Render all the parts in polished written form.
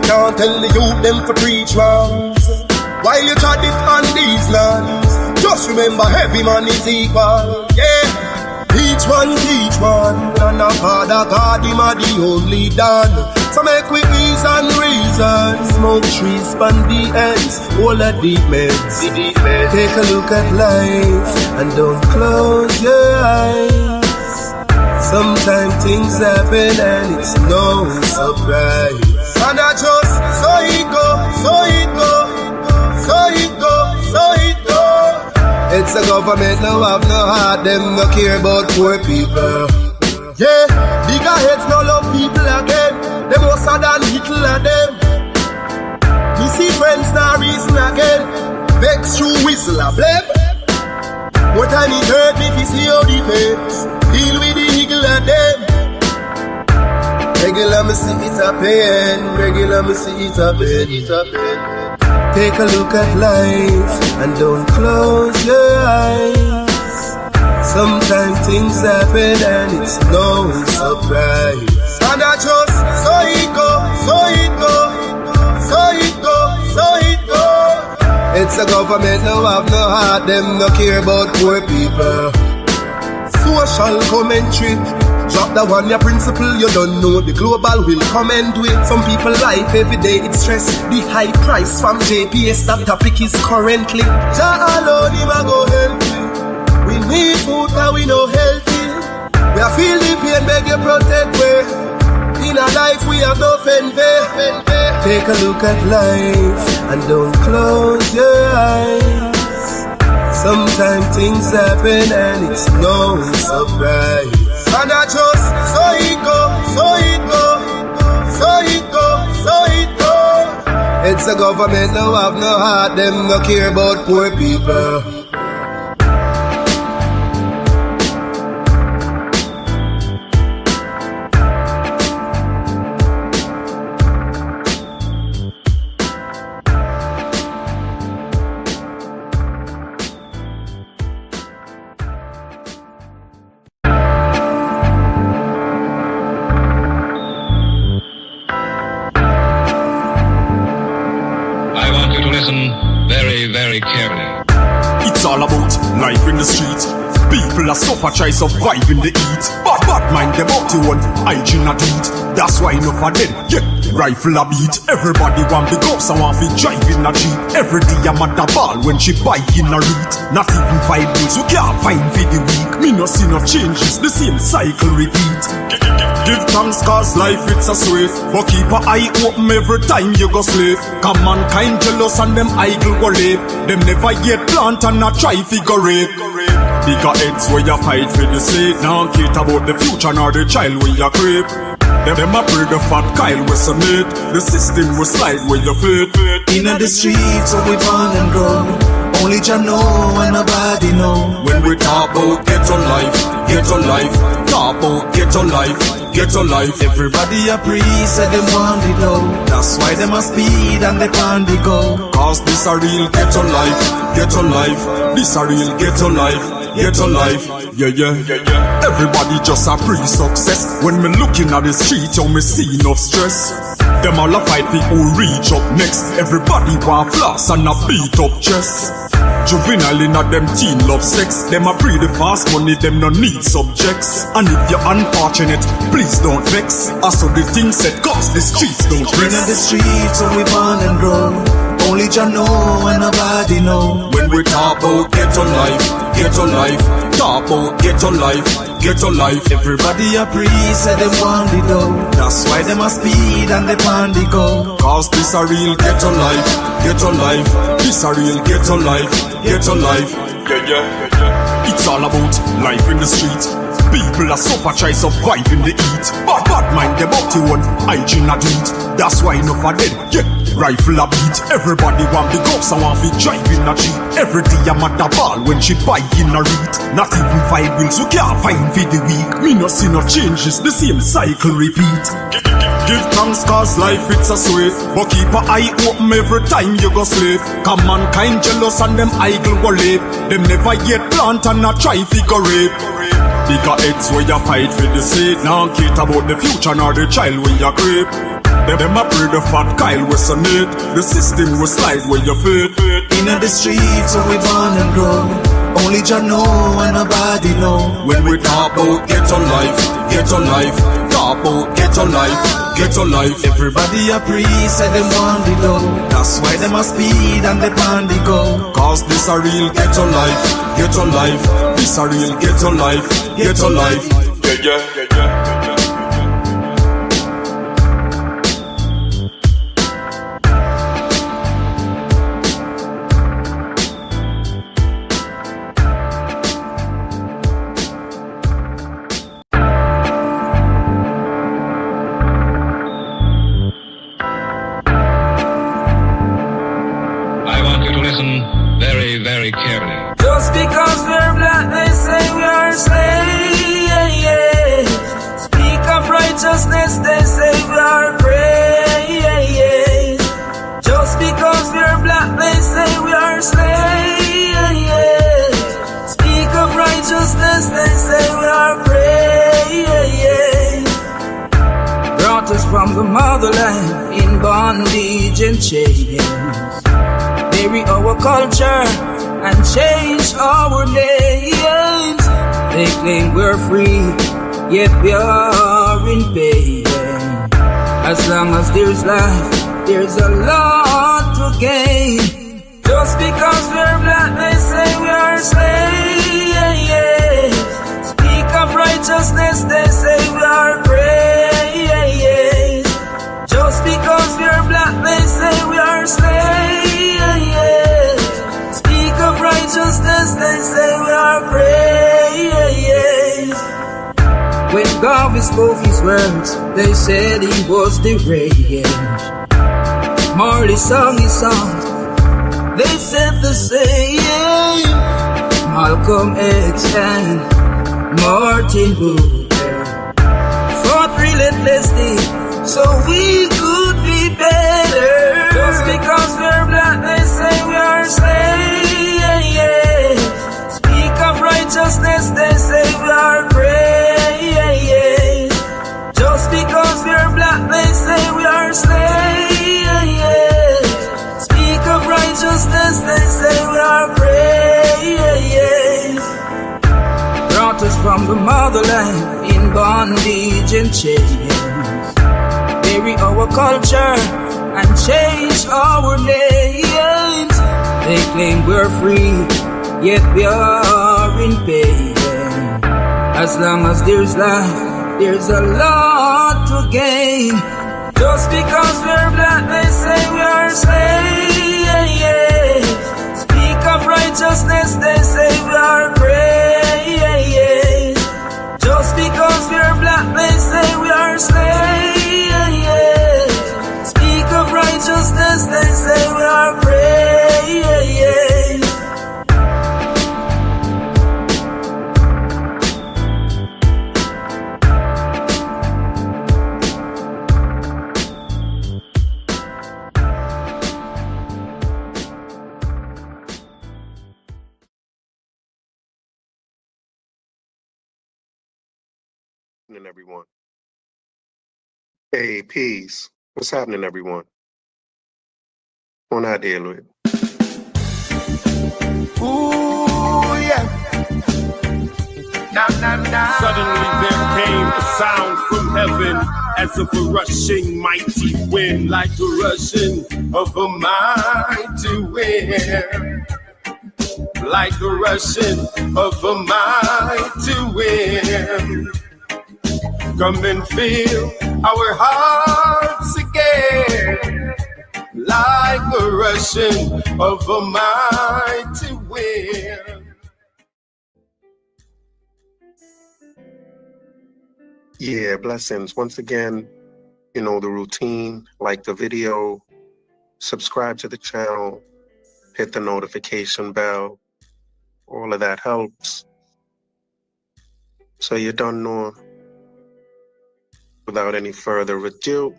can't tell the youth them for preach wrongs. While you try it on these lands, just remember every man is equal. Yeah. Each one teach one, and the Father God, him are the only done. So make we ease and reason, smoke trees, span the ends, all the deep meds. Take a look at life, and don't close your eyes. Sometimes things happen, and it's no surprise. And I just, so it go, so it go, so it go, so it go. It's the government, no have no heart, them no care about poor people. Yeah, bigger heads no love people again, them more than little of them. We see friends now reason again, vex through whistle a blame. More time it hurt me if you see how the face, deal with the eagle of them. Regular me see it a pain, regular me see it a pain. Take a look at life and don't close your eyes. Sometimes things happen and it's no surprise. And I just, so it go, so it go, so it go, so it go. It's the government, no have no heart, them no care about poor people. Social commentary, drop the one your principle, you don't know the global will come and do it. Some people life every day it's stress. The high price from JPS, that topic is currently. Jah alone him a go help you. We need food and we no healthy. We are feel the pain, beg you protect we. In a life we have no envy. Take a look at life and don't close your eyes. Sometimes things happen and it's no surprise. And I just, so it go, so it go, so it go, so it go. It's the government, no have no heart, them no care about poor people. It's all about life in the street. People are suffer, try survive in the heat. Bad mind them out to one hygiene a tweet. That's why enough of them get rifle a beat. Everybody want big ups and want to drive in a jeep. Every day I'm at the ball when she bike in a read. Not even 5 days we can't find for the week. Me no see no changes, the same cycle repeat. Give thanks cause life it's a sweet. But keep an eye open every time you go sleep. Cause mankind jealous and them idle go late. Them never yet plant and not try figure it. Bigger heads where you fight for the sake. Now care about the future nor the child where you creep. Them a pray the fat Kyle we submit. The system will slide where you fit. Inna the streets where we born and grow. Only Jah know and nobody know. When we talk about ghetto life, ghetto life. Talk about ghetto life, ghetto life. Everybody a priest and them want it though. That's why them a speed and they pan the go. Cause this a real ghetto life, ghetto life. This a real ghetto life, ghetto life. Yeah, yeah, yeah, yeah. Everybody just a pre-success. When me looking at the street, you me see enough stress. Them all a fight people who reach up next. Everybody want floss and a beat up chest. Juvenile in a them teen love sex. Them a breed the fast money, them no need subjects. And if you're unfortunate, please don't vex. Also the things said cause the streets don't rest. In the streets where we born and grow. Only Jah know and nobody know. When we talk about ghetto life, ghetto life. Talk about ghetto life, ghetto life. Everybody a priest and them want it though. That's why them a speed and they pan the go. Cause this a real ghetto life, ghetto life. This a real ghetto life, ghetto life. Yeah, yeah, yeah, yeah. It's all about life in the street. People are suffer, try survive in the heat. Bad mind them out to one hygiene a tweet. That's why enough of them get rifle a beat. Everybody want big ups and want to drive in a jeep. Every day I'm at the ball when she bike in a read. Not even 5 wheels we can't find for the week. Me no see no changes, the same cycle repeat. Give thanks cause life it's a sweet. But keep an eye open every time you go sleep. Cause mankind jealous and them idle go late. Them never yet plant and not try figure it. Bigger heads where you fight for the sake. Now care about the future nor the child where you creep. Them a pray the fat Kyle resonate. The system will slide where you fit. In the streets where we born and grow, only Jah know and nobody know. When we talk about ghetto life, talk about ghetto life. Everybody a priest and them want the dough. That's why them a speed and they pan the go. Cause this a real ghetto life. This a real ghetto life. Yeah. Very carefully. Just because we're black, they say we are slaves. Speak of righteousness, they say we are praise. Just because we're black, they say we are slaves. Speak of righteousness, they say we are praise. Brought us from the motherland in bondage and chains. Bury our culture and change our names. They claim we're free, yet we are in pain. As long as there's life, there's a lot to gain. Just because we're black, they say we are slaves. Speak of righteousness, they say we are praise. Just because we're black, they say we are slaves. Speak of righteousness, they say we are praise. When God spoke his words, they said he was deranged. Marley sung his songs, they said the same. Malcolm X and Martin Luther fought relentlessly so we could be better. Just because we're black, they say we are slaves. Speak of righteousness, they say we are praise. Just because we're black, they say we are slaves. Speak of righteousness, they say we are praise. Brought us from the motherland in bondage and chains. Bury our culture and change our names. They claim we're free, yet we are in pain. As long as there's life, there's a lot to gain. Just because we're black, they say we are slaves. Speak of righteousness, they say we are praise. Just because we're black, they say we are slaves. Speak of righteousness, they say we are praise. Everyone. Hey, peace. What's happening, everyone? On I deal with. Ooh, yeah. Nah, nah, nah. Suddenly there came a sound from heaven, as of a rushing mighty wind, like the rushing of a mighty wind, like the rushing of a mighty wind. Come and fill our hearts again, like the rushing of a mighty wind. Yeah, blessings. Once again, you know the routine, like the video, subscribe to the channel, hit the notification bell. All of that helps. So you don't know. Without any further ado,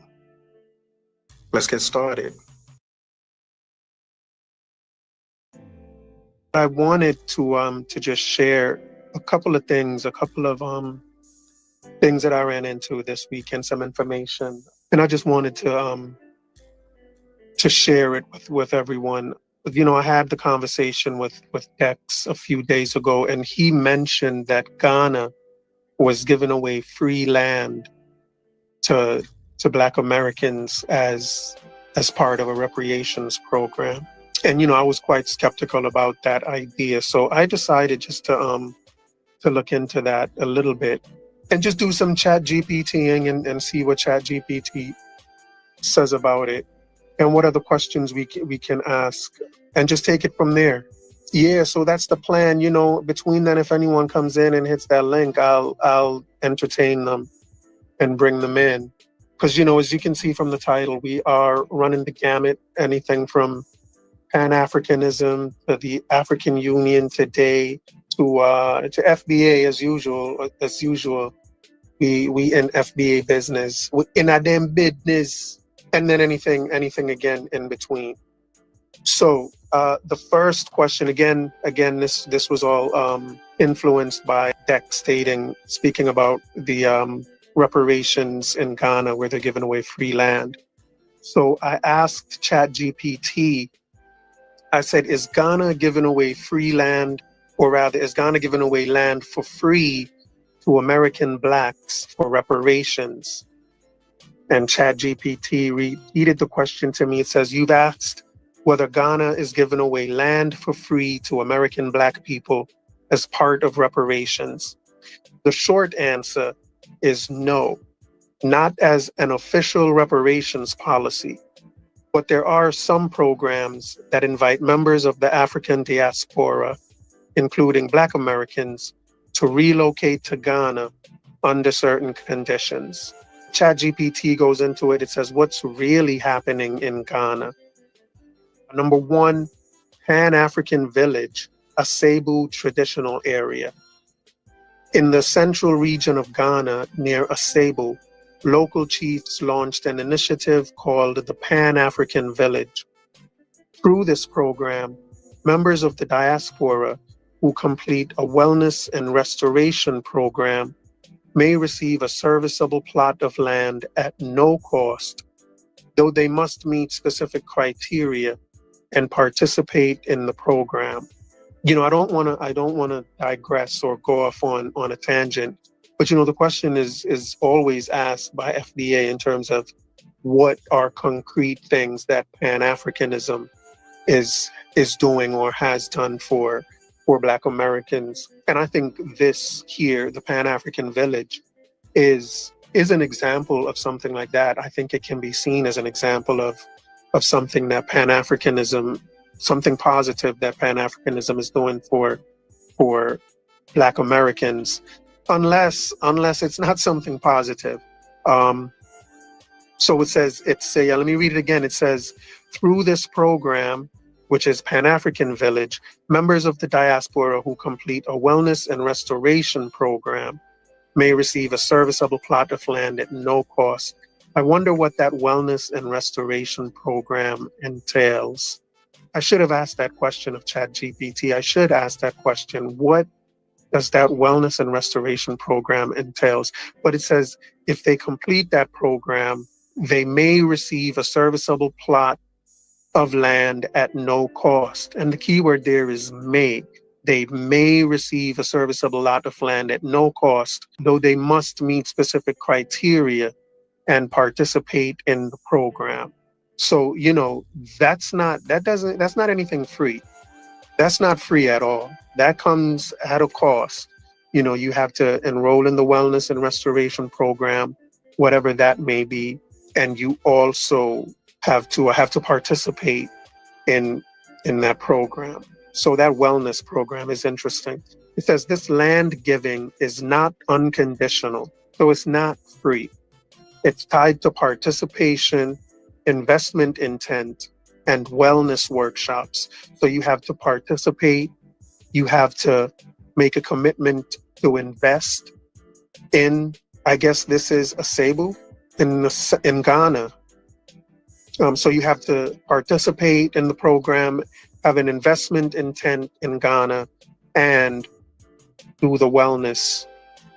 let's get started. I wanted to just share a couple of things that I ran into this week and some information. And I just wanted to share it with everyone. You know, I had the conversation with Dex a few days ago, and he mentioned that Ghana was giving away free land to Black Americans as part of a reparations program. And, you know, I was quite skeptical about that idea. So I decided just to look into that a little bit and just do some chat GPTing and see what chat GPT says about it and what other questions we can ask and just take it from there. Yeah, so that's the plan. You know, between then, if anyone comes in and hits that link, I'll entertain them and bring them in. Because, you know, as you can see from the title, we are running the gamut, anything from Pan-Africanism to the African Union today to FBA as usual. We in FBA business, we in a damn business, and then anything again in between. So the first question again, this was all influenced by Dex speaking about the reparations in Ghana where they're giving away free land. So I asked ChatGPT, I said, is Ghana giving away free land, or rather, is Ghana giving away land for free to American Blacks for reparations? And ChatGPT repeated the question to me. It says, you've asked whether Ghana is giving away land for free to American Black people as part of reparations. The short answer is no, not as an official reparations policy. But there are some programs that invite members of the African diaspora, including Black Americans, to relocate to Ghana under certain conditions. ChatGPT goes into it. It says, what's really happening in Ghana? Number one, Pan-African Village, a Cebu traditional area. In the central region of Ghana, near Cebu, local chiefs launched an initiative called the Pan-African Village. Through this program, members of the diaspora who complete a wellness and restoration program may receive a serviceable plot of land at no cost, though they must meet specific criteria and participate in the program. You know, I don't want to digress or go off on a tangent, but you know, the question is always asked by FBA in terms of what are concrete things that Pan-Africanism is doing or has done for Black Americans. And I think this here, the Pan-African Village, is an example of something like that. I think it can be seen as an example of something that Pan-Africanism, something positive that Pan-Africanism is doing for Black Americans, unless it's not something positive. So it says, let me read it again. It says, through this program, which is Pan-African Village, members of the diaspora who complete a wellness and restoration program may receive a serviceable plot of land at no cost. I wonder what that wellness and restoration program entails. I should have asked that question of ChatGPT. I should ask that question. What does that wellness and restoration program entails? But it says if they complete that program, they may receive a serviceable plot of land at no cost. And the key word there is may. They may receive a serviceable lot of land at no cost, though they must meet specific criteria and participate in the program. So, you know, that's not anything free. That's not free at all. That comes at a cost. You know, you have to enroll in the wellness and restoration program, whatever that may be. And you also have to participate in that program. So that wellness program is interesting. It says this land giving is not unconditional. So it's not free. It's tied to participation, investment intent, and wellness workshops. So you have to participate. You have to make a commitment to invest in, I guess this is a Cebu in Ghana. So you have to participate in the program, have an investment intent in Ghana, and do the wellness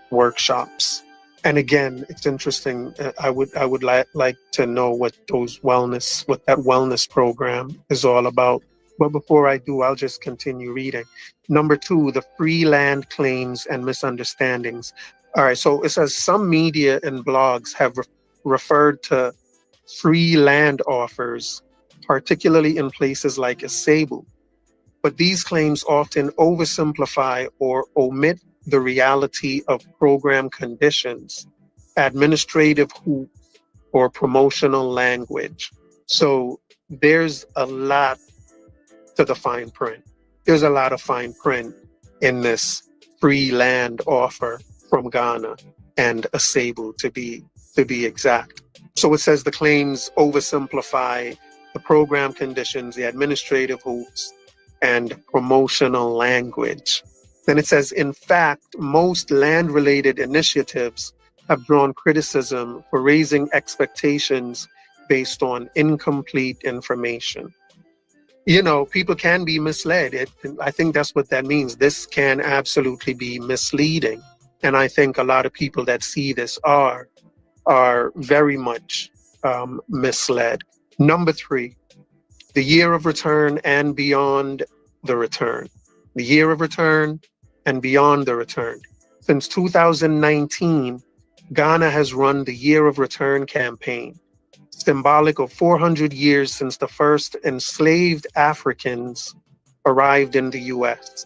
workshops. And again, it's interesting. I would like to know what that wellness program is all about. But before I do, I'll just continue reading. Number 2, the free land claims and misunderstandings. All right, so it says some media and blogs have referred to free land offers, particularly in places like Asebu. But these claims often oversimplify or omit the reality of program conditions, administrative hoops, or promotional language. So there's a lot to the fine print. There's a lot of fine print in this free land offer from Ghana and Asebu to be exact. So it says the claims oversimplify the program conditions, the administrative hoops, and promotional language. Then it says, in fact, most land-related initiatives have drawn criticism for raising expectations based on incomplete information. You know, people can be misled. I think that's what that means. This can absolutely be misleading. And I think a lot of people that see this are very much misled. Number 3, the year of return and beyond the return. The year of return and beyond the return. Since 2019, Ghana has run the Year of Return campaign, symbolic of 400 years since the first enslaved Africans arrived in the U.S.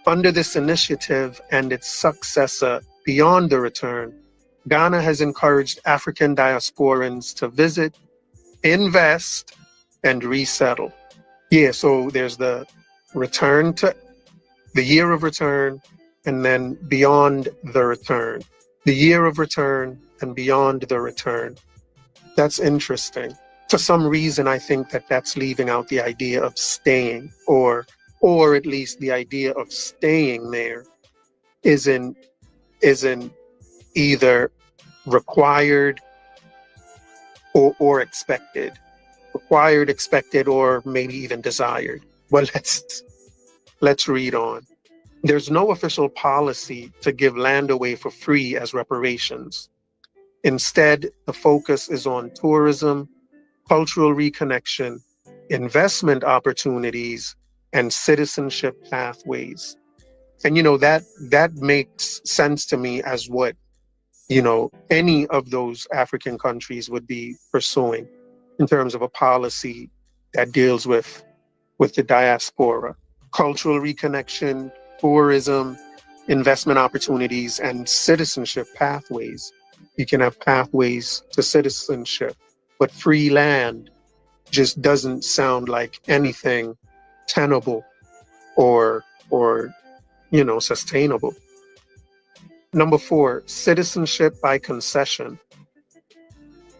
Under this initiative and its successor, Beyond the Return, Ghana has encouraged African diasporans to visit, invest, and resettle. Yeah, so there's the return to the year of return, and then beyond the return. The year of return and beyond the return. That's interesting. For some reason, I think that that's leaving out the idea of staying, or at least the idea of staying there isn't either required or expected. Required, expected, or maybe even desired. Well, let's read on. There's no official policy to give land away for free as reparations. Instead, the focus is on tourism, cultural reconnection, investment opportunities, and citizenship pathways. And you know, that makes sense to me as what, you know, any of those African countries would be pursuing in terms of a policy that deals with the diaspora. Cultural reconnection, tourism, investment opportunities, and citizenship pathways. You can have pathways to citizenship, but free land just doesn't sound like anything tenable or you know, sustainable. Number 4, citizenship by concession.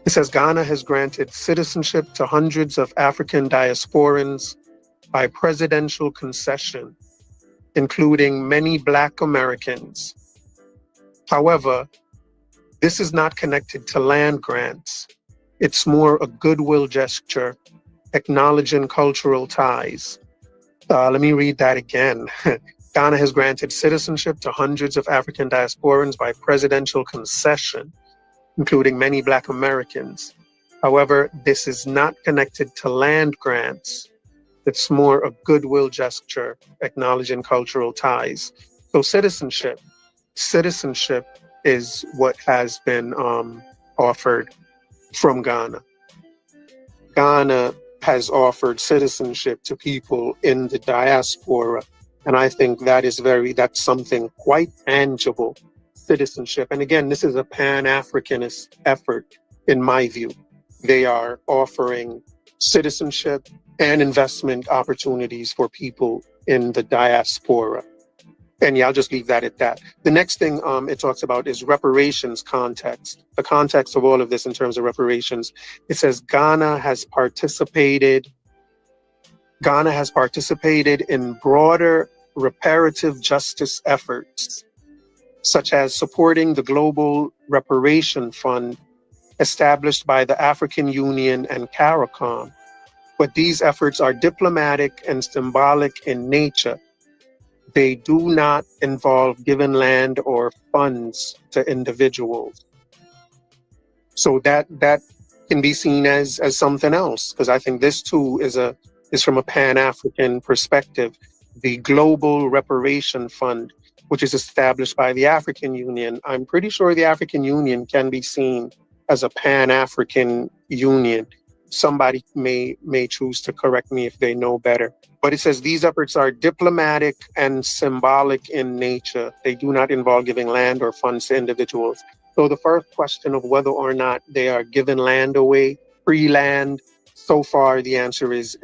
It says Ghana has granted citizenship to hundreds of African diasporans by presidential concession, including many Black Americans. However, this is not connected to land grants. It's more a goodwill gesture, acknowledging cultural ties. Let me read that again. Ghana has granted citizenship to hundreds of African diasporans by presidential concession, including many Black Americans. However, this is not connected to land grants. It's more a goodwill gesture, acknowledging cultural ties. So citizenship is what has been offered from Ghana. Ghana has offered citizenship to people in the diaspora, and I think that's something quite tangible. Citizenship. And again, this is a Pan-Africanist effort, in my view. They are offering citizenship and investment opportunities for people in the diaspora. And yeah, I'll just leave that at that. The next thing it talks about is reparations context. The context of all of this in terms of reparations. It says Ghana has participated in broader reparative justice efforts, such as supporting the Global Reparation Fund established by the African Union and CARICOM. But these efforts are diplomatic and symbolic in nature. They do not involve giving land or funds to individuals. So that can be seen as something else, because I think this too is from a Pan-African perspective. The Global Reparation Fund, which is established by the African Union. I'm pretty sure the African Union can be seen as a Pan-African union. Somebody may choose to correct me if they know better. But it says these efforts are diplomatic and symbolic in nature. They do not involve giving land or funds to individuals. So the first question of whether or not they are giving land away, free land, so far the answer is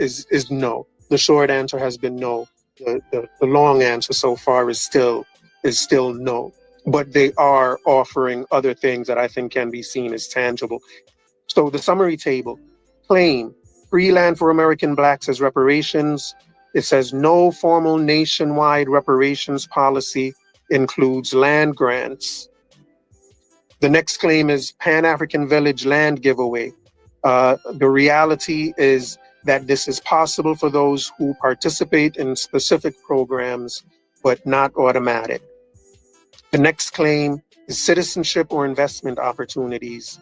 no. The short answer has been no. The long answer so far is still no. But they are offering other things that I think can be seen as tangible. So the summary table: claim free land for American blacks as reparations. It says no formal nationwide reparations policy includes land grants. The next claim is Pan-African Village land giveaway. The reality is that this is possible for those who participate in specific programs, but not automatic. The next claim is citizenship or investment opportunities.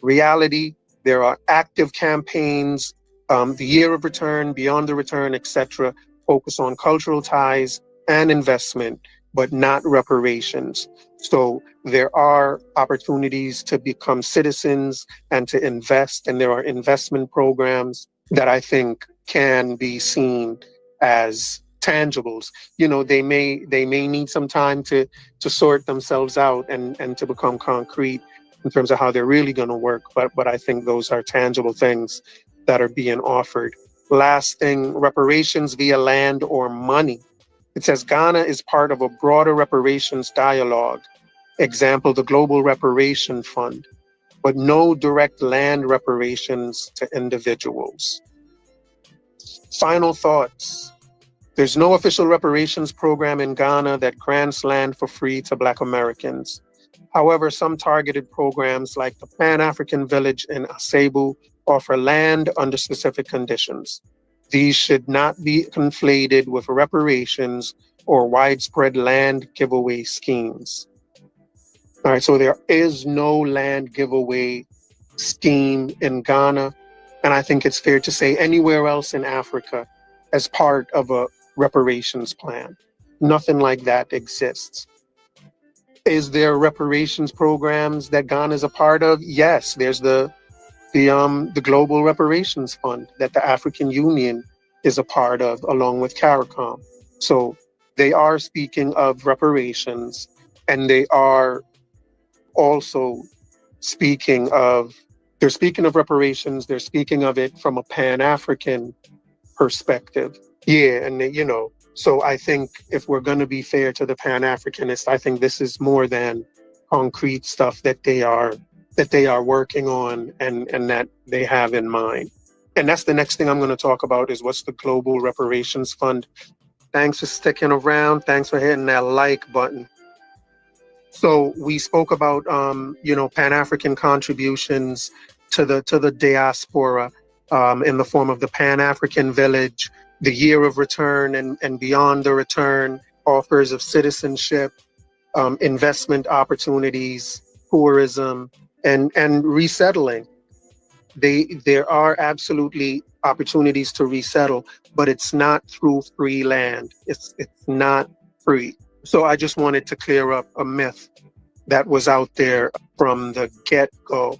Reality, there are active campaigns, the year of return, beyond the return, etc., focus on cultural ties and investment, but not reparations. So there are opportunities to become citizens and to invest, and there are investment programs that I think can be seen as tangibles. You know, they may need some time to sort themselves out and to become concrete in terms of how they're really going to work. But I think those are tangible things that are being offered. Last thing, reparations via land or money. It says Ghana is part of a broader reparations dialogue. Example, the Global Reparation Fund, but no direct land reparations to individuals. Final thoughts. There's no official reparations program in Ghana that grants land for free to Black Americans. However, some targeted programs like the Pan-African Village in Asebu offer land under specific conditions. These should not be conflated with reparations or widespread land giveaway schemes. All right, so there is no land giveaway scheme in Ghana, and I think it's fair to say anywhere else in Africa as part of a reparations plan. Nothing like that exists. Is there reparations programs that Ghana is a part of? Yes, there's the Global Reparations Fund that the African Union is a part of, along with CARICOM. So they are speaking of reparations, and they are also speaking of reparations. They're speaking of it from a Pan-African perspective. Yeah, and so I think if we're going to be fair to the Pan-Africanists, I think this is more than concrete stuff that they are working on and that they have in mind. And that's the next thing I'm going to talk about, is what's the Global Reparations Fund. Thanks for sticking around. Thanks for hitting that like button. So we spoke about Pan-African contributions to the diaspora in the form of the Pan-African Village, the year of return and beyond the return, offers of citizenship, investment opportunities, tourism, and resettling. There are absolutely opportunities to resettle, but it's not through free land. It's not free. So I just wanted to clear up a myth that was out there from the get-go.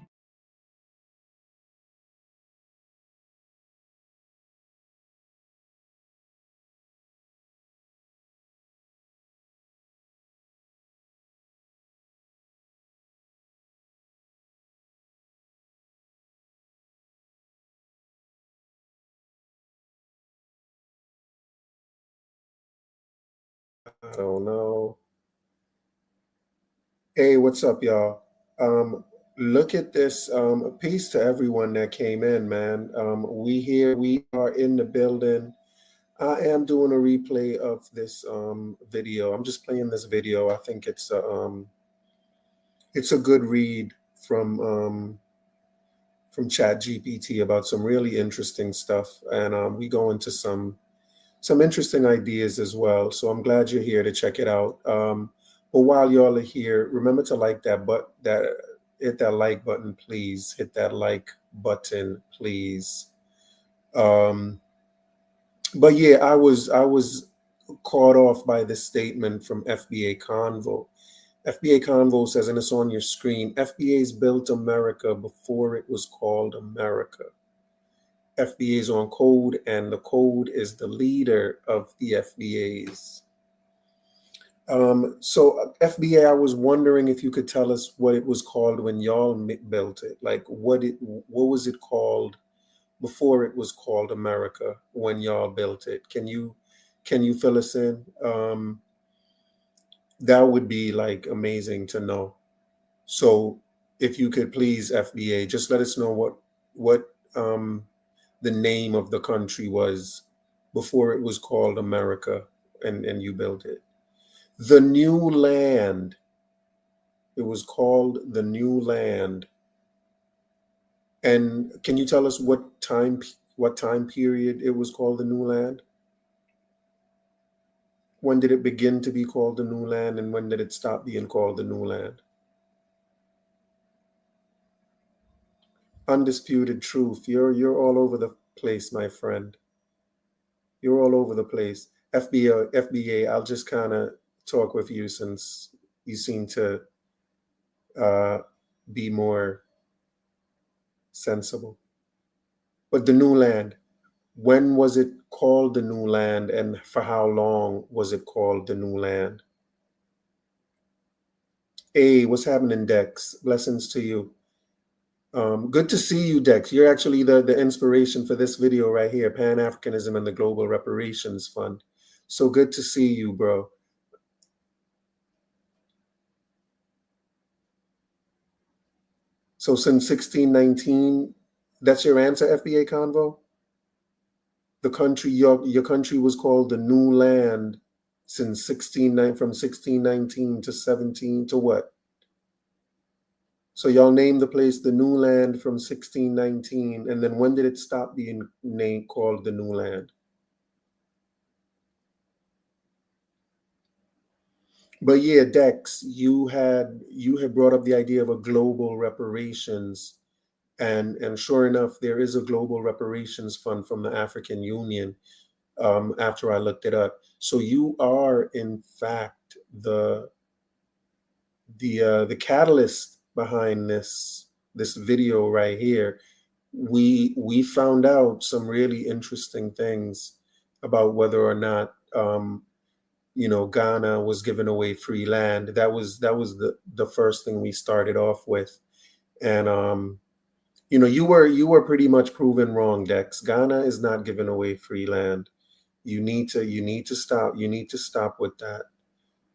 I don't know. Hey, what's up, y'all? Look at this. Peace to everyone that came in, man. We are in the building. I am doing a replay of this video. I'm just playing this video. I think it's a good read from ChatGPT about some really interesting stuff, and we go into some some interesting ideas as well. So I'm glad you're here to check it out. But while y'all are here, remember to like hit that like button, please. Hit that like button, please. But yeah, I was caught off by this statement from FBA Convo. FBA Convo says, and it's on your screen, FBA's built America before it was called America. FBA is on code, and the code is the leader of the FBAs. So FBA, I was wondering if you could tell us what it was called when y'all built it. Like what was it called before it was called America when y'all built it? Can you fill us in? That would be like amazing to know. So if you could please, FBA, just let us know what the name of the country was before it was called America and you built it. The New Land. It was called the New Land. And can you tell us what time period it was called the New Land? When did it begin to be called the New Land, and when did it stop being called the New Land? Undisputed truth. You're all over the place, my friend. You're all over the place. FBA, I'll just kind of talk with you since you seem to be more sensible. But the New Land, when was it called the New Land, and for how long was it called the New Land? Hey, what's happening, Dex? Blessings to you. Good to see you, Dex. You're actually the inspiration for this video right here, Pan-Africanism and the Global Reparations Fund. So good to see you, bro. So since 1619, that's your answer, FBA Convo? The country, your country was called the New Land since from 1619 to 17 to what? So y'all named the place the New Land from 1619, and then when did it stop being called the New Land? But yeah, Dex, you had brought up the idea of a global reparations, and sure enough, there is a global reparations fund from the African Union. After I looked it up, so you are in fact the catalyst behind this video right here. We found out some really interesting things about whether or not Ghana was giving away free land. That was the first thing we started off with, and you were pretty much proven wrong, Dex. Ghana is not giving away free land. You need to stop with that.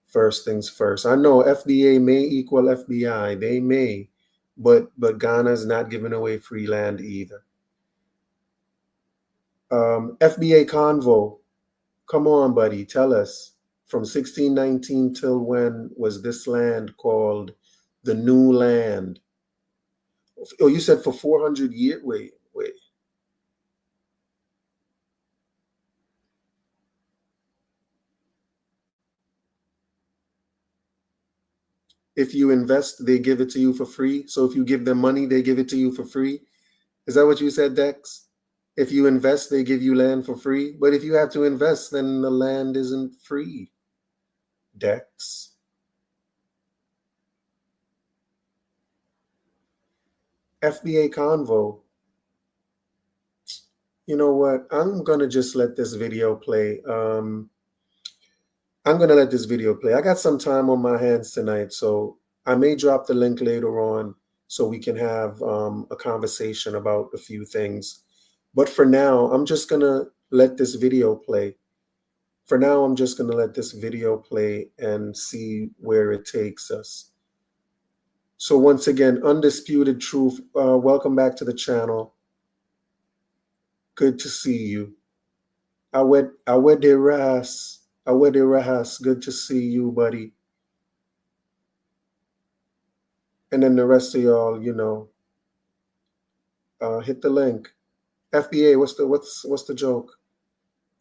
First things first. I know FBA may equal FBI, they may, but Ghana's not giving away free land either. FBA Convo, come on, buddy, tell us, from 1619 till when was this land called the New Land? Oh, you said for 400 years? Wait. If you invest, they give it to you for free. So if you give them money, they give it to you for free. Is that what you said, Dex? If you invest, they give you land for free. But if you have to invest, then the land isn't free, Dex. FBA Convo. You know what? I'm going to just let this video play. I'm going to let this video play. I got some time on my hands tonight, so I may drop the link later on so we can have a conversation about a few things. But for now, I'm just going to let this video play. And see where it takes us. So once again, Undisputed Truth, welcome back to the channel. Good to see you. Awede Rahas, good to see you, buddy. And then the rest of y'all, hit the link. FBA, what's the joke?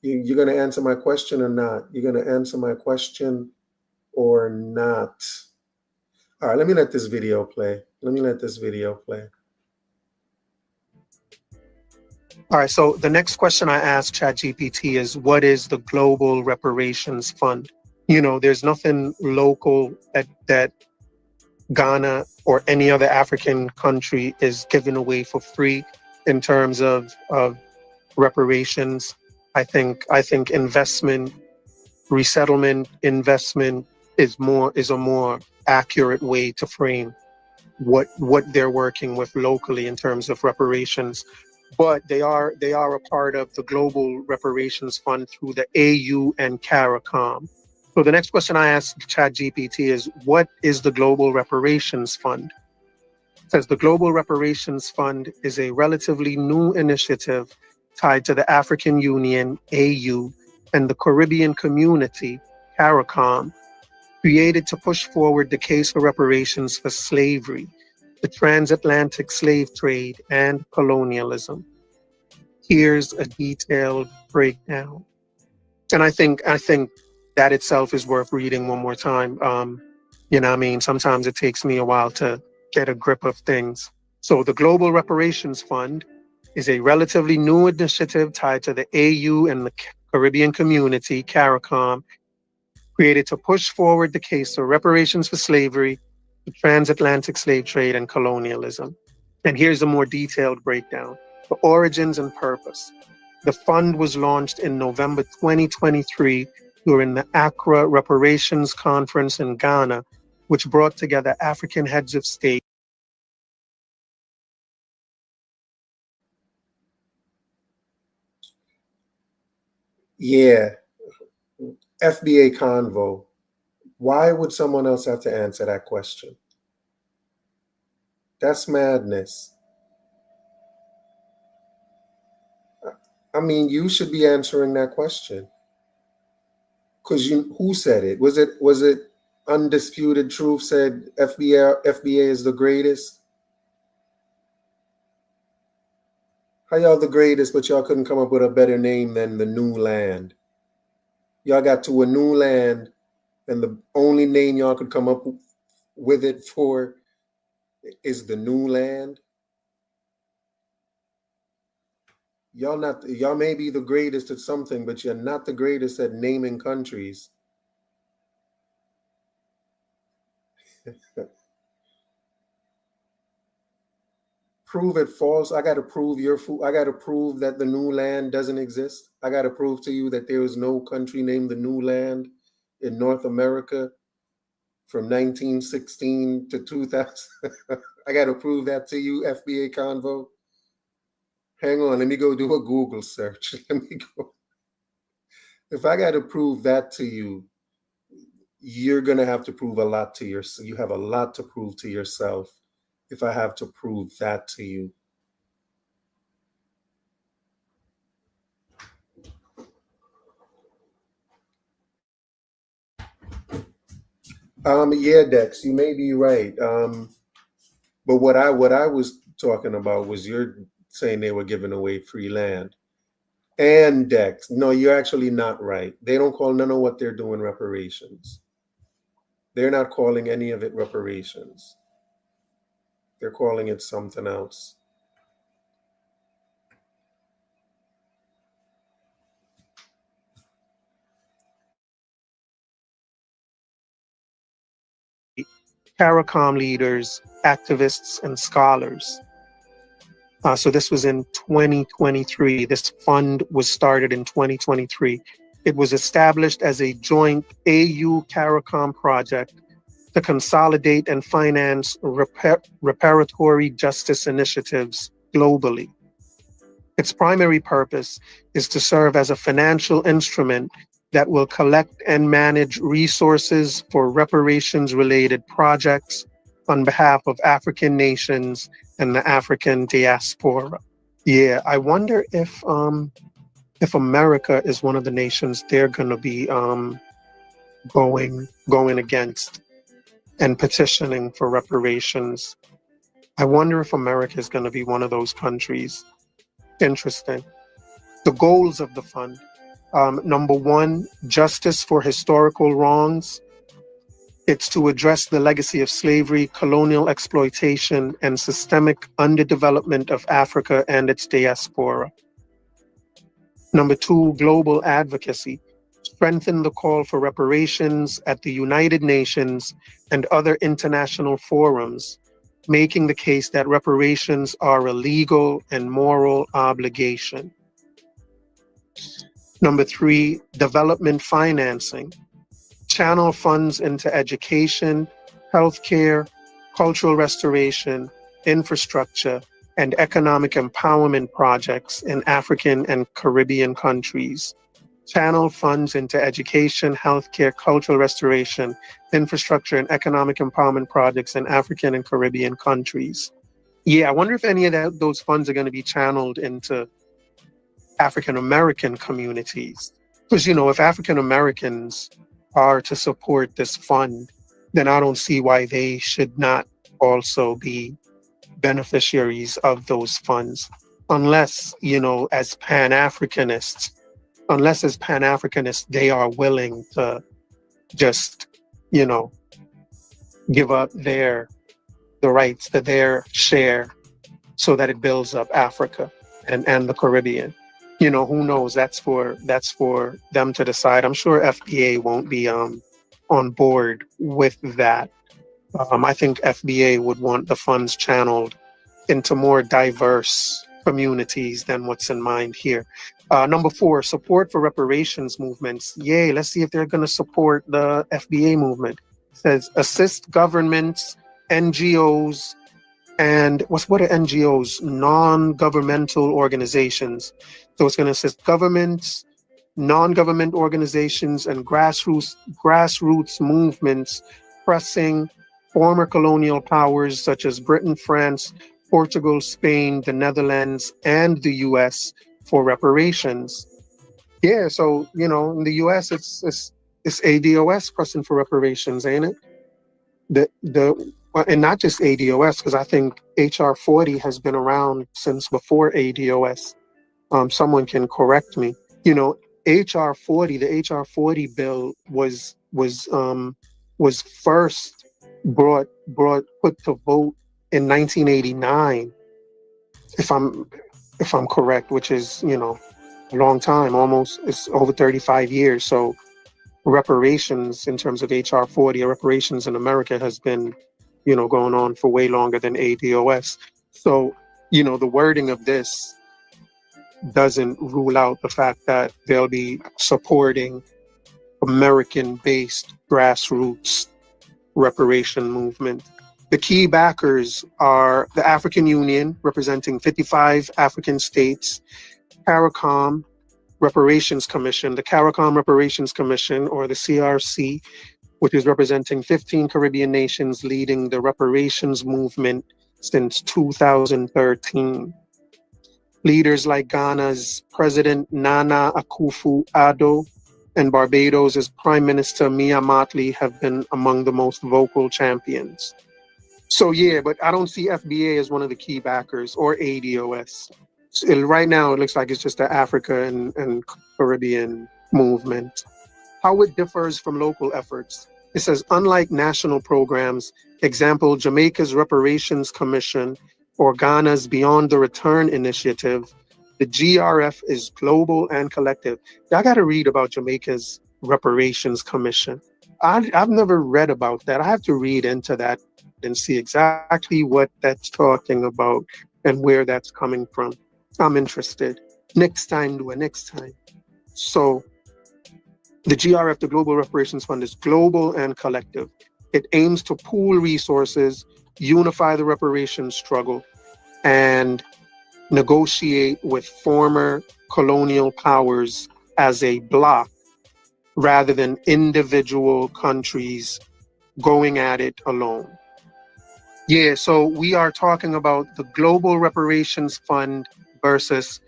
You're going to answer my question or not? You're going to answer my question or not? All right, let me let this video play. All right, so the next question I asked ChatGPT is, what is the Global Reparations Fund? You know, there's nothing local that Ghana or any other African country is giving away for free in terms of reparations. I think investment, resettlement investment is a more accurate way to frame what they're working with locally in terms of reparations. But they are a part of the Global Reparations Fund through the AU and CARICOM. So the next question I asked ChatGPT is, what is the Global Reparations Fund? It says the Global Reparations Fund is a relatively new initiative tied to the African Union, AU, and the Caribbean Community, CARICOM, created to push forward the case for reparations for slavery, the transatlantic slave trade, and colonialism. Here's a detailed breakdown. And I think that itself is worth reading one more time. You know what I mean? Sometimes it takes me a while to get a grip of things. So the Global Reparations Fund is a relatively new initiative tied to the AU and the Caribbean Community, CARICOM, created to push forward the case for reparations for slavery, the transatlantic slave trade, and colonialism. And here's a more detailed breakdown. The origins and purpose. The fund was launched in November 2023 during the Accra Reparations Conference in Ghana, which brought together African heads of state. Yeah, FBA convo. Why would someone else have to answer that question? That's madness. I mean, you should be answering that question. Because who said it? Was it Undisputed Truth said FBA is the greatest? How y'all the greatest, but y'all couldn't come up with a better name than the New Land? Y'all got to a new land, and the only name y'all could come up with it for is the New Land. Y'all may be the greatest at something, but you're not the greatest at naming countries. Prove it false. I got to prove I got to prove that the New Land doesn't exist. I got to prove to you that there is no country named the New Land in North America from 1916 to 2000. I got to prove that to you, FBA Convo. Hang on, let me go do a Google search. Let me go. If I got to prove that to you, you're going to have to prove a lot to yourself. You have a lot to prove to yourself if I have to prove that to you. Yeah, Dex, you may be right. But what I was talking about was you're saying they were giving away free land. And Dex, no, you're actually not right. They don't call none of what they're doing reparations. They're not calling any of it reparations. They're calling it something else. CARICOM leaders, activists, and scholars. So this was in 2023. This fund was started in 2023. It was established as a joint AU-CARICOM project to consolidate and finance reparatory justice initiatives globally. Its primary purpose is to serve as a financial instrument that will collect and manage resources for reparations-related projects on behalf of African nations and the African diaspora. Yeah, I wonder if America is one of the nations they're going to be going against and petitioning for reparations. I wonder if America is going to be one of those countries. Interesting. The goals of the fund. Number one, justice for historical wrongs. It's to address the legacy of slavery, colonial exploitation, and systemic underdevelopment of Africa and its diaspora. Number two, global advocacy. Strengthen the call for reparations at the United Nations and other international forums, making the case that reparations are a legal and moral obligation. Number three, development financing. Channel funds into education, healthcare, cultural restoration, infrastructure, and economic empowerment projects in African and Caribbean countries. Channel funds into education, healthcare, cultural restoration, infrastructure, and economic empowerment projects in African and Caribbean countries. Yeah, I wonder if any of those funds are going to be channeled into African American communities. Because, you know, if African Americans are to support this fund, then I don't see why they should not also be beneficiaries of those funds. Unless, you know, as Pan-Africanists, they are willing to just, you know, give up the rights to their share so that it builds up Africa and the Caribbean. You know, who knows? That's for them to decide. I'm sure FBA won't be on board with that. I think FBA would want the funds channeled into more diverse communities than what's in mind here. Number four, support for reparations movements. Yay, let's see if they're going to support the FBA movement. It says assist governments, NGOs, and what are NGOs? Non-governmental organizations. So it's going to assist governments, non-government organizations, and grassroots movements pressing former colonial powers such as Britain, France, Portugal, Spain, the Netherlands, and the US for reparations. Yeah, so, you know, in the US, it's ADOS pressing for reparations, ain't it? And not just ADOS, because I think HR 40 has been around since before ADOS. Someone can correct me. You know, HR 40, the HR 40 bill was first put to vote in 1989, if I'm correct, which is, you know, a long time, it's over 35 years. So reparations in terms of HR 40, reparations in America has been, you know, going on for way longer than ADOS. So, you know, the wording of this doesn't rule out the fact that they'll be supporting American-based grassroots reparation movement. The key backers are the African Union, representing 55 African states, CARICOM Reparations Commission, the CARICOM Reparations Commission, or the CRC, which is representing 15 Caribbean nations leading the reparations movement since 2013. Leaders like Ghana's President Nana Akufo-Addo and Barbados' Prime Minister Mia Mottley have been among the most vocal champions. So yeah, but I don't see FBA as one of the key backers or ADOS. Right now, it looks like it's just the Africa and Caribbean movement. How it differs from local efforts. It says, unlike national programs, example, Jamaica's Reparations Commission or Ghana's Beyond the Return Initiative, the GRF is global and collective. I got to read about Jamaica's Reparations Commission. I've never read about that. I have to read into that and see exactly what that's talking about and where that's coming from. I'm interested. Next time. So the GRF, the Global Reparations Fund, is global and collective. It aims to pool resources, unify the reparations struggle, and negotiate with former colonial powers as a bloc rather than individual countries going at it alone. Yeah, so we are talking about the Global Reparations Fund versus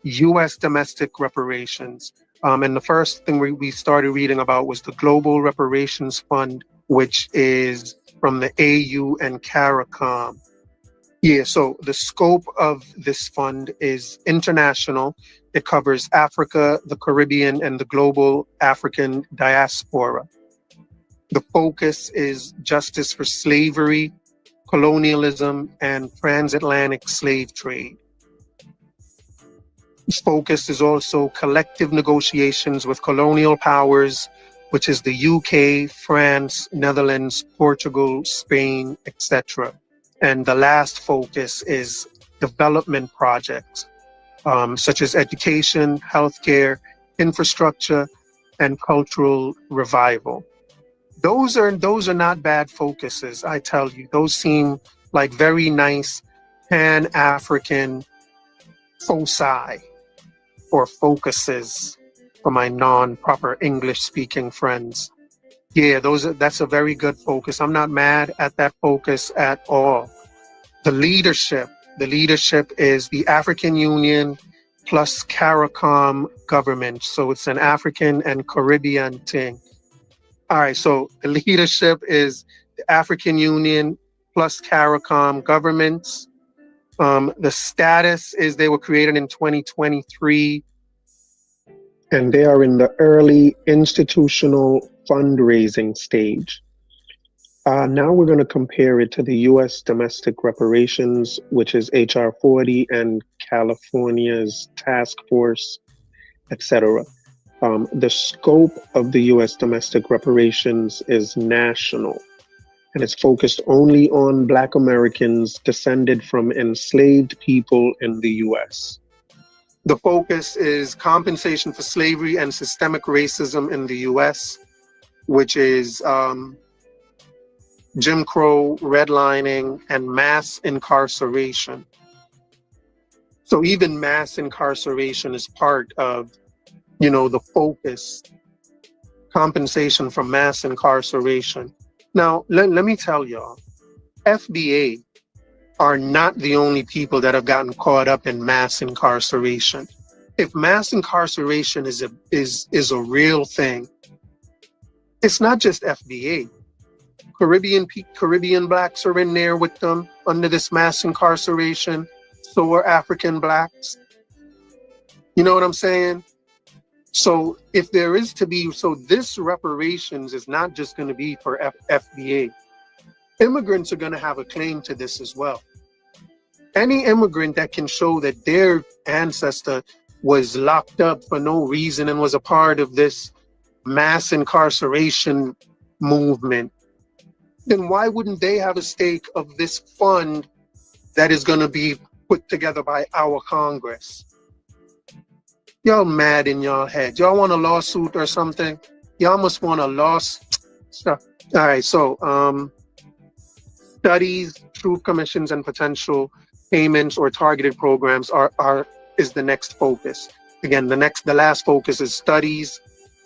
U.S. domestic reparations. And the first thing we started reading about was the Global Reparations Fund, which is from the AU and CARICOM. Yeah, so the scope of this fund is international. It covers Africa, the Caribbean, and the global African diaspora. The focus is justice for slavery, colonialism, and transatlantic slave trade. Its focus is also collective negotiations with colonial powers, which is the UK, France, Netherlands, Portugal, Spain, etc. And the last focus is development projects, such as education, healthcare, infrastructure, and cultural revival. Those are not bad focuses, I tell you. Those seem like very nice Pan-African foci or focuses for my non-proper English-speaking friends. Yeah, that's a very good focus. I'm not mad at that focus at all. The leadership is the African Union plus CARICOM government. So it's an African and Caribbean thing. All right, so the leadership is the African Union plus CARICOM governments. The status is they were created in 2023. And they are in the early institutional fundraising stage. Now we're going to compare it to the U.S. domestic reparations, which is H.R. 40 and California's task force, etc. The scope of the U.S. domestic reparations is national, and it's focused only on Black Americans descended from enslaved people in the U.S. The focus is compensation for slavery and systemic racism in the U.S., which is Jim Crow, redlining, and mass incarceration. So even mass incarceration is part of, the focus, compensation for mass incarceration. Now, let me tell y'all, FBA are not the only people that have gotten caught up in mass incarceration. If mass incarceration is a real thing, it's not just FBA. Caribbean blacks are in there with them under this mass incarceration. So are African blacks. You know what I'm saying? So if there is to be, this reparations is not just going to be for FBA. Immigrants are going to have a claim to this as well. Any immigrant that can show that their ancestor was locked up for no reason and was a part of this mass incarceration movement, then why wouldn't they have a stake of this fund that is going to be put together by our Congress? Y'all mad in y'all head. Y'all want a lawsuit or something? Y'all must want a lawsuit. All right, so studies, truth commissions, and potential payments or targeted programs is the next focus. Again, the last focus is studies,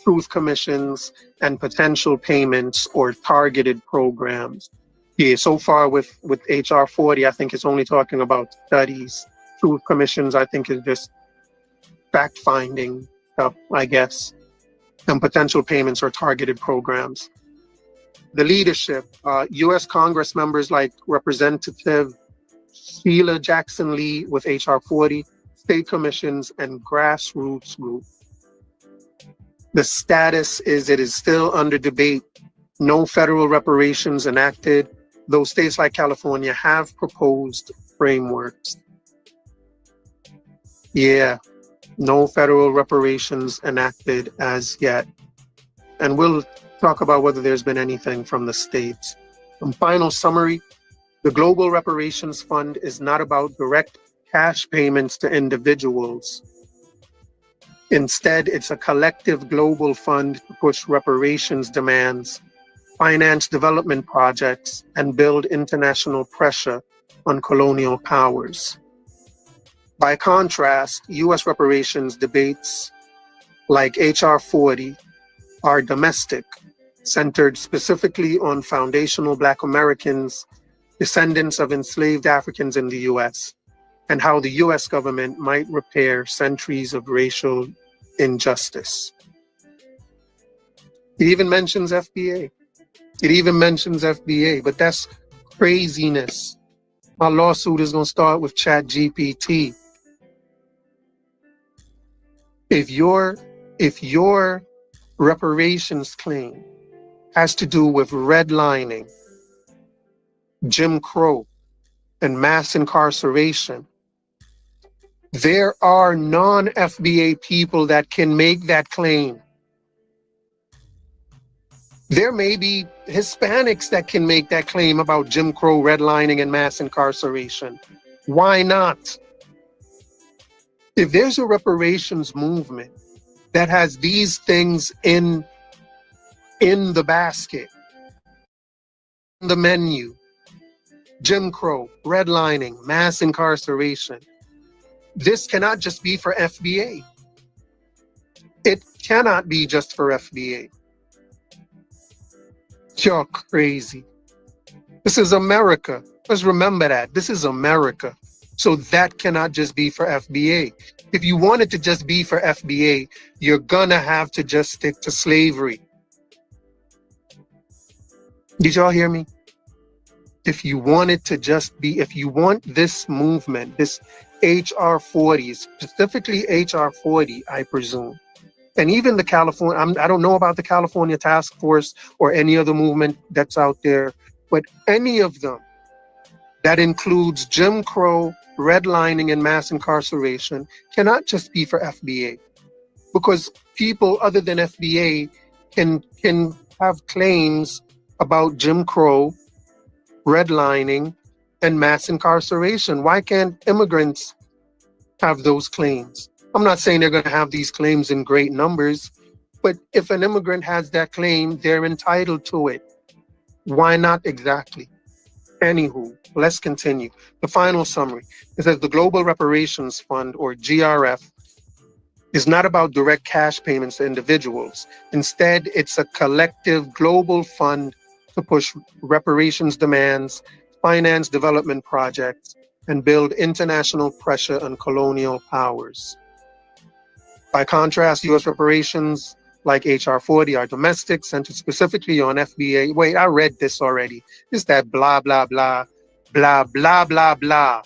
truth commissions, and potential payments or targeted programs. Yeah, so far with HR 40, I think it's only talking about studies. Truth commissions, I think, is just fact-finding stuff, I guess, and potential payments or targeted programs. The leadership, U.S. Congress members like Representative Sheila Jackson Lee with HR 40, state commissions, and grassroots group. The status is it is still under debate. No federal reparations enacted, though states like California have proposed frameworks. Yeah, no federal reparations enacted as yet. And we'll talk about whether there's been anything from the states. And final summary, the Global Reparations Fund is not about direct cash payments to individuals. Instead, it's a collective global fund to push reparations demands, finance development projects, and build international pressure on colonial powers. By contrast, U.S. reparations debates like HR 40 are domestic, centered specifically on foundational Black Americans, descendants of enslaved Africans in the U.S., and how the U.S. government might repair centuries of racial injustice. It even mentions FBA. But that's craziness. My lawsuit is going to start with ChatGPT. If your reparations claim has to do with redlining, Jim Crow, and mass incarceration, there are non-FBA people that can make that claim. There may be Hispanics that can make that claim about Jim Crow, redlining, and mass incarceration. Why not? If there's a reparations movement that has these things in the basket, the menu, Jim Crow, redlining, mass incarceration, this cannot just be for FBA. It cannot be just for FBA. You're crazy. This is America. Let's remember that. This is America. So that cannot just be for FBA. If you want it to just be for FBA, you're gonna have to just stick to slavery. Did y'all hear me? If you want it to just be, if you want this movement, this HR 40, specifically HR 40, I presume, and even the California, I don't know about the California Task Force or any other movement that's out there, but any of them that includes Jim Crow, redlining, and mass incarceration cannot just be for FBA, because people other than FBA can have claims about Jim Crow, redlining, and mass incarceration. Why can't immigrants have those claims? I'm not saying they're going to have these claims in great numbers, but if an immigrant has that claim, they're entitled to it. Why not exactly? Anywho, let's continue. The final summary. It says the Global Reparations Fund, or GRF, is not about direct cash payments to individuals. Instead, it's a collective global fund to push reparations demands, finance development projects, and build international pressure on colonial powers. By contrast, U.S. reparations like HR 40 are domestic, centered specifically on FBA. Wait, I read this already. It's that blah, blah, blah, blah, blah, blah, blah.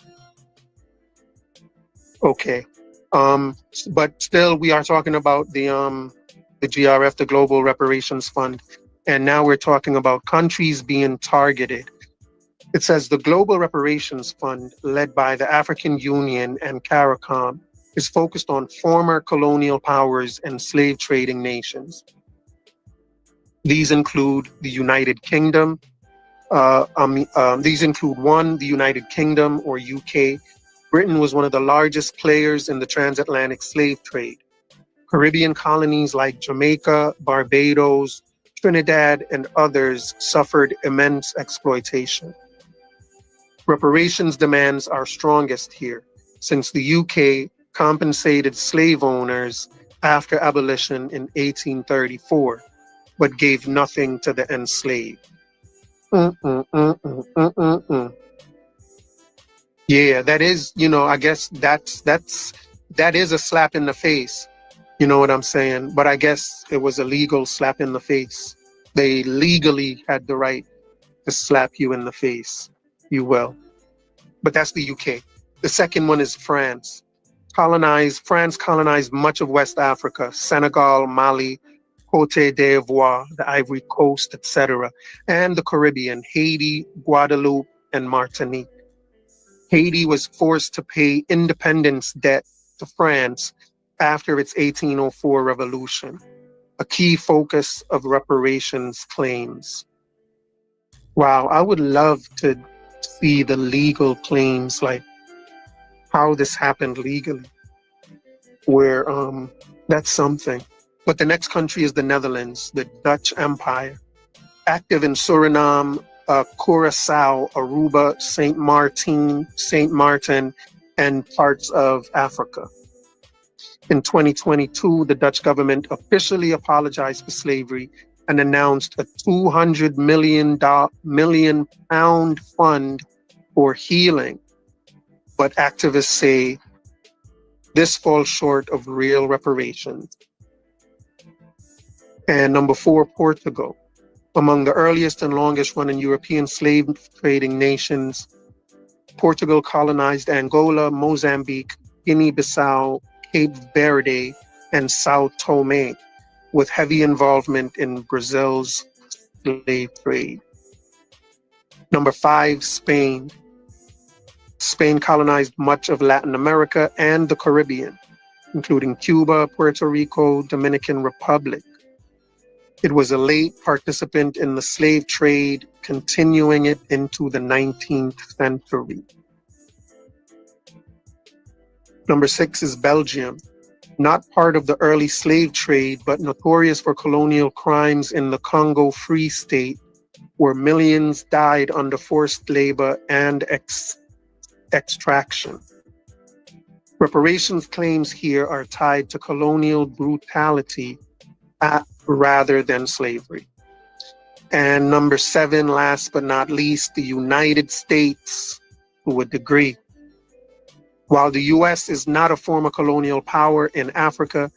Okay. But still, we are talking about the GRF, the Global Reparations Fund, and now we're talking about countries being targeted. It says the Global Reparations Fund, led by the African Union and CARICOM, is focused on former colonial powers and slave trading nations. These include the United Kingdom. These include the United Kingdom, or UK. Britain was one of the largest players in the transatlantic slave trade. Caribbean colonies like Jamaica, Barbados, Trinidad, and others suffered immense exploitation. Reparations demands are strongest here, since the UK compensated slave owners after abolition in 1834, but gave nothing to the enslaved. Yeah, that is, I guess that is a slap in the face. You know what I'm saying? But I guess it was a legal slap in the face. They legally had the right to slap you in the face, you will. But that's the UK. The second one is France. France colonized much of West Africa, Senegal, Mali, Côte d'Ivoire, the Ivory Coast, etc., and the Caribbean, Haiti, Guadeloupe, and Martinique. Haiti was forced to pay independence debt to France after its 1804 revolution, a key focus of reparations claims. Wow, I would love to see the legal claims, like how this happened legally, where that's something. But the next country is the Netherlands, the Dutch Empire, active in Suriname, Curacao, Aruba, Saint Martin, and parts of Africa. In 2022, the Dutch government officially apologized for slavery and announced a £200 million fund for healing. But activists say this falls short of real reparations. And number 4, Portugal. Among the earliest and longest running European slave trading nations, Portugal colonized Angola, Mozambique, Guinea-Bissau, Cape Verde, and Sao Tome, with heavy involvement in Brazil's slave trade. Number 5, Spain. Spain colonized much of Latin America and the Caribbean, including Cuba, Puerto Rico, Dominican Republic. It was a late participant in the slave trade, continuing it into the 19th century. Number 6 is Belgium. Not part of the early slave trade, but notorious for colonial crimes in the Congo Free State, where millions died under forced labor and extraction. Reparations claims here are tied to colonial brutality rather than slavery. And number 7, last but not least, the United States, to a degree. While the U.S. is not a former colonial power in Africa,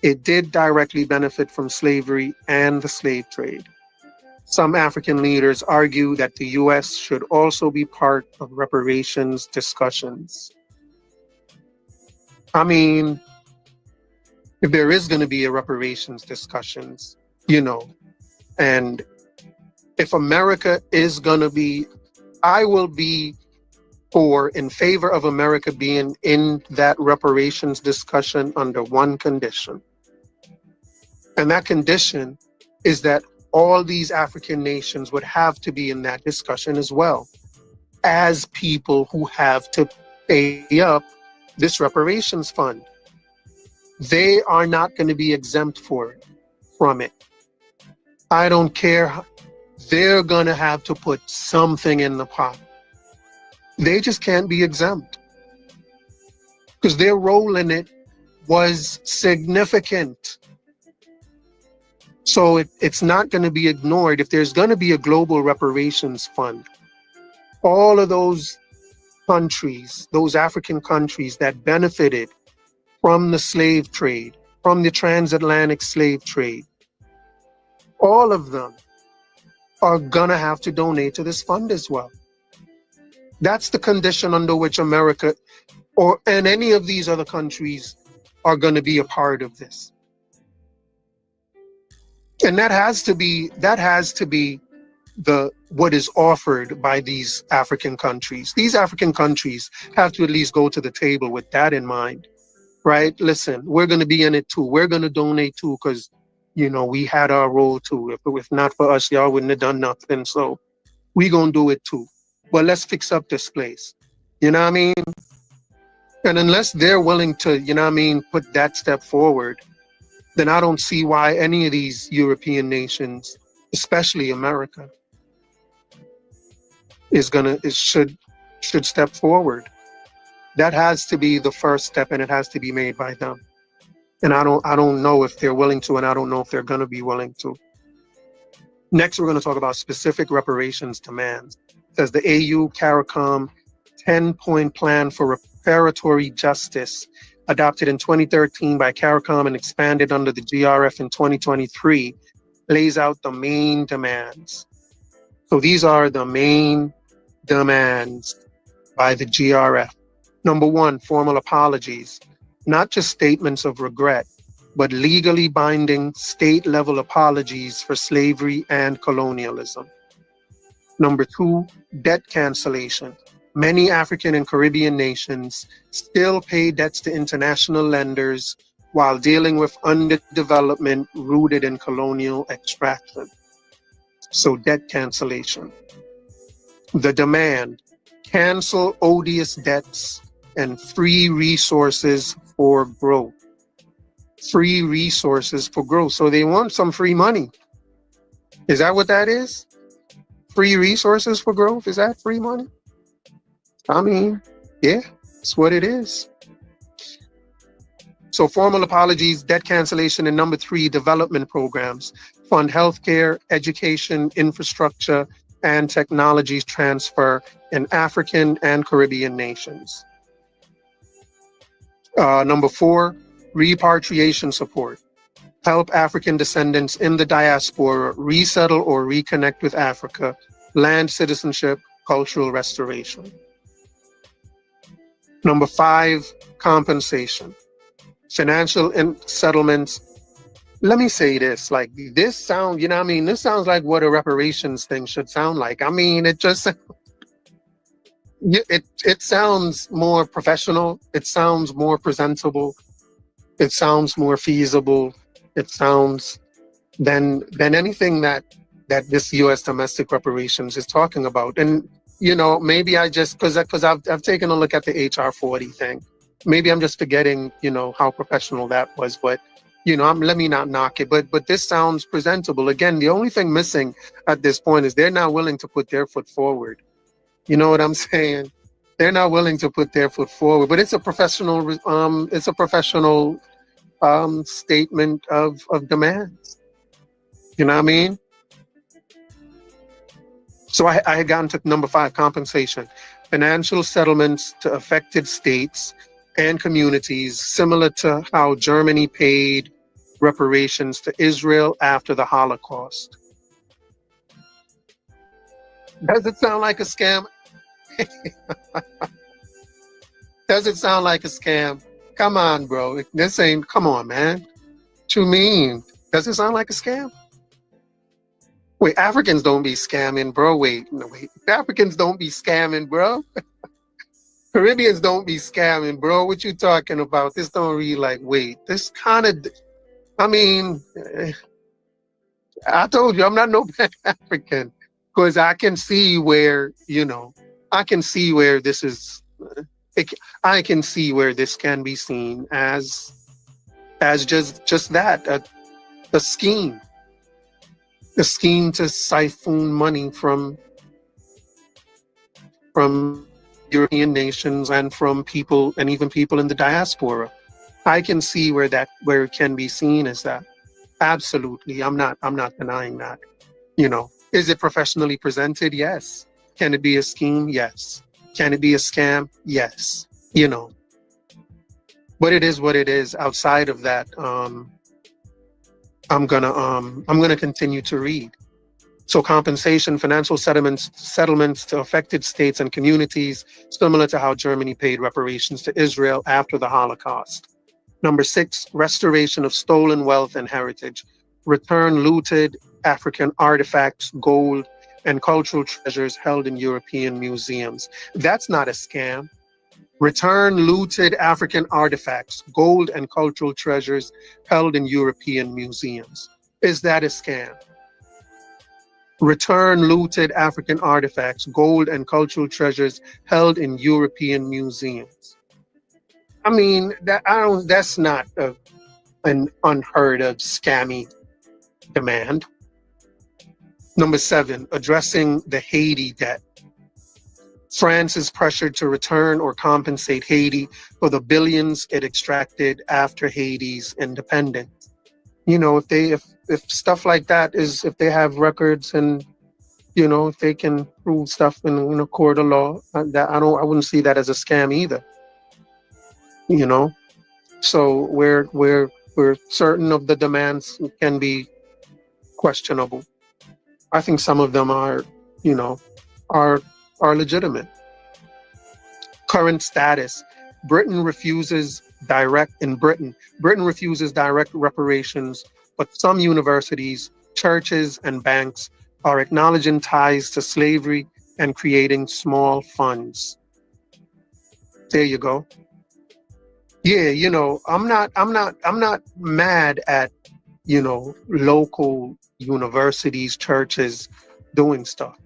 it did directly benefit from slavery and the slave trade. Some African leaders argue that the U.S. should also be part of reparations discussions. I mean, if there is going to be a reparations discussions, and if America is going to be, I will be in favor of America being in that reparations discussion under one condition. And that condition is that all these African nations would have to be in that discussion as well, as people who have to pay up this reparations fund. They are not going to be exempt from it. I don't care. They're going to have to put something in the pot. They just can't be exempt because their role in it was significant. So it's not going to be ignored. If there's going to be a global reparations fund, all of those countries, those African countries that benefited from the slave trade, from the transatlantic slave trade, all of them are going to have to donate to this fund as well. That's the condition under which America and any of these other countries are going to be a part of this. And that has to be what is offered by these African countries. These African countries have to at least go to the table with that in mind, right? Listen, we're going to be in it too. We're going to donate too because, we had our role too. If not for us, y'all wouldn't have done nothing. So we going to do it too. But let's fix up this place. You know what I mean? And unless they're willing to, put that step forward, then I don't see why any of these European nations, especially America, should step forward. That has to be the first step, and it has to be made by them. And I don't know if they're willing to, and I don't know if they're going to be willing to. Next, we're going to talk about specific reparations demands. It says the AU CARICOM 10-point plan for reparatory justice, adopted in 2013 by CARICOM and expanded under the GRF in 2023, lays out the main demands. So these are the main demands by the GRF. Number 1, formal apologies, not just statements of regret, but legally binding state-level apologies for slavery and colonialism. Number 2, debt cancellation. Many African and Caribbean nations still pay debts to international lenders while dealing with underdevelopment rooted in colonial extraction. So debt cancellation. The demand, cancel odious debts and free resources for growth. Free resources for growth. So they want some free money. Is that what that is? Free resources for growth? Is that free money? I mean, yeah, it's what it is. So formal apologies, debt cancellation, and number 3, development programs. Fund healthcare, education, infrastructure, and technologies transfer in African and Caribbean nations. Number 4, repatriation support. Help African descendants in the diaspora resettle or reconnect with Africa, land citizenship, cultural restoration. Number 5, compensation. financial settlements. Let me say this, like this sound, you know what I mean? This sounds like what a reparations thing should sound like. I mean, it just, it sounds more professional. It sounds more presentable. It sounds more feasible. It sounds than anything that this U.S. domestic reparations is talking about. And, you know, maybe I just, because I've taken a look at the HR 40 thing. Maybe I'm just forgetting, you know, how professional that was, but, you know, let me not knock it, but this sounds presentable. Again, the only thing missing at this point is they're not willing to put their foot forward. You know what I'm saying? They're not willing to put their foot forward, but it's a professional, statement of demands. You know what I mean? So I had gotten to number 5, compensation. Financial settlements to affected states and communities, similar to how Germany paid reparations to Israel after the Holocaust. Does it sound like a scam? Does it sound like a scam? Come on, bro. This ain't, come on, man. What you mean? Does it sound like a scam? Wait, Africans don't be scamming, bro. Wait. Africans don't be scamming, bro. Caribbeans don't be scamming, bro. What you talking about? This don't read like, wait, this kind of, I mean, I told you I'm not no bad African, because I can see where, you know, I can see where this is, I can see where this can be seen as just that, a scheme. A scheme to siphon money from European nations and from people, and even people in the diaspora. I can see where it can be seen as that. Absolutely. I'm not denying that. You know, is it professionally presented? Yes. Can it be a scheme? Yes. Can it be a scam? Yes. You know. But it is what it is. Outside of that, I'm gonna continue to read. So compensation, financial settlements to affected states and communities, similar to how Germany paid reparations to Israel after the Holocaust. Number 6, restoration of stolen wealth and heritage. Return looted African artifacts, gold, and cultural treasures held in European museums. That's not a scam. Return looted African artifacts, gold, and cultural treasures held in European museums. Is that a scam? Return looted African artifacts, gold, and cultural treasures held in European museums. I mean, that's not an unheard of scammy demand. Number 7, addressing the Haiti debt. France is pressured to return or compensate Haiti for the billions it extracted after Haiti's independence. You know, if stuff like that is, if they have records and, you know, if they can prove stuff in a court of law, I wouldn't see that as a scam either. You know, so where certain of the demands can be questionable, I think some of them are, you know, are legitimate. Current status. Britain refuses direct reparations, but some universities, churches, and banks are acknowledging ties to slavery and creating small funds. There you go. Yeah, you know, I'm not mad at, you know, local universities, churches doing stuff.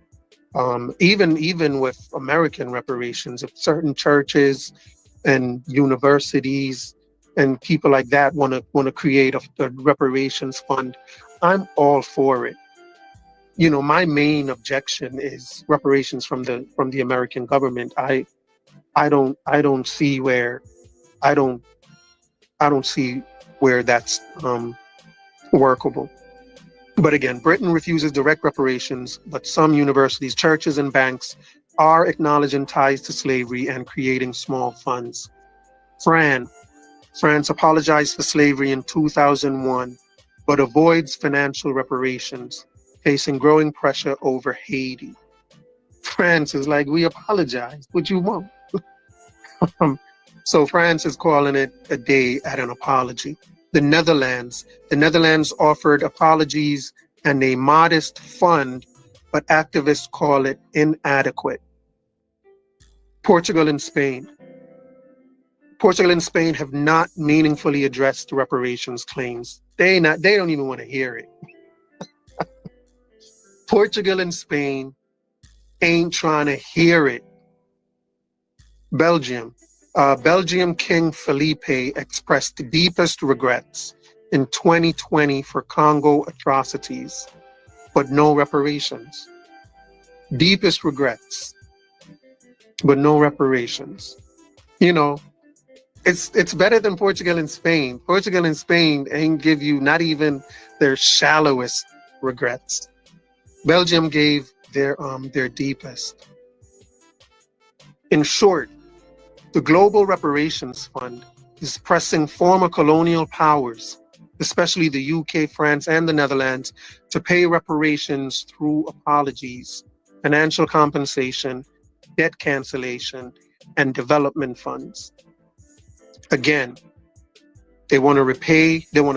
Even with American reparations, if certain churches and universities and people like that want to create a reparations fund, I'm all for it. You know, my main objection is reparations from the American government. I don't see where that's workable. But again, Britain refuses direct reparations, but some universities, churches, and banks are acknowledging ties to slavery and creating small funds. France apologized for slavery in 2001, but avoids financial reparations, facing growing pressure over Haiti. France is like, we apologize. What you want? So France is calling it a day at an apology. The Netherlands offered apologies and a modest fund, but activists call it inadequate. Portugal and Spain have not meaningfully addressed reparations claims. They don't even want to hear it. Portugal and Spain ain't trying to hear it. Belgium King Felipe expressed the deepest regrets in 2020 for Congo atrocities, but no reparations. Deepest regrets, but no reparations. You know, it's better than Portugal and Spain. Portugal and Spain ain't give you not even their shallowest regrets. Belgium gave their deepest. In short, the Global Reparations Fund is pressing former colonial powers, especially the UK, France, and the Netherlands, to pay reparations through apologies, financial compensation, debt cancellation, and development funds. Again, they want to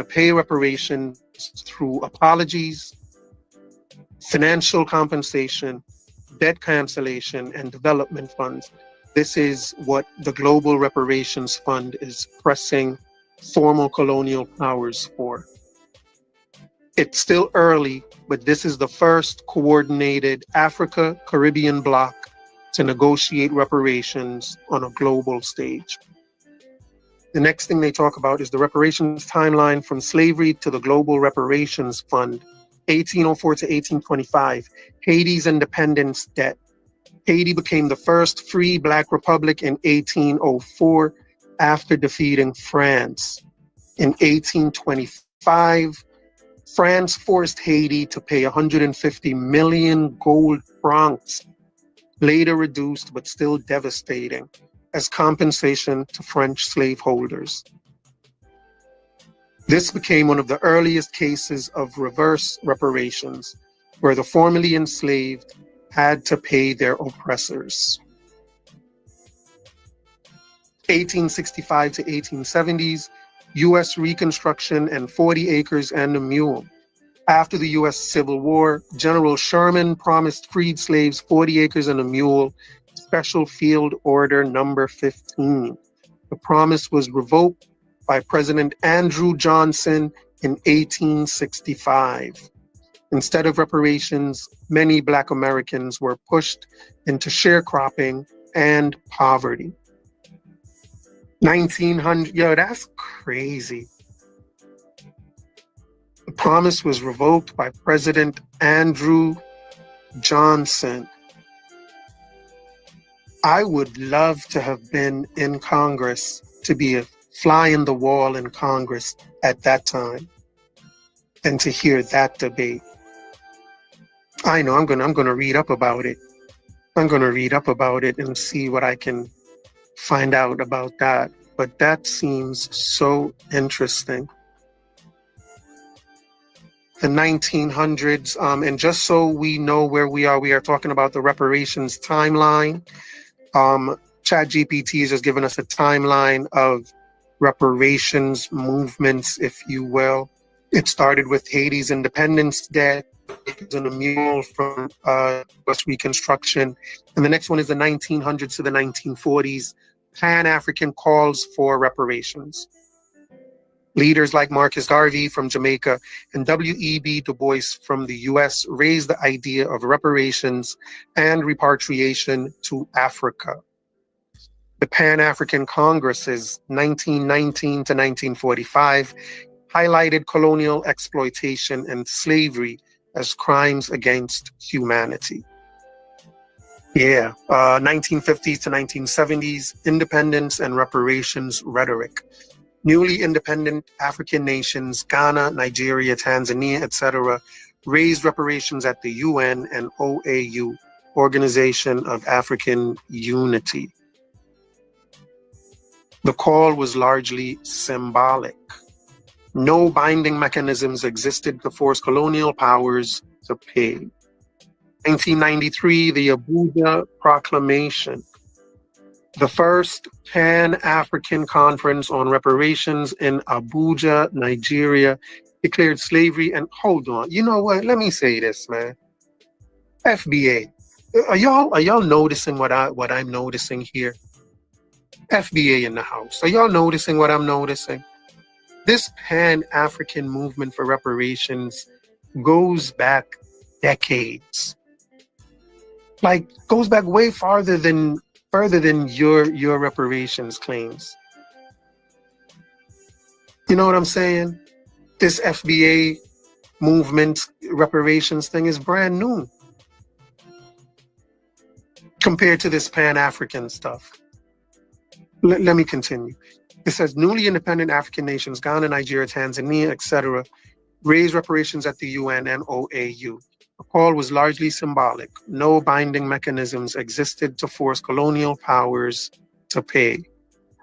pay reparations through apologies, financial compensation, debt cancellation, and development funds. This is what the Global Reparations Fund is pressing former colonial powers for. It's still early, but this is the first coordinated Africa-Caribbean bloc to negotiate reparations on a global stage. The next thing they talk about is the reparations timeline from slavery to the Global Reparations Fund, 1804 to 1825, Haiti's independence debt. Haiti became the first free Black republic in 1804 after defeating France. In 1825, France forced Haiti to pay 150 million gold francs, later reduced but still devastating, as compensation to French slaveholders. This became one of the earliest cases of reverse reparations, where the formerly enslaved had to pay their oppressors. 1865 to 1870s, U.S. Reconstruction and 40 Acres and a Mule. After the U.S. Civil War, General Sherman promised freed slaves 40 acres and a mule, Special Field Order Number 15. The promise was revoked by President Andrew Johnson in 1865. Instead of reparations, many Black Americans were pushed into sharecropping and poverty. 1900, that's crazy. The promise was revoked by President Andrew Johnson. I would love to have been in Congress, to be a fly in the wall in Congress at that time, and to hear that debate. I know I'm gonna read up about it. I'm gonna read up about it and see what I can find out about that. But that seems so interesting. The 1900s, and just so we know where we are talking about the reparations timeline. ChatGPT has just given us a timeline of reparations movements, if you will. It started with Haiti's independence debt, and a mule from U.S. Reconstruction. And the next one is the 1900s to the 1940s, Pan-African calls for reparations. Leaders like Marcus Garvey from Jamaica and W.E.B. Du Bois from the U.S. raised the idea of reparations and repatriation to Africa. The Pan-African Congresses, 1919 to 1945, highlighted colonial exploitation and slavery as crimes against humanity. 1950s to 1970s, independence and reparations rhetoric. Newly independent African nations, Ghana, Nigeria, Tanzania, etc., raised reparations at the UN and OAU, Organization of African Unity. The call was largely symbolic. No binding mechanisms existed to force colonial powers to pay. 1993, the Abuja Proclamation. The first Pan-African Conference on Reparations in Abuja, Nigeria, declared slavery. And hold on, you know what? Let me say this, man. FBA, are y'all noticing what I'm noticing here? FBA in the house. Are y'all noticing what I'm noticing? This Pan-African movement for reparations goes back decades. Like, goes back way further than your reparations claims. You know what I'm saying? This FBA movement reparations thing is brand new compared to this Pan-African stuff. Let me continue. It says newly independent African nations, Ghana, Nigeria, Tanzania, etc., raised reparations at the UN and OAU. The call was largely symbolic. No binding mechanisms existed to force colonial powers to pay.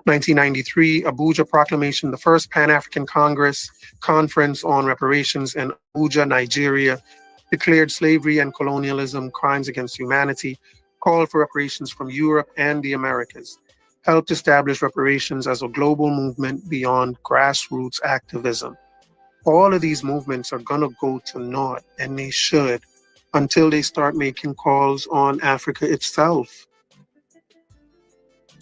1993, Abuja Proclamation, the first Pan-African Conference on Reparations in Abuja, Nigeria, declared slavery and colonialism crimes against humanity, called for reparations from Europe and the Americas, helped establish reparations as a global movement beyond grassroots activism. All of these movements are gonna go to naught, and they should, until they start making calls on Africa itself.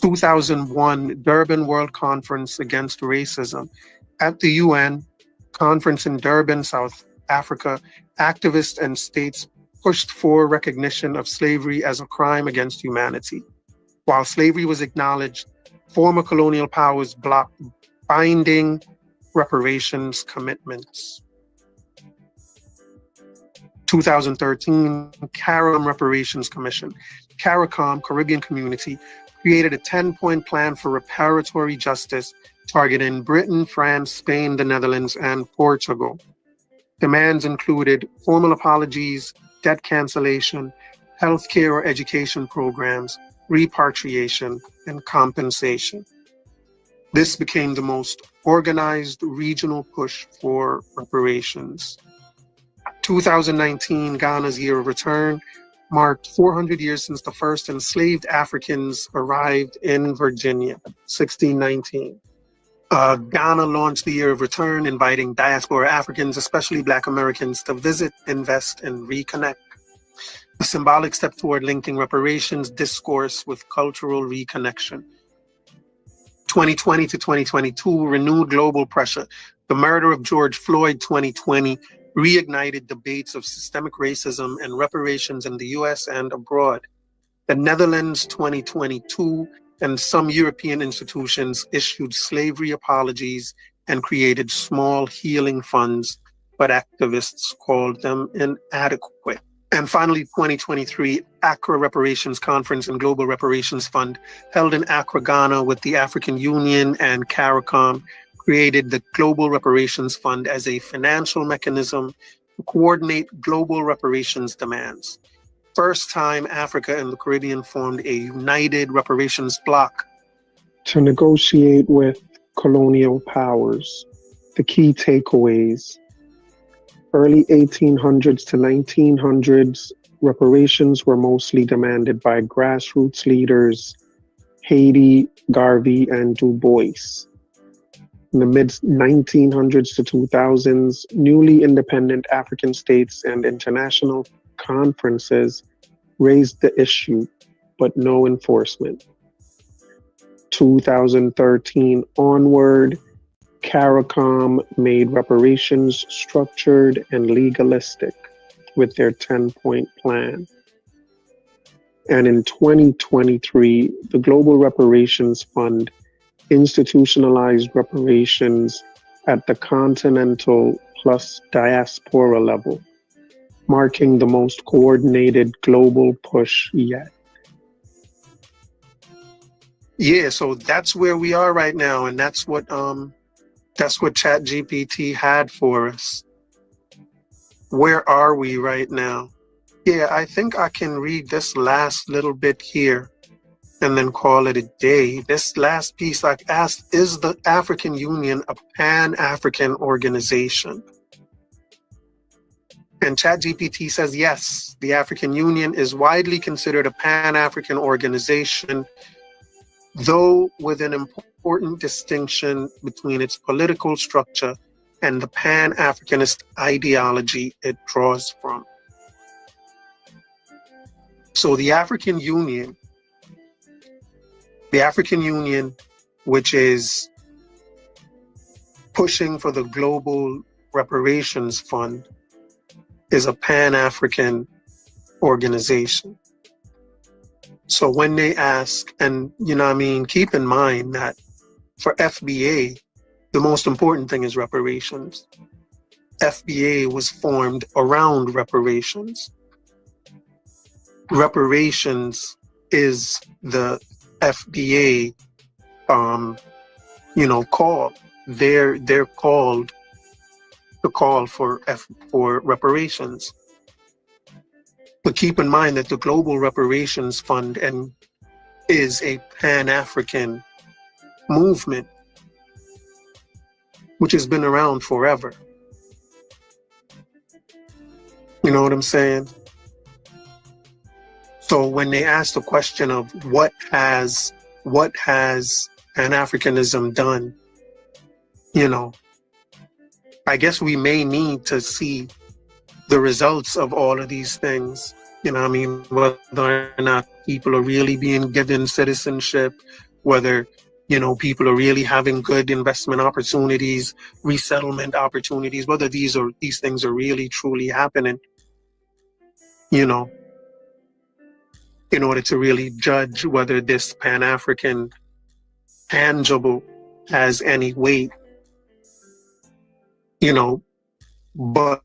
2001 Durban World Conference Against Racism. At the UN conference in Durban, South Africa, activists and states pushed for recognition of slavery as a crime against humanity. While slavery was acknowledged, former colonial powers blocked binding reparations commitments. 2013 CARICOM Reparations Commission. CARICOM, Caribbean Community, created a 10-point plan for reparatory justice targeting Britain, France, Spain, the Netherlands, and Portugal. Demands included formal apologies, debt cancellation, healthcare or education programs, repatriation, and compensation. This became the most organized regional push for reparations. 2019, Ghana's Year of Return, marked 400 years since the first enslaved Africans arrived in Virginia, 1619. Ghana launched the Year of Return, inviting diaspora Africans, especially Black Americans, to visit, invest, and reconnect. A symbolic step toward linking reparations discourse with cultural reconnection. 2020 to 2022, renewed global pressure. The murder of George Floyd, 2020, reignited debates of systemic racism and reparations in the US and abroad. The Netherlands, 2022, and some European institutions issued slavery apologies and created small healing funds, but activists called them inadequate. And finally, 2023, Accra Reparations Conference and Global Reparations Fund, held in Accra, Ghana, with the African Union and CARICOM, created the Global Reparations Fund as a financial mechanism to coordinate global reparations demands. First time Africa and the Caribbean formed a united reparations bloc to negotiate with colonial powers. The key takeaways: early 1800s to 1900s, reparations were mostly demanded by grassroots leaders, Haiti, Garvey, and Du Bois. In the mid-1900s to 2000s, newly independent African states and international conferences raised the issue, but no enforcement. 2013 onward, CARICOM made reparations structured and legalistic with their 10-point plan. And in 2023, the Global Reparations Fund institutionalized reparations at the continental plus diaspora level, marking the most coordinated global push yet. Yeah, so that's where we are right now, and that's what ChatGPT had for us. Where are we right now? Yeah, I think I can read this last little bit here and then call it a day. This last piece I asked, is the African Union a Pan-African organization? And ChatGPT says yes, the African Union is widely considered a Pan-African organization though with an important distinction between its political structure and the Pan-Africanist ideology it draws from. So the African Union, which is pushing for the Global Reparations Fund, is a Pan-African organization. So when they ask, and keep in mind that for FBA, the most important thing is reparations. FBA was formed around reparations. Reparations is the FBA, call. They're called the call for reparations. But keep in mind that the Global Reparations Fund is a Pan-African movement, which has been around forever. You know what I'm saying? So when they ask the question of what has Pan-Africanism done, I guess we may need to see the results of all of these things, whether or not people are really being given citizenship, whether, people are really having good investment opportunities, resettlement opportunities, whether these things are really truly happening, in order to really judge whether this Pan-African tangible has any weight, but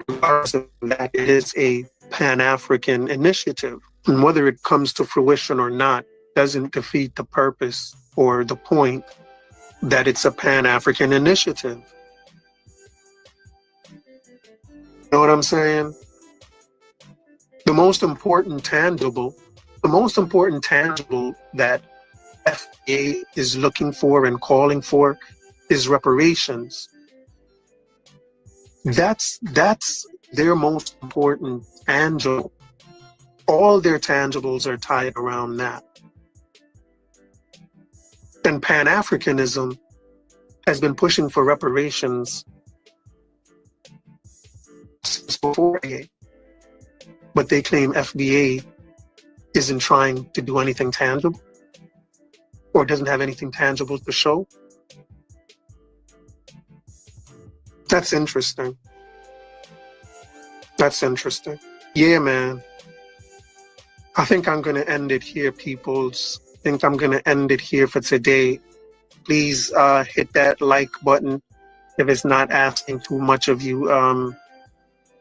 regardless of that, it is a Pan-African initiative. And whether it comes to fruition or not doesn't defeat the purpose or the point that it's a Pan-African initiative. You know what I'm saying? The most important tangible that FBA is looking for and calling for is reparations. That's their most important tangible. All their tangibles are tied around that. And Pan-Africanism has been pushing for reparations since before FBA. But they claim FBA isn't trying to do anything tangible or doesn't have anything tangible to show. That's interesting. Yeah, man. I think I'm going to end it here, peoples. I think I'm going to end it here for today. Please hit that like button if it's not asking too much of you.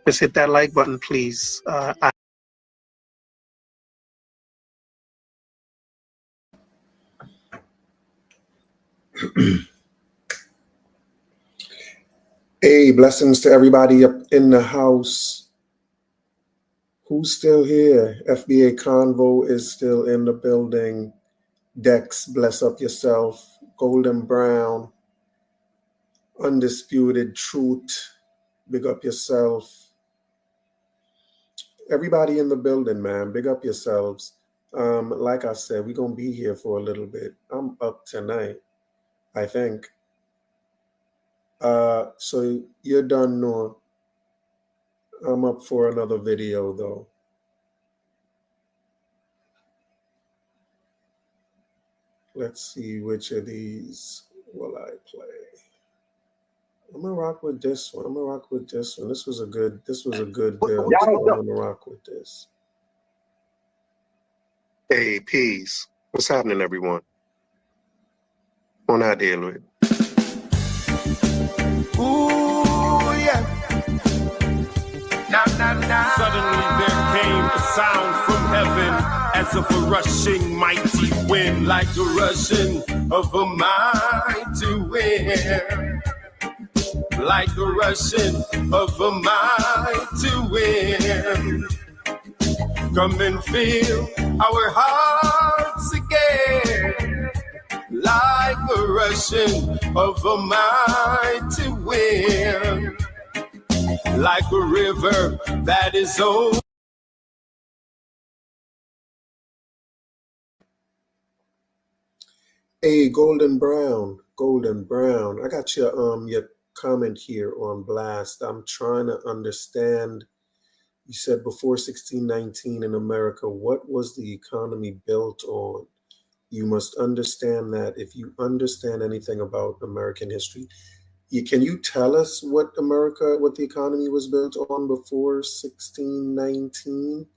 Just hit that like button, please. Hey, blessings to everybody up in the house. Who's still here? FBA Convo is still in the building. Dex, bless up yourself. Golden Brown. Undisputed Truth, big up yourself. Everybody in the building, man, big up yourselves. Like I said, we're going to be here for a little bit. I'm up tonight, I think. So you're done, Noah. I'm up for another video, though. Let's see which of these will I play. I'm gonna rock with this one. This was a good build. So I'm gonna rock with this. Hey, peace. What's happening, everyone? On our deal with. Ooh, yeah. Suddenly there came a sound from heaven, as of a rushing mighty wind, like the rushing of a mighty wind, like the rushing of a mighty wind. Come and fill our hearts again, like the rushing of a mighty wind, like a river that is old. Hey, Golden Brown. I got your comment here on blast. I'm trying to understand. You said before 1619 in America, what was the economy built on? You must understand that if you understand anything about American history, can you tell us what the economy was built on before 1619?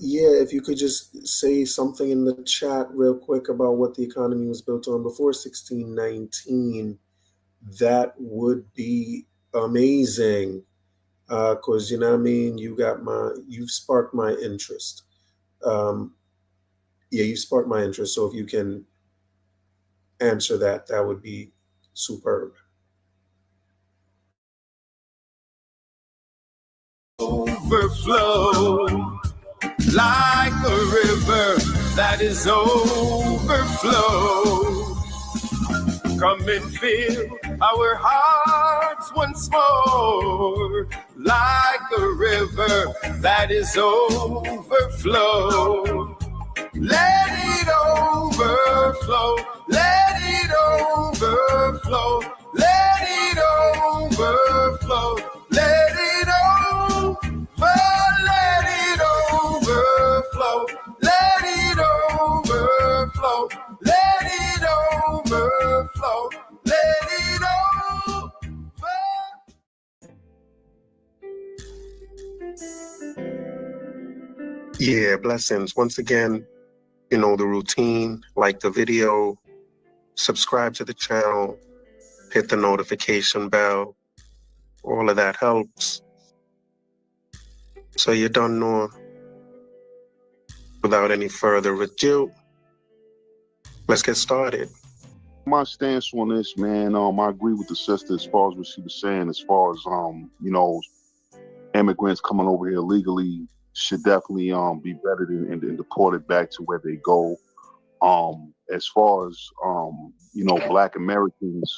Yeah, if you could just say something in the chat real quick about what the economy was built on before 1619, that would be amazing. Cause you know what I mean? You've sparked my interest. Yeah, you sparked my interest. So if you can answer that, that would be superb. Overflow like a river that is overflow. Come and fill our hearts once more like a river that is overflow. Let it overflow, let it overflow, let it overflow, let it overflow, let it overflow, let it overflow, let it overflow, let it overflow. Yeah, blessings. Once again, you know the routine, like the video, subscribe to the channel, hit the notification bell. All of that helps. So you don't know. Without any further ado, let's get started. My stance on this, man, I agree with the sister as far as what she was saying, as far as, immigrants coming over here legally should definitely be vetted and deported back to where they go. As far as, Black Americans,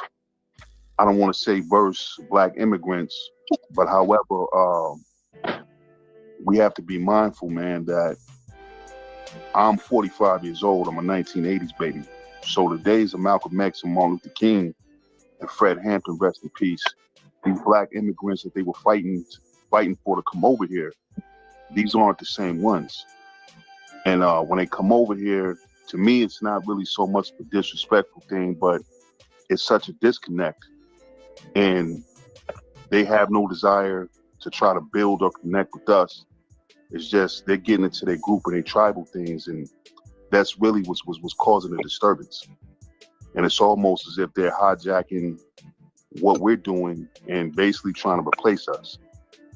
I don't want to say versus Black immigrants, but however, we have to be mindful, man, that I'm 45 years old. I'm a 1980s baby. So the days of Malcolm X and Martin Luther King and Fred Hampton, rest in peace, these Black immigrants that they were fighting for to come over here, these aren't the same ones. And when they come over here, to me, it's not really so much a disrespectful thing, but it's such a disconnect. And they have no desire to try to build or connect with us. It's just they're getting into their group and their tribal things, and that's really what's causing the disturbance. And it's almost as if they're hijacking what we're doing and basically trying to replace us.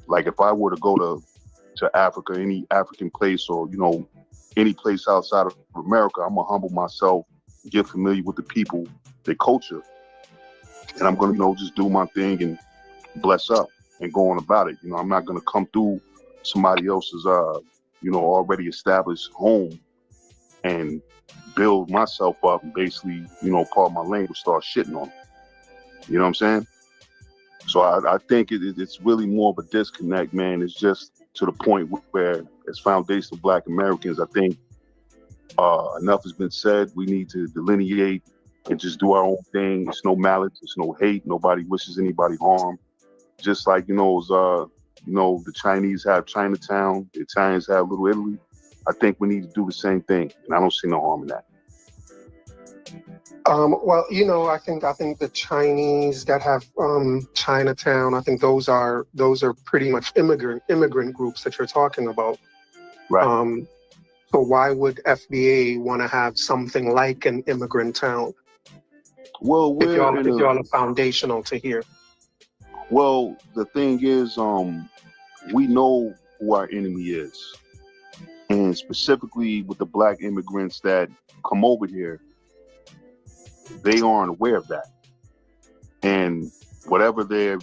Like if I were to go to Africa, any African place, or any place outside of America, I'm gonna humble myself, get familiar with the people, their culture, and I'm gonna just do my thing and bless up and go on about it. I'm not gonna come through somebody else's already established home and build myself up and basically part of my language start shitting on them. You know what I'm saying? So I think it's really more of a disconnect, man. It's just to the point where, as foundational Black Americans, I think enough has been said. We need to delineate and just do our own thing. It's no malice, it's no hate. Nobody wishes anybody harm. Just like, the Chinese have Chinatown, the Italians have Little Italy. I think we need to do the same thing, and I don't see no harm in that. Well, I think the Chinese that have Chinatown, I think those are pretty much immigrant groups that you're talking about. Right. So why would FBA want to have something like an immigrant town? Well, if y'all are foundational to here. Well, the thing is, we know who our enemy is, and specifically with the Black immigrants that come over here, they aren't aware of that. And whatever they're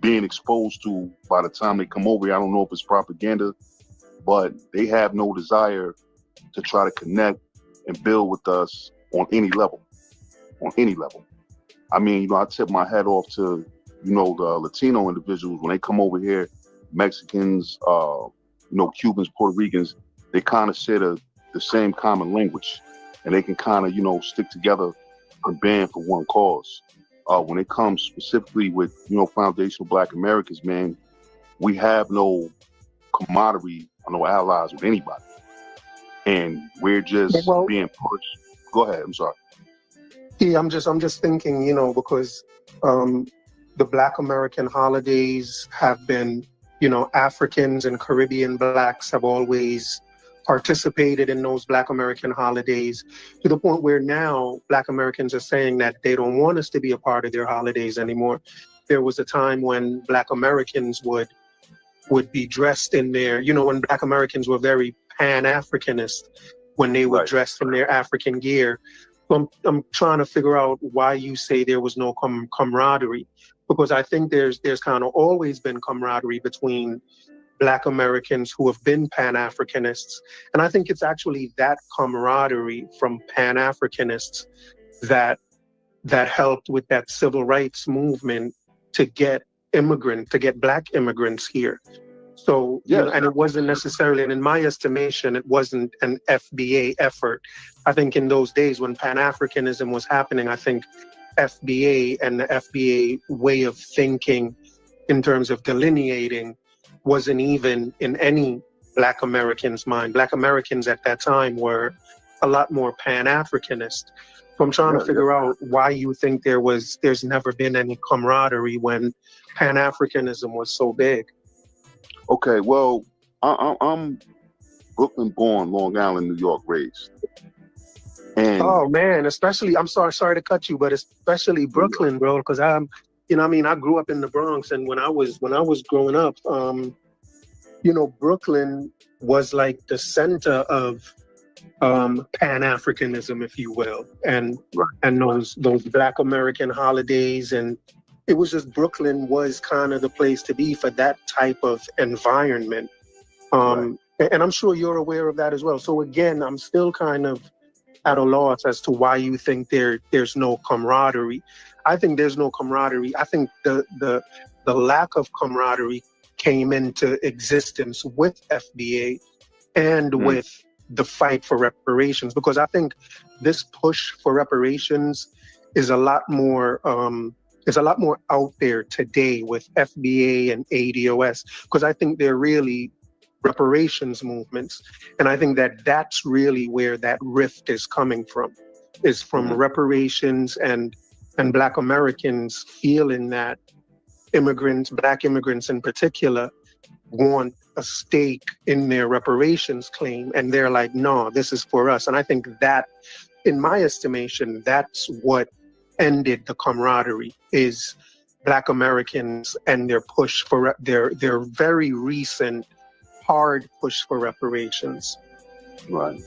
being exposed to by the time they come over here, I don't know if it's propaganda, but they have no desire to try to connect and build with us on any level. I mean, I tip my hat off to, the Latino individuals when they come over here, Mexicans, Cubans, Puerto Ricans, they kind of share the the same common language, and they can kind of, you know, stick together and band for one cause. When it comes specifically with, you know, foundational Black Americans, man, we have no camaraderie or no allies with anybody. And we're just being pushed. Go ahead, I'm sorry. Yeah, I'm just thinking, you know, because the Black American holidays have been, you know, Africans and Caribbean Blacks have always participated in those Black American holidays, to the point where now Black Americans are saying that they don't want us to be a part of their holidays anymore. There was a time when Black Americans would be dressed in their, you know, when Black Americans were very Pan-Africanist, when they would dress in their African gear. So I'm trying to figure out why you say there was no camaraderie, because I think there's kind of always been camaraderie between Black Americans who have been Pan-Africanists. And I think it's actually that camaraderie from Pan-Africanists that helped with that civil rights movement to get Black immigrants here. So, you know, and it wasn't necessarily, and in my estimation, it wasn't an FBA effort. I think in those days when Pan-Africanism was happening, I think FBA and the FBA way of thinking in terms of delineating wasn't even in any Black Americans' mind. Black Americans at that time were a lot more Pan-Africanist. So I'm trying to figure out why you think there's never been any camaraderie when Pan-Africanism was so big. Okay, well, I'm Brooklyn born, Long Island, New York raised. And oh man, especially, I'm sorry to cut you, but especially Brooklyn, bro, because I'm, you know, I mean, I grew up in the Bronx, and when I was growing up, you know, Brooklyn was like the center of Pan-Africanism, if you will, and those Black American holidays, and it was just, Brooklyn was kind of the place to be for that type of environment. And I'm sure you're aware of that as well. So again, I'm still kind of at a loss as to why you think there's no camaraderie. I think there's no camaraderie. I think the lack of camaraderie came into existence with FBA and with the fight for reparations, because I think this push for reparations is a lot more out there today with FBA and ADOS, because I think they're really reparations movements. And I think that's really where that rift is coming from, is from reparations and Black Americans feeling that Black immigrants in particular, want a stake in their reparations claim. And they're like, no, this is for us. And I think that, in my estimation, that's what ended the camaraderie, is Black Americans and their push for their very recent hard push for reparations. Right.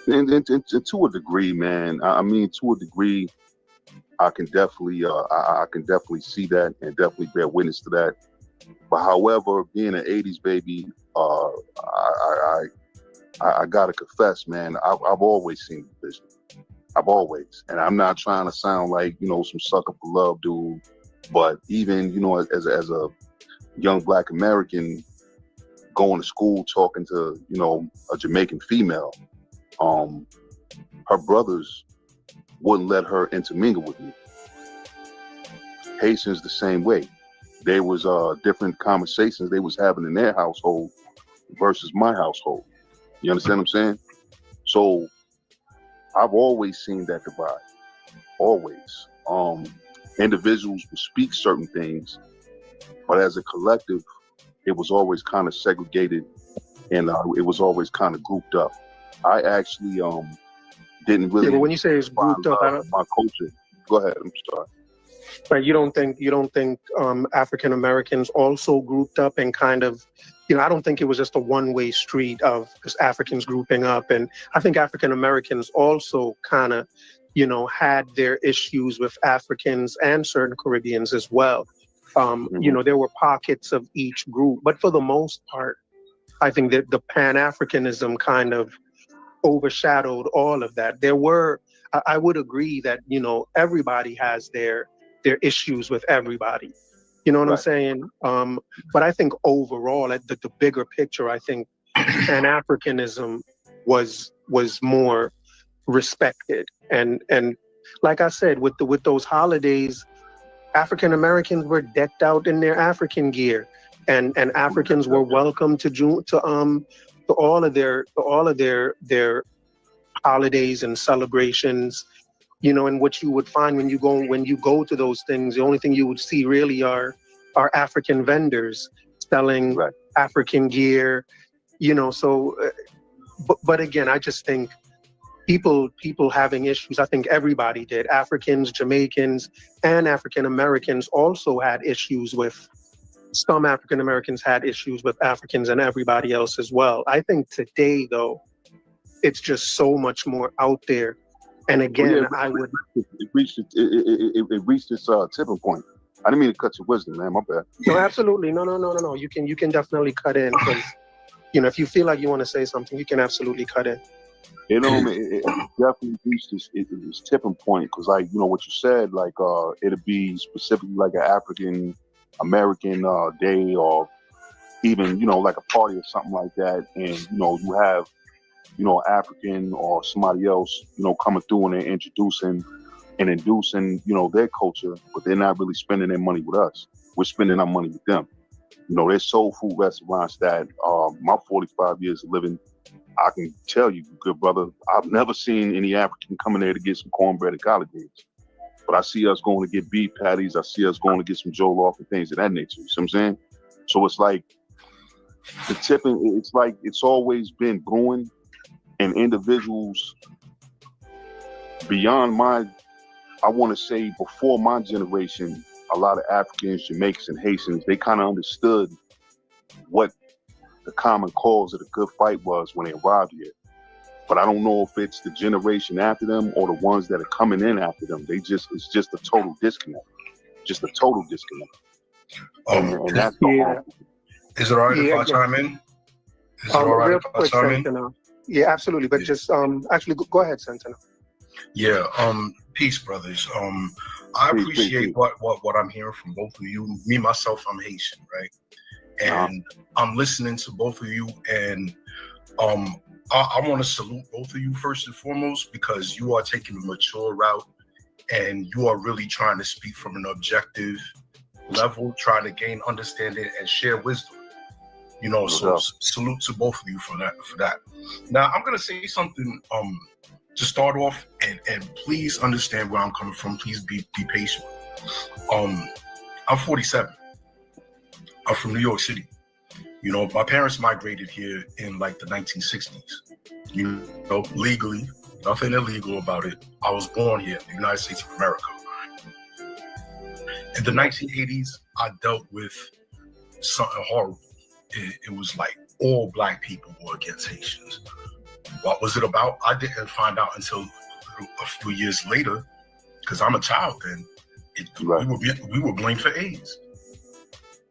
And to a degree, man, I mean, to a degree, I can definitely see that and definitely bear witness to that. But however, being an 80s baby, I gotta confess, man, I've always seen the vision. I've always, and I'm not trying to sound like, you know, some sucker for love dude, but even, you know, as a young Black American going to school, talking to, you know, a Jamaican female, her brothers wouldn't let her intermingle with me. Haitians the same way. There was different conversations they was having in their household versus my household. You understand what I'm saying? So I've always seen that divide. Always. Individuals would speak certain things, but as a collective, it was always kind of segregated, and it was always kind of grouped up. I actually didn't really. Yeah, but when you say it's grouped up, my culture. Go ahead. I'm sorry. But you don't think African Americans also grouped up and kind of, you know, I don't think it was just a one-way street of just Africans grouping up. And I think African Americans also kind of, you know, had their issues with Africans and certain Caribbeans as well. You know, there were pockets of each group, but for the most part, I think that the Pan-Africanism kind of overshadowed all of that. There were, I would agree that, you know, everybody has their issues with everybody. You know what I'm saying? But I think overall, at the bigger picture, I think Pan-Africanism was more respected. And like I said, with those holidays, African Americans were decked out in their African gear, and Africans were welcome to all of their holidays and celebrations. You know, and what you would find when you go to those things, the only thing you would see really are African vendors selling African gear. You know, so but again, I just think people having issues. I think everybody did. Africans, Jamaicans, and African Americans also had issues with. Some African Americans had issues with Africans and everybody else as well. I think today, though, it's just so much more out there. And again, it reached its tipping point. I didn't mean to cut your wisdom, man. My bad. No, absolutely. No. You can definitely cut in, because you know, if you feel like you want to say something, you can absolutely cut in. You know, it definitely reached this tipping point, because, like, you know, what you said, like, it'd be specifically like an African American day, or even, you know, like a party or something like that, and you know, you have, you know, African or somebody else, you know, coming through and they're introducing and inducing, you know, their culture, but they're not really spending their money with us. We're spending our money with them. You know, there's soul food restaurants that, my 45 years of living, I can tell you, good brother, I've never seen any African coming there to get some cornbread and collard greens. But I see us going to get beef patties. I see us going to get some jollof and things of that nature. You see what I'm saying? So it's like the tipping, it's like it's always been brewing, and individuals beyond I want to say before my generation, a lot of Africans, Jamaicans, and Haitians, they kind of understood what the common cause of the good fight was when they arrived here. But I don't know if it's the generation after them or the ones that are coming in after them. It's just a total disconnect. Just a total disconnect. And that's Is it all right if I chime in? Is it all right if I chime in? Yeah, absolutely. But just actually go ahead, Sentinel. Yeah, peace, brothers. I appreciate what I'm hearing from both of you. Me, myself, I'm Haitian, right? And I'm listening to both of you, and I want to salute both of you first and foremost, because you are taking a mature route, and you are really trying to speak from an objective level, trying to gain understanding and share wisdom. You know, so salute to both of you for that. Now, I'm gonna say something to start off, and please understand where I'm coming from. Please be patient. I'm 47. I'm from New York City. You know, my parents migrated here in like the 1960s. You know, legally, nothing illegal about it. I was born here in the United States of America. In the 1980s, I dealt with something horrible. It was like all black people were against Haitians. What was it about? I didn't find out until a few years later, because I'm a child then. We were blamed for AIDS.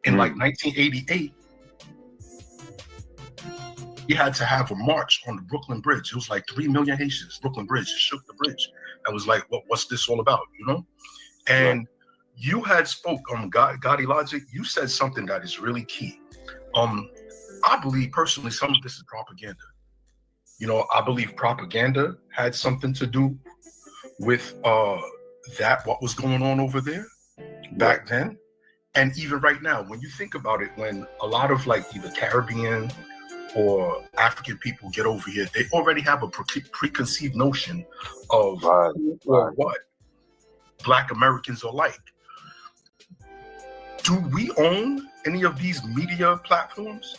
In like 1988, we had to have a march on the Brooklyn Bridge. It was like 3 million Haitians. Brooklyn Bridge shook the bridge. I was like, what's this all about? You know? And you had spoke on Gotti Logic. You said something that is really key. I believe personally some of this is propaganda. You know, I believe propaganda had something to do with what was going on over there back then. And even right now, when you think about it, when a lot of like either Caribbean or African people get over here, they already have a preconceived notion of what Black Americans are like. Do we own any of these media platforms?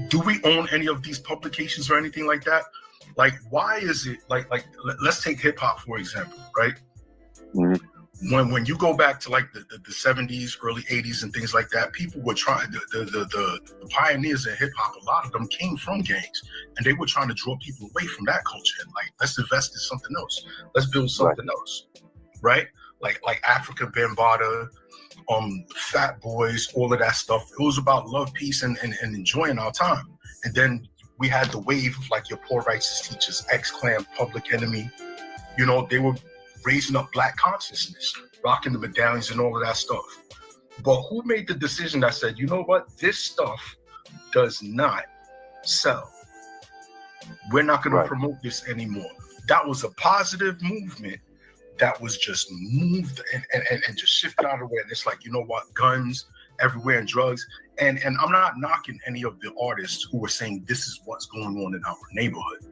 Do we own any of these publications or anything like that? Like, why is it like let's take hip hop, for example, right? When you go back to like the 70s, early 80s and things like that, people were trying, the pioneers in hip hop, a lot of them came from gangs, and they were trying to draw people away from that culture. And like, let's invest in something else. Let's build something else, right? Like Africa Bambaataa, Fat Boys, all of that stuff. It was about love, peace, and enjoying our time. And then we had the wave of like your Poor Righteous Teachers, X-Clan, Public Enemy. You know, they were raising up Black consciousness, rocking the medallions and all of that stuff. But who made the decision that said, you know what, this stuff does not sell? We're not going to promote this anymore. That was a positive movement that was just moved and just shifted out of the way. And it's like, you know what, guns everywhere and drugs. And I'm not knocking any of the artists who were saying this is what's going on in our neighborhood.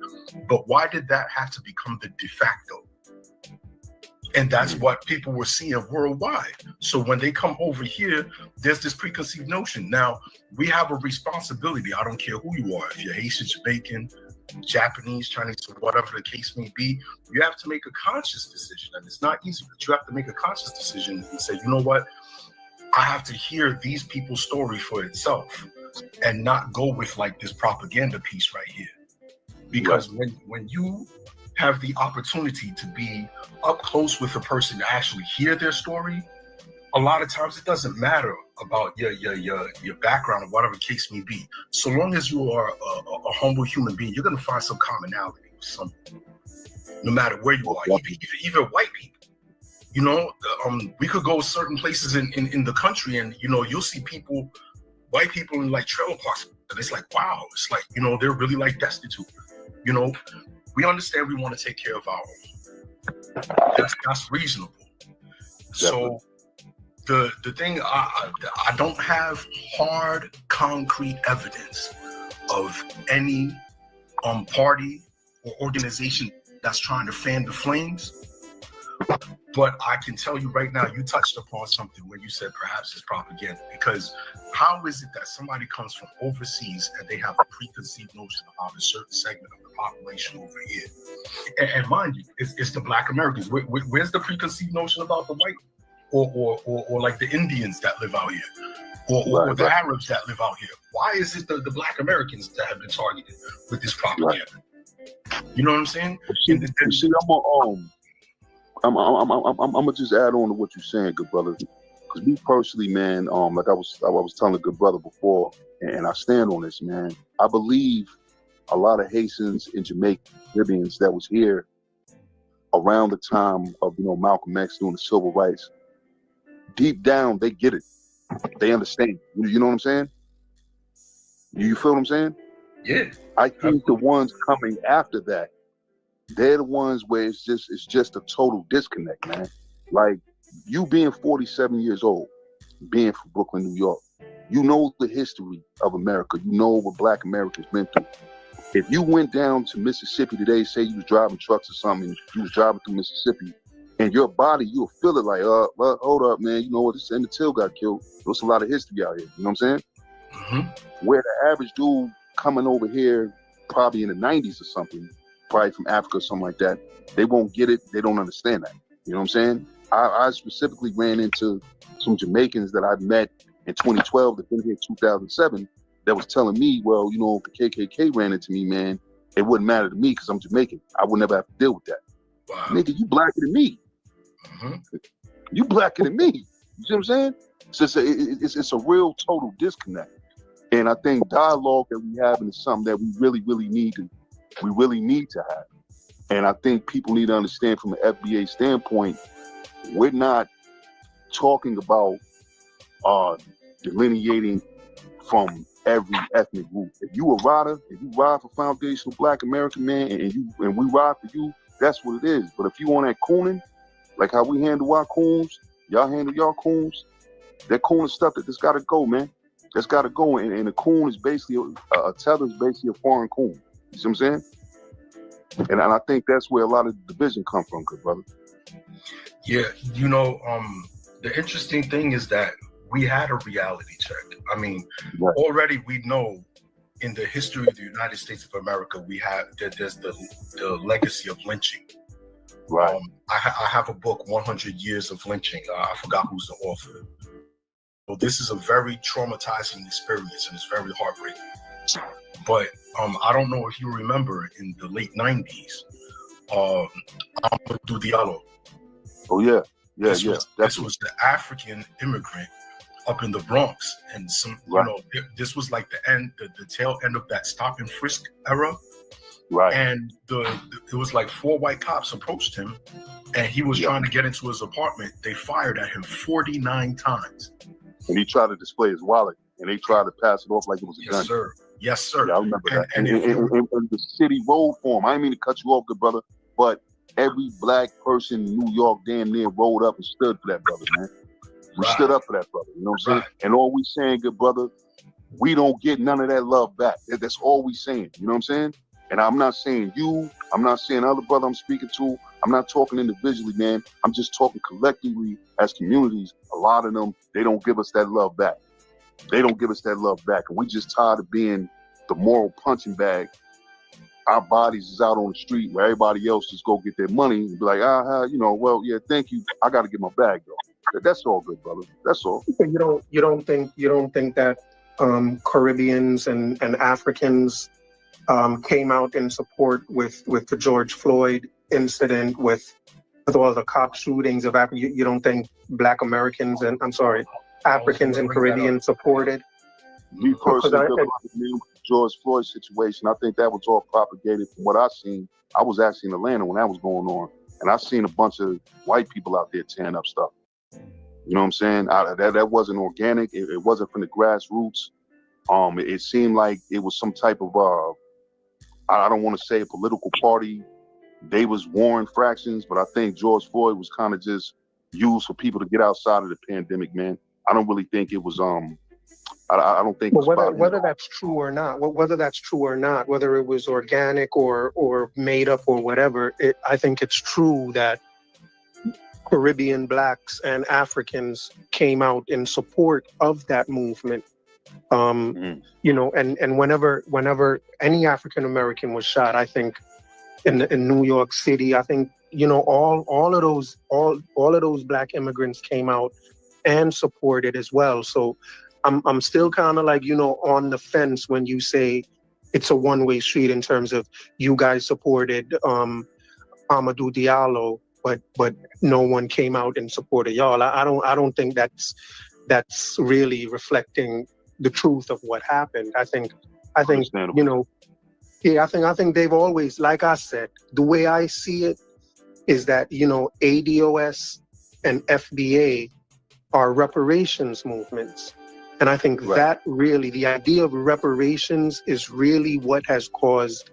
But why did that have to become the de facto? And that's what people were seeing worldwide. So when they come over here, there's this preconceived notion. Now, we have a responsibility. I don't care who you are. If you're Haitian, Jamaican, Japanese, Chinese, whatever the case may be, you have to make a conscious decision. And it's not easy, but you have to make a conscious decision and say, you know what? I have to hear these people's story for itself and not go with like this propaganda piece right here. Because when you have the opportunity to be up close with a person to actually hear their story, a lot of times it doesn't matter about your background or whatever the case may be. So long as you are a humble human being, you're going to find some commonality with something, no matter where you are, even white people. You know, we could go certain places in the country and, you know, you'll see people, white people in like trailer parks, and it's like, wow, it's like, you know, they're really like destitute. You know, we understand we want to take care of our own. That's reasonable. So the thing, I don't have hard, concrete evidence of any party or organization that's trying to fan the flames. But I can tell you right now, you touched upon something where you said perhaps it's propaganda. Because how is it that somebody comes from overseas and they have a preconceived notion about a certain segment of the population over here? And mind you, it's the Black Americans. Where's the preconceived notion about the white or like the Indians that live out here? Or the Arabs that live out here? Why is it the Black Americans that have been targeted with this propaganda? You know what I'm saying? I'm gonna just add on to what you're saying, good brother. Because me personally, man, like I was telling a good brother before, and I stand on this, man. I believe a lot of Haitians and Jamaicans that was here around the time of, you know, Malcolm X doing the civil rights. Deep down, they get it. They understand. You know what I'm saying? You feel what I'm saying? Yeah. I think the ones coming after that, they're the ones where it's just a total disconnect, man. Like, you being 47 years old, being from Brooklyn, New York, you know the history of America. You know what Black Americans been through. If you went down to Mississippi today, say you was driving trucks or something, and you was driving through Mississippi, and your body, you'll feel it like, well, hold up, man, you know what, this Emmett Till got killed. There's a lot of history out here, you know what I'm saying? Mm-hmm. Where the average dude coming over here, probably in the 90s or something, probably from Africa or something like that, they won't get it. They don't understand that. You know what I'm saying? I specifically ran into some Jamaicans that I met in 2012 that been here in 2007 that was telling me, well, you know, if the KKK ran into me, man, it wouldn't matter to me because I'm Jamaican. I would never have to deal with that. Wow. Nigga, you blacker than me. Mm-hmm. You blacker than me. You see what I'm saying? So it's a real total disconnect. And I think dialogue that we have is something that we really need to have. And I think people need to understand from an FBA standpoint, we're not talking about delineating from every ethnic group. If you a rider, if you ride for foundational Black American, man, and we ride for you, that's what it is. But if you on that cooning, like how we handle our coons, y'all handle y'all coons, that coon is stuff that just gotta go, man. That's gotta go. And a coon is basically a tether is basically a foreign coon. You see what I'm saying? And I think that's where a lot of the division come from, good brother. Yeah, you know, the interesting thing is that we had a reality check. I mean, already we know in the history of the United States of America, there's the legacy of lynching. Right. I have a book, 100 Years of Lynching. I forgot who's the author. Well, this is a very traumatizing experience and it's very heartbreaking. But I don't know if you remember in the late 90s, Amadou Diallo. Oh yeah, This was the African immigrant up in the Bronx, and you know, this was like the tail end of that stop and frisk era. Right. And it was like 4 white cops approached him, and he was trying to get into his apartment. They fired at him 49 times. And he tried to display his wallet, and they tried to pass it off like it was a gun. Yes, sir. Yes, sir. Yeah, I remember that. And And the city road form. I didn't mean to cut you off, good brother, but every black person in New York damn near rolled up and stood for that brother, man. We stood up for that brother. You know what I'm saying? And all we saying, good brother, we don't get none of that love back. That's all we saying. You know what I'm saying? And I'm not saying you. I'm not saying other brother I'm speaking to. I'm not talking individually, man. I'm just talking collectively as communities. A lot of them, they don't give us that love back. They don't give us that love back. And we just tired of being the moral punching bag. Our bodies is out on the street where everybody else just go get their money and be like, well, yeah, thank you. I got to get my bag though. That's all good, brother. That's all. You don't think that Caribbeans and Africans came out in support with the George Floyd incident, with all the cop shootings of Africa? You don't think Black Americans and Africans and Caribbeans supported? Me personally, the George Floyd situation, I think that was all propagated from what I seen. I was actually in Atlanta when that was going on, and I seen a bunch of white people out there tearing up stuff. You know what I'm saying? That wasn't organic. It wasn't from the grassroots. It seemed like it was some type of I don't want to say a political party. They was warring fractions, but I think George Floyd was kind of just used for people to get outside of the pandemic, man. I don't really think it was I don't think whether that's true or not, whether it was organic or made up or whatever, I think it's true that Caribbean Blacks and Africans came out in support of that movement. You know, and whenever any African American was shot, I think in New York City, I think, you know, all of those Black immigrants came out and supported as well. So I'm still kind of like, you know, on the fence when you say it's a one-way street in terms of you guys supported Amadou Diallo, but no one came out and supported y'all. I don't think that's really reflecting the truth of what happened. I think you know, I think they've always, like I said, the way I see it is that, you know, ADOS and FBA are reparations movements. And I think that really, the idea of reparations is really what has caused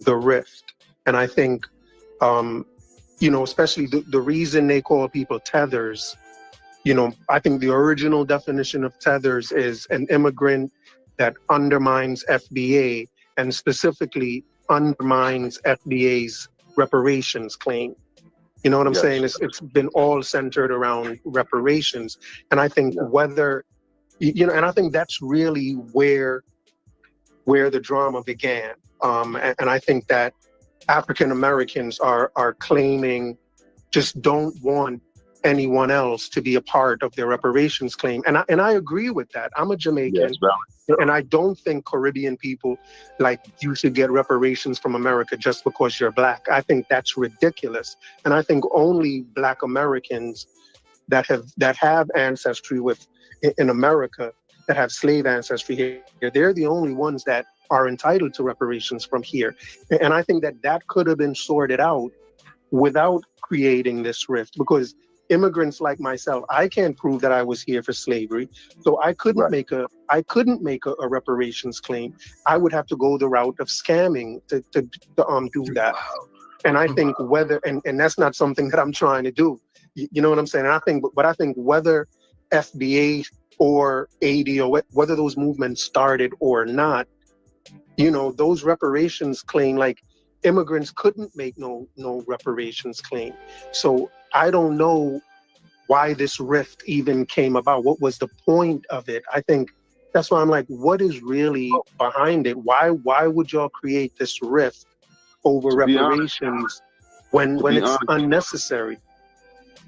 the rift. And I think, you know, especially the reason they call people tethers, you know, I think the original definition of tethers is an immigrant that undermines FBA and specifically undermines FBA's reparations claim. You know what I'm saying? It's been all centered around reparations. And I think whether, you know, and I think that's really where the drama began. And I think that African Americans are claiming, just don't want anyone else to be a part of their reparations claim. And I agree with that. I'm a Jamaican, and I don't think Caribbean people, like, you should get reparations from America just because you're Black. I think that's ridiculous. And I think only Black Americans that have ancestry in America, that have slave ancestry here, they're the only ones that are entitled to reparations from here. And I think that could have been sorted out without creating this rift, because immigrants like myself, I can't prove that I was here for slavery, so I couldn't make a reparations claim. I would have to go the route of scamming to do that. And I think and that's not something that I'm trying to do. You know what I'm saying? And I think whether FBA or ADO, whether those movements started or not, you know, those reparations claim, like, immigrants couldn't make no reparations claim. So I don't know why this rift even came about. What was the point of it? I think that's why I'm like, what is really behind it? Why would y'all create this rift over reparations when it's unnecessary?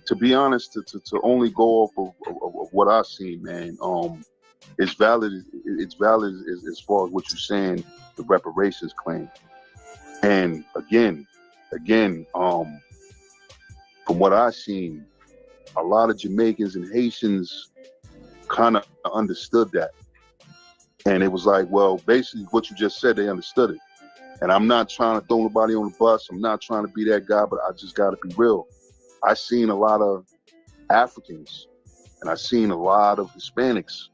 To be honest, to only go off of what I've seen, man, it's valid. It's valid as far as what you're saying, the reparations claim. And again, from what I've seen, a lot of Jamaicans and Haitians kind of understood that. And it was like, well, basically what you just said, they understood it. And I'm not trying to throw nobody on the bus. I'm not trying to be that guy, but I just got to be real. I seen a lot of Africans and I seen a lot of Hispanics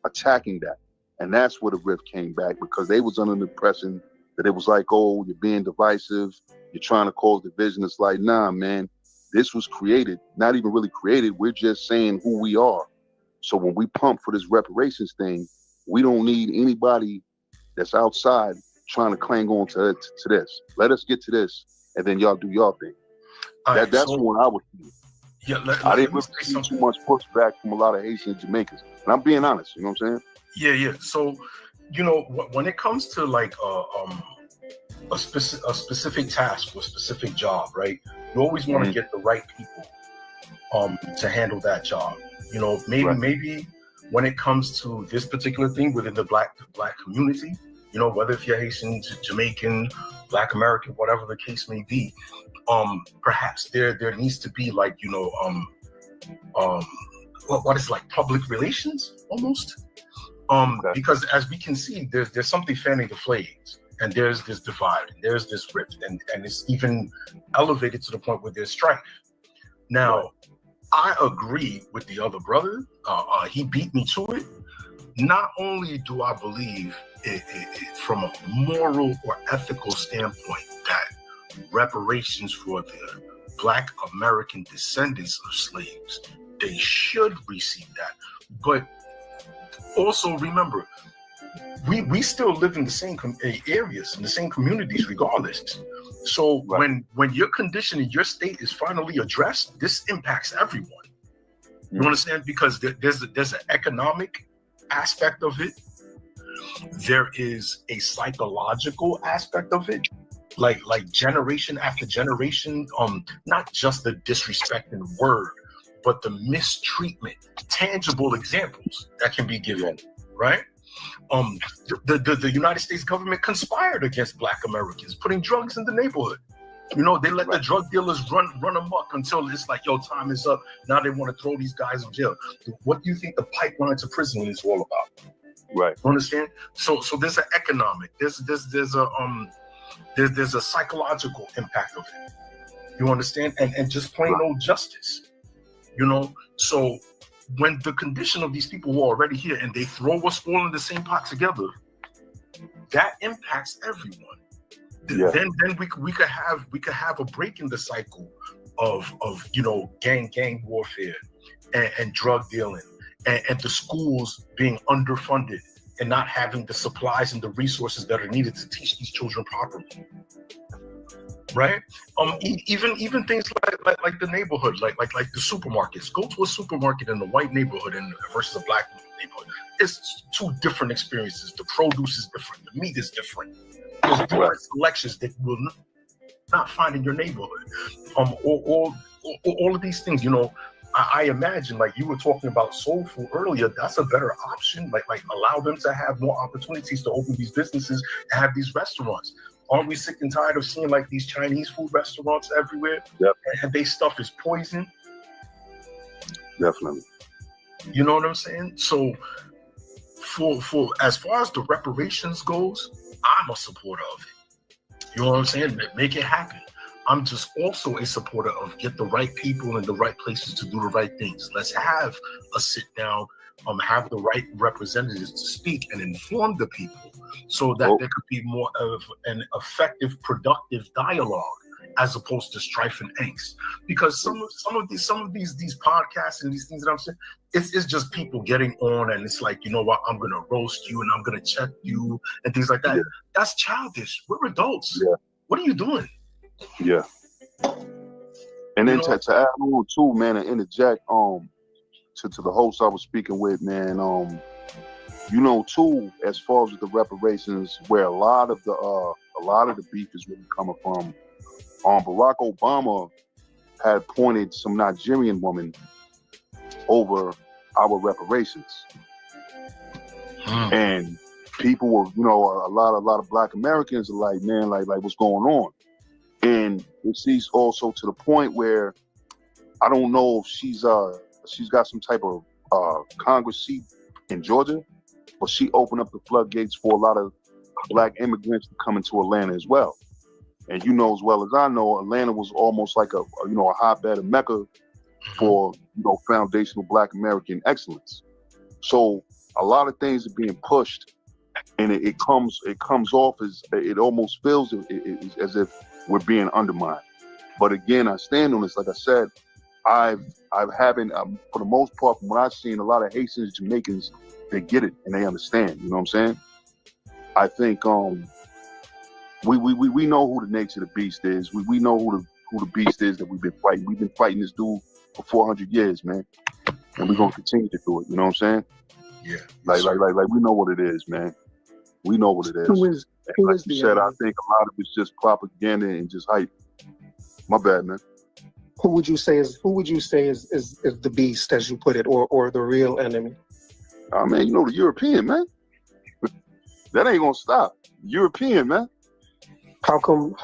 attacking that. And that's where the rift came back, because they was under the impression that it was like, oh, you're being divisive, you're trying to cause division. It's like, nah, man, this was created, not even really created. We're just saying who we are. So when we pump for this reparations thing, we don't need anybody that's outside trying to cling on to this. Let us get to this, and then y'all do y'all thing. That's what I would do. Yeah, I didn't really see too much pushback from a lot of Haitian and Jamaicans. And I'm being honest, you know what I'm saying? Yeah. So, when it comes to like a specific task or a specific job, right? You always want to get the right people to handle that job. Maybe when it comes to this particular thing within the black community, whether if you're Haitian, Jamaican, Black American, whatever the case may be, perhaps there needs to be like, what is like public relations almost? Because as we can see, there's something fanning the flames, and there's this divide, and there's this rift, and it's even elevated to the point where there's strife. Now, I agree with the other brother. He beat me to it. Not only do I believe it from a moral or ethical standpoint that reparations for the Black American descendants of slaves, they should receive that. But also remember, we still live in the same areas, in the same communities regardless. So when your condition in your state is finally addressed, this impacts everyone. You understand? Because there's an economic aspect of it. There is a psychological aspect of it. Like generation after generation, not just the disrespect in word, but the mistreatment, tangible examples that can be given, right? The United States government conspired against Black Americans, putting drugs in the neighborhood. They let the drug dealers run amok until it's like, yo, time is up. Now they want to throw these guys in jail. What do you think the pipeline to prison is all about? Right. You understand? So there's an economic, there's a psychological impact of it. You understand? And just plain old justice. So when the condition of these people who are already here and they throw us all in the same pot together, that impacts everyone. Yeah. Then we could have a break in the cycle of gang warfare and drug dealing and the schools being underfunded and not having the supplies and the resources that are needed to teach these children properly. Right? Even things like the neighborhood, like the supermarkets. Go to a supermarket in the white neighborhood versus a Black neighborhood. It's two different experiences. The produce is different. The meat is different. There's different selections that you will not find in your neighborhood. All of these things, I imagine, like you were talking about soul food earlier, that's a better option. Like allow them to have more opportunities to open these businesses and have these restaurants. Aren't we sick and tired of seeing like these Chinese food restaurants everywhere? Yep. And their stuff is poison? Definitely. You know what I'm saying? So for as far as the reparations goes, I'm a supporter of it. You know what I'm saying? Make it happen. I'm just also a supporter of get the right people in the right places to do the right things. Let's have a sit down, have the right representatives to speak and inform the people so that there could be more of an effective, productive dialogue as opposed to strife and angst. Because some of these podcasts and these things that I'm saying, it's just people getting on and it's like, you know what, I'm gonna roast you and I'm gonna check you and things like that. Yeah. That's childish. We're adults. Yeah. What are you doing? Yeah. And then to add on too, man, and interject to the host I was speaking with, man, too, as far as the reparations, where a lot of the beef is really coming from. Barack Obama had appointed some Nigerian woman over our reparations, and people were, a lot of Black Americans are like, man, like what's going on? And it sees also to the point where I don't know if she's got some type of Congress seat in Georgia, but she opened up the floodgates for a lot of Black immigrants to come into Atlanta as well. And as well as I know, Atlanta was almost like a hotbed, a mecca for foundational Black American excellence. So a lot of things are being pushed, and it comes off as, it almost feels as if we're being undermined. But again, I stand on this. Like I said, I've having for the most part, from what I've seen, a lot of Haitians, Jamaicans, they get it and they understand. You know what I'm saying? I think we know who the nature of the beast is. We know who the beast is that we've been fighting. We've been fighting this dude for 400 years, man, and we're gonna continue to do it. You know what I'm saying? Yeah. Like we know what it is, man. We know what it is. Who is like you the said, enemy? I think a lot of it's just propaganda and just hype. My bad, man. Who would you say is the beast, as you put it, or the real enemy? I mean, you know, the European, man. That ain't gonna stop. European, man. How come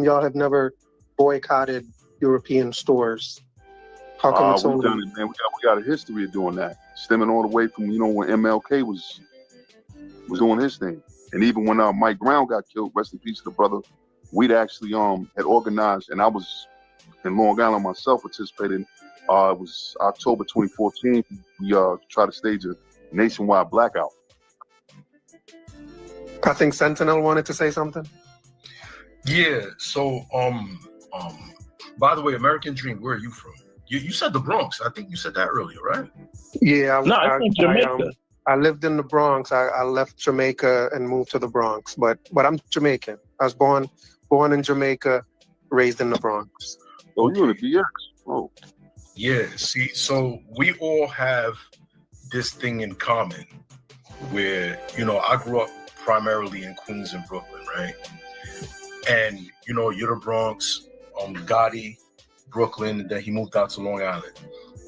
y'all have never boycotted European stores? How come it's we've only... done it, man. We got a history of doing that, stemming all the way from, you know, when MLK was doing his thing, and even when Mike Brown got killed, rest in peace to the brother. We'd actually had organized, and I was in Long Island myself participating. It was October 2014. We tried to stage a nationwide blackout. I think Sentinel wanted to say something. Yeah. So, by the way, American Dream, where are you from? You said the Bronx. I think you said that earlier, right? Yeah. I'm from Jamaica. I lived in the Bronx. I left Jamaica and moved to the Bronx, but I'm Jamaican. I was born in Jamaica, raised in the Bronx. Oh, you're in the BX. Oh. Yeah. See, so we all have this thing in common where, you know, I grew up primarily in Queens and Brooklyn, right? And, you know, you're the Bronx, Gotti, Brooklyn, and then he moved out to Long Island.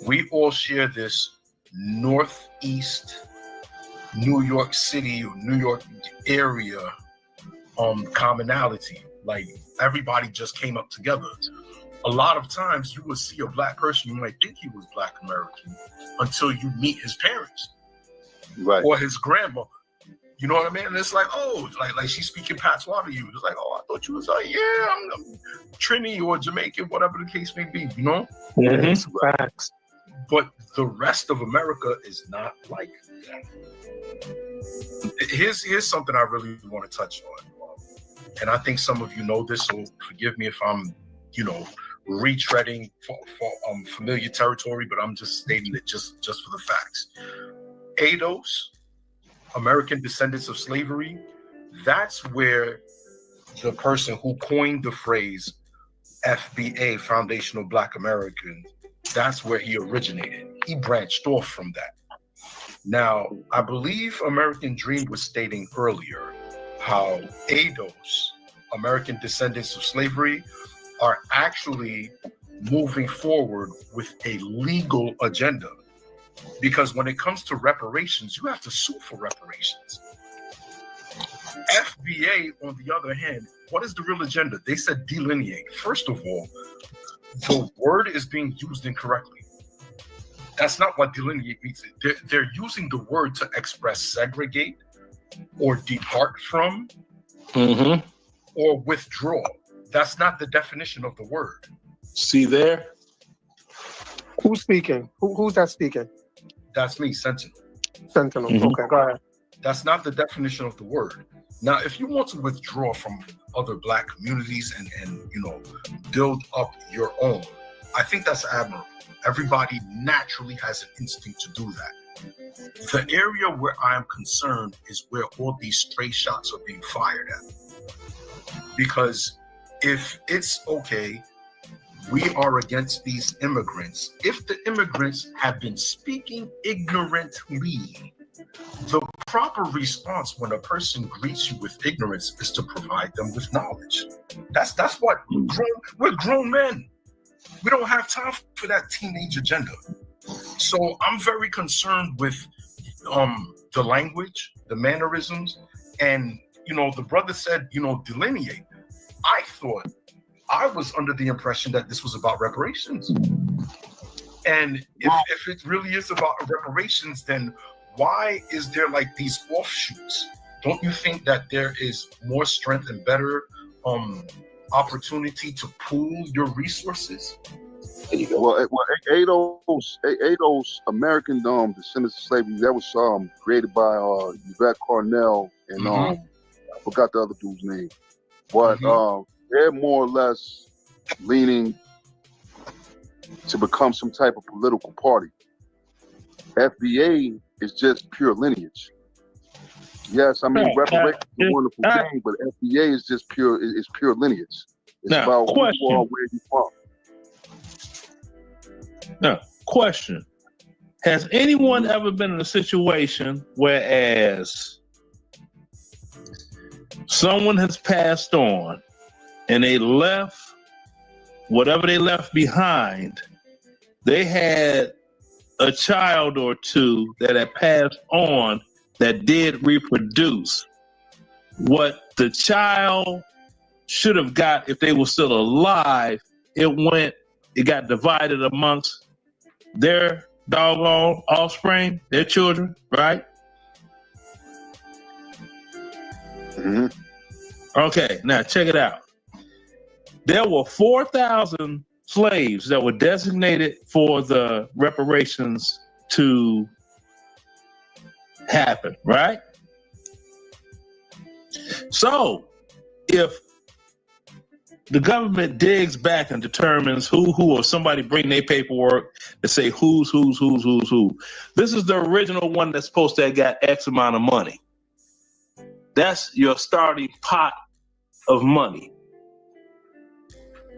We all share this northeast New York City or New York area commonality. Like, everybody just came up together. A lot of times you will see a black person, you might think he was Black American until you meet his parents, right, or his grandmother. You know what I mean? And it's like, oh, like she's speaking patois to you. It's like, oh, I thought you was like, yeah, I'm Trini or Jamaican, whatever the case may be, you know? Mm-hmm. Facts. But the rest of America is not like that. Here's something I really want to touch on. And I think some of you know this, so forgive me if I'm, you know, retreading for familiar territory, but I'm just stating it just for the facts. ADOS, American Descendants of Slavery, that's where the person who coined the phrase FBA, Foundational Black American, that's where he originated. He branched off from that. Now, I believe American Dream was stating earlier how ADOS, American Descendants of Slavery, are actually moving forward with a legal agenda. Because when it comes to reparations, you have to sue for reparations. FBA, on the other hand, what is the real agenda? They said delineate. First of all, the word is being used incorrectly. That's not what delineate means. They're using the word to express segregate or depart from or withdraw. That's not the definition of the word. See there? Who's speaking? Who's that speaking? That's me, Sentinel. Sentinel. Okay, go ahead. That's not the definition of the word. Now, if you want to withdraw from other Black communities and you know, build up your own, I think that's admirable. Everybody naturally has an instinct to do that. The area where I am concerned is where all these stray shots are being fired at. Because if it's okay, we are against these immigrants. If the immigrants have been speaking ignorantly, the proper response when a person greets you with ignorance is to provide them with knowledge. That's what we're grown men. We don't have time for that teenage agenda. So I'm very concerned with the language, the mannerisms, and you know, the brother said, you know, delineate. I was under the impression that this was about reparations. And if it really is about reparations, then why is there like these offshoots? Don't you think that there is more strength and better opportunity to pool your resources There you go. Well, Ados American Descendants of Slavery, that was created by Yvette Carnell and I forgot the other dude's name. But they're more or less leaning to become some type of political party. FBA is just pure lineage. Yes, I mean reparations is a wonderful thing, but FBA is just pure lineage. It's about who you are, where you from. Now, question. Has anyone ever been in a situation whereas someone has passed on and they left whatever they left behind, they had a child or two that had passed on that did reproduce? What the child should have got if they were still alive, it got divided amongst their doggone offspring, their children, right? Okay, now check it out. There were 4,000 slaves that were designated for the reparations to happen, right? So, if the government digs back and determines who, or somebody bring their paperwork to say who's who. This is the original one that's supposed to have got X amount of money. That's your starting pot of money.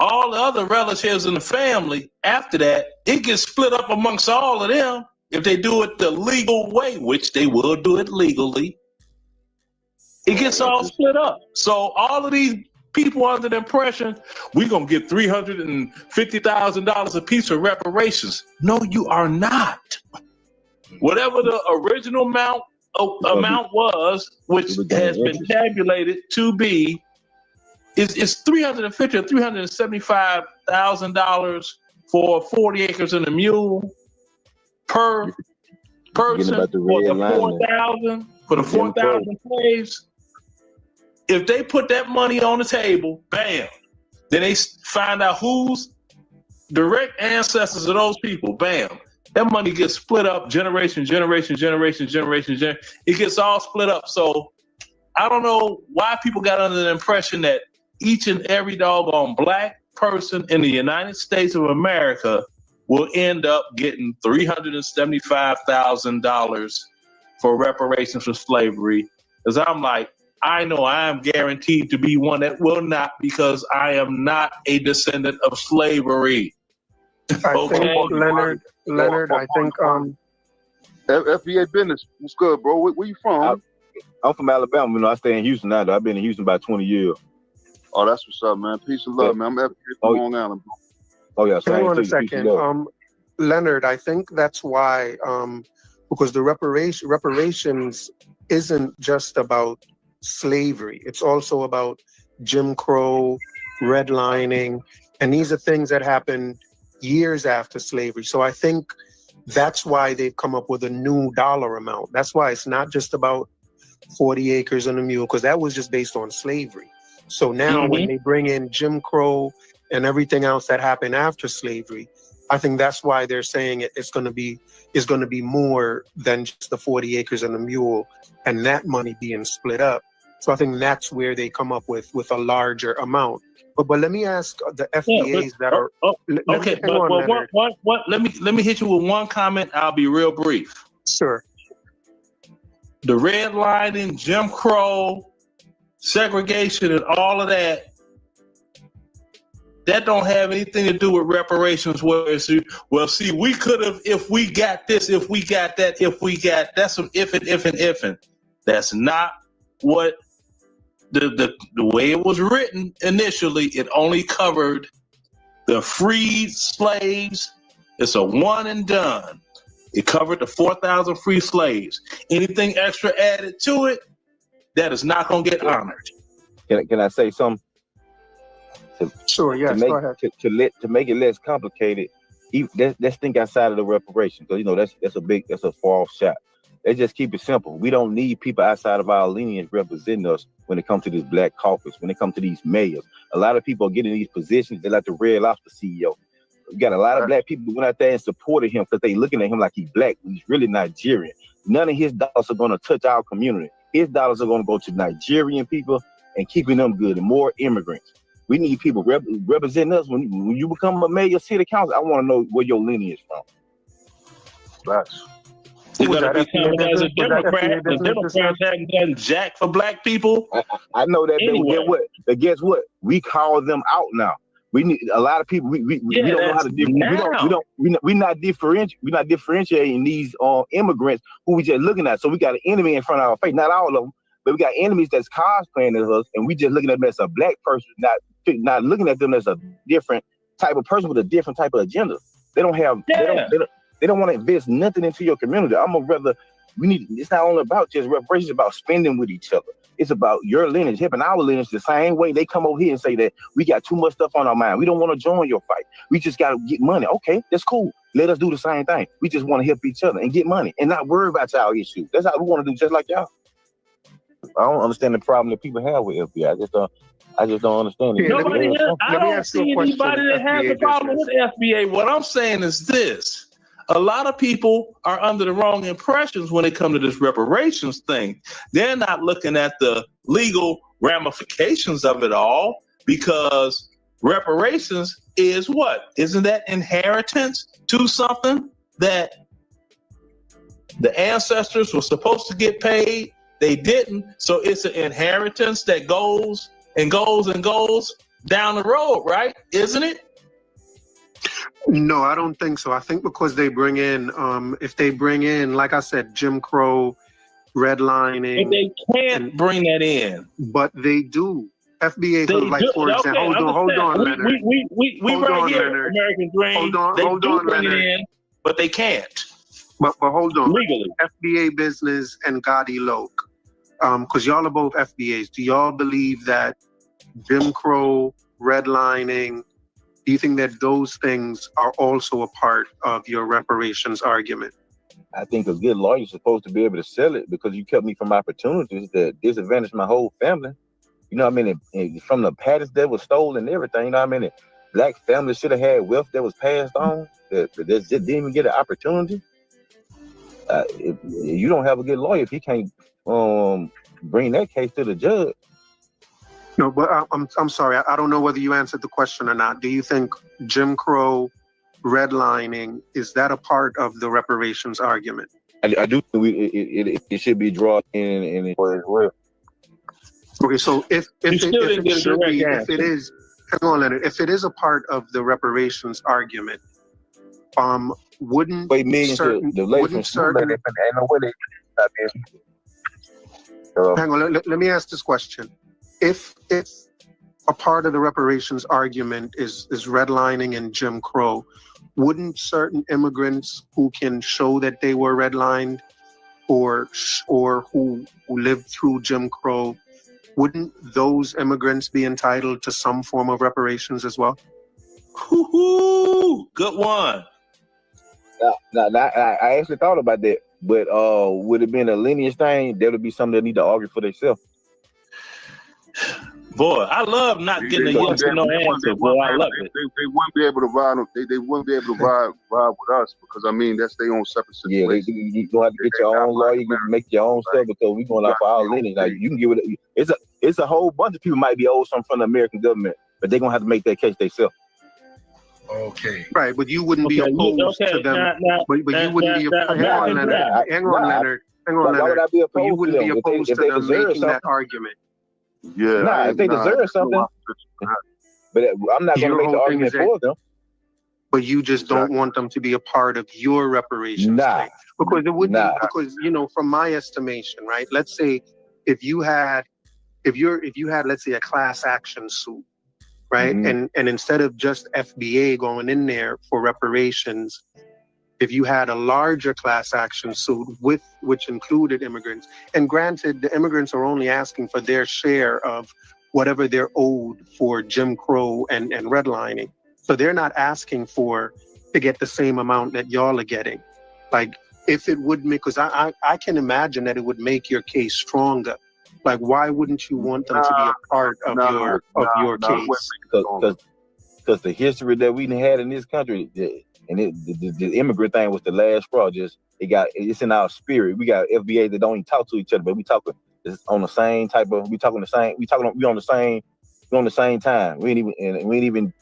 All the other relatives in the family, after that, it gets split up amongst all of them. If they do it the legal way, which they will do it legally, it gets all split up. So all of these people under the impression we're going to get $350,000 a piece of reparations. No, you are not. Whatever the original amount was, which has been tabulated to be, is $350,000 or $375,000 for 40 acres and a mule per person for the 4,000 slaves. If they put that money on the table, bam, then they find out who's direct ancestors of those people, bam. That money gets split up generation. It gets all split up. So I don't know why people got under the impression that each and every doggone black person in the United States of America will end up getting $375,000 for reparations for slavery. Because I'm like, I know I am guaranteed to be one that will not, because I am not a descendant of slavery. I think Leonard, I think FBA business. What's good, bro? Where you from? I'm from Alabama. You know, I stay in Houston now. Though. I've been in Houston about 20 years. Oh, that's what's up, man. Peace and love, man. I'm FBA from Long Island, bro. Oh yeah, hang on a second. Leonard, I think that's why because the reparations isn't just about slavery. It's also about Jim Crow, redlining, and these are things that happened years after slavery. So I think that's why they've come up with a new dollar amount. That's why it's not just about 40 acres and a mule, because that was just based on slavery. So now when they bring in Jim Crow and everything else that happened after slavery, I think that's why they're saying it's going to be more than just the 40 acres and a mule and that money being split up. So I think that's where they come up with a larger amount. But let me ask the FBAs that are okay. Let me hit you with one comment. I'll be real brief. Sure. The redlining, Jim Crow, segregation, and all of that. That don't have anything to do with reparations. We could have if we got this, if we got that, if we got that's some if and. That's not what the way it was written initially. It only covered the freed slaves. It's a one and done. It covered the 4,000 free slaves. Anything extra added to it, that is not going to get honored. Can I say something? Sure, yes, go ahead. To make it less complicated, let's think outside of the reparations, because you know that's a far off shot. Let's just keep it simple. We don't need people outside of our lineage representing us when it comes to this black caucus, when it comes to these mayors. A lot of people are getting these positions. They're like the Red Lobster CEO. We got a lot of black people went out there and supported him because they looking at him like he's black. He's really Nigerian. None of his dollars are going to touch our community. His dollars are going to go to Nigerian people and keeping them good and more immigrants. We need people representing us. When you become a mayor, city council, I want to know where your lineage is from. Facts. You gotta be coming as a Democrat. The Democrats haven't done jack for black people. I know that. Anyway. But guess what? We call them out now. We need a lot of people. We don't know how to differentiate. We're not differentiating these immigrants who we just looking at. So we got an enemy in front of our face. Not all of them, but we got enemies that's cosplaying as us, and we just looking at them as a black person, not looking at them as a different type of person with a different type of agenda. They don't have. Yeah. They don't want to invest nothing into your community. It's not only about just reparations, it's about spending with each other. It's about your lineage, helping our lineage the same way they come over here and say that we got too much stuff on our mind. We don't want to join your fight. We just got to get money. Okay, that's cool. Let us do the same thing. We just want to help each other and get money and not worry about y'all issues. That's how we want to do, just like y'all. I don't understand the problem that people have with FBA. I just don't understand it. I don't see anybody that has a problem with FBA. What I'm saying is this. A lot of people are under the wrong impressions when it comes to this reparations thing. They're not looking at the legal ramifications of it all, because reparations is what? Isn't that inheritance to something that the ancestors were supposed to get paid? They didn't. So it's an inheritance that goes and goes and goes down the road, right? Isn't it? No, I don't think so. I think because they bring in, if they bring in, like I said, Jim Crow, redlining. But they can't bring that in. But they do. FBA, for example, hold on, Leonard. We right here, Leonard. American Dream. Hold on, bring Leonard. It in, but they can't. But hold on. Legally. FBA Business and Gotti Loke, because y'all are both FBAs. Do y'all believe that Jim Crow, redlining, do you think that those things are also a part of your reparations argument? I think a good lawyer is supposed to be able to sell it, because you kept me from opportunities that disadvantaged my whole family. You know what I mean? From the patents that was stolen and everything, you know what I mean? Black families should have had wealth that was passed on that just didn't even get an opportunity. If you don't have a good lawyer, if he can't bring that case to the judge. No, but I'm sorry. I don't know whether you answered the question or not. Do you think Jim Crow, redlining, is that a part of the reparations argument? I do think it should be drawn in as well. Okay, so if it is, hang on, Leonard. If it is a part of the reparations argument, wouldn't certain hang on, let me ask this question. If a part of the reparations argument is redlining and Jim Crow, wouldn't certain immigrants who can show that they were redlined or who lived through Jim Crow, wouldn't those immigrants be entitled to some form of reparations as well? Good one. I actually thought about that, but would it be a lineage thing? That would be something they need to argue for themselves. Boy, I love not getting a yes or no answer. Boy, I love it. They wouldn't be able to ride. They wouldn't be able to ride with us, because I mean that's their own separate situation. Yeah, you gonna have to get your own lawyer. You can make your own stuff, because we going off our lineage. Like you can give it. It's a whole bunch of people might be owed something from the American government, but they're gonna have to make that case themselves. Okay. Right, but you wouldn't be opposed to them. But you wouldn't be opposed. Hang on, Leonard. But you wouldn't be opposed to them making that argument. Yeah. If they deserve something, but I'm not going to make the argument for them. But you just don't want them to be a part of your reparations thing. Because it would be, because, from my estimation, right? Let's say if you had, let's say, a class action suit, right? Mm-hmm. And instead of just FBA going in there for reparations, if you had a larger class action suit which included immigrants, and granted, the immigrants are only asking for their share of whatever they're owed for Jim Crow and redlining. So they're not asking to get the same amount that y'all are getting. Like, if it would make, because I can imagine that it would make your case stronger. Like, why wouldn't you want them to be a part of your case? Because because the history that we had in this country, the immigrant thing was the last straw. It's in our spirit. We got FBA that don't even talk to each other, but we talking on the same type of. We on the same time. We ain't even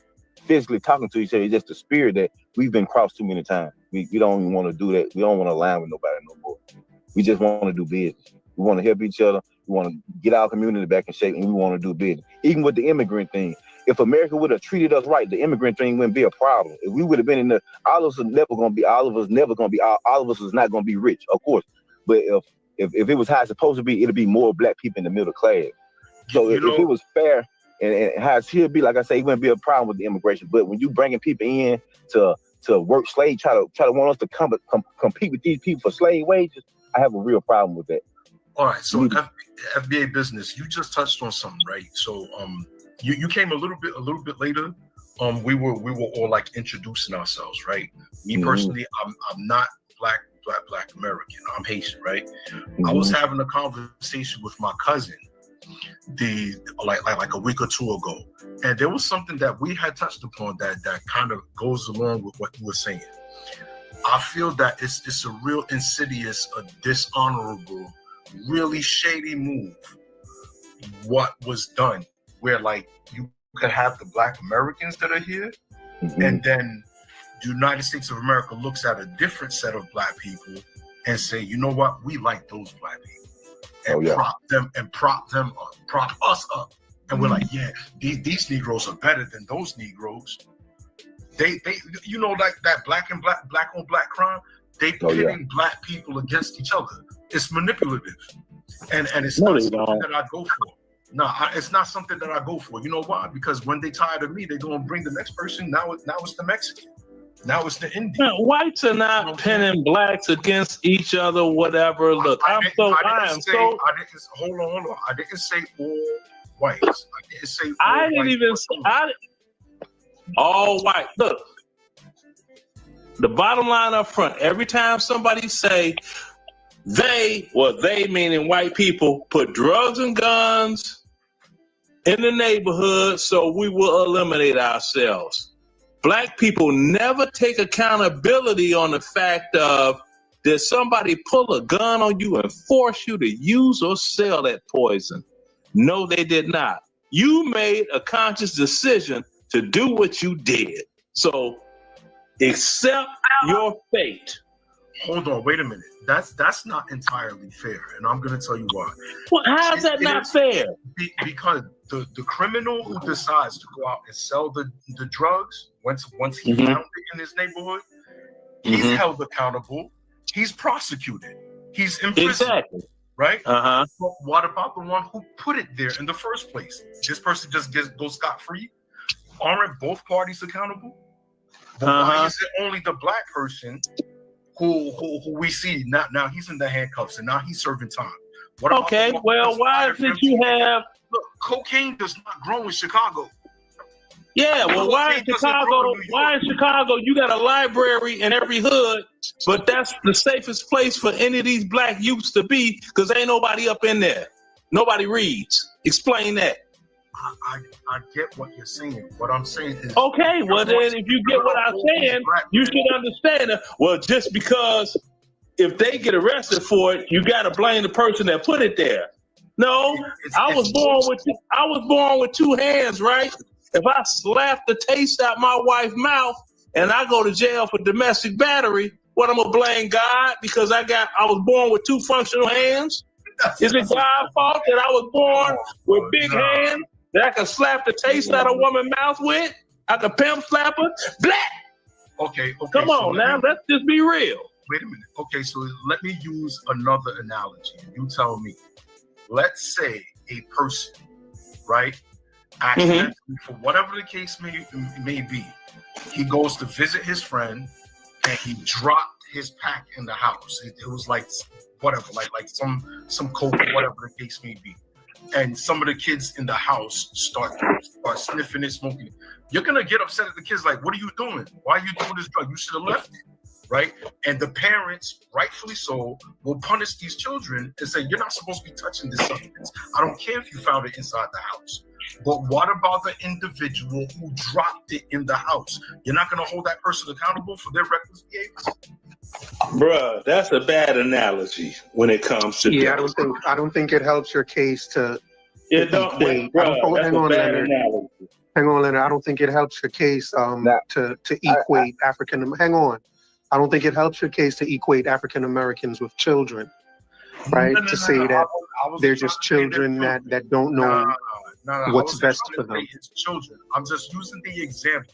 physically talking to each other. It's just the spirit that we've been crossed too many times. We don't even want to do that. We don't want to align with nobody no more. We just want to do business. We want to help each other. We want to get our community back in shape, and we want to do business. Even with the immigrant thing, if America would have treated us right, the immigrant thing wouldn't be a problem. If we would have been all of us is not going to be rich, of course. But if it was how it's supposed to be, it'd be more black people in the middle class. So if it was fair and how it should be, like I say, it wouldn't be a problem with the immigration. But when you bringing people in to work slave, try to want us to compete with these people for slave wages, I have a real problem with that. All right, so FBA business, you just touched on something, right? So you came a little bit later. We were all like introducing ourselves, right? Me personally, I'm not black American. I'm Haitian, right? I was having a conversation with my cousin like a week or two ago, and there was something that we had touched upon that kind of goes along with what you were saying. I feel that it's a real insidious, a dishonorable, really shady move what was done, where like you could have the black Americans that are here, and then the United States of America looks at a different set of black people and say, you know what, we like those black people, and prop us up, and we're like, yeah, these Negroes are better than those Negroes. They you know, like that black on black crime, they pitting black people against each other. It's manipulative, and it's not something that I go for. No, it's not something that I go for. You know why? Because when they tired of me, they're gonna bring the next person. Now it's the Mexican. Now it's the Indian. Man, whites are not pinning blacks against each other. Whatever. Look, hold on. I didn't say all whites. I didn't even say all white. Look, the bottom line up front. Every time somebody say they meaning white people, put drugs and guns in the neighborhood, so we will eliminate ourselves. Black people never take accountability on the fact of, did somebody pull a gun on you and force you to use or sell that poison? No, they did not. You made a conscious decision to do what you did. So accept your fate. Hold on, wait a minute. That's not entirely fair, and I'm going to tell you why. Well, how is that not fair? Because the criminal who decides to go out and sell the drugs, once he found it in his neighborhood, he's held accountable. He's prosecuted. He's imprisoned. Exactly. Right? But what about the one who put it there in the first place? This person just goes scot-free? Aren't both parties accountable? But why is it only the black person who we see now he's in the handcuffs and now he's serving time? Okay, well, why did you have... Look, cocaine does not grow in Chicago. Yeah, well, why in Chicago you got a library in every hood, but that's the safest place for any of these black youths to be because ain't nobody up in there. Nobody reads. Explain that. I get what you're saying. What I'm saying is... Okay, well then if you get what I'm saying, you should understand it. Well, just because if they get arrested for it, you got to blame the person that put it there. No, I was born with two hands, right? If I slap the taste out my wife's mouth and I go to jail for domestic battery, what, I'm gonna blame God because I was born with two functional hands? Is it God's fault that I was born with big hands that I can slap the taste out of a woman's mouth with? I can pimp slap her? Blah! Okay. Come on now, let's just be real. Wait a minute. Okay, so let me use another analogy. You tell me. Let's say a person, right, accidentally, for whatever the case may be, he goes to visit his friend and he dropped his pack in the house. It was like whatever, like some coke or whatever the case may be. And some of the kids in the house start sniffing it, smoking it. You're gonna get upset at the kids, like, what are you doing? Why are you doing this drug? You should have left it. Right? And the parents, rightfully so, will punish these children and say, you're not supposed to be touching this substance. I don't care if you found it inside the house. But what about the individual who dropped it in the house? You're not going to hold that person accountable for their reckless behavior? Bruh, that's a bad analogy when it comes to I don't think it helps your case to It don't, equate. bruh, Leonard. Hang on, Leonard. I don't think it helps your case to equate African. Hang on. I don't think it helps your case to equate African Americans with children, right? To say that they're just children that don't know what's best for them. It's children. I'm just using the example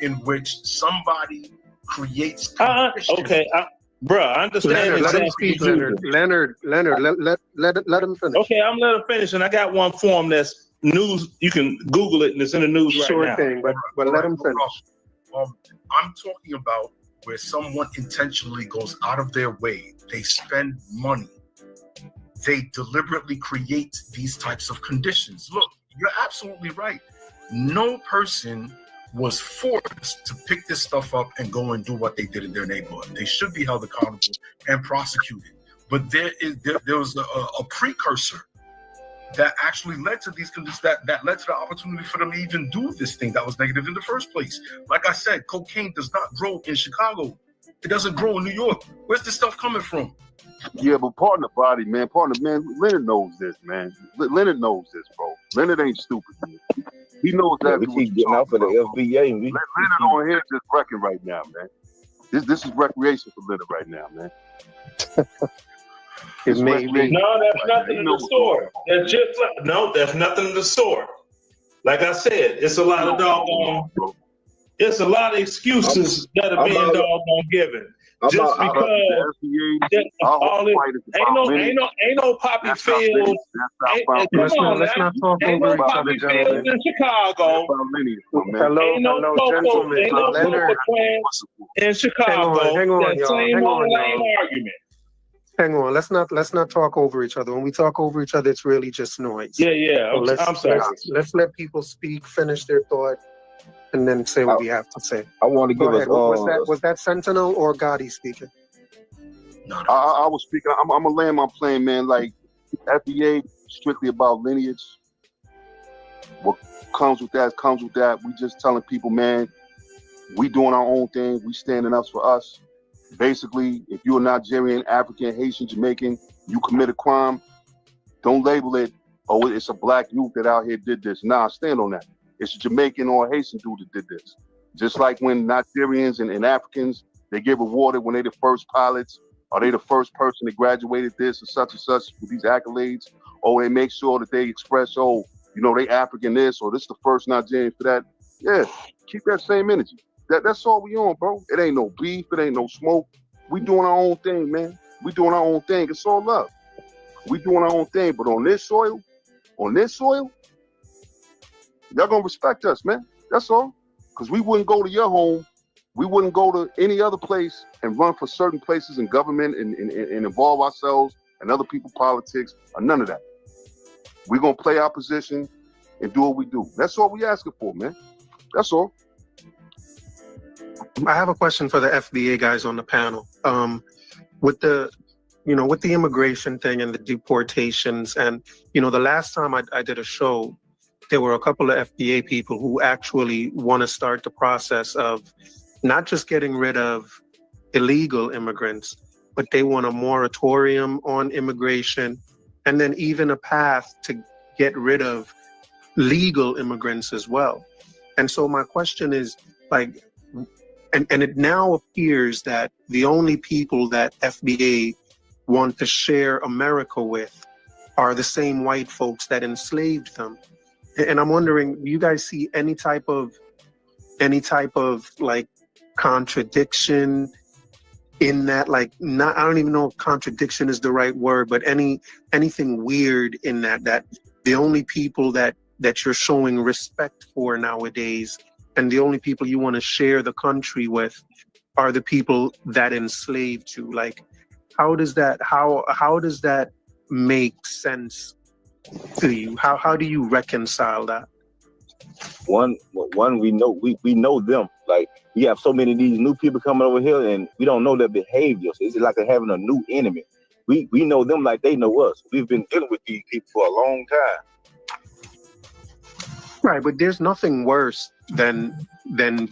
in which somebody creates. Okay, bruh, I understand. Let him speak, Leonard. Leonard, let him finish. Okay, I'm letting him finish, and I got one form that's news. You can Google it, and it's in the news right now. Sure thing, but let him finish. I'm talking about where someone intentionally goes out of their way. They spend money. They deliberately create these types of conditions. Look, you're absolutely right. No person was forced to pick this stuff up and go and do what they did in their neighborhood. They should be held accountable and prosecuted. But there was a precursor that actually led to these conditions, that led to the opportunity for them to even do this thing that was negative in the first place. Like I said, cocaine does not grow in Chicago. It doesn't grow in New York. Where's this stuff coming from? Yeah, but partner body, man. Leonard knows this, man. Leonard knows this, bro. Leonard ain't stupid, man. He knows that. We keep getting out for the FBA. And Leonard on here just wrecking right now, man. This is recreation for Leonard right now, man. It may be. No, that's nothing of the sort. That's just that's nothing of the sort. Like I said, it's a lot of doggone. It's a lot of excuses that are being doggone given. Just because ain't no poppy fields. Let's not talk over each other, gentlemen. In Chicago. Ain't no cocoa in Chicago. Hang on, that same argument. Hang on, let's not talk over each other. When we talk over each other, it's really just noise. Yeah. So I'm sorry. Let's let people speak, finish their thought, and then say what we have to say. I want to give us. Was that Sentinel or Gotti speaking? No. I was speaking. I'm gonna land my plane, man. Like FBA, strictly about lineage. What comes with that comes with that. We just telling people, man, we doing our own thing. We standing up for us. Basically, if you're Nigerian, African, Haitian, Jamaican, you commit a crime, don't label it, oh, it's a black youth that out here did this. Nah, stand on that. It's a Jamaican or a Haitian dude that did this. Just like when Nigerians and Africans, they get rewarded when they the first pilots, or they the first person that graduated this or such with these accolades, or they make sure that they express, oh, you know, they African this, or this is the first Nigerian for that. Yeah, keep that same energy. That's all we on, bro. It ain't no beef. It ain't no smoke. We doing our own thing, man. We doing our own thing. It's all love. We doing our own thing. But on this soil, y'all gonna respect us, man. That's all. Because we wouldn't go to your home. We wouldn't go to any other place and run for certain places in government and involve ourselves in other people's politics or none of that. We're gonna play our position and do what we do. That's all we asking for, man. That's all. I have a question for the FBA guys on the panel. With the immigration thing and the deportations, and the last time I did a show, there were a couple of FBA people who actually want to start the process of not just getting rid of illegal immigrants, but they want a moratorium on immigration, and then even a path to get rid of legal immigrants as well. And so my question is, like, and it now appears that the only people that FBA want to share America with are the same white folks that enslaved them. And I'm wondering, do you guys see any type of like contradiction in that? Like, I don't even know if contradiction is the right word, but anything weird in that the only people that you're showing respect for nowadays, and the only people you want to share the country with, are the people that enslaved you? Like, how does that make sense to you? How do you reconcile that? One, we know them. Like, we have so many of these new people coming over here, and we don't know their behaviors. It's like having a new enemy. We know them like they know us. We've been dealing with these people for a long time. Right, but there's nothing worse than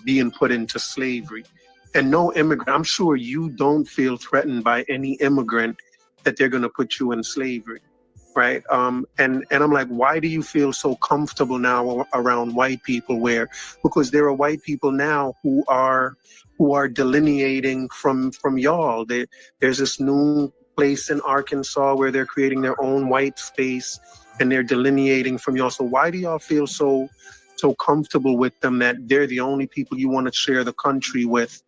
being put into slavery. And no immigrant, I'm sure you don't feel threatened by any immigrant that they're going to put you in slavery, right? And I'm like, why do you feel so comfortable now around white people? Because there are white people now who are delineating from y'all. There's this new place in Arkansas where they're creating their own white space and they're delineating from y'all. So why do y'all feel so comfortable with them that they're the only people you want to share the country with,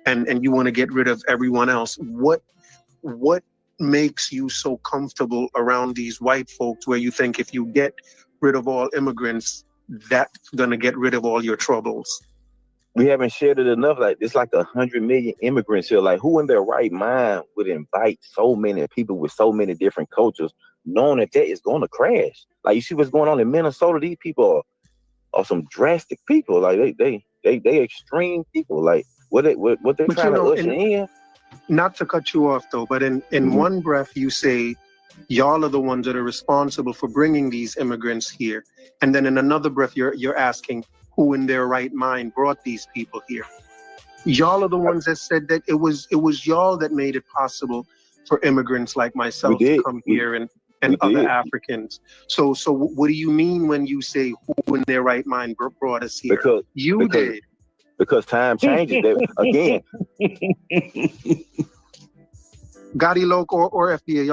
and you want to get rid of everyone else? What makes you so comfortable around these white folks where you think if you get rid of all immigrants, that's gonna get rid of all your troubles? We haven't shared it enough. Like, it's like 100 million immigrants here. Like, who in their right mind would invite so many people with so many different cultures, knowing that is going to crash? Like, you see what's going on in Minnesota? These people are some drastic people. Like, they extreme people. Like, what they're trying to usher in. Not to cut you off though, but in one breath you say y'all are the ones that are responsible for bringing these immigrants here, and then in another breath you're asking who in their right mind brought these people here. Y'all are the ones that said that it was y'all that made it possible for immigrants like myself to come here and other Africans. So what do you mean when you say who in their right mind brought us here? Because you did. Because time changes. Again. Gotti, Loc, or FBA,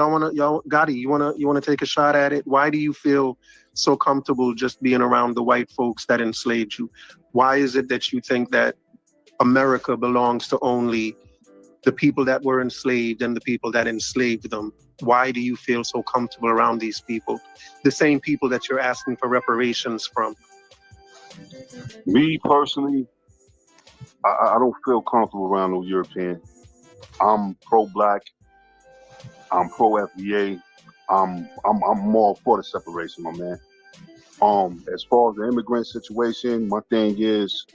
Gotti, you wanna take a shot at it? Why do you feel so comfortable just being around the white folks that enslaved you? Why is it that you think that America belongs to only the people that were enslaved and the people that enslaved them? Why do you feel so comfortable around these people? The same people that you're asking for reparations from. Me personally, I don't feel comfortable around no European. I'm pro-black. I'm pro-FBA. I'm more for the separation, my man. As far as the immigrant situation, my thing is,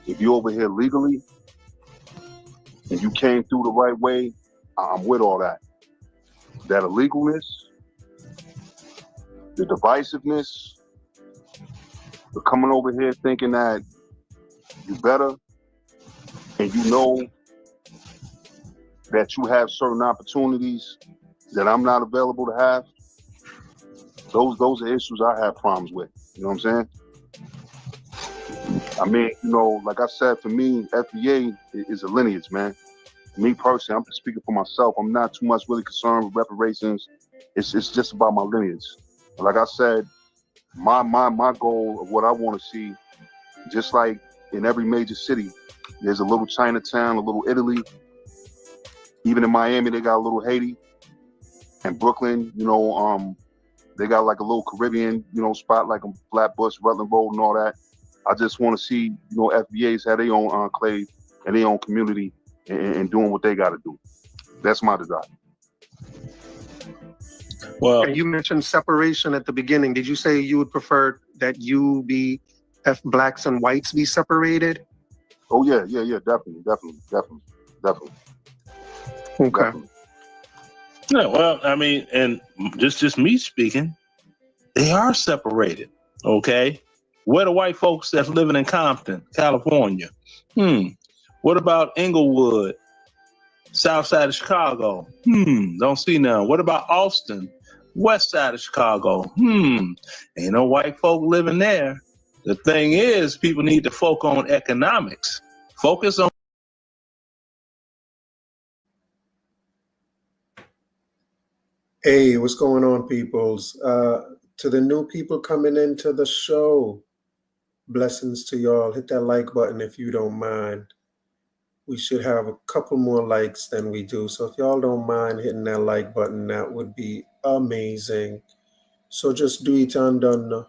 if you're over here legally and you came through the right way, I'm with all that. That illegalness, the divisiveness, the coming over here thinking that you're better, and you know that you have certain opportunities that I'm not available to have, those are issues I have problems with. You know what I'm saying? I mean, like I said, for me, FBA is a lineage, man. Me personally, I'm just speaking for myself. I'm not too much really concerned with reparations. It's just about my lineage. Like I said, my goal of what I want to see, just like in every major city, there's a little Chinatown, a little Italy. Even in Miami, they got a little Haiti. And Brooklyn, they got like a little Caribbean, spot like a Flatbush, Rutland Road and all that. I just want to see, FBAs have their own enclave and their own community and doing what they got to do. That's my desire. Well, and you mentioned separation at the beginning. Did you say you would prefer that you be blacks and whites be separated? Oh yeah, definitely. Okay. Definitely. Yeah, well, I mean, and just me speaking, they are separated. Okay, where the white folks that's living in Compton, California? What about Inglewood, south side of Chicago? Don't see none. What about Austin, west side of Chicago? Ain't no white folk living there. The thing is, people need to focus on economics. Focus on. Hey, what's going on, peoples? To the new people coming into the show, blessings to y'all. Hit that like button if you don't mind. We should have a couple more likes than we do. So if y'all don't mind hitting that like button, that would be amazing. So just do it undone.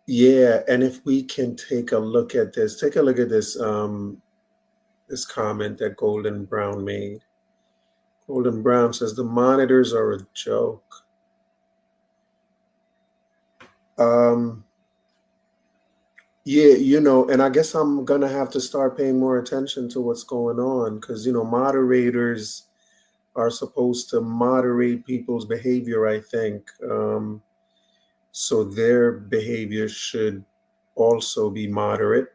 Yeah, and if we can take a look at this, this this comment that Golden Brown made. Golden Brown says the monitors are a joke. Yeah, and I guess I'm gonna have to start paying more attention to what's going on because moderators are supposed to moderate people's behavior, I think. So their behavior should also be moderate.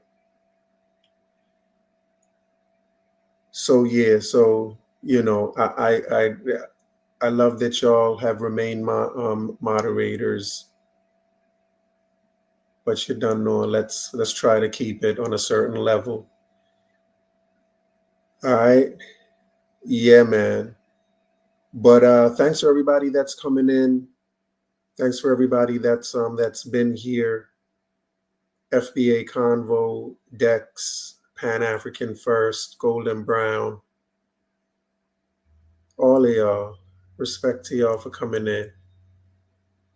So yeah, so you know, I love that y'all have remained moderators, but you don't know. Let's try to keep it on a certain level. All right, yeah, man. But thanks for everybody that's coming in. Thanks for everybody that's been here. FBA Convo, Dex, Pan African First, Golden Brown. All of y'all. Respect to y'all for coming in.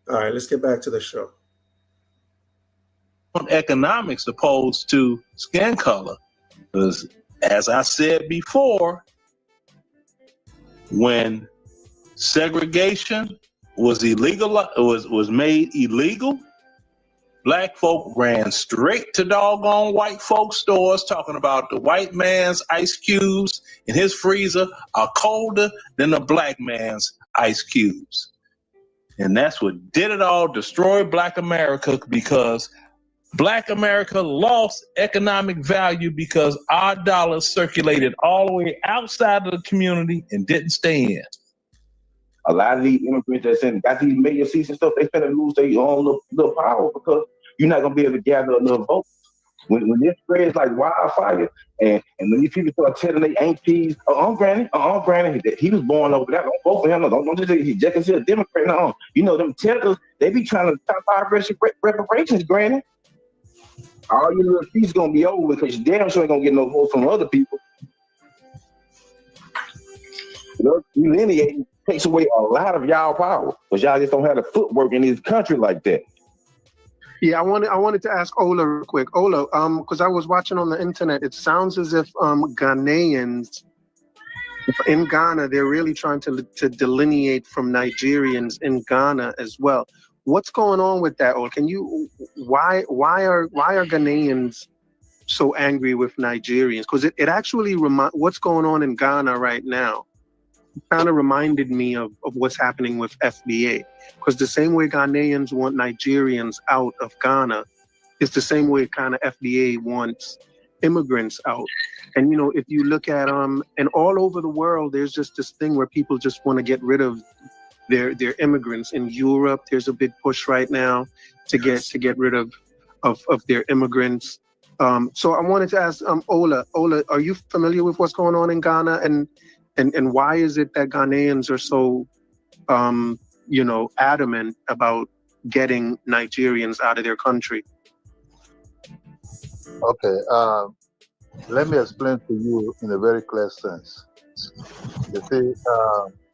All right, let's get back to the show. On economics opposed to skin color. Because as I said before, when segregation was illegal, was made illegal, black folk ran straight to doggone white folk stores talking about the white man's ice cubes in his freezer are colder than the black man's ice cubes. And that's what did it all, destroyed black America, because black America lost economic value because our dollars circulated all the way outside of the community and didn't stay in. A lot of these immigrants that's got these major seats and stuff, they finna lose their own little power because you're not gonna be able to gather enough votes. When this spreads like wildfire, and when these people start telling their aunties, Granny, he was born over there, don't vote for him, don't just say he's just considered a Democrat, no. You know, them tellers, they be trying to top our reparations, Granny. All your little seats gonna be over because you damn sure ain't gonna get no votes from other people. You know, delineating takes away a lot of y'all power because y'all just don't have the footwork in this country like that. Yeah, I wanted to ask Ola real quick. Ola, because I was watching on the internet, it sounds as if Ghanaians in Ghana, they're really trying to delineate from Nigerians in Ghana as well. What's going on with that, Ola? Can you why are Ghanaians so angry with Nigerians? Because it actually what's going on in Ghana right now kind of reminded me of what's happening with FBA, because the same way Ghanaians want Nigerians out of Ghana is the same way kind of FBA wants immigrants out. And you know, if you look at and all over the world, there's just this thing where people just want to get rid of their immigrants. In Europe, there's a big push right now to get rid of their immigrants. So I wanted to ask Ola, are you familiar with what's going on in Ghana, and why is it that Ghanaians are so, adamant about getting Nigerians out of their country? Okay, let me explain to you in a very clear sense. You see,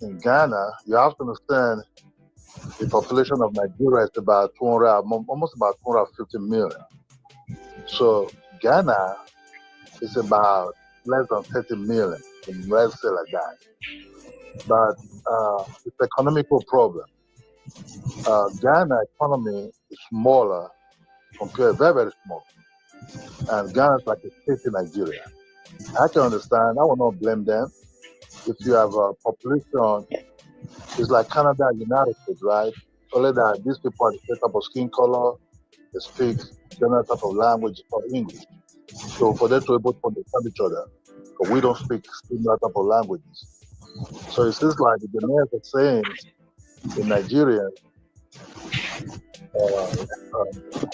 in Ghana, you have to understand the population of Nigeria is about almost about 250 million. So Ghana is about less than 30 million. Let's say like that. But it's an economical problem. Ghana economy is smaller compared, very, very small. And Ghana is like a state in Nigeria. I can understand, I will not blame them. If you have a population, it's like Canada and United States, right? Only that these people are the same type of skin color, they speak general type of language or English. So for them to be able to understand each other, but we don't speak similar type of languages. So it seems like the Ghanaians are saying in Nigeria,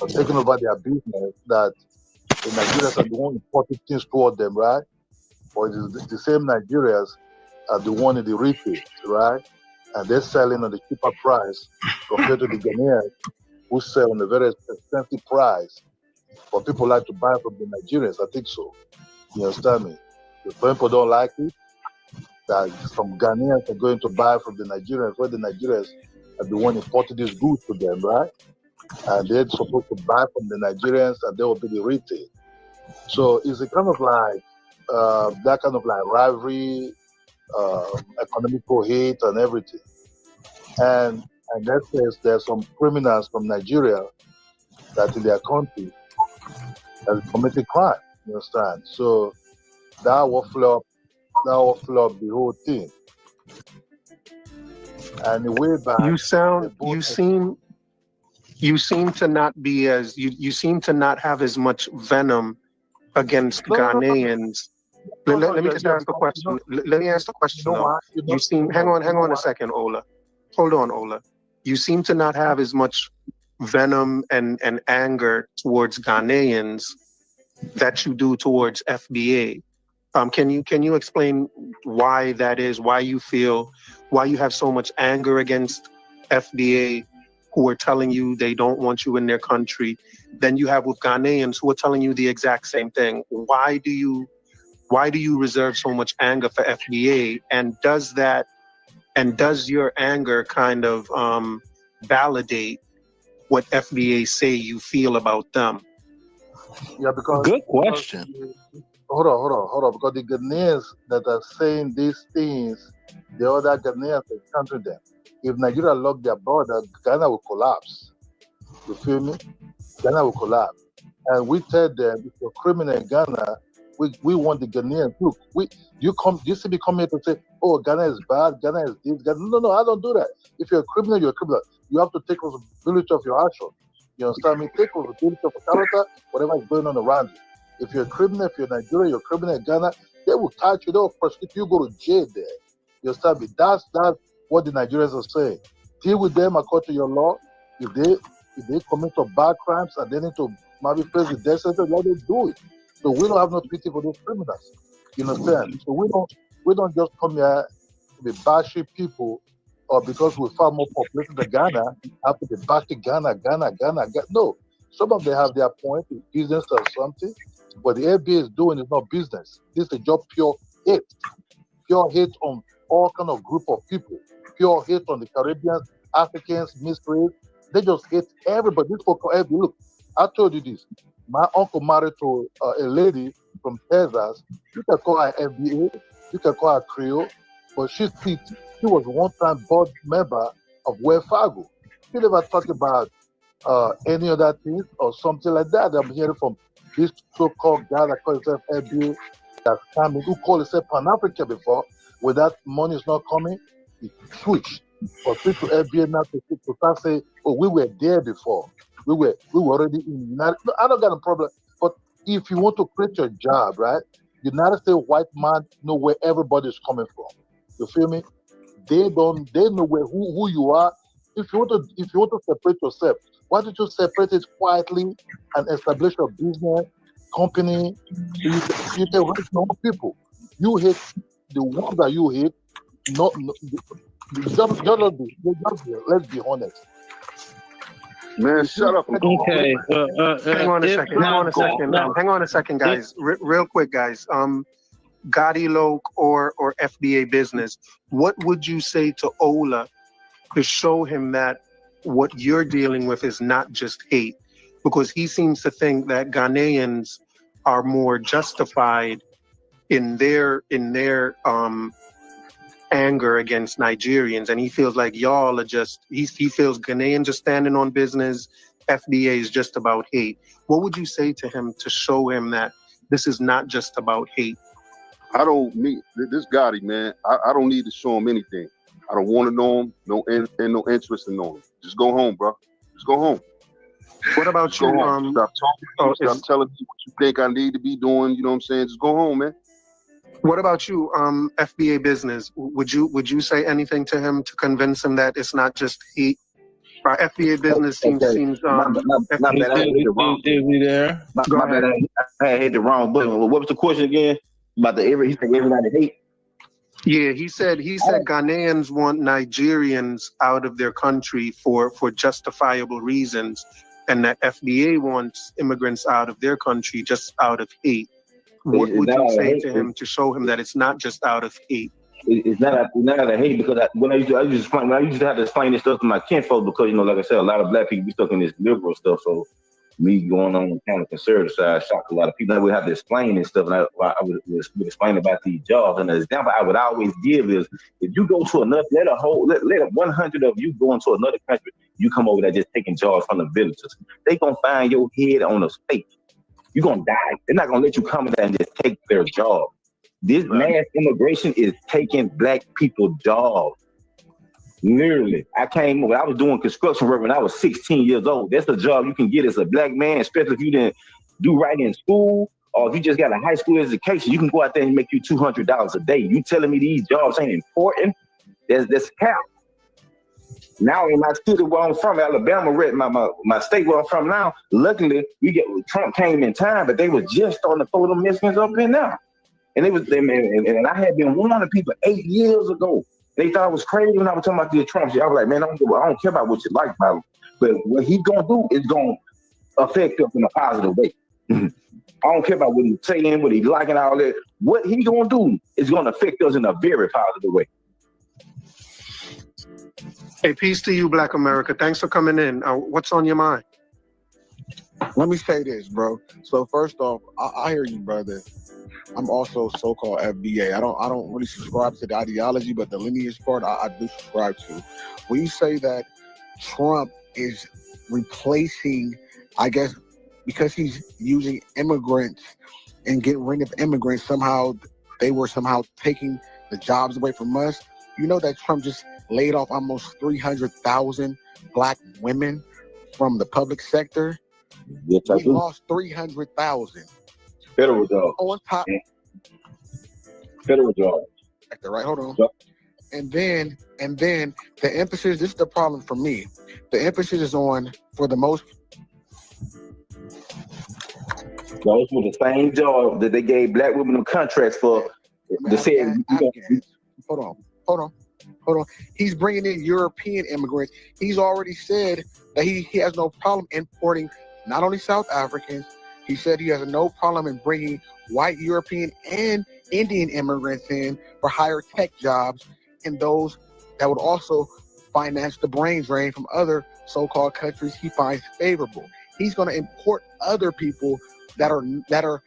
taking over their business, that the Nigerians are the one importing things toward them, right? Or it is the same Nigerians are the one in the retail, right? And they're selling on the cheaper price compared to the Ghanaians who sell on a very expensive price. But people like to buy from the Nigerians, I think so. You understand me? The people don't like it, that some Ghanaians are going to buy from the Nigerians, where the Nigerians are the one importing these goods to them, right? And they're supposed to buy from the Nigerians, and they will be the retail. So it's a kind of like that kind of like rivalry, economical hate, and everything. And that says there's some criminals from Nigeria that in their country that committed crime. You understand? So that will flop the whole thing. And the way back, you seem to not be as you seem to not have as much venom against Ghanaians. Let me just ask the question. Let me ask the question though. You seem hang on a second, Ola. Hold on, Ola. You seem to not have as much venom and anger towards Ghanaians that you do towards FBA. Can you explain why that is? Why you have so much anger against FBA, who are telling you they don't want you in their country? Then you have with Ghanaians who are telling you the exact same thing. Why do you reserve so much anger for FBA? And does your anger kind of validate what FBA say you feel about them? Yeah, because good question. Hold on. Because the Ghanaians that are saying these things, the other Ghanaians are countering them. If Nigeria locked their border, Ghana will collapse. You feel me? Ghana will collapse. And we tell them, if you're a criminal in Ghana, we want the Ghanaians. Look, you see me come here to say, oh, Ghana is bad, Ghana is this, Ghana. No, I don't do that. If you're a criminal, you're a criminal. You have to take responsibility of your action. You understand me? Take responsibility of your character, whatever is going on around you. If you're a criminal, if you're Nigeria, you're a criminal in Ghana, they will catch you, they will prosecute you, go to jail there. You understand me? That's what the Nigerians are saying. Deal with them according to your law. If they commit some bad crimes and they need to maybe face the death sentence, let them do it. So we don't have no pity for those criminals. You understand? So we don't just come here to be bashing people, or because we're far more population than Ghana, have to be bashing Ghana. No. Some of them have their point in business or something. What the FBA is doing is not business. This is just pure hate. Pure hate on all kind of group of people. Pure hate on the Caribbeans, Africans, Miscreants. They just hate everybody. This for FBA. Look, I told you this. My uncle married to a lady from Texas. You can call her FBA. You can call her Creole. But she was one-time board member of Wells Fargo. She never talked about any other things or something like that. I'm hearing from this so-called guy that calls himself FBA, that's coming, who called himself Pan-African before. When that money is not coming, he switched. But switch to FBA now to start saying, oh, we were there before. We were already in the United States. I don't got a problem. But if you want to create your job, right, United States white man know where everybody's coming from. You feel me? They know who you are. If you want to separate yourself, why don't you separate it quietly and establish a business company? You can reach more people. You hate the ones that you hate. Let's be honest. Man, shut up. Okay. Hang on a second, guys. Real quick, guys. Gotti Loke or FBA Business, what would you say to Ola to show him that what you're dealing with is not just hate? Because he seems to think that Ghanaians are more justified in their anger against Nigerians, and he feels like y'all are just, he feels Ghanaians are standing on business, FBA is just about hate. What would you say to him to show him that this is not just about hate? I don't need this Gotti, man. I don't need to show him anything. I don't want to know him. No interest in knowing him. Just go home, bro. Just go home. What about you? Stop talking. Stop telling me what you think I need to be doing. You know what I'm saying? Just go home, man. What about you, FBA Business? Would you say anything to him to convince him that it's not just hate? FBA Business seems. My bad. I hit the wrong button. What was the question again? About he said everybody hate. Yeah, he said Ghanaians want Nigerians out of their country for justifiable reasons, and that FBA wants immigrants out of their country just out of hate. What would you say to him to show him that it's not just out of hate? It's not out of hate, because when I used to have to explain this stuff to my kinfolk, because like I said, a lot of black people be stuck in this liberal stuff. So me going on the kind of conservative side shocked a lot of people. I would have to explain this stuff, and I would explain about these jobs. And the example I would always give is, if you go to another, let 100 of you go into another country, you come over there just taking jobs from the villagers. They gonna find your head on a stake. You're gonna die. They're not gonna let you come in there and just take their job. This mass immigration is taking black people's jobs. Literally, I was doing construction work when I was 16 years old. That's a job you can get as a black man, especially if you didn't do right in school or if you just got a high school education. You can go out there and make you $200 a day. You telling me these jobs ain't important? That's cap. Now in my city where I'm from, Alabama, my state where I'm from now, luckily Trump came in time, but they were just starting to throw the Mexicans up in now. And and I had been warning people 8 years ago. They thought it was crazy when I was talking about the Trump shit. I was like, man, I don't care about what you like about him. But what he's gonna do is gonna affect us in a positive way. I don't care about what he's saying, what he's liking, all that. What he's gonna do is gonna affect us in a very positive way. Hey, peace to you, Black America. Thanks for coming in. What's on your mind? Let me say this, bro. So first off, I hear you, brother. I'm also so-called FBA. I don't really subscribe to the ideology, but the lineage part I do subscribe to. When you say that Trump is replacing, I guess, because he's using immigrants and getting rid of immigrants, they were somehow taking the jobs away from us. You know that Trump just laid off almost 300,000 black women from the public sector. Yes, we lost 300,000. Federal jobs. On top. Federal jobs. Right, hold on. Yep. And then the emphasis, this is the problem for me. The emphasis is on, for the most. Those were the same job that they gave black women them contracts for. Hold on. He's bringing in European immigrants. He's already said that he has no problem importing not only South Africans. He said he has no problem in bringing white European and Indian immigrants in for higher tech jobs, and those that would also finance the brain drain from other so-called countries he finds favorable. He's going to import other people that are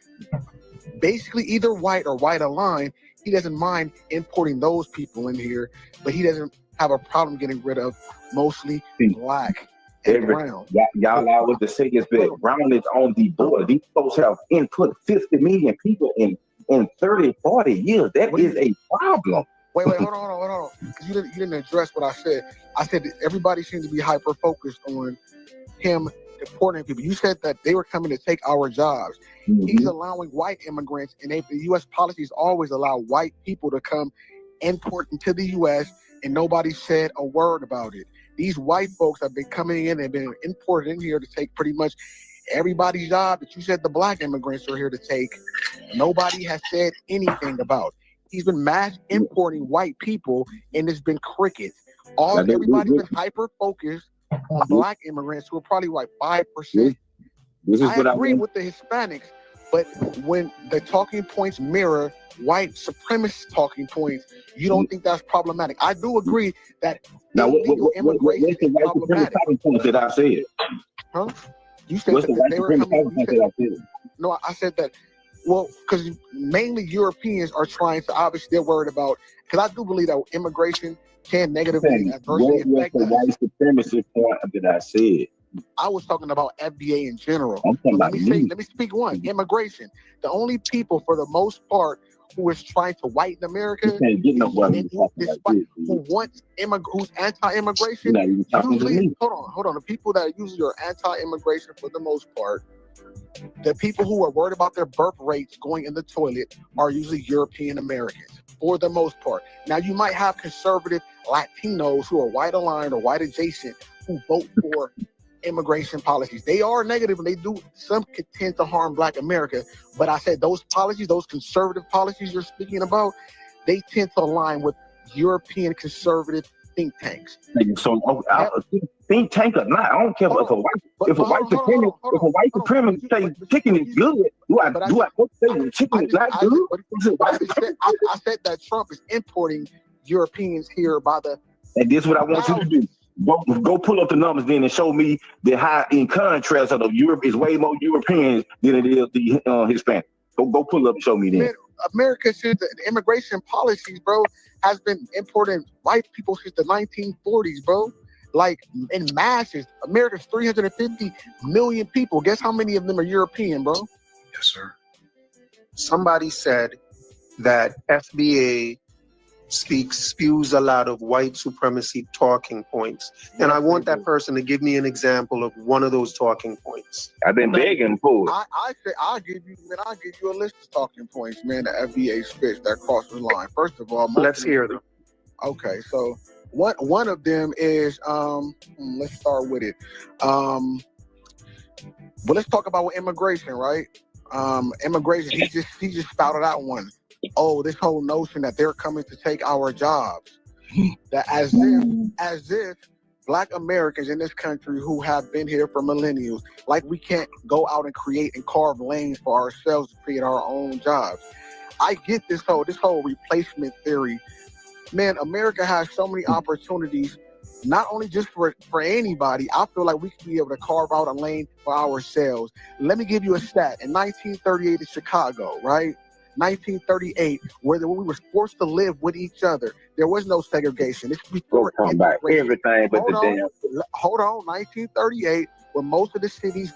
basically either white or white aligned. He doesn't mind importing those people in here, but he doesn't have a problem getting rid of mostly black and brown. Y'all always to say this, but brown is on the border. These folks have input 50 million people in 30, 40 years. That is a problem. Wait, hold on. You didn't address what I said. I said that everybody seems to be hyper-focused on him deporting people. You said that they were coming to take our jobs. Mm-hmm. He's allowing white immigrants, and the U.S. policies always allow white people to come import into the U.S., and nobody said a word about it. These white folks have been coming in and been imported in here to take pretty much everybody's job that you said the black immigrants are here to take. Nobody has said anything about. He's been mass importing white people, and it's been crickets. Everybody's been hyper-focused on black immigrants who are probably like 5%. I agree with the Hispanics, but when the talking points mirror white supremacist talking points, you don't think that's problematic. I do agree that illegal immigration is problematic. Talking points that I said? Huh? You said that they were coming. No, I said that. Well, because mainly Europeans are trying to, obviously they're worried about, because I do believe that immigration can negatively adversely affect us. What was the white supremacist point that I said? I was talking about FBA in general. Let me speak one. Immigration. The only people, for the most part, who is trying to whiten America, who wants who's anti-immigration, usually, hold on. The people that usually are anti-immigration for the most part, the people who are worried about their birth rates going in the toilet are usually European Americans, for the most part. Now, you might have conservative Latinos who are white aligned or white adjacent who vote for immigration policies. They are negative, and they do some could tend to harm Black America. But I said those policies, those conservative policies you're speaking about, they tend to align with European conservative think tanks. So think tank or not, I don't care if a white supremacist say chicken is good. Do I say chicken is not good? I said that Trump is importing Europeans here by the. And this is what I want you to do. Go pull up the numbers then and show me the high, in contrast of Europe is way more Europeans than it is the Hispanic. Go pull up and show me then. America, since the immigration policies, bro, has been importing white people since the 1940s, bro. Like in masses. America's 350 million people. Guess how many of them are European, bro? Yes, sir. Somebody said that FBA spews a lot of white supremacy talking points. And I want that person to give me an example of one of those talking points. I've been begging for it. I'll give you a list of talking points, man, the FBA spits that cross the line. First of all, let's hear them. Okay, so one of them is let's start with it. Well, let's talk about immigration, right? Immigration, he just spouted out one. Oh, this whole notion that they're coming to take our jobs. That as if Black Americans in this country who have been here for millennials, like we can't go out and create and carve lanes for ourselves to create our own jobs. I get this whole replacement theory. Man, America has so many opportunities, not only just for anybody. I feel like we can be able to carve out a lane for ourselves. Let me give you a stat. In 1938 in Chicago, right? 1938, where we were forced to live with each other. There was no segregation. It's before everything but the damn. Hold on, 1938, where most of the cities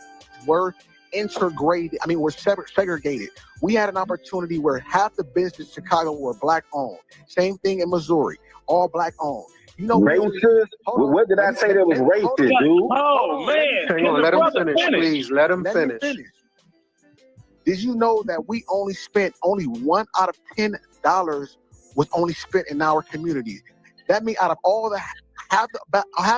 were integrated. Were segregated. We had an opportunity where half the businesses in Chicago were Black owned. Same thing in Missouri, all Black owned. You know, racist? What did I say that was racist, dude? Oh, man. Hang on, let him finish, please. Let him finish. Did you know that we only spent $1 out of $10 was only spent in our community? That means out of all the half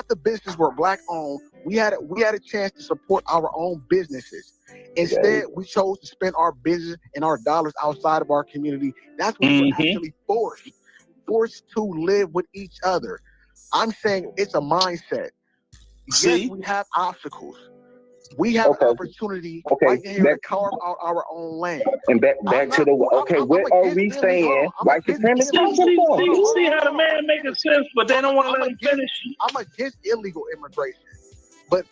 the businesses were Black owned. We had a chance to support our own businesses. Instead, we chose to spend our business and our dollars outside of our community. That's what we were actually forced to live with each other. I'm saying it's a mindset. Yes, we have obstacles. We have an opportunity right here to carve out our own land. And back to the what are we saying? White supremacy. See how the man making sense, but they don't want to let him finish. I'm against illegal immigration, but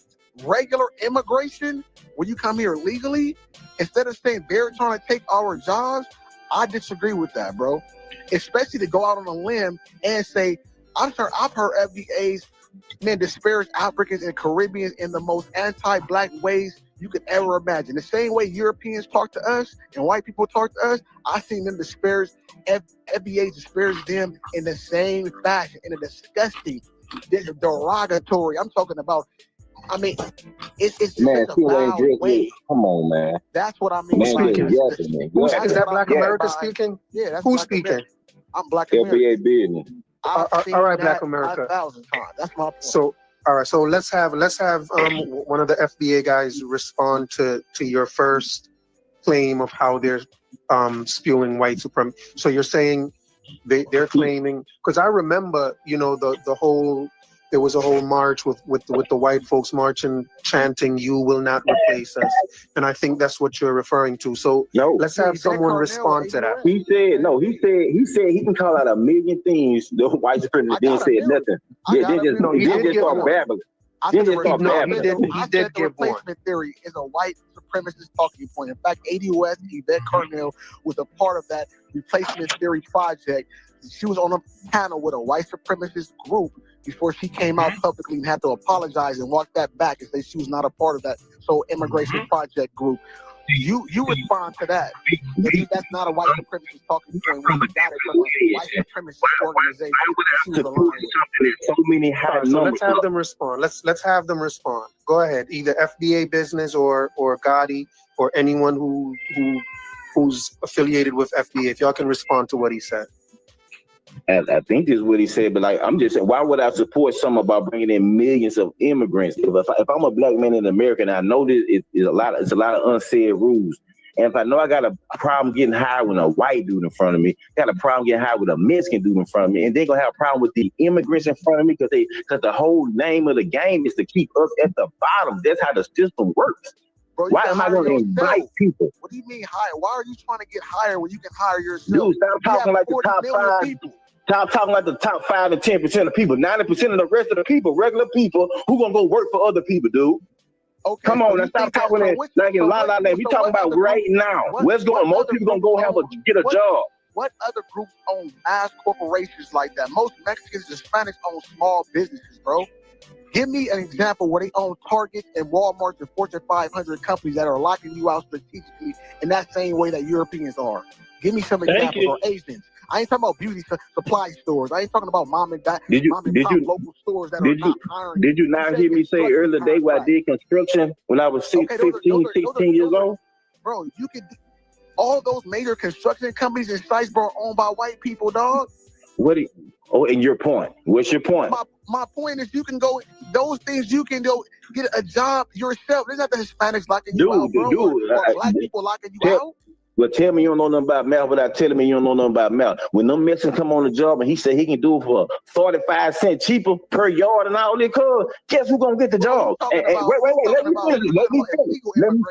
regular immigration, when you come here legally, instead of saying they're trying to take our jobs, I disagree with that, bro. Especially to go out on a limb and say, I've heard FBAs, man, disparage Africans and Caribbeans in the most anti-Black ways you could ever imagine. The same way Europeans talk to us and white people talk to us, I've seen them disparage, FBAs disparage them in the same fashion, in a disgusting, derogatory. I'm talking about, it's man, a foul way. Come on, man. That's what I mean. Is that Black America speaking? Yeah, that's who's Black speaking? America. I'm Black American. FBA business. All right, Black America. 1,000 times. That's my point. So, all right. So let's have one of the FBA guys respond to your first claim of how they're spewing white supremacy. So you're saying they're claiming, because I remember, there was a whole march with the white folks marching, chanting, "You will not replace us," and I think that's what you're referring to. So let's have someone respond to that. He said he can call out a million things. The white supremacists didn't say nothing. He did start babbling. I said the replacement theory is a white supremacist talking point. In fact, AD West, Yvette Carnell, was a part of that replacement theory project. She was on a panel with a white supremacist group before she came out publicly and had to apologize and walk that back and say she was not a part of that immigration project group. You respond to that. That's not a white supremacist talking point. When you got it from a white supremacist organization. So many high numbers. So let's have them respond. Let's have them respond. Go ahead. Either FBA business or Gotti or anyone who's affiliated with FBA. If y'all can respond to what he said. And I think this is what he said, but I'm just saying, why would I support something about bringing in millions of immigrants? If I'm a Black man in America, and I know this is a lot of unsaid rules, and if I know I got a problem getting hired with a white dude in front of me, got a problem getting hired with a Mexican dude in front of me, and they're gonna have a problem with the immigrants in front of me because the whole name of the game is to keep us at the bottom. That's how the system works. Bro, why am I going to invite people? What do you mean hire? Why are you trying to get hired when you can hire yourself? Dude, stop talking like the top 5 people. Stop talking like the top 5 to 10% of people. 90% of the rest of the people, regular people, who gonna go work for other people, dude? Okay, come on, now stop talking like in la la land. We talking about right now. What's going? Most people gonna go get a job. What other groups own mass corporations like that? Most Mexicans, Hispanics own small businesses, bro. Give me an example where they own Target and Walmart and Fortune 500 companies that are locking you out strategically in that same way that Europeans are. Give me some examples, or Asians. I ain't talking about beauty supply stores. I ain't talking about mom and pop local stores that are not hiring. Did you not hear me say earlier today when I did construction when I was 16 years old? Bro, you could all those major construction companies and sites, bro, are owned by white people, dog. And your point? What's your point? My point is you can go those things. You can go get a job yourself. There's not the Hispanics locking you out, bro. Or black people locking you out. Well, tell me you don't know nothing about math without telling me you don't know nothing about math. When them Mexicans come on the job and he said he can do it for 45 cents cheaper per yard and all that, guess who's gonna get the job? Wait, let me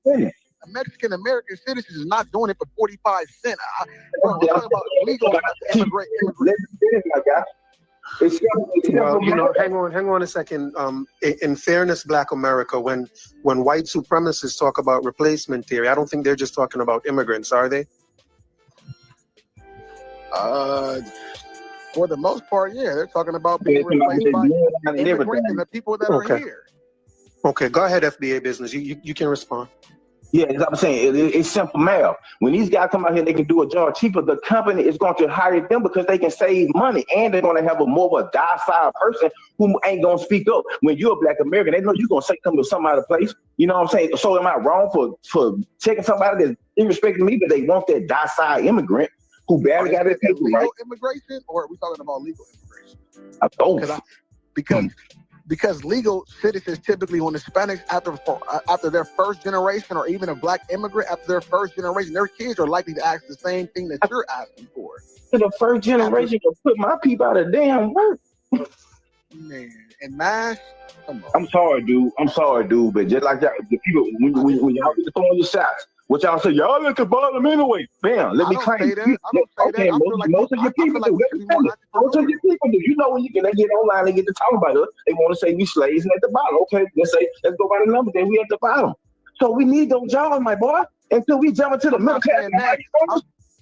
finish. A Mexican American citizen is not doing it for 45 cents. Bro, I'm talking about legal immigrant. Well, hang on a second. In fairness, Black America, when white supremacists talk about replacement theory, I don't think they're just talking about immigrants, are they? For the most part, yeah, they're talking about being replaced by immigrants and the people that are here. Okay, go ahead, FBA business. You can respond. Yeah, as I'm saying, it's simple math. When these guys come out here, they can do a job cheaper. The company is going to hire them because they can save money, and they're going to have a more of a docile person who ain't going to speak up. When you're a Black American, they know you're going to say something to some other place. You know what I'm saying? So am I wrong for checking somebody that's irrespective of me, but they want that docile immigrant who barely got their people right? Legal immigration, or are we talking about legal immigration? Both. Because legal citizens typically, when Hispanics after their first generation, or even a Black immigrant after their first generation, their kids are likely to ask the same thing that you're asking for. The first generation to put my people out of damn work. Man, and mass. I'm sorry, dude. But just like that, the people when y'all get to throwing your shots, what y'all say, y'all at the bottom anyway. Bam, let me claim. Okay, most of your people do. Most of your people do. You know when they get online, they get to talk about us. They want to say we slaves and at the bottom. Okay, let's go by the number. Then we at the bottom. So we need those jobs, my boy. Until we jump into the middle class,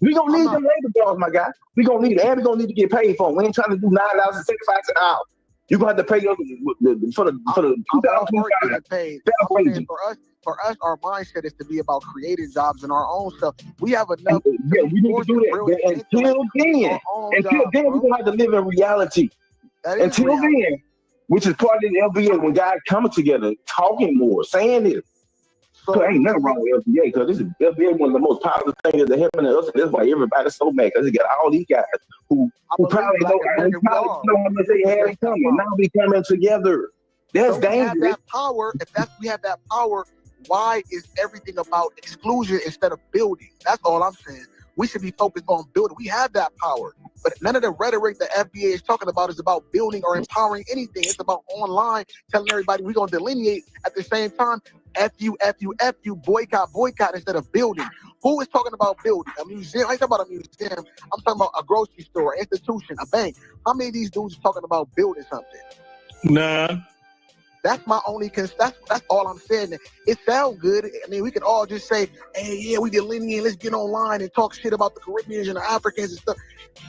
we gonna need them labor jobs, my guy. We gonna need it, and we gonna need to get paid for them. We ain't trying to do $9.65 an hour. You gonna have to pay us for the 2025. For us, our mindset is to be about creating jobs in our own stuff. We have enough. Yeah, we need to do that. Until then, we're gonna have to live in reality. Until then, which is part of the FBA, when guys coming together, talking more, saying it. So ain't nothing wrong with FBA, because this is FBA, one of the most popular things that happened to us, and that's why everybody's so mad, because they got all these guys who probably know how much they had coming. Now we coming together. That's dangerous. We have that power. We have that power, why is everything about exclusion instead of building? That's all I'm saying. We should be focused on building. We have that power. But none of the rhetoric the FBA is talking about is about building or empowering anything. It's about online telling everybody we're going to delineate at the same time. F you, boycott instead of building. Who is talking about building? A museum? I ain't talking about a museum. I'm talking about a grocery store, an institution, a bank. How many of these dudes are talking about building something? None. That's my only that's all I'm saying. It sounds good. I mean, we could all just say, hey, yeah, we delineate, let's get online and talk shit about the Caribbeans and the Africans and stuff.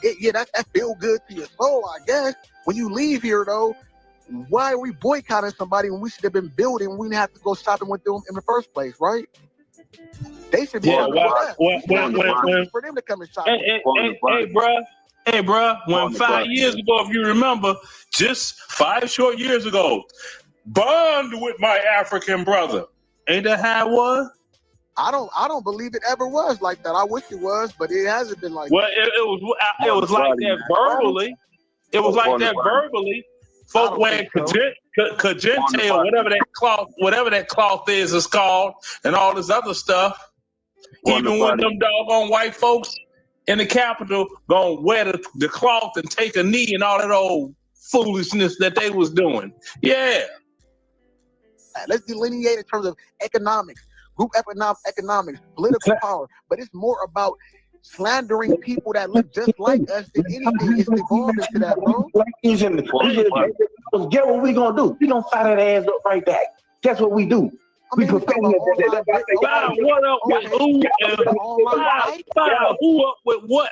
That feel good to your soul, I guess. When you leave here, though, why are we boycotting somebody when we should have been building? We didn't have to go shopping with them in the first place, right? They should be for them to come and shop. Hey, bruh, when 5 years ago, if you remember, just 5 short years ago, bond with my African brother. Ain't that how it was? I don't believe it ever was like that. I wish it was, but it hasn't been like that. It was like that verbally. It was like that verbally. Folk wearing cagente, whatever that cloth is called, and all this other stuff. Even when them doggone white folks in the Capitol gonna wear the cloth and take a knee and all that old foolishness that they was doing. Yeah. Let's delineate in terms of economics, group economics, political power, but it's more about slandering people that look just like us than anything. It's evolved into that, bro. Get what we gonna do? We gonna fire that ass up right back. That's what we do. We what up with who? Who up with what?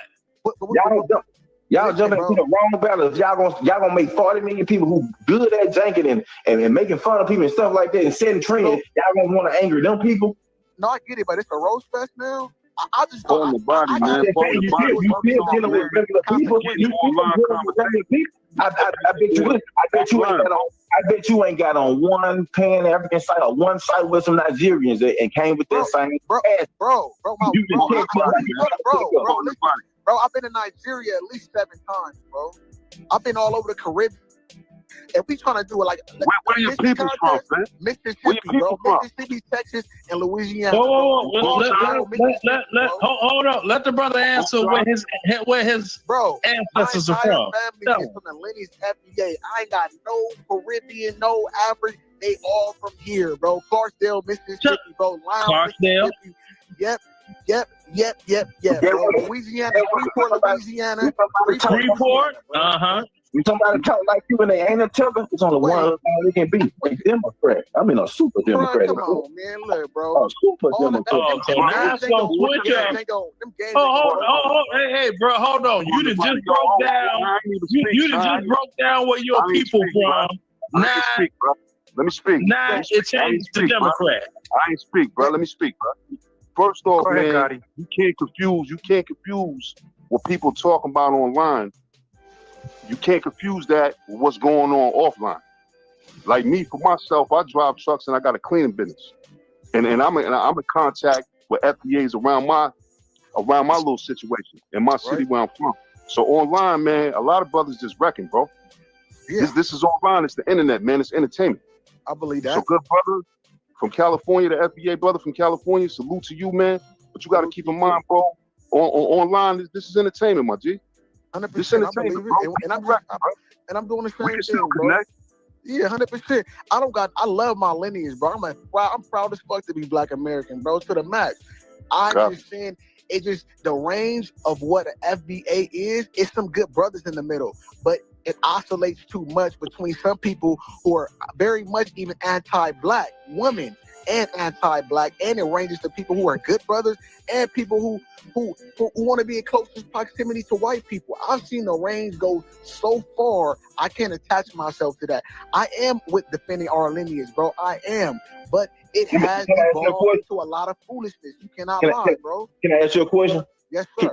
Y'all jumping into the wrong battle. If y'all gonna make 40 million people who good at janking and making fun of people and stuff like that and setting trends, y'all gonna want to anger them people. No, I get it, but it's a roast fest now. I just Pulling the body, man. Pulling the body. You still dealing with regular people. You still dealing with regular people. I bet you ain't got on one Pan African site or one site with some Nigerians and came with that same bro, I've been in Nigeria at least 7 times, bro. I've been all over the Caribbean. And we trying to do it like where your people from, man? Mississippi, bro. Mississippi, Texas, and Louisiana. Hold on. Let the brother answer where his ancestors are from. Family is from the lineage FBA. I ain't got no Caribbean, no African. They all from here, bro. Clarksdale, Mississippi, bro. Clarksdale. Yep. Bro. Louisiana, Freeport, Louisiana. Freeport. You somebody talk like you and they ain't a temper. It's only one other thing they can be. A Democrat. I mean a super Democrat. Come on, man. Look, bro. A super Democrat. So now it's gonna switch up. Hey, bro, hold on. You just broke down. You just broke down where your people from. Now, let me speak. Now it changed to Democrat. I ain't speak, bro. Let me speak, bro. First off, man, you can't confuse what people talking about online. You can't confuse that with what's going on offline. Like me, for myself, I drive trucks and I got a cleaning business, and I'm in contact with FBAs around my little situation in my city where I'm from. So online, man, a lot of brothers just wrecking, bro. Yeah. This is online. It's the internet, man. It's entertainment. I believe that. So good brother from California, the FBA brother from California, salute to you, man. But you got to keep in mind, bro, online, this is entertainment, my G. 100%, I believe it, and I'm doing the same thing, bro. Yeah, 100%. I love my lineage, bro. I'm proud as fuck to be Black American, bro, to the max. I'm just saying, it just the range of what an FBA is. It's some good brothers in the middle, but it oscillates too much between some people who are very much even anti-Black, women, and anti-Black, and it ranges to people who are good brothers and people who want to be in closest proximity to white people. I've seen the range go so far, I can't attach myself to that. I am with defending our lineage, bro. I am, but it has evolved into a lot of foolishness. You cannot lie, bro. Can I ask you a question? Yes, sir.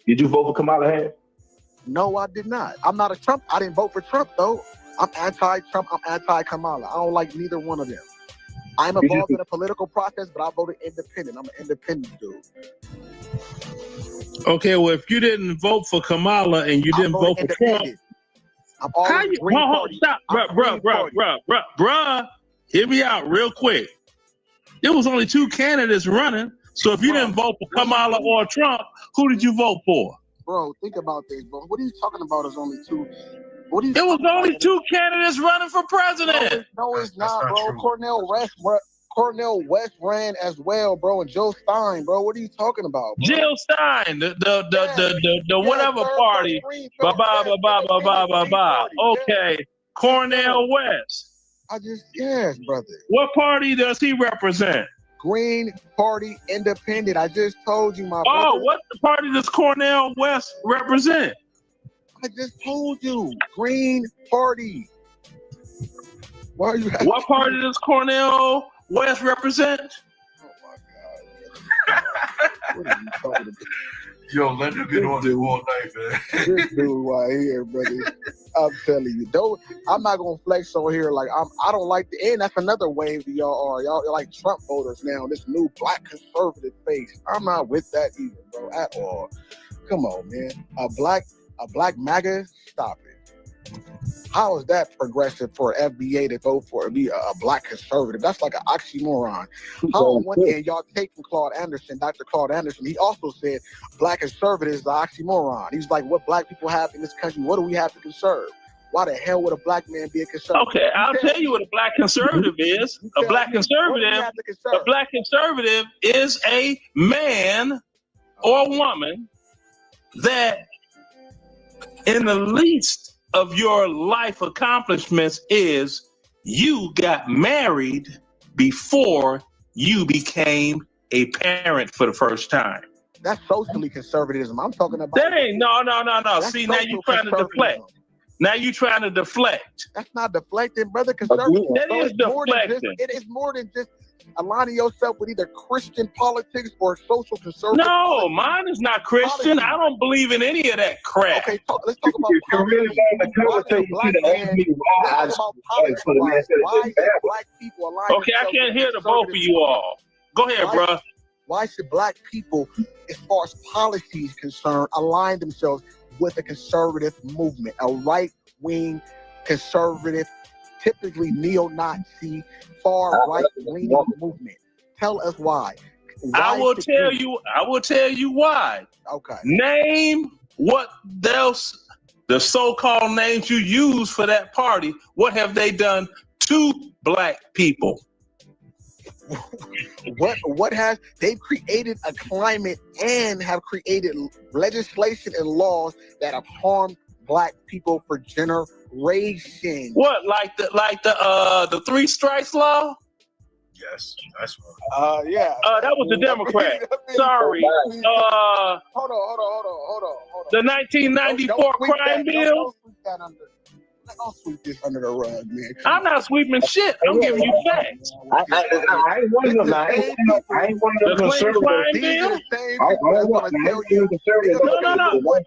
Did you vote for Kamala Harris? No, I did not. I'm not a Trump. I didn't vote for Trump, though. I'm anti-Trump. I'm anti-Kamala. I don't like neither one of them. I'm involved in a political process, but I voted independent. I'm an independent dude. Okay, well, if you didn't vote for Kamala and you didn't vote for Trump, how you? Stop, bruh. Hear me out real quick. There was only 2 candidates running, so if you didn't vote for Kamala or Trump, who did you vote for? Bro, think about this, bro. What are you talking about? Is only 2. There was only 2 candidates running for president. No, it's not, bro. Cornel West ran as well, bro, and Jill Stein, bro. What are you talking about, bro? Jill Stein, the whatever party. Okay, Cornel West. Yes, brother. What party does he represent? Green Party Independent. I just told you, my brother. Oh, what party does Cornel West represent? I just told you, Green Party. Why are you? What party does Cornel West represent? Oh my God! What are you talking about? Yo, let him get on it all night, man. This dude right here, brother. I'm telling you, though, I'm not gonna flex on here. Like I don't like the and that's another wave that y'all are. Y'all like Trump voters now. This new Black conservative face. I'm not with that either, bro, at all. Come on, man. A black MAGA? Stop it. How is that progressive for FBA to vote for be a Black conservative? That's like an oxymoron. How on one hand y'all take from Claude Anderson, Dr. Claude Anderson, he also said Black conservative is the oxymoron. He's like, what Black people have in this country, what do we have to conserve? Why the hell would a Black man be a conservative? Okay, I'll tell you what a Black conservative is. A Black conservative is a man or woman that in the least of your life accomplishments is you got married before you became a parent for the first time. That's socially conservatism. I'm talking about. That ain't no. See, now you're trying to deflect. Now you're trying to deflect. That's not deflecting, brother. Conservative. That is deflecting. It is more than just aligning yourself with either Christian politics or social conservative. No, politics. mine is not Christian. I don't believe in any of that crap. Okay, let's talk about politics. Why should black people align Okay, I can't hear the both of you all. Go ahead, bro. Why should black people, as far as policy is concerned, align themselves with a conservative movement, a right-wing conservative, typically neo-Nazi, far-right-leaning movement? Tell us why. I will tell you why. Okay. Name what else, the so-called names you use for that party. What have they done to black people? What has they've created a climate and have created legislation and laws that have harmed black people for generations. What, like the 3 strikes law? Yes, that's right. Yeah. That was the Democrat. Sorry. Hold on. The 1994 crime bill. Don't sweep this under the rug, man. I'm not sweeping shit. I'm giving you facts. I ain't one of them. I ain't one of them conservative. No.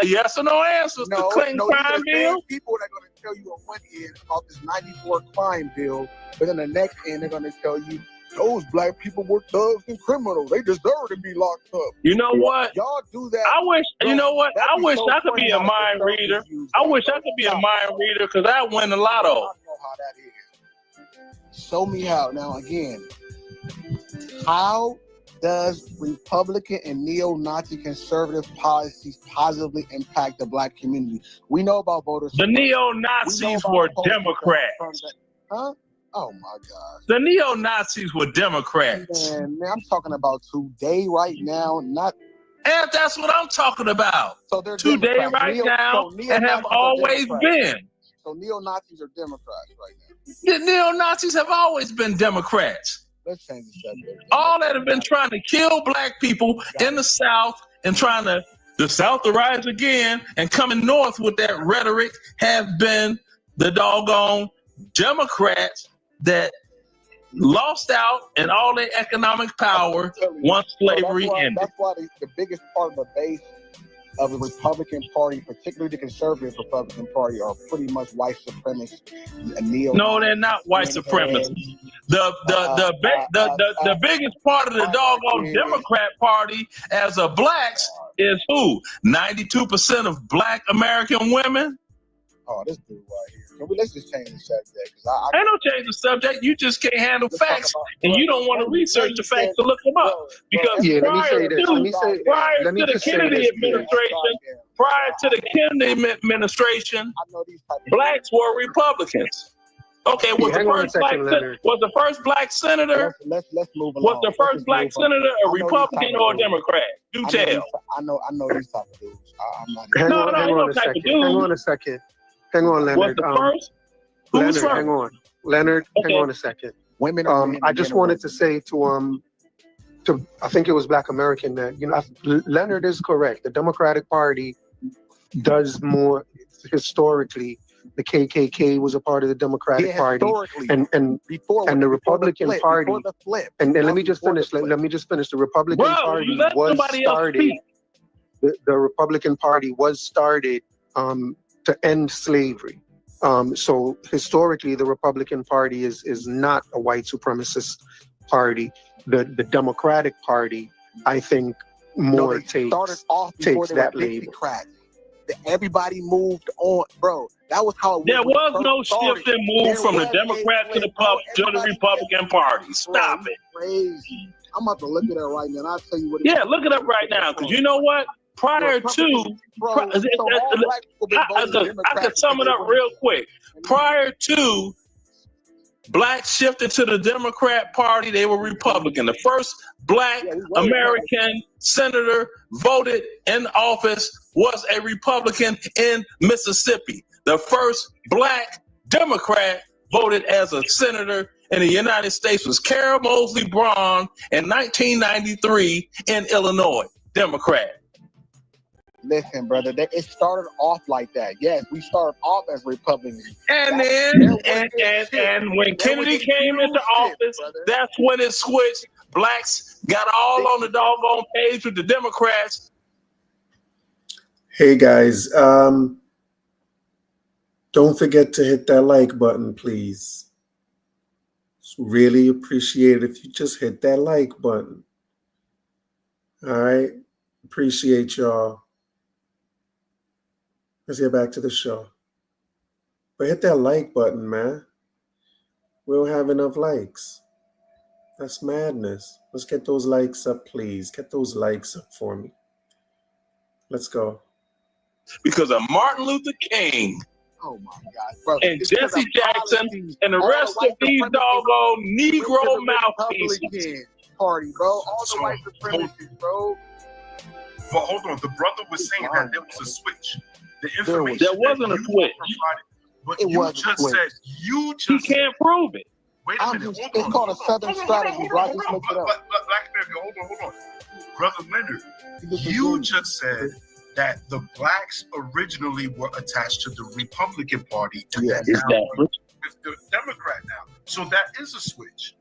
Yes or no answers. The Clinton crime bill. People that are going to tell you on one end about this 94 crime bill, but then the next end they're going to tell you those black people were thugs and criminals. They deserve to be locked up. You know what? Y'all do that. I wish I could be a mind reader. I wish I could be a mind reader because I win the lotto. I know how that is. Show me how. Now, again, how does Republican and neo-Nazi conservative policies positively impact the black community? We know about voters. The neo-Nazis were Democrats. Huh? Oh my God! The neo-Nazis were Democrats. Man, I'm talking about today, right now, not. And that's what I'm talking about. So they're today, Democrats. right now, and have always been. So neo-Nazis are Democrats right now. The neo-Nazis have always been Democrats. Let's change the subject. All that have been trying to kill black people in the South and trying the South to rise again and coming north with that rhetoric have been the doggone Democrats that lost out in all their economic power once slavery ended. That's why the biggest part of the base of the Republican Party, particularly the conservative Republican Party, are pretty much white supremacists. No, they're not white supremacists. The biggest part of the doggone Democrat Party as a blacks is who? 92% of black American women. Oh, this dude right here. Let's just change the subject. I don't change the subject. You just can't handle facts, and you don't want to research the facts to look them up. Because prior to the Kennedy administration, blacks were Republicans. Okay, was the first black senator? Let's move along. Was the first black senator a Republican or a Democrat? Do tell. I know these type of dudes. I'm not. Hang on a second. Hang on, Leonard. Leonard, hang on. Leonard, hang on a second. Women. I just wanted to say to I think it was Black American that Leonard is correct. The Democratic Party does more historically. The KKK was a part of the Democratic Party, and the Republican Party. And let me just finish. Let me just finish. The Republican Party was started. The Republican Party was started to end slavery. So historically, the Republican Party is not a white supremacist party. The Democratic Party, I think, takes that label. Everybody moved on, bro. That was how it was. There was no shift and move from the Democrat to the Republican Party. Stop it. Crazy. I'm about to look at it right now, and I'll tell you what. Yeah, look it up right now, because you know what? Prior to, I could sum it up real quick. Prior to blacks shifted to the Democrat Party, they were Republican. The first black American senator voted in office was a Republican in Mississippi. The first black Democrat voted as a senator in the United States was Carol Moseley Braun in 1993 in Illinois, Democrat. Listen, brother, it started off like that. Yes, we started off as Republicans. And when Kennedy came into office, that's when it switched. Blacks got all on the doggone page with the Democrats. Hey guys, don't forget to hit that like button, please. Really appreciate it if you just hit that like button. All right, appreciate y'all. Let's get back to the show. But hit that like button, man. We don't have enough likes. That's madness. Let's get those likes up, please. Get those likes up for me. Let's go. Because of Martin Luther King. Oh my God, bro. And Jesse Jackson and the rest of these doggone Negro mouthpieces. Party, bro. All the white supremacists, bro. But hold on, the brother was saying that there was a switch. The information there wasn't a switch. But you just said he can't prove it. Wait a minute. It's called a Southern strategy, bro. Just look it up. Black America, hold on. Brother Leonard, you just said that the blacks originally were attached to the Republican Party and now with the Democrat now. So that is a switch.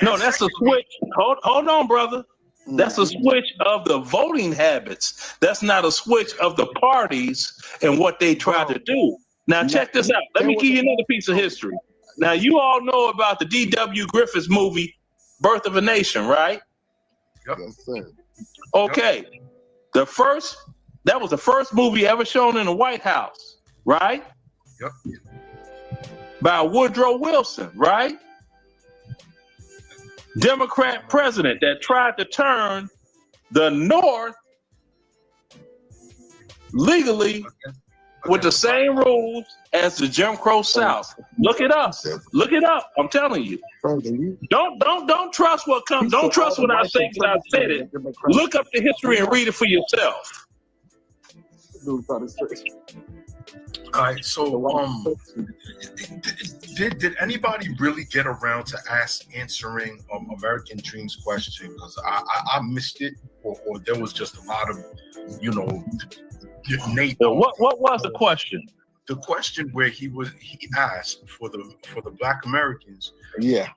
No, that's a switch. Hold on, brother. That's a switch of the voting habits. That's not a switch of the parties and what they try to do. Now, check this out. Let me give you another piece of history. Now, you all know about the D.W. Griffiths movie, Birth of a Nation, right? Yep. Yes, sir. Okay. That was the first movie ever shown in the White House, right? Yep. By Woodrow Wilson, right? Democrat president that tried to turn the North legally with the same rules as the Jim Crow South. Look it up. Look it up. I'm telling you. Don't trust what comes. Don't trust what I say because I said it. Look up the history and read it for yourself. All right, so did anybody really get around to answering American Dream's question? Because I missed it, or there was just a lot of, Nate. What was the question? The question where he asked for the Black Americans. Yeah.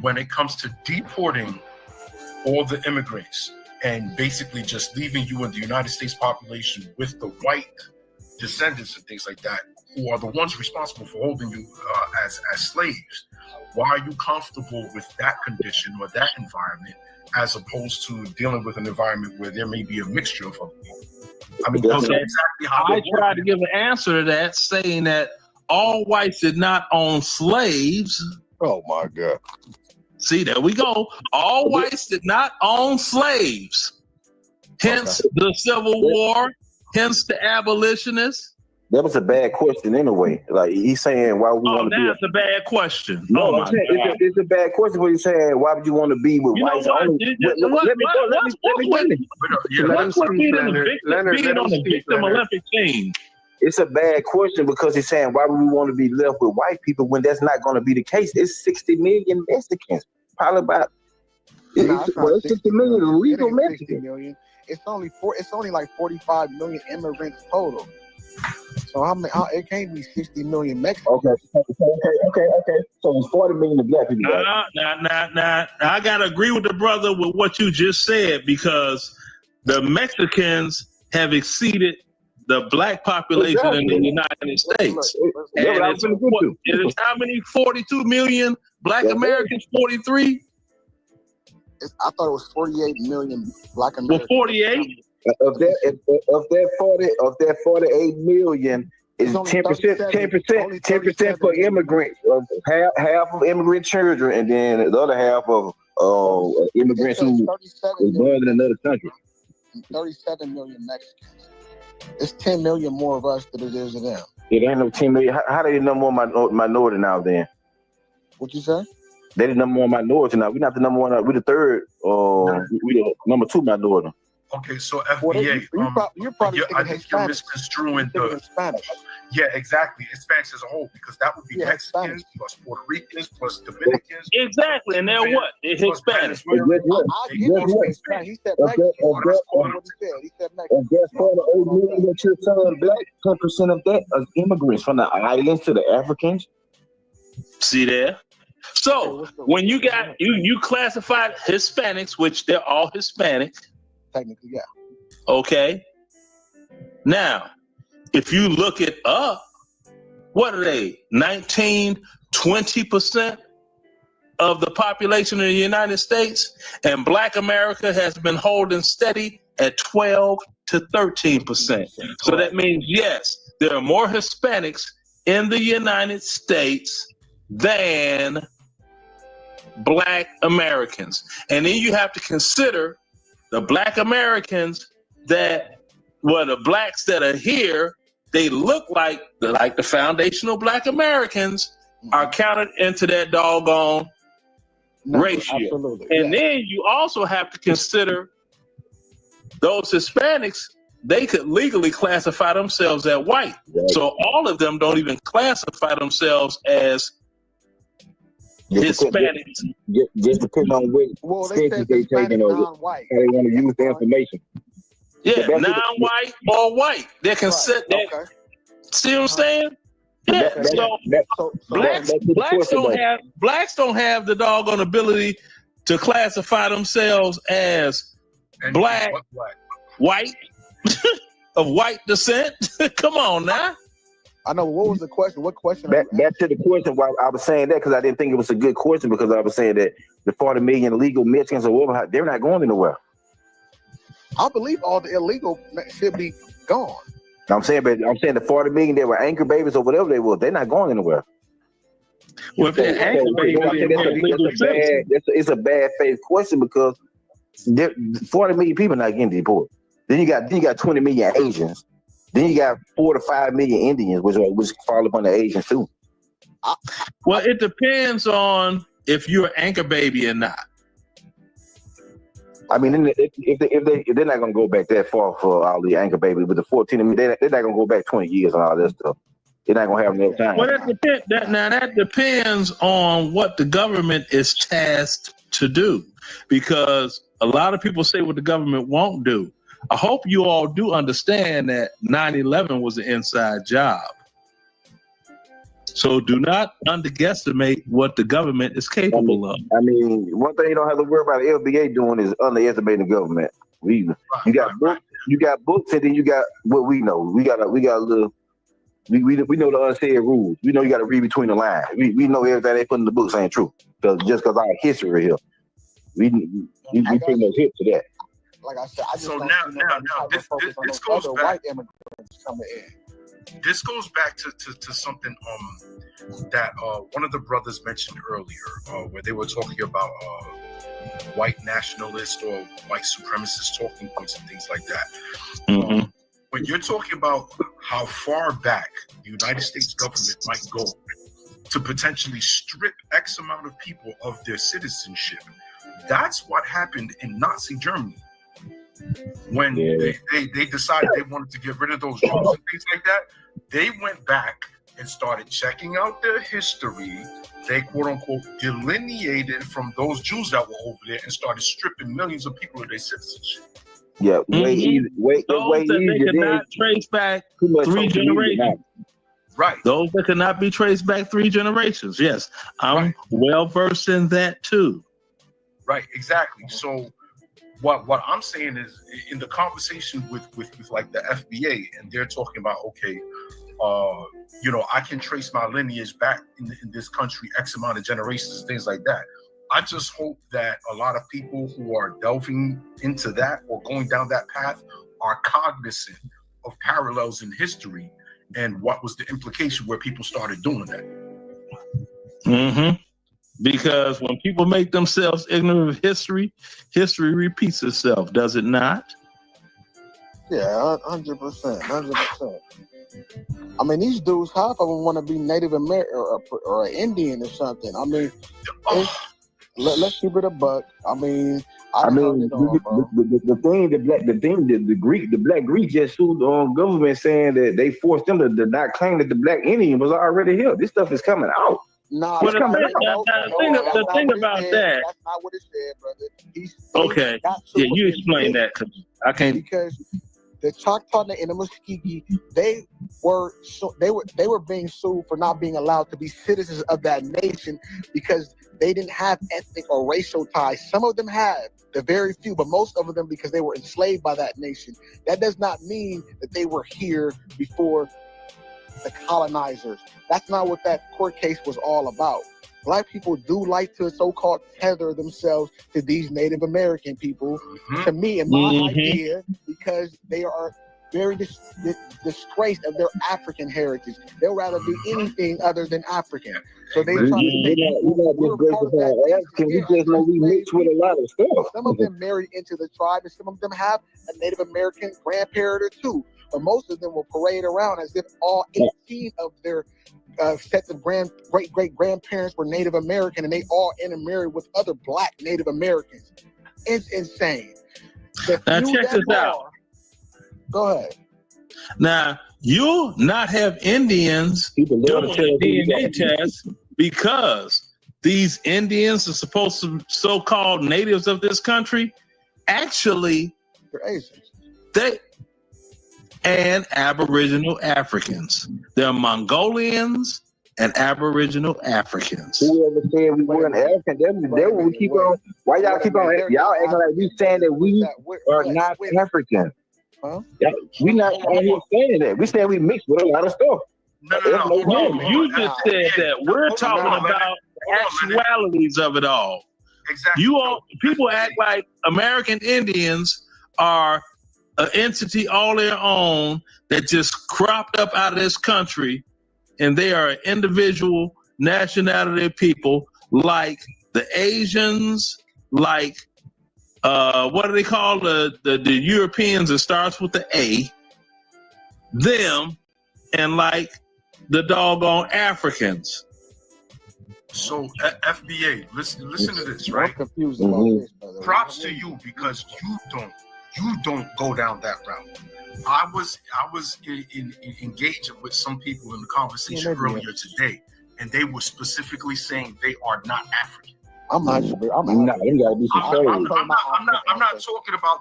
When it comes to deporting all the immigrants and basically just leaving you in the United States population with the white descendants and things like that, who are the ones responsible for holding you as slaves. Why are you comfortable with that condition or that environment as opposed to dealing with an environment where there may be a mixture of other people? I mean, that's exactly how I tried to give an answer to that, saying that all whites did not own slaves. Oh my God. See, there we go. All whites did not own slaves. Hence the Civil War. Hence the abolitionists. That was a bad question anyway. Like he's saying, why would we want to be? That's a bad question. No, I'm saying it's a bad question. What he's saying, why would you want to be with whites only? Let me finish. What's being on the victim Olympic team? It's a bad question because he's saying, why would we want to be left with white people when that's not going to be the case? It's 60 million Mexicans. Probably about 60 million legal Mexicans. It's only like 45 million immigrants total. So it can't be 60 million Mexicans. Okay. So it's 40 million of black people. Nah. I gotta agree with the brother with what you just said because the Mexicans have exceeded the black population in the United States. And it's how many? 42 million black Americans? 43? I thought it was 48 million black Americans. Well, 48? Of that 48 million is 10% for immigrants, half of immigrant children, and then the other half of immigrants who were born in another country. 37 million Mexicans. It's 10 million more of us than it is of them. It ain't no 10 million. How they number one minority now then? What you say? They the number one minority now. We're not the number one. We're the third. We're the number two minority. Okay, so FBA. You're probably I think you're misconstruing the Hispanics. Yeah, exactly. Hispanics as a whole, because that would be Mexicans plus Puerto Ricans plus Dominicans. Exactly, and they're what? They're Hispanics. He said Mexican. And guess what? The 8 million that you're saying black, 10% of that is immigrants from the islands to the Africans. See there? So when you got you classified Hispanics, which they're all Hispanic. Technically, yeah. Okay. Now, if you look it up, what are they? 20% of the population of the United States, and Black America has been holding steady at 12 to 13%. So that means, yes, there are more Hispanics in the United States than Black Americans. And then you have to consider the Black Americans the blacks that are here, they look like the foundational Black Americans are counted into that doggone ratio. Absolutely. And then you also have to consider those Hispanics, they could legally classify themselves as white. Right. So all of them don't even classify themselves as Hispanics. Just depending on which census they taking or how they want to use the information. Yeah, non-white or white. They can set that. Okay. See what I'm saying? Yeah. So blacks don't have the doggone ability to classify themselves as black, white, of white descent. Come on now. I know. What was the question? What question? Back to the question. Why I was saying that, because I didn't think it was a good question, because I was saying that the 40 million illegal Mexicans or whatever, they're not going anywhere. I believe all the illegal should be gone. I'm saying the 40 million that were anchor babies or whatever they were, they're not going anywhere. Well, if they're anchor babies, it's a bad faith question, because 40 million people not getting deported. Then you got 20 million Asians. Then you got 4 to 5 million Indians, which fall upon the Asians too. Well, it depends on if you're an anchor baby or not. I mean, if they're not gonna go back that far for all the anchor babies, but the 14, they're not gonna go back 20 years and all that stuff. They're not gonna have enough time. Well, that depends on what the government is tasked to do, because a lot of people say what the government won't do. I hope you all do understand that 9/11 was an inside job. So do not underestimate what the government is capable of. I mean, one thing you don't have to worry about the FBA doing is underestimating the government. You got books, and then you got what we know. We got a little. We know the unsaid rules. We know you got to read between the lines. We know everything they put in the books ain't true. Because our history here, we pretty much hit to that. Like I said, so now this goes back. White immigrants coming in. This goes back to something that one of the brothers mentioned earlier, where they were talking about white nationalist or white supremacist talking points and things like that. Mm-hmm. When you're talking about how far back the United States government might go to potentially strip X amount of people of their citizenship, that's what happened in Nazi Germany. When they decided they wanted to get rid of those Jews and things like that, they went back and started checking out their history. They quote unquote delineated from those Jews that were over there and started stripping millions of people of their citizenship. Yeah, they could not trace back 3 generations. Right. Those that could not be traced back 3 generations. Yes, I'm well versed in that too. Right, exactly. So what I'm saying is, in the conversation with like the FBA, and they're talking about, okay, I can trace my lineage back in this country X amount of generations, things like that. I just hope that a lot of people who are delving into that or going down that path are cognizant of parallels in history and what was the implication where people started doing that. Mm-hmm. Because when people make themselves ignorant of history, history repeats itself, does it not? Yeah, 100%. I mean, these dudes, half of them want to be Native American or Indian or something. I mean, let's keep it a buck. I mean, I mean, the black Greek just sued the government saying that they forced them to not claim that the black Indian was already here. This stuff is coming out. Nah, the thing about that. That's not what it said, brother. Okay. Yeah, you explain that because I can't. Because the Choctaw and the Muscogee, they were being sued for not being allowed to be citizens of that nation because they didn't have ethnic or racial ties. Some of them had, the very few, but most of them because they were enslaved by that nation. That does not mean that they were here before the colonizers. That's not what that court case was all about. Black people do like to so-called tether themselves to these Native American people, to me, in my idea, because they are very disgraced of their African heritage. They'll rather be anything other than African. So they try to make we mix with a lot of stuff. Some of them married into the tribe, and some of them have a Native American grandparent or two. But most of them will parade around as if all 18 of their sets of great-great-grandparents were Native American, and they all intermarried with other black Native Americans. It's insane. Now check this out. Go ahead. Now, you'll not have Indians doing a DNA test because these Indians are supposed to so-called natives of this country. Actually, they're Asians. And Aboriginal Africans. They're Mongolians and Aboriginal Africans. Whoever said we weren't African, they will keep on. Why y'all keep on? Y'all acting like we saying that we are not African. Huh? We not out here saying that. We saying we mix with a lot of stuff. No. You just said that. We're talking about the actualities of it all. Exactly. People act like American Indians are an entity all their own that just cropped up out of this country, and they are an individual nationality of people like the Asians, like what do they call the Europeans? It starts with the A, them, and like the doggone Africans. So FBA, listen to this, right? I'm confused about this, brother. Props to you because you don't go down that route. I was engaging with some people in the conversation earlier today, and they were specifically saying they are not African. I'm not talking about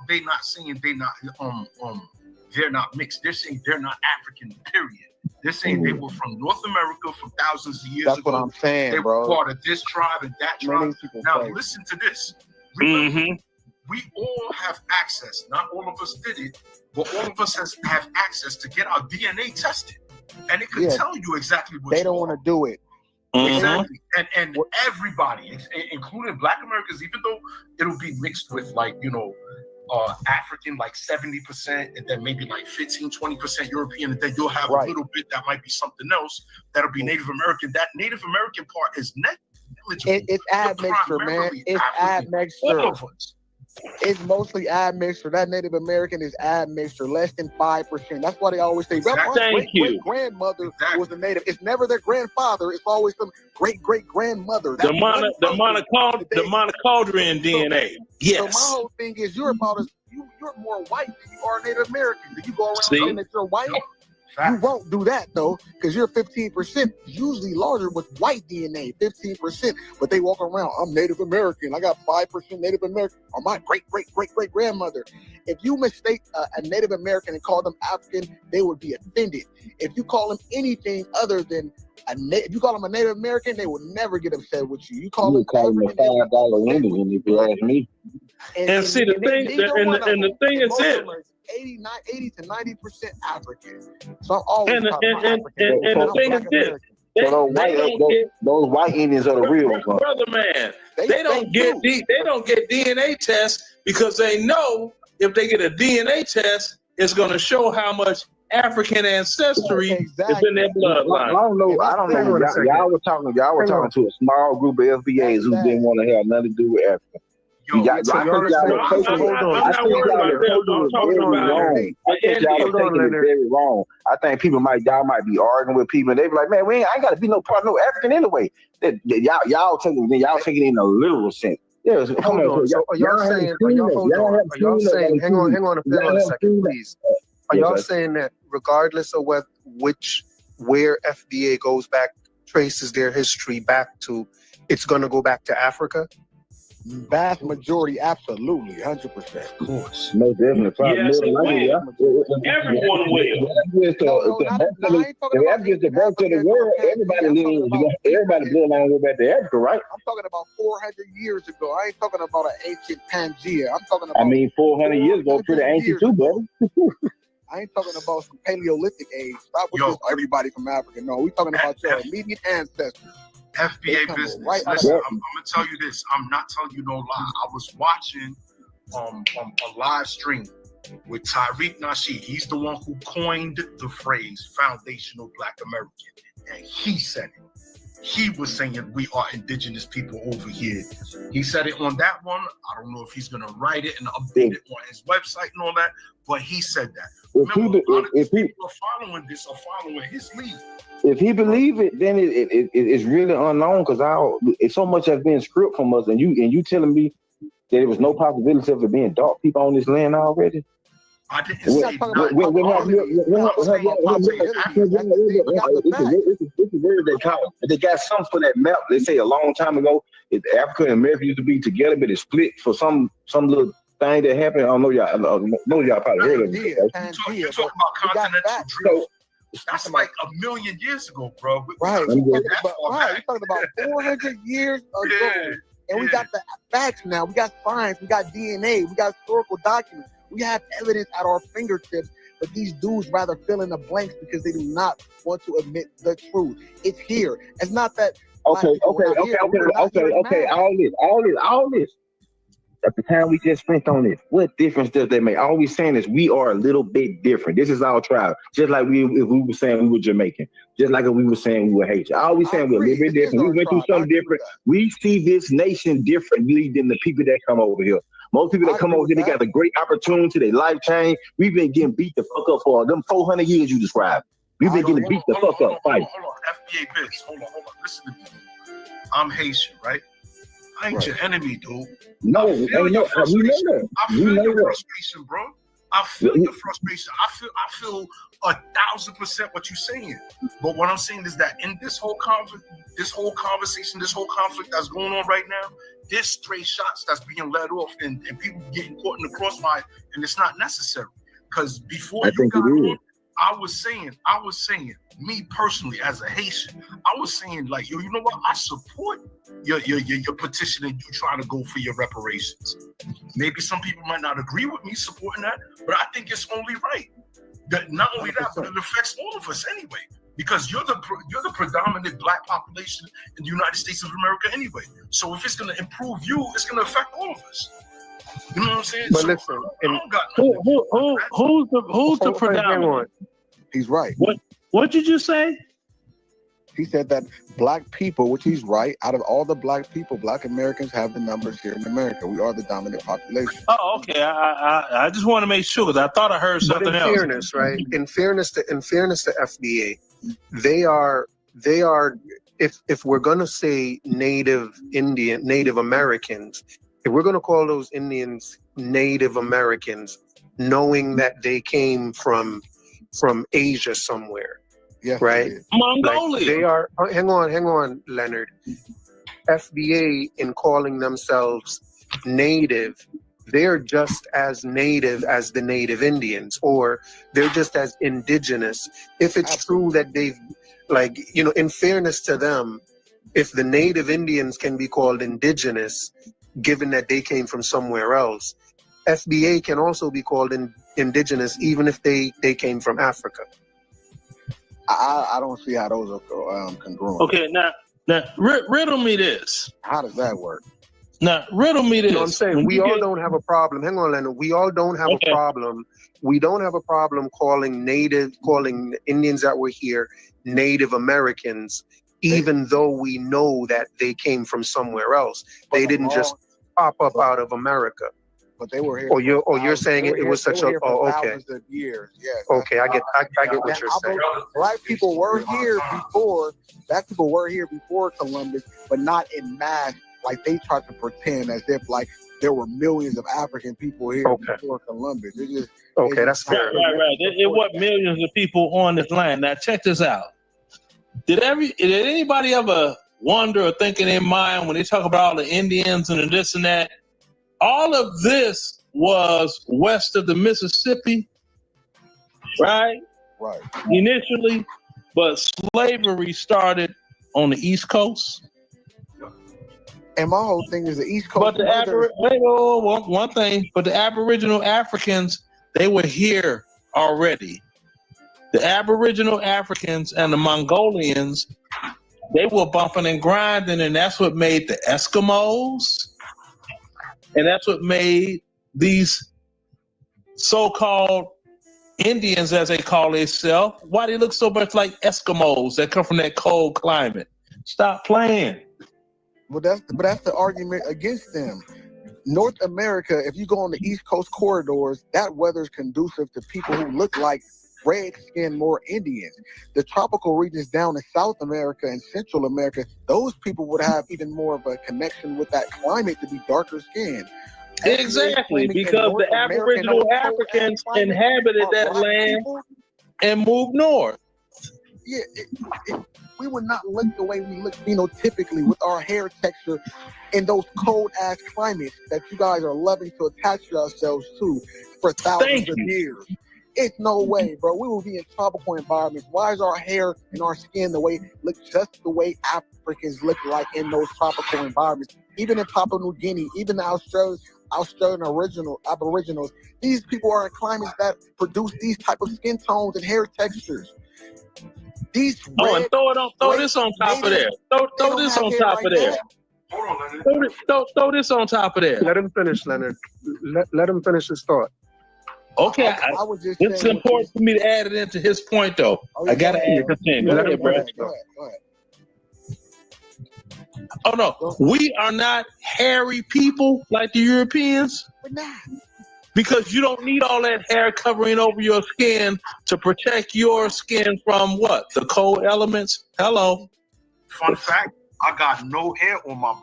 they're not mixed. They're saying they're not African, period. They're saying they were from North America from thousands of years ago. That's what I'm saying, they bro. were part of this tribe and that tribe. Now listen to this. Remember, we all have access. Not all of us did it, but all of us have access to get our DNA tested, and it could tell you exactly what they don't want to do it. Exactly, and everybody, including Black Americans, even though it'll be mixed with African, like 70%, and then maybe like 15-20% European, and then you'll have a little bit that might be something else that'll be Native American. That Native American part is negligible. It's admixture, man. It's admixture. It's mostly admixture. That Native American is admixture, less than 5%. That's why they always say, my great-grandmother was a native. It's never their grandfather. It's always some great-great-grandmother. The mitochondrial DNA. Yes. So my whole thing is, you're more white than you are Native American. Do you go around saying that you're white? You won't do that though, because you're 15%, usually larger with white DNA, 15%. But they walk around, I'm Native American. I got 5% Native American, or my great-great-great-great-grandmother. If you mistake a Native American and call them African, they would be offended. If you call them anything other than if you call them a Native American, they will never get upset with you. You call them a $5 Indian, if you ask me. And see, the thing is this. 80 to 90% African. So I'm always and the thing is this. Those white Indians are the real ones. Brother man, they don't get DNA tests because they know if they get a DNA test, it's going to show how much African ancestry is in their bloodline. I don't know. Y'all were talking to a small group of FBAs who didn't want to have nothing to do with Africa. I think y'all are very wrong. I think y'all might be arguing with people, and they be like, "Man, I ain't got to be no part of no African anyway." Y'all taking it in a literal sense. Yes, Hold on. So are y'all saying? Are y'all hold on? Are y'all saying? Hang on a second, please. Are y'all saying that regardless of where FBA goes back, traces their history back to, it's going to go back to Africa? Vast majority, absolutely, 100%. Of course. No, definitely. Yes, it will. Everyone will. If Africa's the birth of the world, everybody bloodline go back to Africa, right? I'm talking about 400 years ago. I ain't talking about an ancient Pangea. I'm talking about. 400 years ago, pretty ancient too, brother. I ain't talking about some Paleolithic age. Stop with this, everybody from Africa. No, we talking about your immediate ancestors. FBA business. Listen, I'm gonna tell you this. I'm not telling you no lie. I was watching a live stream with Tariq Nasheed. He's the one who coined the phrase "foundational Black American," and he said it. He was saying we are indigenous people over here. He said it on that one. I don't know if he's gonna write it and update it on his website and all that, but he said that. Remember, if people are following this or following his lead. If he believe it, then it's really unknown because so much has been stripped from us, and you telling me that there was no possibility of it being dark people on this land already. I didn't say that. It's a word they got something for that map. They say a long time ago, Africa and America used to be together, but it split for some little thing that happened. I don't know y'all probably heard of it. You're talking about continental drift. That's like a million years ago, bro. Right. We're talking about 400 years ago. And we got the facts now. We got science. We got DNA. We got historical documents. We have evidence at our fingertips. But these dudes rather fill in the blanks because they do not want to admit the truth. It's here. It's not that. Okay. All this. At the time we just spent on this, what difference does that make? All we're saying is we are a little bit different. This is our tribe. Just like if we were saying we were Jamaican. Just like if we were saying we were Haitian. All we're saying we're a little bit different. We went through something different. We see this nation differently than the people that come over here. Most people that come over here, they got a great opportunity. Their life change. We've been getting beat the fuck up for them 400 years you described. We've been getting beat the fuck up. Fight. Hold on. FBA biz. Hold on. Listen to me. I'm Haitian, right? I ain't your enemy, dude. No, I feel your frustration. I feel your frustration, bro. I feel your frustration. I feel 1,000% what you're saying. But what I'm saying is that in this whole conversation, this whole conflict that's going on right now, there's stray shots that's being let off and people getting caught in the crossfire, and it's not necessary. Because before you got on, I was saying, me personally as a Haitian, I was saying like, yo, you know what? I support your petition and you trying to go for your reparations. Maybe some people might not agree with me supporting that, but I think it's only right. That not only that, but it affects all of us anyway. Because you're the predominant Black population in the United States of America anyway. So if it's going to improve you, it's going to affect all of us. You know what I'm saying? But so, listen, who's the predominant? He's right. What did you say? He said that Black people, which he's right, out of all the Black people, Black Americans have the numbers here in America. We are the dominant population. Oh, okay. I just want to make sure because I thought I heard something else. Fairness, right? In fairness to FBA, they are. If we're gonna say Native Americans, if we're gonna call those Indians Native Americans, knowing that they came from Asia somewhere. Yes, right? Mongolia. Like they are. Hang on, Leonard. FBA, in calling themselves Native, they're just as Native as the Native Indians, or they're just as indigenous. If it's true that they've, like, you know, in fairness to them, if the Native Indians can be called indigenous, given that they came from somewhere else, FBA can also be called indigenous, even if they came from Africa. I don't see how those are congruent. Okay, now riddle me this. How does that work? Now riddle me this. You know what I'm saying? We all don't have a problem. Hang on, Leonard. We all don't have a problem. We don't have a problem calling Indians that were here Native Americans, even though we know that they came from somewhere else. They didn't just pop up out of America. But they were here. You're saying it was such a okay. Thousands of years. Yes. Okay, I get what you're saying. Black people were here before. Black people were here before Columbus, but not in mass like they tried to pretend as if like there were millions of African people here before Columbus. That's fair. Right. It was millions of people on this land. Now check this out. Did anybody ever wonder or think in their mind when they talk about all the Indians and this and that? All of this was west of the Mississippi, right? Right. Initially, but slavery started on the East Coast. And my whole thing is the East Coast. But the Aboriginal Africans, they were here already. The Aboriginal Africans and the Mongolians, they were bumping and grinding, and that's what made the Eskimos, and that's what made these so-called Indians, as they call themselves, why they look so much like Eskimos that come from that cold climate. Stop playing. But that's the argument against them. North America, if you go on the East Coast corridors, that weather is conducive to people who look like red-skinned, more Indians. The tropical regions down in South America and Central America, those people would have even more of a connection with that climate to be darker skinned. Exactly, because the Aboriginal Africans inhabited that land and moved north. Yeah, we would not look the way we look phenotypically with our hair texture in those cold-ass climates that you guys are loving to attach yourselves to for thousands of years. It's no way, bro. We will be in tropical environments. Why is our hair and our skin look just the way Africans look like in those tropical environments? Even in Papua New Guinea, even the Australian Aboriginals, these people are in climates that produce these type of skin tones and hair textures. These and throw this on top of there. Throw this on top of there. Hold on, Leonard. Throw this on top of there. Let him finish, Leonard. Let him finish his thought. Okay, it's important for me to add it into his point, though. I gotta add it in. Go ahead, bro. Go ahead. Oh no, we are not hairy people like the Europeans. We're not. Because you don't need all that hair covering over your skin to protect your skin from what? The cold elements? Hello. Fun fact, I got no hair on my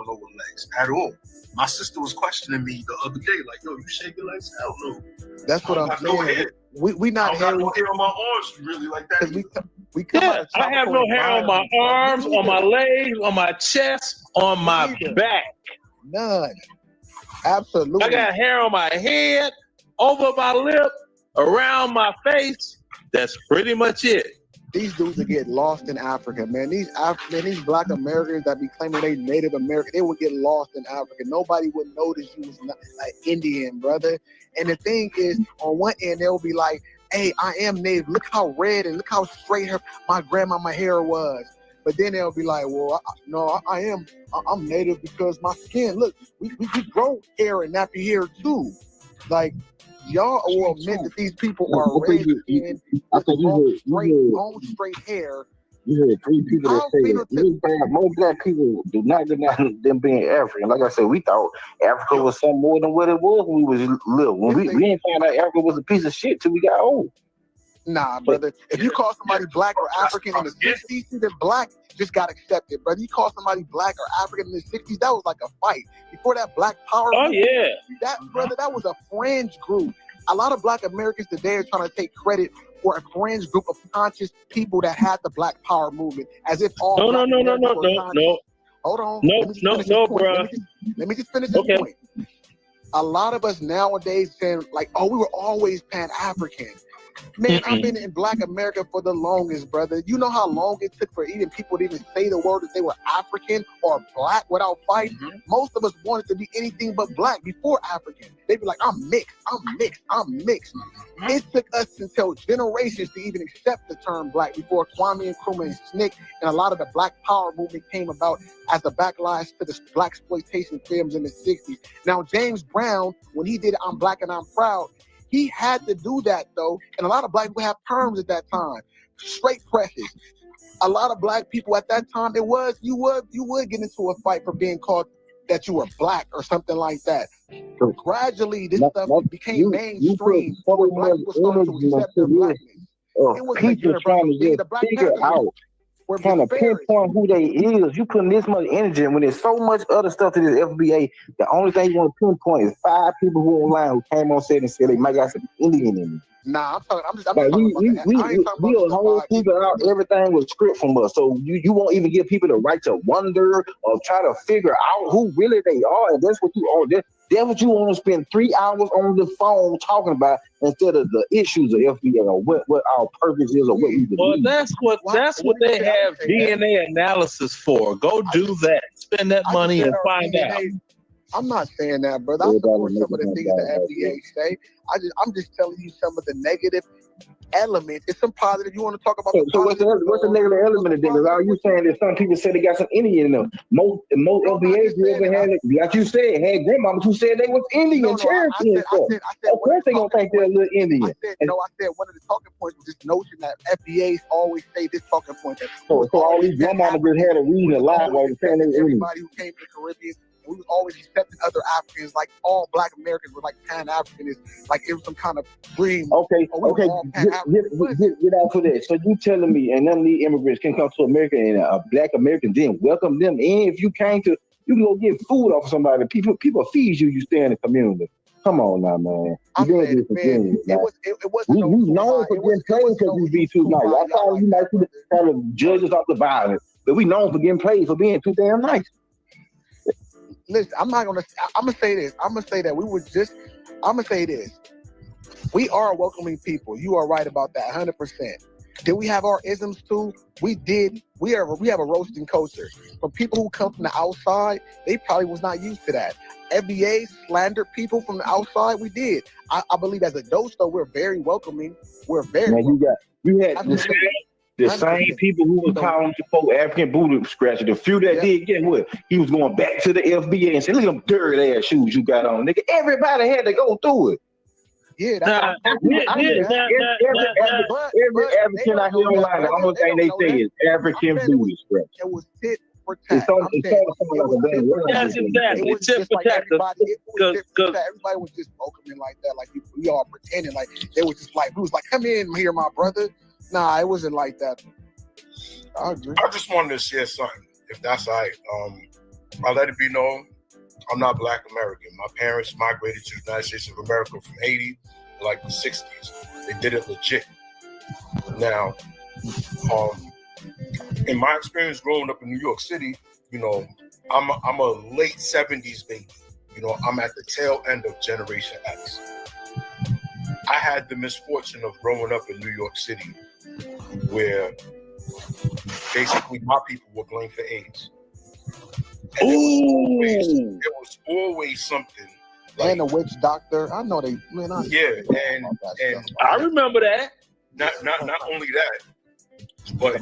lower legs at all. My sister was questioning me the other day, like, yo, you shave your legs? Hell no. That's what I'm saying. No hair. We not I don't got no hair on my arms really like that. We come out of I have no hair on my arms, on my legs, on my chest, on my back. None. Absolutely. I got hair on my head, over my lip, around my face. That's pretty much it. These dudes that get lost in Africa, man. These Black Americans that be claiming they Native American, they would get lost in Africa. Nobody would notice you was not like Indian, brother. And the thing is, on one end they'll be like, "Hey, I am Native. Look how red and look how straight my grandmama hair was." But then they'll be like, "Well, I'm Native because my skin. Look, we grow hair and nappy hair too." Like, y'all will admit that these people are red skinned, long straight hair. You heard three people that say most black people do not deny them being African. Like I said, we thought Africa was something more than what it was when we was little. When we didn't find out Africa was a piece of shit till we got old. Nah, brother. If you call somebody black or African in the 60s, then black just got accepted. Brother, you call somebody black or African in the 60s, that was like a fight. Before that Black Power movement, that was a fringe group. A lot of Black Americans today are trying to take credit for a fringe group of conscious people that had the Black Power movement, as if all No. Hold on. No, bro. Let me just finish this point. A lot of us nowadays saying like, "Oh, we were always Pan-African." Man, I've been in Black America for the longest, brother. You know how long it took for even people to even say the word that they were African or Black without fighting? Most of us wanted to be anything but Black before African. They'd be like, I'm mixed. It took us until generations to even accept the term Black before Kwame Nkrumah and SNCC and a lot of the Black Power movement came about as a backlash to the Black exploitation films in the 60s. Now, James Brown, when he did I'm Black and I'm Proud, he had to do that, though. And a lot of Black people have perms at that time. Straight presses. A lot of Black people at that time, you would get into a fight for being called that you were Black or something like that. So gradually, this stuff became mainstream. Black people started to accept their Blackness. People trying to just figure out trying to pinpoint who they is. You putting this much energy in when there's so much other stuff to this FBA. The only thing you want to pinpoint is 5 people who online who came on set and said they might got some Indian in them. Nah, I'm just like we a whole figure out everything was script from us. So you won't even give people the right to wonder or try to figure out who really they are. And that's what you are. That's what you want to spend 3 hours on the phone talking about instead of the issues of FBA or what our purpose is or what we believe. Well, that's what they have DNA analysis for. Go do that. Spend that money and find out. I'm not saying that, brother. I support some of the things the FBA say. I'm just telling you some of the negative elements. It's some positive. You want to talk about? So what's the negative element of this? Are you saying that some people say they got some Indian in them? Most FBAs you ever had, like you said, had grandmamas who said they was Indian, Cherokee and stuff. Of course they gonna think they're a little Indian. I said one of the talking points was this notion that FBAs always say this talking point. So all these grandmamas just had a reading a lie while they're saying they were everybody who came to the Caribbean. We was always accepting other Africans, like all Black Americans were like Pan-Africanists, like it was some kind of dream. Okay, get out for that. So you telling me, and none of these immigrants can come to America and a Black American didn't welcome them in? If you came to, you can go get food off of somebody. People feed you. You stay in the community. Come on now, man. It wasn't. We known for getting paid because we be too nice. I thought you might kind of judge us off the violence, but we known for getting paid for being too damn nice. Listen, I'm gonna say this. I'm gonna say this. We are welcoming people. You are right about that, 100%. Did we have our isms too? We did. We have a roasting culture. From people who come from the outside, they probably was not used to that. FBA slandered people from the outside. We did. I believe as adults, though, we're very welcoming. We're very. Man, you had the same people who was calling the folk African booty scratcher. The few that did, guess what? He was going back to the FBA and said, "Look at them dirty ass shoes you got on, nigga." Everybody had to go through it. Yeah, every African I hear online, the only thing they say is African booty scratcher. It was tit for tat. That's exactly. It's tit for tat. Everybody was just welcoming like that, like we all pretending like they was just like, we was like, "Come in here, my brother." Nah, it wasn't like that. I agree. I just wanted to share something, if that's all right. I'll let it be known, I'm not Black American. My parents migrated to the United States of America from Haiti in like the 60s. They did it legit. Now, in my experience growing up in New York City, you know, I'm a late 70s baby. You know, I'm at the tail end of Generation X. I had the misfortune of growing up in New York City, where basically my people were blamed for AIDS. And it was always something. Like, and a witch doctor. I know they. Man, and I remember that. Not only that, but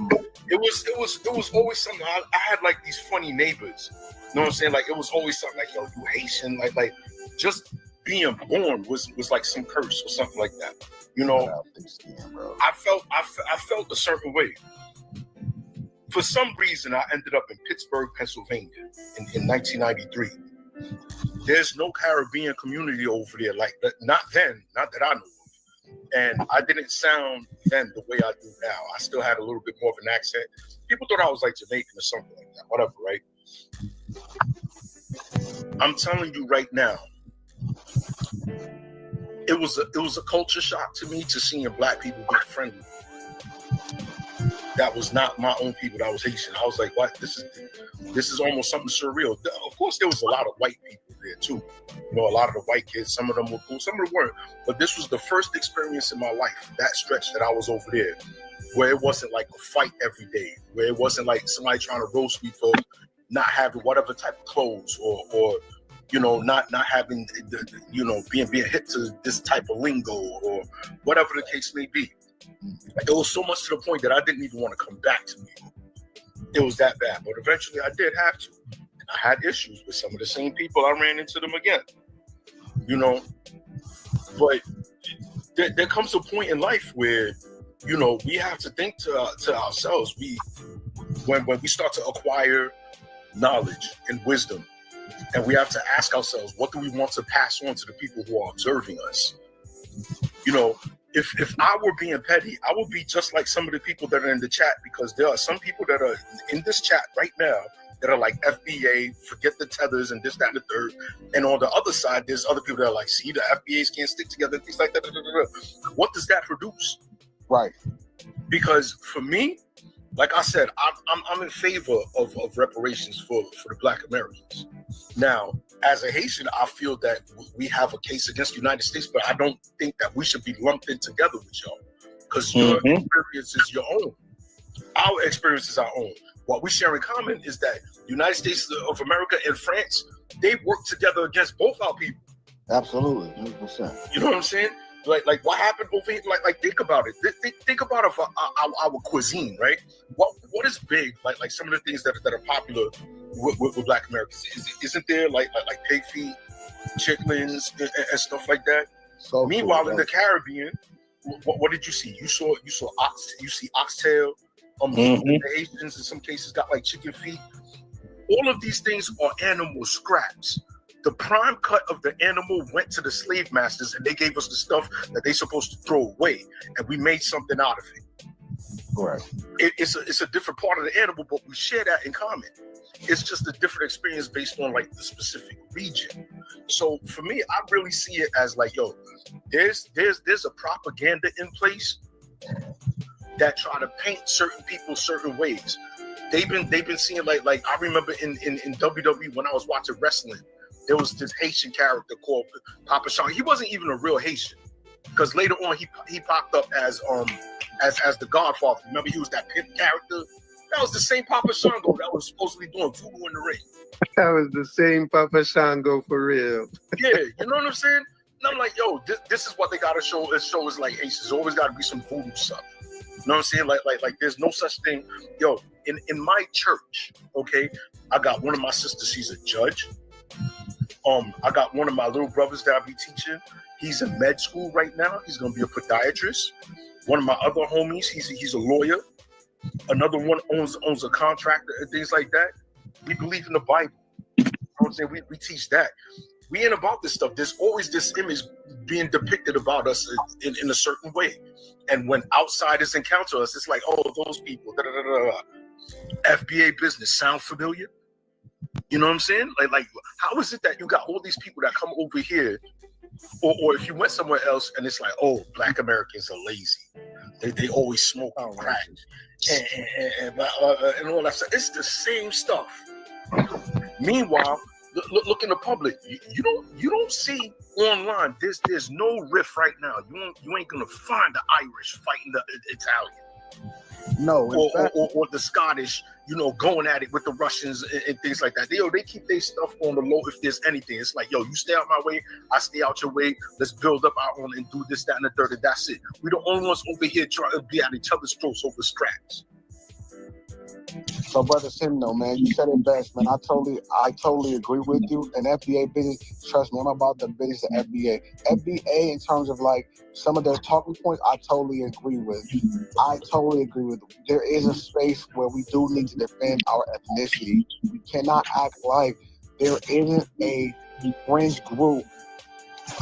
it was always something. I had like these funny neighbors. You know what I'm saying? Like it was always something like, "Yo, you Haitian?" Like just being born was like some curse or something like that. You know, I felt a certain way. For some reason, I ended up in Pittsburgh, Pennsylvania in 1993. There's no Caribbean community over there like that. Not that I know of. And I didn't sound then the way I do now. I still had a little bit more of an accent. People thought I was like Jamaican or something like that. Whatever, right? I'm telling you right now, it was a culture shock to me to seeing Black people being friendly. That was not my own people. That was Haitian. I was like, "What? This is almost something surreal." Of course, there was a lot of white people there too. You know, a lot of the white kids. Some of them were cool, some of them weren't. But this was the first experience in my life, that stretch that I was over there, where it wasn't like a fight every day, where it wasn't like somebody trying to roast me for not having whatever type of clothes or you know, not having you know, being hip to this type of lingo or whatever the case may be. It was so much to the point that I didn't even want to come back to New York. It was that bad. But eventually I did have to. And I had issues with some of the same people. I ran into them again. You know, but there comes a point in life where, you know, we have to think to ourselves. When we start to acquire knowledge and wisdom, and we have to ask ourselves, what do we want to pass on to the people who are observing us? You know, if I were being petty, I would be just like some of the people that are in the chat, because there are some people that are in this chat right now that are like FBA, forget the tethers and this, that, and the third. And on the other side, there's other people that are like, see, the FBAs can't stick together, things like that. What does that produce? Right. Because for me, like I said, I'm in favor of reparations for the Black Americans. Now, as a Haitian, I feel that we have a case against the United States, but I don't think that we should be lumped in together with y'all, because your experience is your own. Our experience is our own. What we share in common is that the United States of America and France, they work together against both our people. Absolutely, 100%. You know what I'm saying? Like what happened over here? Like think about it. Think about our cuisine, right? What is big? Like some of the things that are popular with Black Americans. Isn't there like pig feet, chitlins, and stuff like that? So meanwhile, in the Caribbean, what did you see? You see oxtail. The Asians in some cases got like chicken feet. All of these things are animal scraps. The prime cut of the animal went to the slave masters, and they gave us the stuff that they supposed to throw away, and we made something out of it. Correct. It's a different part of the animal, but we share that in common. It's just a different experience based on like the specific region. So for me, I really see it as like, yo, there's a propaganda in place that try to paint certain people certain ways. They've been seeing like I remember in WWE when I was watching wrestling, there was this Haitian character called Papa Shango. He wasn't even a real Haitian, because later on he popped up as the Godfather. Remember, he was that pimp character. That was the same Papa Shango that was supposedly doing voodoo in the ring. That was the same Papa Shango for real. Yeah, you know what I'm saying? And I'm like, yo, this is what they gotta show. This show is like Haitians. There's always gotta be some voodoo stuff. You know what I'm saying? Like there's no such thing. Yo, in my church, okay, I got one of my sisters, she's a judge. I got one of my little brothers that I be teaching. He's in med school right now. He's gonna be a podiatrist. One of my other homies, he's a lawyer. Another one owns a contractor and things like that. We believe in the Bible. You know what I'm saying? We teach that. We ain't about this stuff. There's always this image being depicted about us in a certain way. And when outsiders encounter us, it's like, oh, those people, FBA business, sound familiar? You know what I'm saying? Like, how is it that you got all these people that come over here, or if you went somewhere else and it's like, oh, Black Americans are lazy. They always smoke crack and all that stuff. It's the same stuff. Meanwhile, look in the public. You don't see online. There's no riff right now. You ain't gonna find the Irish fighting the Italian. No, or the Scottish, going at it with the Russians and things like that. They keep their stuff on the low if there's anything. It's like, yo, you stay out my way, I stay out your way. Let's build up our own and do this, that, and the third, and that's it. We're the only ones over here trying to be at each other's throats over scraps. So, Brother Simno, man, you said it best, man. I totally agree with you. And FBA business, trust me, I'm about the business of FBA. FBA, in terms of like some of their talking points, I totally agree with. There is a space where we do need to defend our ethnicity. We cannot act like there isn't a fringe group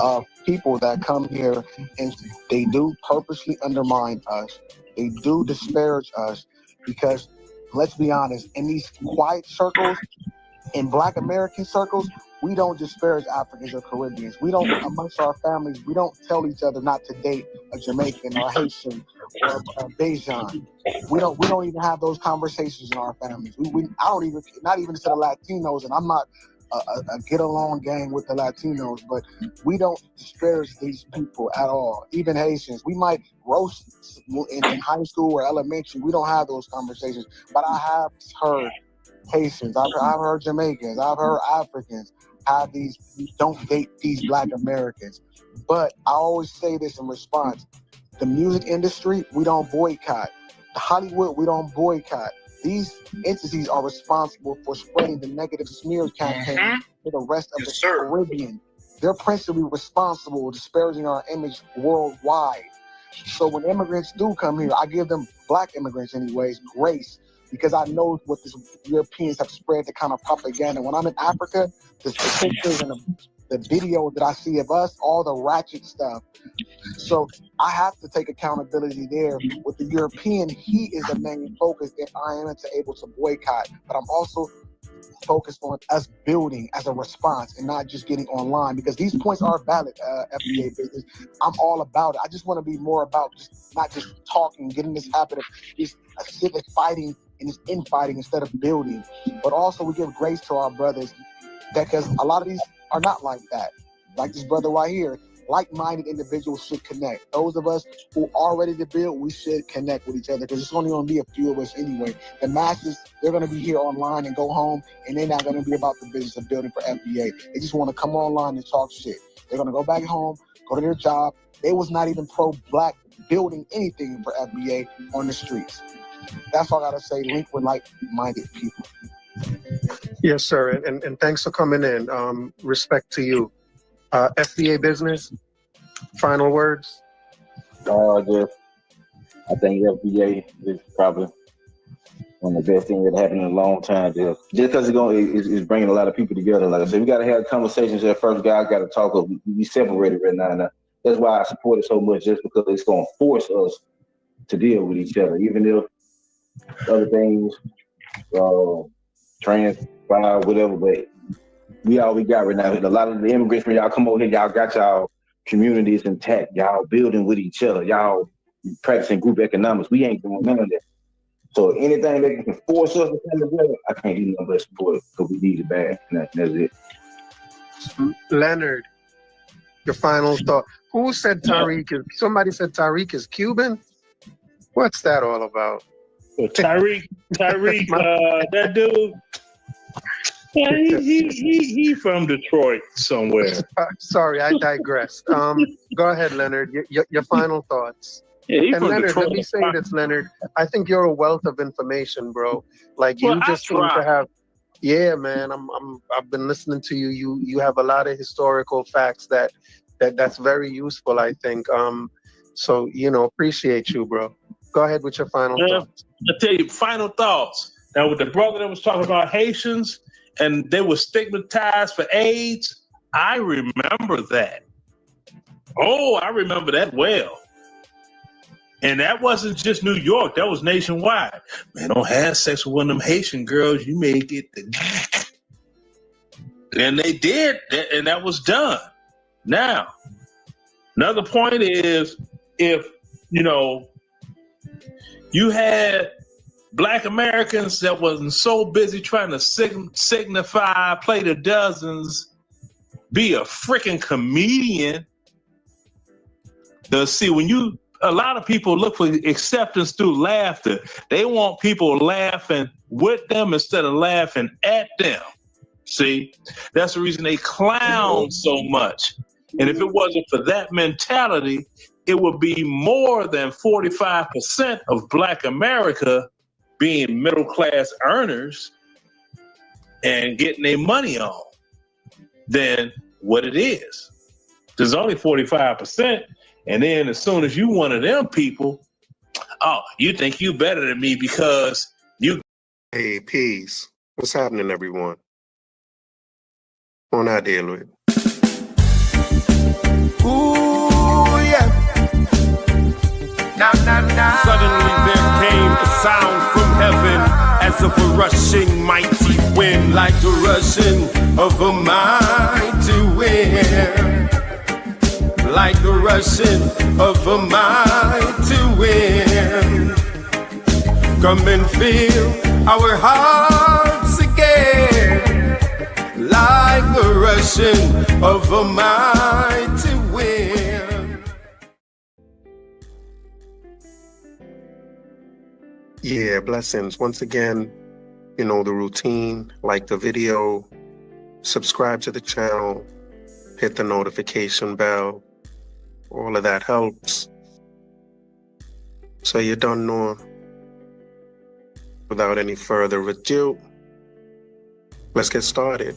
of people that come here and they do purposely undermine us. They do disparage us because, let's be honest, in these quiet circles, in Black American circles, we don't disparage Africans or Caribbeans. We don't, amongst our families, we don't tell each other not to date a Jamaican or a Haitian or a Bajan. We don't even have those conversations in our families. I don't even, not even to the Latinos, and I'm not a get along gang with the Latinos, but we don't disparage these people at all. Even Haitians, we might roast in high school or elementary. We don't have those conversations, but I have heard Haitians, I've heard Jamaicans, I've heard Africans have these, don't date these Black Americans. But I always say this in response: the music industry, we don't boycott. The Hollywood, we don't boycott. These entities are responsible for spreading the negative smear campaign to the rest of the Caribbean. They're principally responsible for disparaging our image worldwide. So when immigrants do come here, I give them, Black immigrants anyways, grace, because I know what the Europeans have spread, the kind of propaganda. When I'm in Africa, the pictures and the the video that I see of us, all the ratchet stuff. So I have to take accountability there. With the European, he is the main focus if I am able to boycott. But I'm also focused on us building as a response and not just getting online, because these points are valid, FBA business. I'm all about it. I just want to be more about not just talking, getting this habit of just a civic fighting and just infighting instead of building. But also we give grace to our brothers, because a lot of these are not like that. Like this brother right here, like-minded individuals should connect. Those of us who are ready to build, we should connect with each other, because it's only going to be a few of us anyway. The masses, they're going to be here online and go home, and they're not going to be about the business of building for FBA. They just want to come online and talk shit. They're going to go back home, go to their job. They was not even pro-black building anything for FBA on the streets. That's all I got to say. Link with like-minded people. Yes, sir. And thanks for coming in. Respect to you. FBA business, final words? I think FBA is probably one of the best things that happened in a long time. Just because it's bringing a lot of people together. Like I said, we got to have conversations at first. Guys got to talk. We separated right now. And that's why I support it so much, just because it's going to force us to deal with each other. Even if other things, transpire, whatever, but we all we got right now. A lot of the immigrants, when y'all come over here, y'all got y'all communities intact. Y'all building with each other. Y'all practicing group economics. We ain't doing none of that. So anything that can force us to come together, I can't do nothing but support it, because we need it bad. And that's it. Leonard, your final thought. Who said Tariq is? Somebody said Tariq is Cuban. What's that all about? Well, Tariq, that dude. Yeah, he from Detroit somewhere. Sorry, I digressed. Go ahead, Leonard. Your final thoughts. Yeah, he and from Leonard, Detroit. let me say this, Leonard. I think you're a wealth of information, bro. Like you just seem to have. Yeah, man. I've been listening to you. You have a lot of historical facts that's very useful, I think. So appreciate you, bro. Go ahead with your final thoughts. I tell you, final thoughts. Now, with the brother that was talking about Haitians and they were stigmatized for AIDS, I remember that. Oh, I remember that well. And that wasn't just New York. That was nationwide. Man, don't have sex with one of them Haitian girls. You may get the... And they did, and that was done. Now, another point is, if, you had Black Americans that wasn't so busy trying to signify, play the dozens, be a freaking comedian. See, a lot of people look for acceptance through laughter. They want people laughing with them instead of laughing at them. See, that's the reason they clown so much. And if it wasn't for that mentality, it would be more than 45% of Black America being middle-class earners and getting their money on than what it is. There's only 45%. And then as soon as you one of them people, you think you better than me because you... Hey, peace. What's happening, everyone? On out there, Louis. Ooh, yeah. Suddenly there came a sound from heaven, as of a rushing mighty wind, like the rushing of a mighty wind, like the rushing of a mighty wind. Come and fill our hearts again, like the rushing of a mighty wind. Yeah, blessings. Once again, the routine, like the video, subscribe to the channel, hit the notification bell. All of that helps. So you don't know. Without any further ado, let's get started.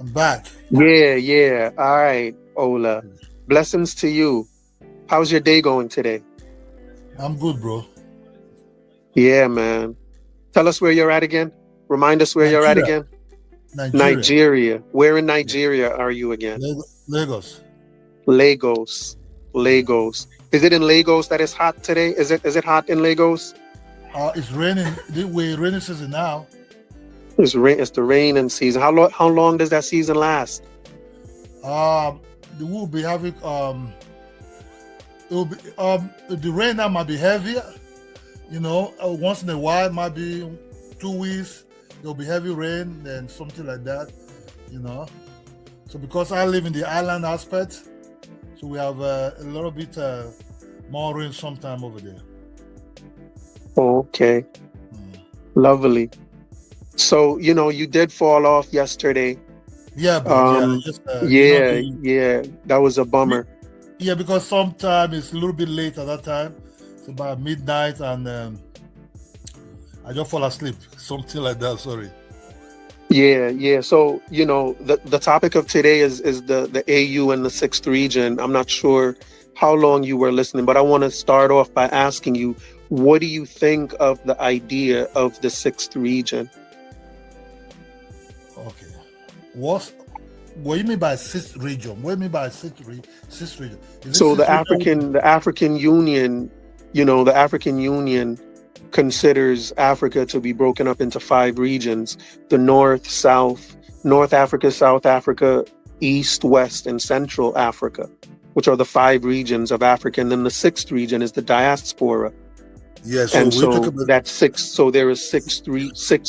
I'm back. Yeah. All right, Ola. Blessings to you. How's your day going today? I'm good, bro. Yeah, man. Tell us where you're at again. Remind us where you're at again. Nigeria. Where in Nigeria are you again? Lagos. Lagos. Is it in Lagos that it's hot today? Is it hot in Lagos? It's raining. We're rainy season now. It's the raining season. How long does that season last? We'll be having the rain now might be heavier. Once in a while, might be 2 weeks. There'll be heavy rain, then something like that. So because I live in the island aspect, so we have a little bit more rain sometime over there. Okay. Lovely. So, you did fall off yesterday. Yeah, that was a bummer. Yeah, because sometimes it's a little bit late at that time. It's about midnight and I just fall asleep. Something like that, sorry. Yeah. So, the topic of today is the AU and the 6th region. I'm not sure how long you were listening, but I want to start off by asking you, what do you think of the idea of the 6th region? Okay. What do you mean by 6th region? What do you mean by 6th region? So the African Union, the African Union considers Africa to be broken up into 5 regions: the North, South, North Africa, South Africa, East, West, and Central Africa, which are the 5 regions of Africa. And then the 6th region is the Diaspora. Yes, that's 6. So there is 6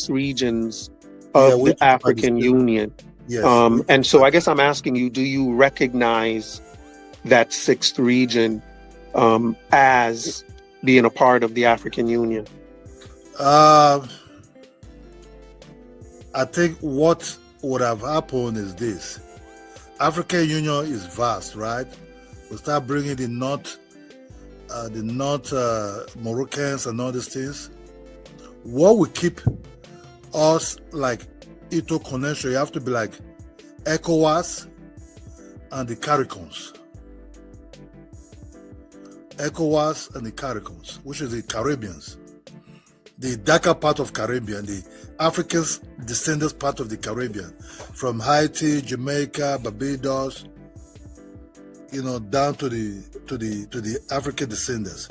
regions of the African Union. Yes. And so I guess I'm asking you, do you recognize that 6th region as being a part of the African Union? I think what would have happened is this. African Union is vast, right? We start bringing the North Moroccans and all these things. What will keep us like Ito connection, you have to be like ECOWAS and the CARICOMs. ECOWAS and the CARICOMs, which is the Caribbeans. The darker part of Caribbean, the Africans descendants part of the Caribbean, from Haiti, Jamaica, Barbados, down to the African descendants.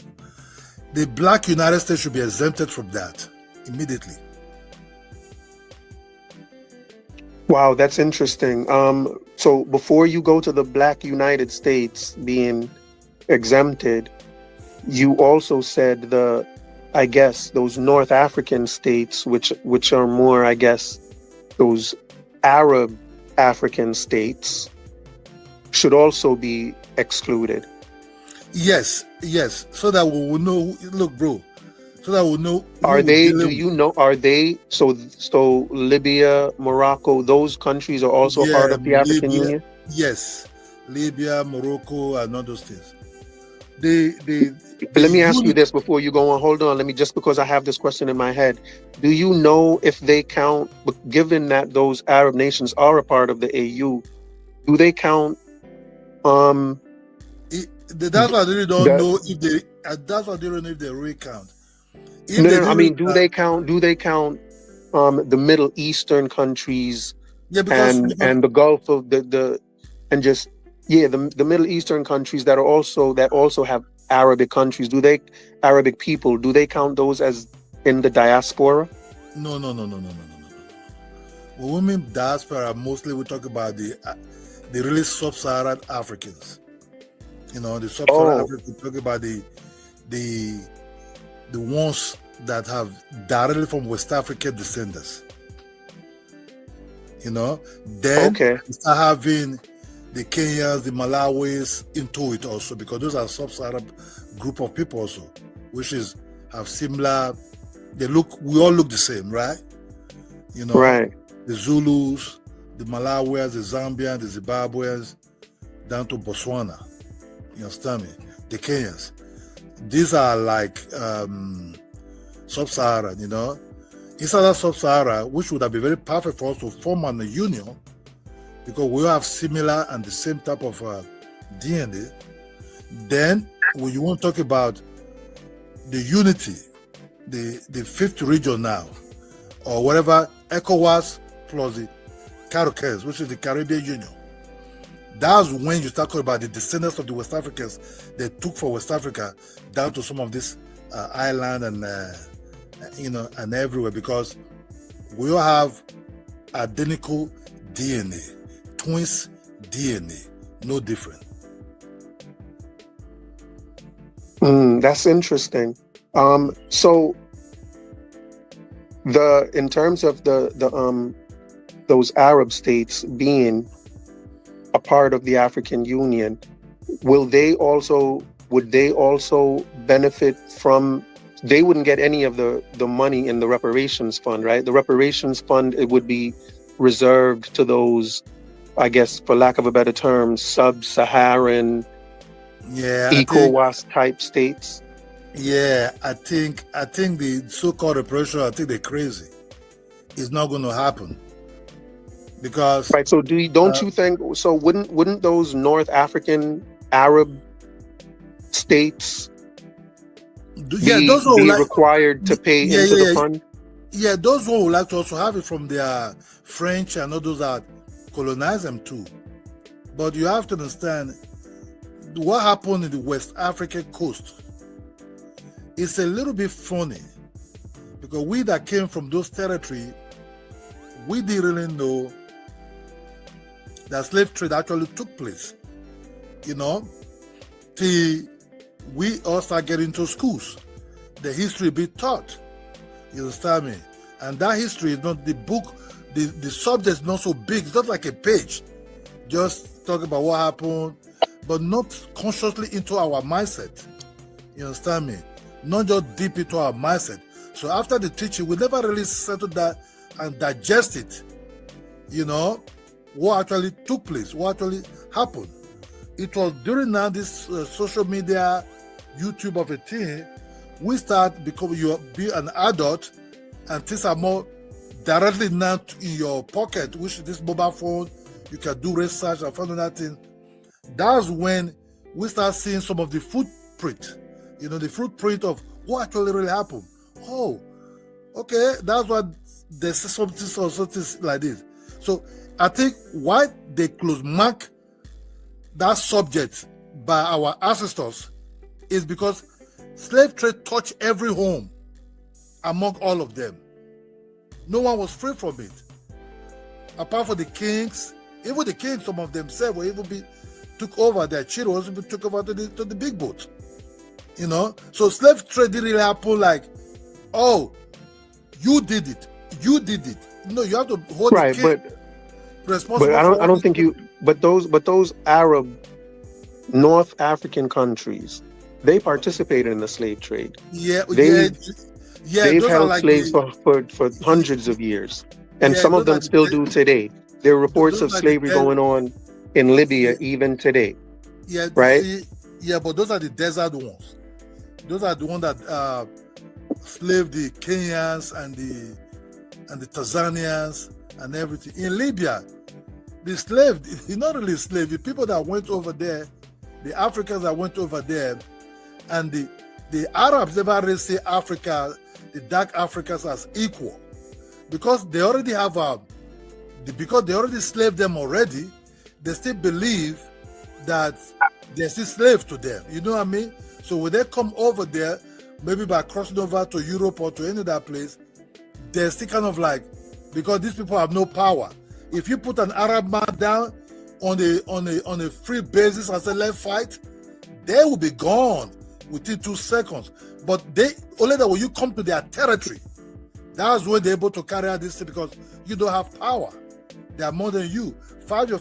The Black United States should be exempted from that immediately. Wow, that's interesting. So before you go to the Black United States being exempted, you also said those North African states, which are more, I guess, those Arab African states, should also be excluded. Yes. So that we will know. Look, bro. So that we'll know. Are they? So Libya, Morocco, those countries are also part of the African Union? Yes, Libya, Morocco, and all those things. Let me ask you this before you go on. Hold on. Just because I have this question in my head. Do you know if they count, given that those Arab nations are a part of the AU, do they count? That's why they don't know if they. That's why they don't know if they recount. No. I mean, do they count? Do they count the Middle Eastern countries? Yeah, because the Gulf of the Middle Eastern countries that also have Arabic countries. Arabic people? Do they count those as in the diaspora? No. When we mean diaspora, mostly we talk about the really sub-Saharan Africans. The sub-Saharan Africans, talk about the ones that have directly from West African descendants. Then we start having the Kenyans, the Malawis into it also, because those are sub-Saharan group of people also, which have similar. We all look the same, right? Right. The Zulus, the Malawians, the Zambians, the Zimbabweans, down to Botswana. You understand me? The Kenyans. These are like sub-Saharan, Inside of sub-Sahara, which would have been very perfect for us to form a union, because we have similar and the same type of DNA. Then, when you want to talk about the unity, the 5th region now, or whatever, ECOWAS plus the CARICOM, which is the Caribbean Union. That's when you start talking about the descendants of the West Africans they took for West Africa down to some of this island and and everywhere, because we all have identical DNA, twins DNA, no different. That's interesting. So in terms of those Arab states being a part of the African Union, would they also benefit from? They wouldn't get any of the money in the reparations fund, right? The reparations fund, it would be reserved to those, I guess, for lack of a better term, sub-Saharan, ECOWAS type states. Yeah, I think the so-called reparation, I think they're crazy. It's not going to happen because right. So don't you think? So wouldn't those North African Arab states be required to pay into the fund? Yeah, those who would like to also have it from their French and all those that colonize them too. But you have to understand what happened in the West African coast. It's a little bit funny because we that came from those territories, we didn't really know that slave trade actually took place. Till we all start getting to schools, the history be taught. You understand me? And that history is not the book, the subject is not so big. It's not like a page. Just talk about what happened, but not consciously into our mindset. You understand me? Not just deep into our mindset. So after the teaching, we never really settle that and digest it. What actually took place, what actually happened. It was during now this social media, YouTube of a thing, we start because you be an adult and things are more directly now in your pocket, which is this mobile phone, you can do research and find that thing. That's when we start seeing some of the footprint, the footprint of what actually really happened. Oh, okay, that's why there's something like this. So I think why they mark that subject by our ancestors is because slave trade touched every home among all of them. No one was free from it. Apart from the kings, even the kings, some of themselves were even took over, their children also took over to the big boat. So slave trade didn't really happen like, oh, you did it. No, you have to hold the king responsible. But I don't think you. But those Arab North African countries, they participated in the slave trade. They've held slaves for hundreds of years, and some of them still do today. There are reports of slavery going on in Libya even today. Yeah, right. But those are the desert ones. Those are the ones that slaved the Kenyans and the Tanzanians and everything. In Libya, the slave, not really slave, the people that went over there, the Africans that went over there, and the Arabs never really say Africa, the dark Africans as equal. Because they already have because they already slaved them already, they still believe that they're still slaves to them. You know what I mean? So when they come over there, maybe by crossing over to Europe or to any other place, they're still kind of like, because these people have no power. If you put an Arab man down on a free basis and say let's fight, they will be gone within 2 seconds. But only that when you come to their territory, that's when they're able to carry out this thing, because you don't have power. They are more than you.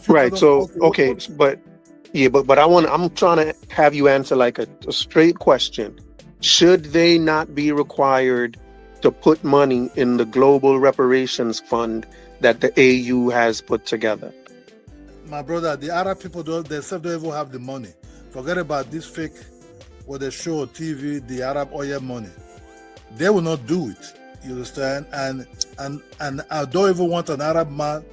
Right. So okay, but I'm trying to have you answer like a straight question. Should they not be required to put money in the global reparations fund that the AU has put together? My brother, the Arab people don't even have the money. Forget about this fake, what they show on TV, the Arab oil money. They will not do it. You understand? And I don't even want an Arab man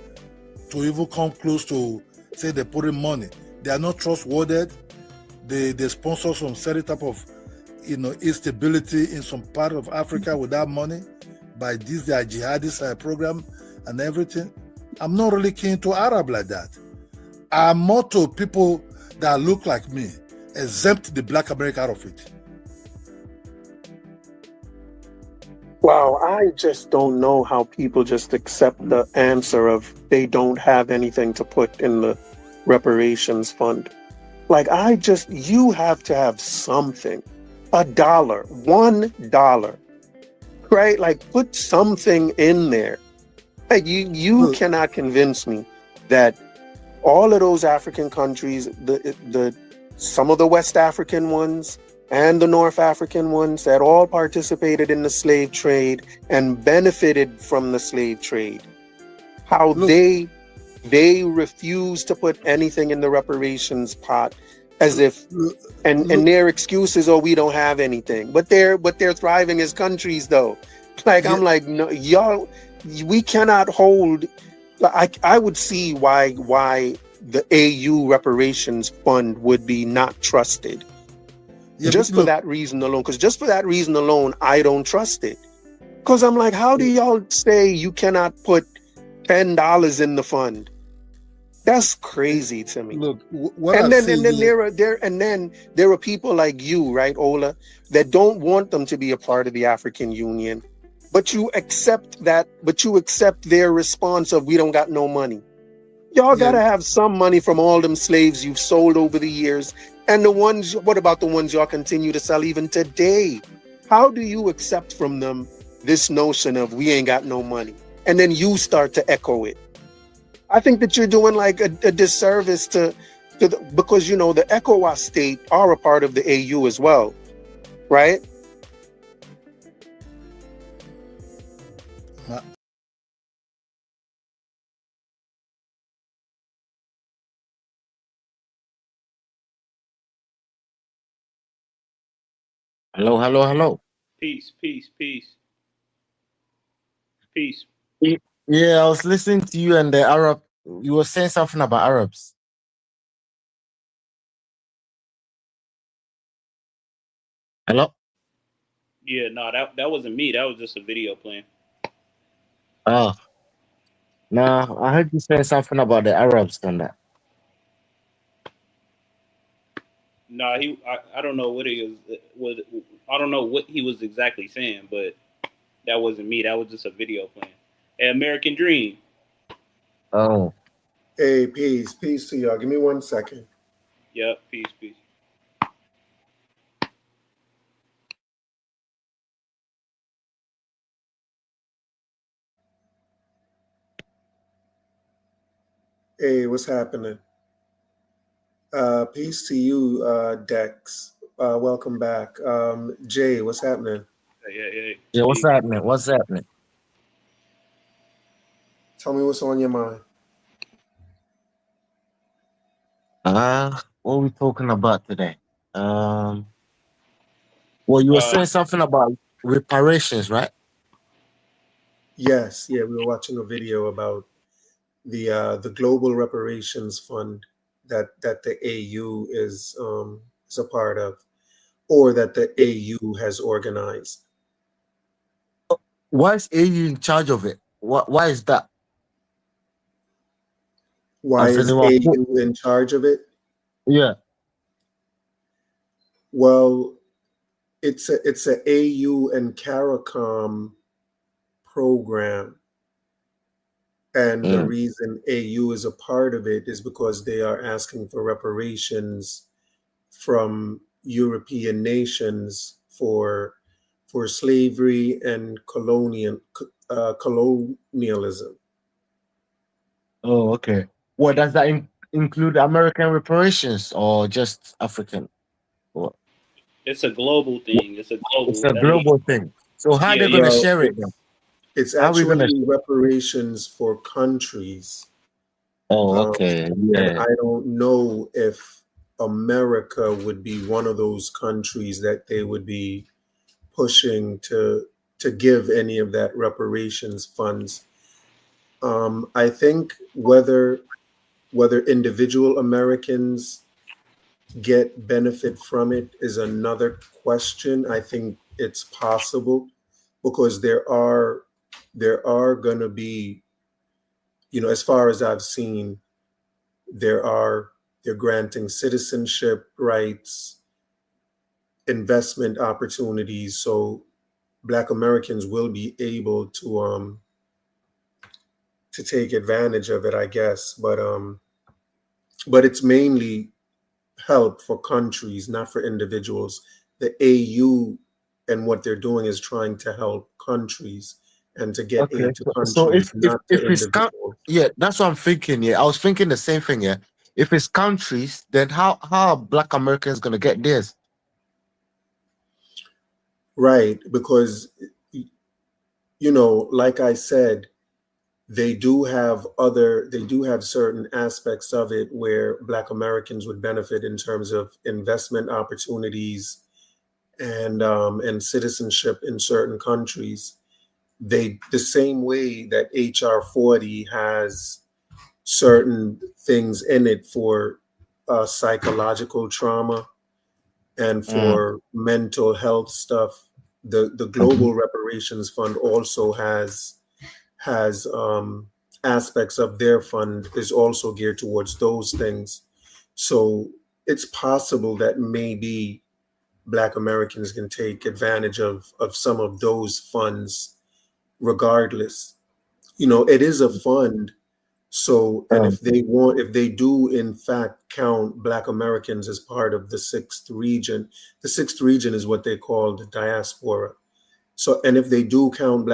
to even come close to say they put in money. They are not trustworthy. They sponsor some certain type of instability in some part of Africa with that money. by this their jihadist program and everything. I'm not really keen to Arab like that. I'm more to people that look like me, exempt the Black America out of it. Wow, I just don't know how people just accept the answer of they don't have anything to put in the reparations fund. Like, you have to have something. $1, $1, right? Like, put something in there. Like, you cannot convince me that all of those African countries, some of the West African ones and the North African ones that all participated in the slave trade and benefited from the slave trade, how they refuse to put anything in the reparations pot, as if and their excuse is, oh, we don't have anything, but they're thriving as countries though. Like, I'm like, no, y'all, we cannot hold. I would see why the AU reparations fund would be not trusted. Just for that reason alone, because just for that reason alone, I don't trust it. Because I'm like, how do y'all say you cannot put $10 in the fund? That's crazy to me. Look, and then there are people like you, right, Ola, that don't want them to be a part of the African Union, but you accept that. But you accept their response of, we don't got no money. Y'all gotta have some money from all them slaves you've sold over the years. And what about the ones y'all continue to sell even today? How do you accept from them this notion of we ain't got no money? And then you start to echo it. I think that you're doing like a disservice because, the ECOWAS state are a part of the AU as well, right? Hello. Peace. Yeah, I was listening to you and the Arab. You were saying something about Arabs. Hello? Yeah, no, that wasn't me. That was just a video playing. Oh. No, I heard you saying something about the Arabs and that. No, I don't know what he was. I don't know what he was exactly saying, but that wasn't me. That was just a video playing. Hey, American Dream. Oh. Hey, peace to y'all. Give me 1 second. Yep, peace. Hey, what's happening? Peace to you, Dex. Welcome back. Jay, what's happening? Yeah, what's happening? Tell me what's on your mind. What are we talking about today? Well, you were saying something about reparations, right? Yes, we were watching a video about the Global Reparations Fund that the AU is a part of, or that the AU has organized. Why is AU in charge of it? Why is that? Why is AU in charge of it? Yeah. Well, it's a AU and CARICOM program. And the reason AU is a part of it is because they are asking for reparations from European nations for slavery and colonialism. Oh, okay. What does that include? American reparations or just African? What? It's a global thing. It's a global thing. So how are they going to share it then? It's actually reparations for countries. Oh, okay. And I don't know if America would be one of those countries that they would be pushing to give any of that reparations funds. I think whether individual Americans get benefit from it is another question. I think it's possible because there are there are going to be, as far as I've seen, they're granting citizenship rights, investment opportunities, so Black Americans will be able to take advantage of it, I guess. But it's mainly help for countries, not for individuals. The AU and what they're doing is trying to help countries and to get Okay. aid to So countries, not to if it's individuals. yeah, that's what I'm thinking. Yeah, I was thinking the same thing. Yeah, if it's countries, then how are Black Americans gonna get theirs? Right, because like I said, they do have certain aspects of it where Black Americans would benefit in terms of investment opportunities and citizenship in certain countries. The same way that HR 40 has certain things in it for psychological trauma and for mental health stuff. The Global Reparations Fund also has aspects of their fund is also geared towards those things. So it's possible that maybe Black Americans can take advantage of some of those funds regardless. It is a fund. So, and if they do in fact count Black Americans as part of the 6th region, the 6th region is what they call the Diaspora. So, and if they do count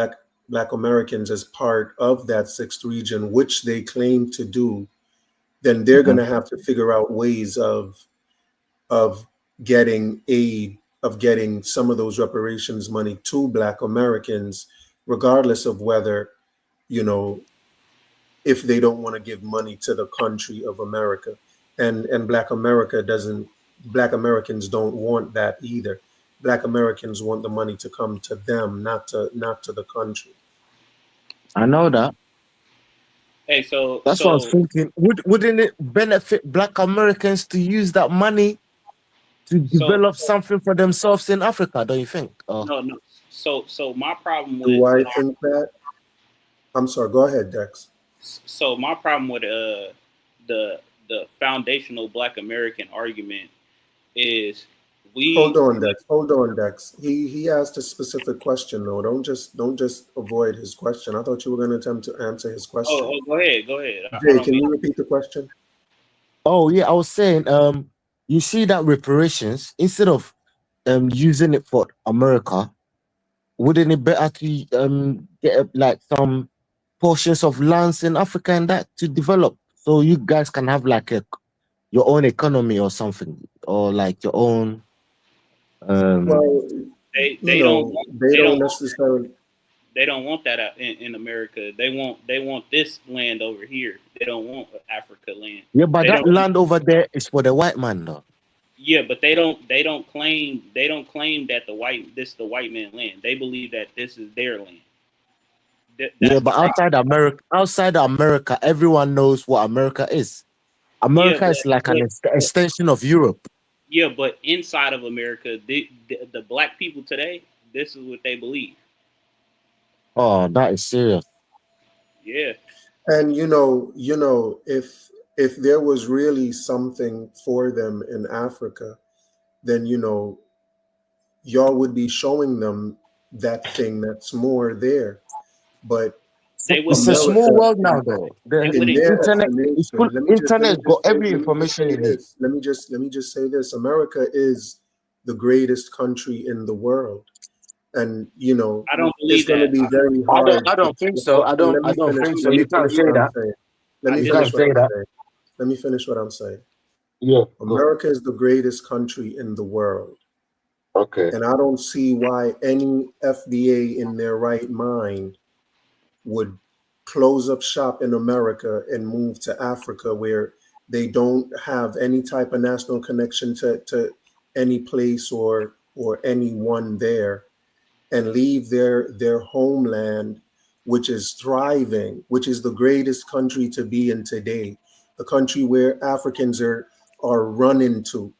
Black Americans as part of that 6th region, which they claim to do, then they're going to have to figure out ways of getting aid, of getting some of those reparations money to Black Americans, regardless of whether, if they don't want to give money to the country of America. And Black Americans don't want that either. Black Americans want the money to come to them, not to the country. I know that. Hey, so That's what I was thinking. Wouldn't it benefit Black Americans to use that money to develop something for themselves in Africa? Don't you think? No. So my problem with Do I think that? I'm sorry. Go ahead, Dex. So my problem with the foundational Black American argument is Hold on, Dex. He asked a specific question though. Don't just avoid his question. I thought you were going to attempt to answer his question. Oh, go ahead. Jay, can you repeat the question? Oh yeah, I was saying, you see that reparations, instead of using it for America, wouldn't it better to get like some portions of lands in Africa and that to develop, so you guys can have like your own economy or something, or like your own. Well, they don't necessarily. They don't want that in America. They want this land over here. They don't want Africa land. Yeah, but that land over there is for the white man, though. Yeah, but they don't claim that the white man land. They believe that this is their land. Yeah, but outside America, everyone knows what America is. America is like an extension of Europe. Yeah, but inside of America, the Black people today, this is what they believe. Oh, that is serious. Yeah. And if there was really something for them in Africa, then y'all would be showing them that thing that's more there. But it's a small world now, though. The internet got every information in it. Let me just say this: America is the greatest country in the world, and I don't believe it's going to be very hard. I don't think so. I don't think so. You can't say that. Let me finish what I'm saying. Yeah, America is the greatest country in the world. Okay. And I don't see why any FBA in their right mind would close up shop in America and move to Africa, where they don't have any type of national connection to any place or anyone there, and leave their homeland, which is thriving, which is the greatest country to be in today, the country where Africans are running to.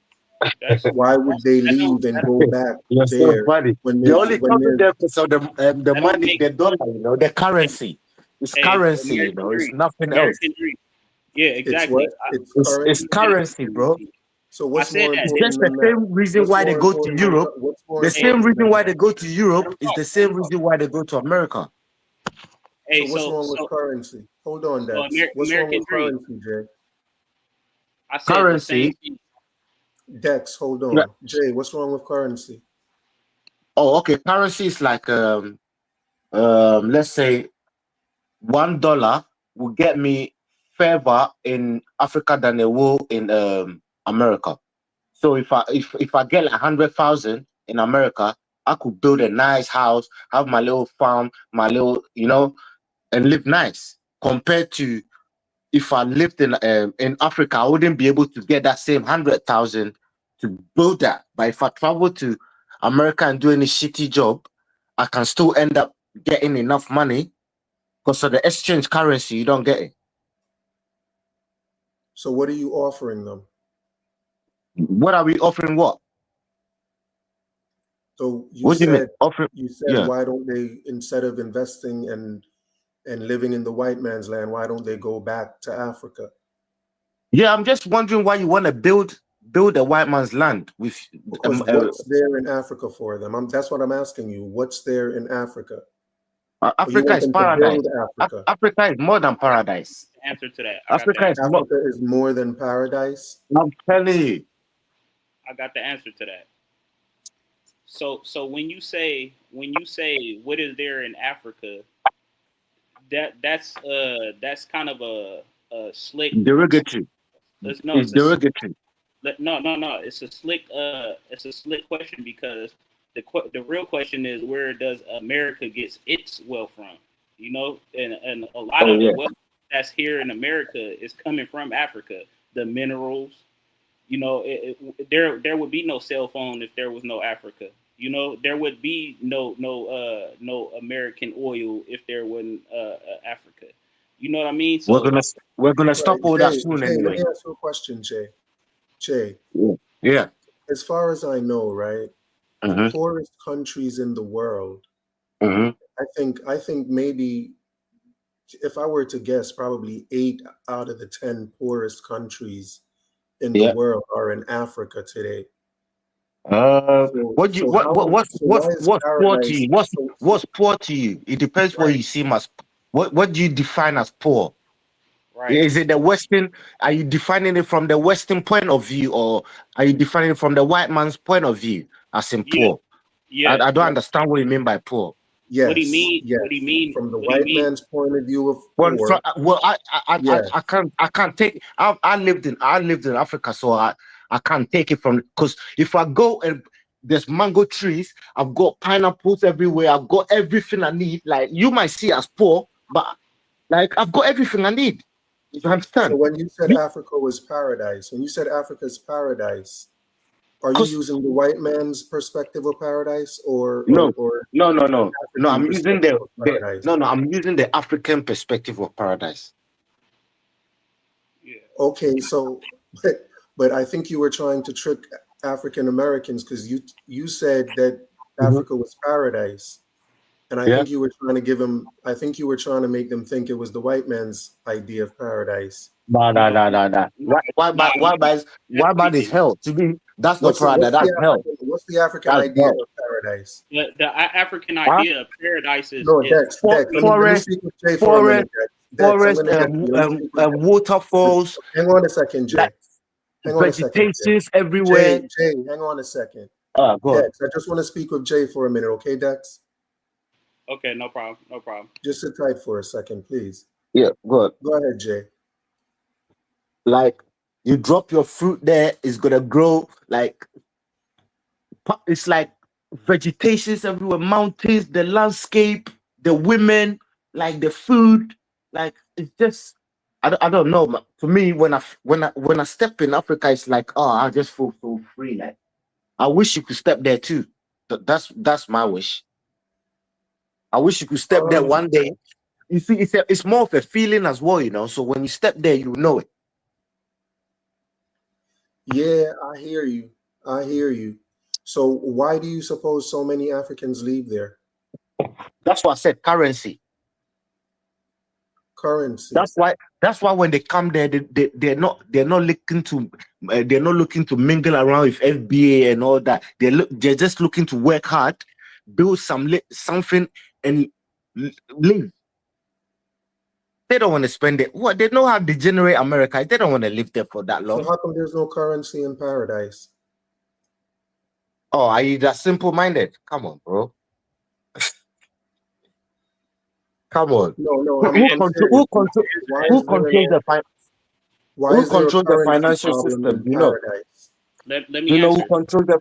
Why would they leave and go back You're so there funny. when They there's only when coming there's there because of the money, the dollar, the currency. It's Hey, currency, American it's dream. nothing else. American dream. Yeah, it's exactly. what it's It's currency. currency, bro. So I what's said more that. It's important just the than that? same reason What's why they more go to important? Europe. What's more The same important reason than why that? they go to Europe is the same reason why they go to America. Hey, So what's wrong with currency? Hold on, so Dex. What's wrong American with dream. currency, Jay? I said the same Currency. thing. Dex, hold Yeah. on. Jay, what's wrong with currency? Oh, okay. Currency is like let's say $1 will get me further in Africa than it will in America. So if I get like 100,000 in America, I could build a nice house, have my little farm, my little, and live nice. Compared to if I lived in Africa, I wouldn't be able to get that same 100,000 to build that. But if I travel to America and do any shitty job, I can still end up getting enough money because of the exchange currency. You don't get it. So what are you offering them? What are we offering? What? So you What do you mean? said Offering? Yeah. why don't they, instead of investing and living in the white man's land, why don't they go back to Africa? Yeah, I'm just wondering why you want to build a white man's land with Because what's there in Africa for them? That's what I'm asking you. What's there in Africa? You Africa want is them to paradise. build Africa. Africa is more than paradise. Answer to that. Africa is more. Africa is more than paradise. I'm telling you. I got the answer to that. So when you say what is there in Africa, that's kind of a slick. Derogatory. It's derogatory. No. It's a slick question because the real question is, where does America gets its wealth from? And a lot of the wealth that's here in America is coming from Africa. The minerals. There would be no cell phone if there was no Africa. There would be no American oil if there wasn't Africa. You know what I mean? So we're gonna stop all that Jay, soon Jay, anyway. let me ask you a question, Jay. Jay. Yeah. As far as I know, right, the poorest countries in the world, I think maybe, if I were to guess, probably 8 out of the 10 poorest countries in the world are in Africa today. What's poor to you? What's poor to you? It depends what you see as. What do you define as poor? Right. Is it the Western? Are you defining it from the Western point of view, or are you defining it from the white man's point of view as in poor? Yeah. I don't understand what you mean by poor. Yes. What do you mean? Yes. What do you mean? From the white man's point of view of poor. Well, I can't take. I lived in Africa, so I can't take it from, because if I go and there's mango trees, I've got pineapples everywhere, I've got everything I need. Like, you might see as poor, but like, I've got everything I need. You understand? So when you said Africa was paradise, when you said Africa's paradise, are you using the white man's perspective of paradise, or no? I'm using I'm using the African perspective of paradise. Okay, so but I think you were trying to trick African Americans, because you said that Africa was paradise, and I think you were trying to give them. I think you were trying to make them think it was the white man's idea of paradise. No. Why is hell? To me, that's not paradise. That's hell. What's the African idea of paradise? The African idea of paradise is forest, waterfalls. Hang on a second, Jay. Vegetations everywhere. Jay, hang on a second. Go on. Dex, I just want to speak with Jay for a minute, okay, Dex? Okay, no problem. Just sit tight for a second, please. Yeah, good. Go ahead, Jay. Like, you drop your fruit there, it's gonna grow. Like, it's like vegetations everywhere, mountains, the landscape, the women, like the food, like, it's just, I don't know. But for me, when I step in Africa, it's like, oh, I just feel so free. Like, I wish you could step there too. That's my wish. I wish you could step there one day. You see, it's more of a feeling as well, So when you step there, you know it. Yeah, I hear you. I hear you. So why do you suppose so many Africans leave there? That's what I said. Currency. Currency. That's why when they come there, they're not looking to mingle around with FBA and all that. They're just looking to work hard, build something, and live. They don't want to spend it. What they know how to generate America. They don't want to live there for that long. So how come there's no currency in paradise? Oh, are you that simple-minded? Come on, bro. Come on. No. Who controls the financial system? You know. Let me You know answer. who controls the?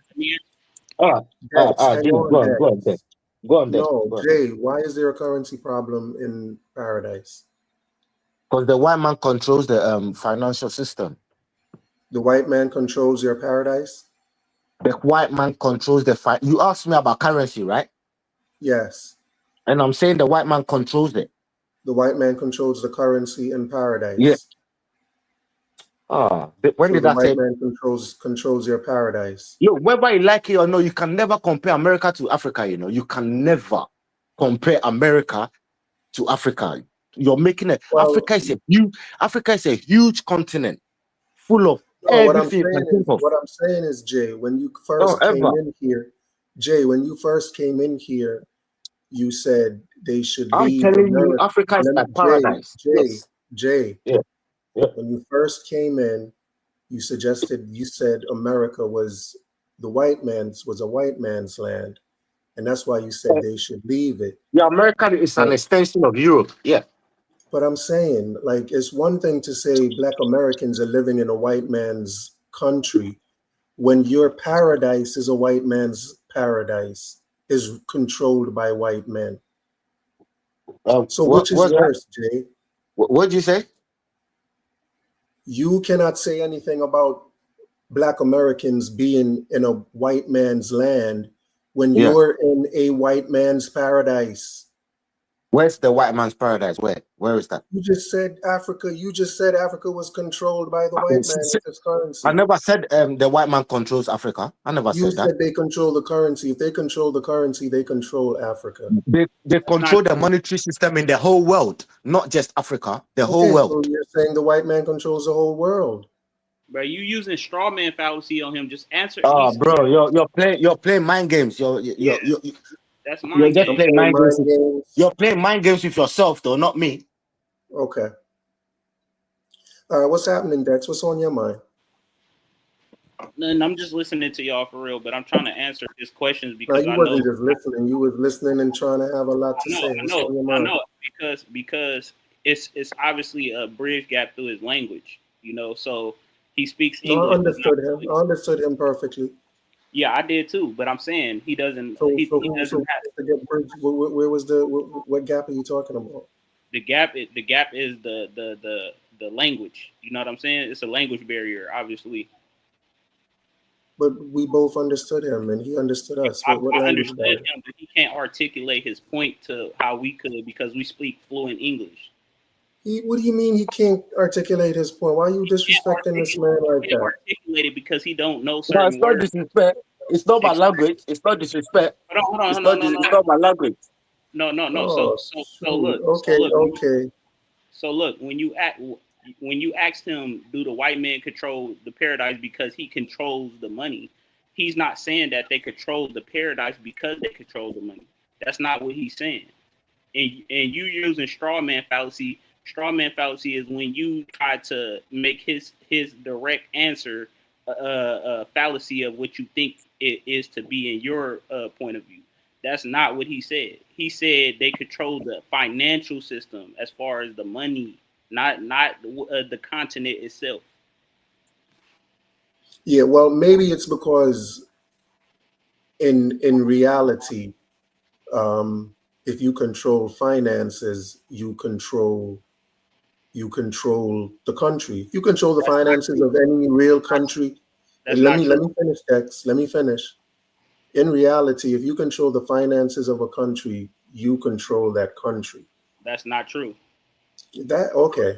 Jay, go on. No, Jay. Why is there a currency problem in paradise? Because the white man controls the financial system. The white man controls your paradise? The white man controls the You asked me about currency, right? Yes. And I'm saying the white man controls it. The white man controls the currency in paradise. Yeah. When so did the I say? White man controls your paradise. Yo, whether you like it or not, you can never compare America to Africa. You know, you can never compare America to Africa. You're making it. Africa is a huge continent full of everything. What I'm saying is, Jay, when you first came in here, you said they should leave. I'm telling you, Africa is like paradise. Jay. When you first came in, you said America was a white man's land, and that's why you said they should leave it. Yeah, America is an extension of Europe. Yeah. But I'm saying, like, it's one thing to say Black Americans are living in a white man's country when your paradise is a white man's paradise, is controlled by white men. So which is worse, Jay? What'd you say? You cannot say anything about Black Americans being in a white man's land when you're in a white man's paradise. Where's the white man's paradise? Where is that? You just said Africa. You just said Africa was controlled by the white man with its currency. I never said the white man controls Africa. I never said that. You said they control the currency. If they control the currency, they control Africa. They control the monetary system in the whole world, not just Africa, the whole world. So you're saying the white man controls the whole world. Bro, you using straw man fallacy on him. Just answer. Bro, you're playing mind games. That's mind games. You're playing mind games with yourself, though, not me. Okay. All right, what's happening, Dex? What's on your mind? And I'm just listening to y'all for real, but I'm trying to answer his questions because you wasn't just listening. You was listening and trying to have a lot to say. I know, because it's obviously a bridge gap through his language, you know. So he speaks English. I understood him perfectly. Yeah, I did too, but I'm saying he doesn't. He doesn't have to get bridge. Where was what gap are you talking about? The gap is the language. You know what I'm saying? It's a language barrier, obviously. But we both understood him, and he understood us. I understood him, but he can't articulate his point to how we could because we speak fluent English. What do you mean he can't articulate his point? Why are you disrespecting this man like that? Articulate it because he don't know certain words. It's not disrespect. It's not my language. It's not disrespect. Hold on. It's not my language. No. Oh, so look. Okay. So look, when you asked him, do the white man control the paradise because he controls the money? He's not saying that they control the paradise because they control the money. That's not what he's saying. And you using straw man fallacy. Straw man fallacy is when you try to make his direct answer a fallacy of what you think it is to be in your point of view. That's not what he said. He said they control the financial system as far as the money, not the continent itself. Yeah, well, maybe it's because in reality, if you control finances, you control the country. If you control the finances of any real country, and let me finish, Dex. Let me finish. In reality, if you control the finances of a country, you control that country. That's not true. Okay.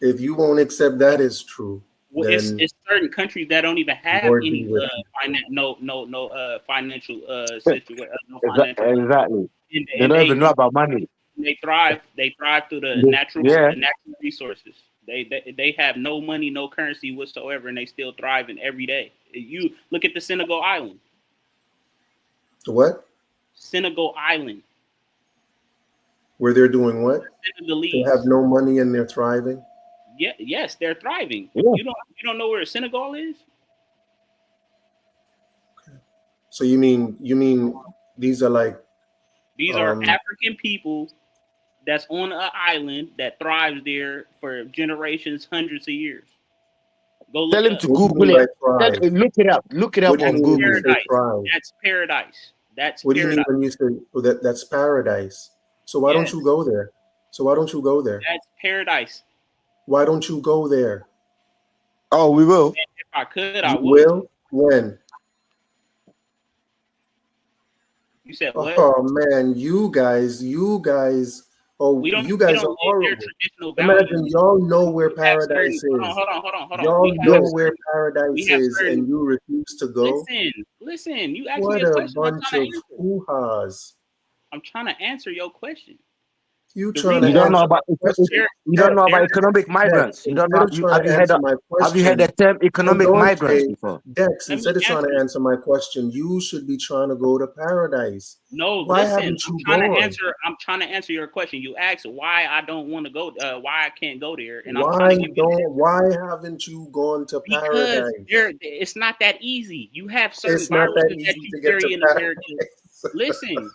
If you won't accept that is true, Well, it's certain countries that don't even have Lord any be with financial situation, no financial, Exactly. They and don't even know about money. they thrive through the natural resources. They have no money, no currency whatsoever, and they still thriving every day. You look at the Senegal Island. What? Senegal Island. Where they're doing what? They have no money and they're thriving. Yeah, yes, they're thriving. Yeah. You don't know where Senegal is? So you mean these are like these are African people that's on an island that thrives there for generations, hundreds of years. Go look Tell him up. to Google it. Look it up. Look it up on Google. That's paradise. That's what paradise. do you mean when you say that's paradise? So why don't you go there? That's paradise. Why don't you go there? Oh, we will. If I could, I would. will. When? You said what? Oh man, you guys. Oh, you guys are horrible. Imagine y'all know where paradise is. Hold on. Y'all know where paradise is, and you refuse to go. Listen. You asked what me a question. What a bunch of hoo-has. I'm trying to answer your question. You don't know about economic migrants. You don't know. Have you heard the term economic migrants before? Dex, instead of trying to answer my question, you should be trying to go to paradise. No, why listen. Haven't you I'm trying to answer your question. You asked why I don't want to go. Why I can't go there? And why haven't you gone to paradise? Because it's not that easy. You have certain viruses that you carry in America. Listen.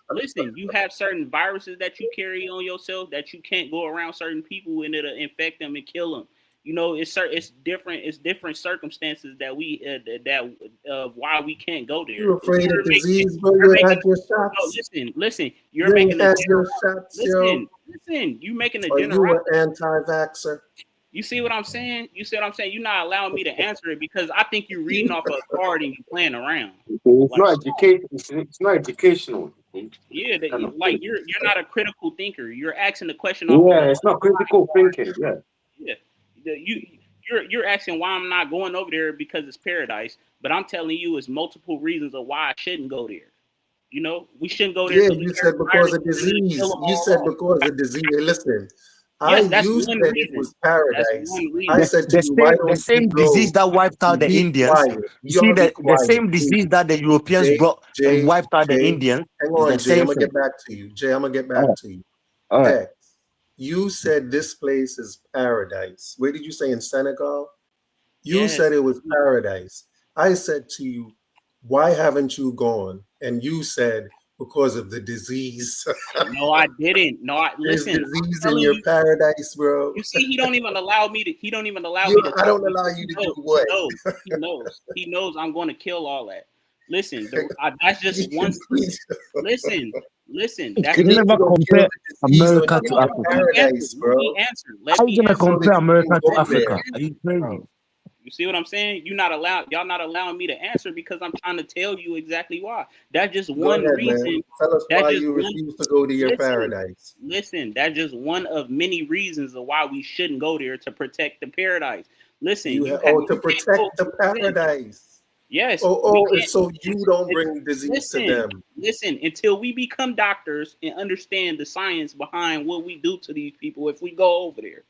You have certain viruses that you carry on yourself that you can't go around certain people and it'll infect them and kill them. You know, it's different circumstances that why we can't go there. You're afraid of disease, but you had your shots. No, listen. You're making a your shots, listen. You making a general. You were anti-vaxxer. You see what I'm saying? You're not allowing me to answer it because I think you're reading off of authority and you're playing around. It's not educational. It's not educational. Yeah, you're not a critical thinker. You're asking the question. It's not critical thinking. Yeah. You're asking why I'm not going over there because it's paradise, but I'm telling you, it's multiple reasons of why I shouldn't go there. You know, we shouldn't go there. Yeah, you said because of disease. You said because of disease. Listen. You said it was paradise. I said to you, the same disease that wiped out the Indians. You see the same disease that the Europeans brought and wiped out the Indians. Hang on, Jay. I'm gonna get back to you. Jay, I'm gonna get back to you. All right. You said this place is paradise. Where did you say in Senegal? You said it was paradise. I said to you, why haven't you gone? And you said because of the disease. No, I didn't. No, listen. There's disease in your paradise, bro. You see, he don't even allow me to. I don't allow you to do what? He knows I'm going to kill all that. Listen, that's just one. Listen. That's you never compare America to Africa. Paradise, bro. How are you gonna compare America to Africa? Are you crazy? You see what I'm saying? Y'all not allowing me to answer because I'm trying to tell you exactly why. That's just one reason. Man. Tell us why you refuse to go to your paradise. Listen, that's just one of many reasons of why we shouldn't go there to protect the paradise. Listen, to protect the paradise. Yes. So you don't bring disease to them. Listen, until we become doctors and understand the science behind what we do to these people, if we go over there,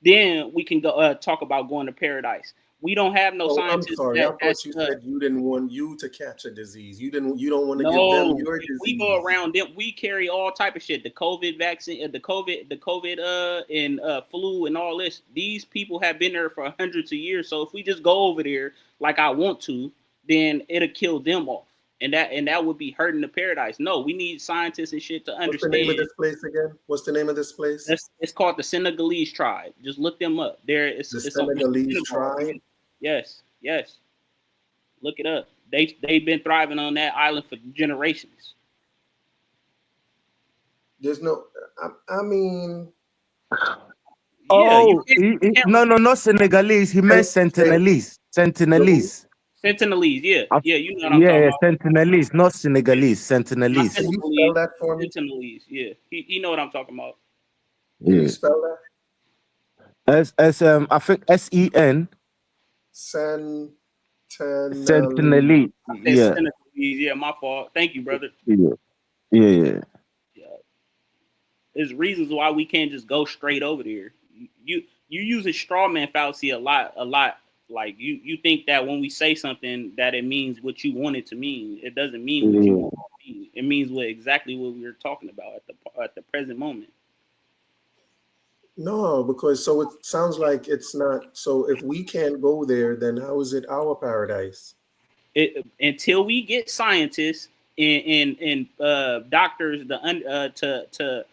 then we can go talk about going to paradise. We don't have no scientists. I'm sorry. I thought you said you didn't want you to catch a disease. You don't want to give them your disease. We go around them. We carry all type of shit. The COVID vaccine, the COVID and flu and all this. These people have been there for hundreds of years. So if we just go over there like I want to, then it'll kill them off. And that would be hurting the paradise. No, we need scientists and shit to understand. What's the name of this place again? What's the name of this place? It's called the Senegalese tribe. Just look them up. It's the Senegalese tribe? Yes. Look it up. They've been thriving on that island for generations. There's no. I mean. No, Senegalese. He meant Sentinelese. Sentinelese, yeah, you know what I'm talking about. Sentinelese, not Senegalese. Sentinelese. Can you spell that for me? Sentinelese, yeah. He know what I'm talking about. Can you spell that? I think SEN. Sentinelese. Yeah. Yeah, my fault. Thank you, brother. Yeah. There's reasons why we can't just go straight over there. You use a straw man fallacy a lot. Like you think that when we say something that it means what you want it to mean. It doesn't mean what you want it to mean. It means exactly what we were talking about at the present moment. No, because so it sounds like it's not. So if we can't go there, then how is it our paradise? Until we get scientists and doctors to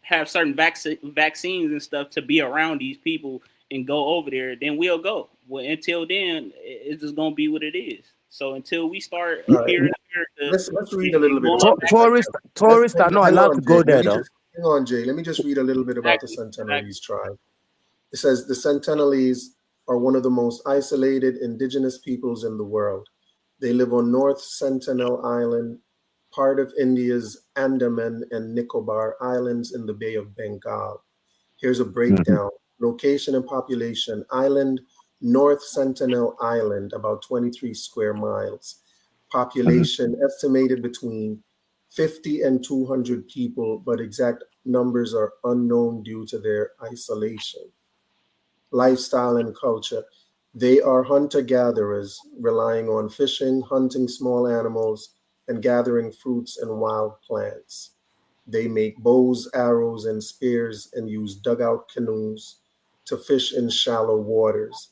have certain vaccines and stuff to be around these people and go over there, then we'll go. Well, until then, it's just gonna be what it is. So until we start here in America, let's read a little bit. Tourists are not allowed to go there, though. Hang on, Jay. Let me just read a little bit about the Sentinelese tribe. It says the Sentinelese are one of the most isolated indigenous peoples in the world. They live on North Sentinel Island, part of India's Andaman and Nicobar Islands in the Bay of Bengal. Here's a breakdown. Location and population. Island, North Sentinel Island, about 23 square miles. Population estimated between 50 and 200 people, but exact numbers are unknown due to their isolation. Lifestyle and culture. They are hunter-gatherers, relying on fishing, hunting small animals, and gathering fruits and wild plants. They make bows, arrows, and spears and use dugout canoes to fish in shallow waters.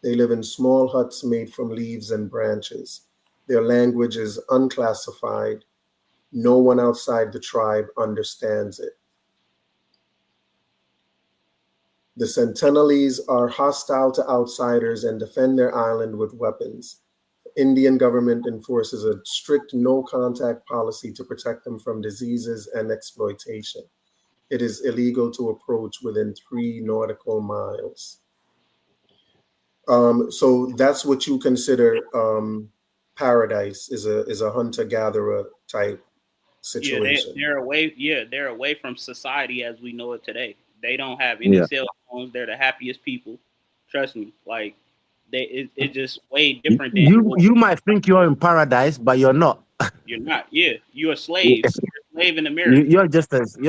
They live in small huts made from leaves and branches. Their language is unclassified. No one outside the tribe understands it. The Sentinelese are hostile to outsiders and defend their island with weapons. The Indian government enforces a strict no-contact policy to protect them from diseases and exploitation. It is illegal to approach within 3 nautical miles. So that's what you consider paradise, is a hunter-gatherer type situation. Yeah, they're away from society as we know it today. They don't have any cell phones. They're the happiest people. Trust me. Like it's just way different than you might think you're in paradise, but you're not. You're not. Yeah, you're a slave. You're a slave in America. You're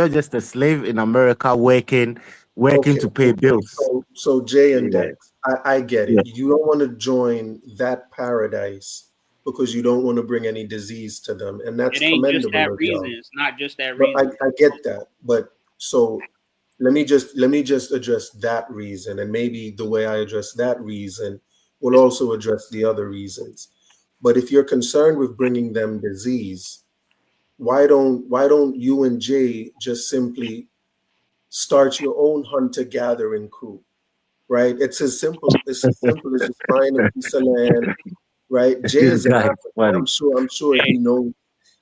just a slave in America, working to pay bills. So Jay and Dex, I get it. You don't want to join that paradise because you don't want to bring any disease to them, and that's commendable. Just that reason. It's not just that reason. I get that, but so let me just address that reason, and maybe the way I address that reason will also address the other reasons. But if you're concerned with bringing them disease, why don't you and Jay just simply start your own hunter-gathering crew, right? It's as simple as just buying a piece of land, right? Jay is an African. I'm sure he knows.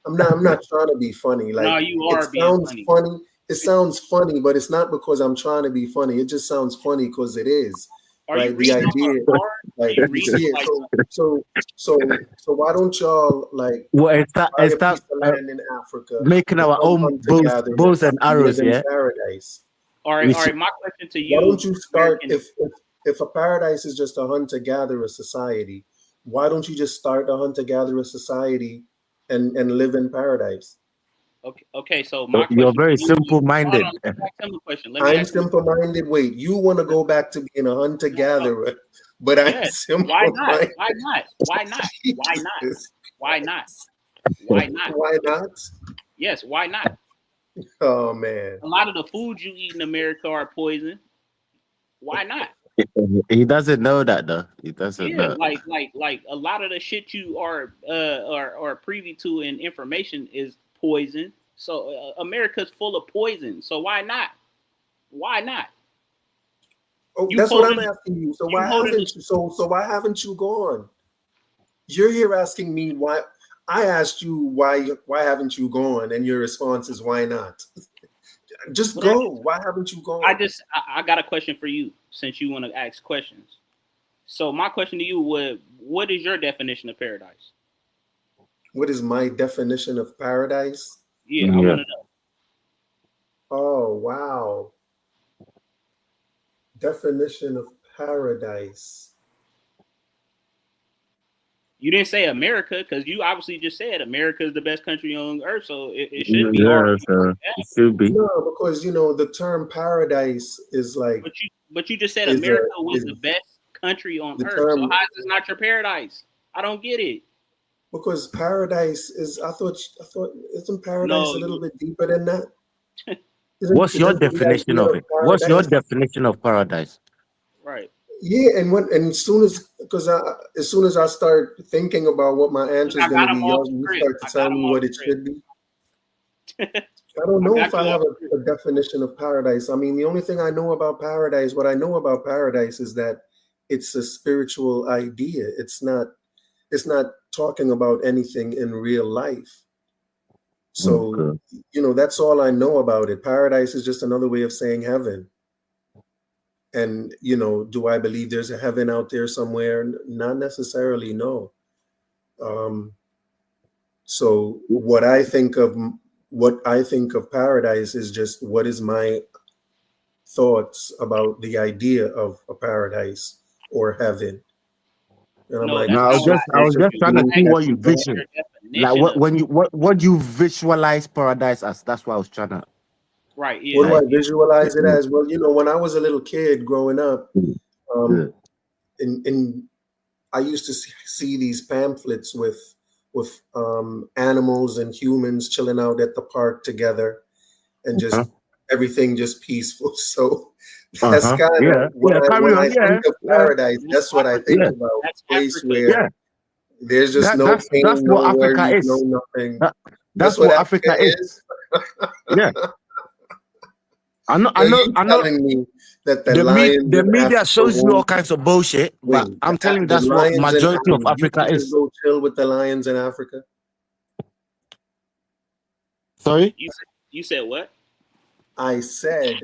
I'm not trying to be funny. Like, no, you are being funny. It sounds funny, but it's not because I'm trying to be funny. It just sounds funny because it is. Right? The idea, like, so why don't y'all like land in Africa, making our own bows and arrows, paradise? All right. My question to you: why don't you start if a paradise is just a hunter-gatherer society? Why don't you just start a hunter-gatherer society and live in paradise? Okay. So my you're very simple-minded. I'm simple-minded. Wait, you want to go back to being a hunter-gatherer, but I'm simple-minded. Why not? Yes, why not? Oh man! A lot of the foods you eat in America are poison. Why not? He doesn't know that though. He doesn't know. Like a lot of the shit you are privy to and information is poison. So America's full of poison. So why not? Why not? Oh, that's what I'm asking you. So why haven't you gone? You're here asking me why. I asked you why haven't you gone, and your response is why not? Just go. Why haven't you gone? I got a question for you since you want to ask questions. So my question to you would: what is your definition of paradise? What is my definition of paradise? Yeah, I want to know. Oh wow. Definition of paradise. You didn't say America because you obviously just said America is the best country on earth, so it should be hard. It should be. No, because the term paradise is like. But you just said America was the best country on earth. So how is this not your paradise? I don't get it. Because paradise is. I thought isn't paradise a little bit deeper than that? What's your definition of it? What's your definition of paradise? Right. Yeah, and as soon as I start thinking about what my answer is going to be, you start to tell me what it should be. I don't know if I have a definition of paradise. I mean, the only thing I know about paradise, what I know about paradise is that it's a spiritual idea. It's not talking about anything in real life. So, that's all I know about it. Paradise is just another way of saying heaven. And, do I believe there's a heaven out there somewhere? Not necessarily, no. So what I think of paradise is just what is my thoughts about the idea of a paradise or heaven. And I was just trying to see what you vision. Like what you visualize paradise as. That's what I was trying to. Right. Yeah. What do I visualize it as? Well, when I was a little kid growing up, and I used to see these pamphlets with animals and humans chilling out at the park together, and just everything just peaceful. So that's kind of when I think of paradise. That's what I think about. A place where there's just no pain, that's no what Africa worries, is. no nothing. That's what Africa is. Yeah. I know. Telling me that the media shows you all kinds of bullshit, but I'm telling you that's what majority of Africa is. Go chill with the lions in Africa. Sorry? You said what? I said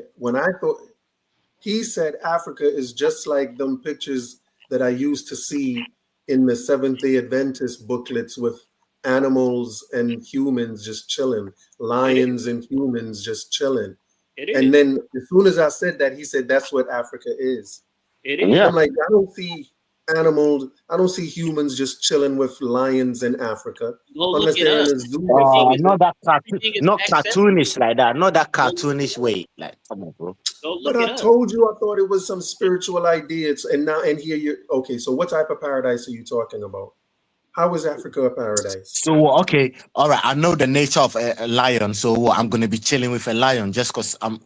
he said Africa is just like them pictures that I used to see in the Seventh-day Adventist booklets with animals and humans just chilling, lions and humans just chilling. And then as soon as I said that, he said that's what Africa is. It is. I'm like, I don't see animals, I don't see humans just chilling with lions in Africa. Unless they're in a zoo. Not cartoonish like that. Not that cartoonish way. Like, come on, bro. But I told you I thought it was some spiritual idea. And here you're okay. So what type of paradise are you talking about? How is Africa a paradise? So okay, all right. I know the nature of a lion, so I'm gonna be chilling with a lion just because I'm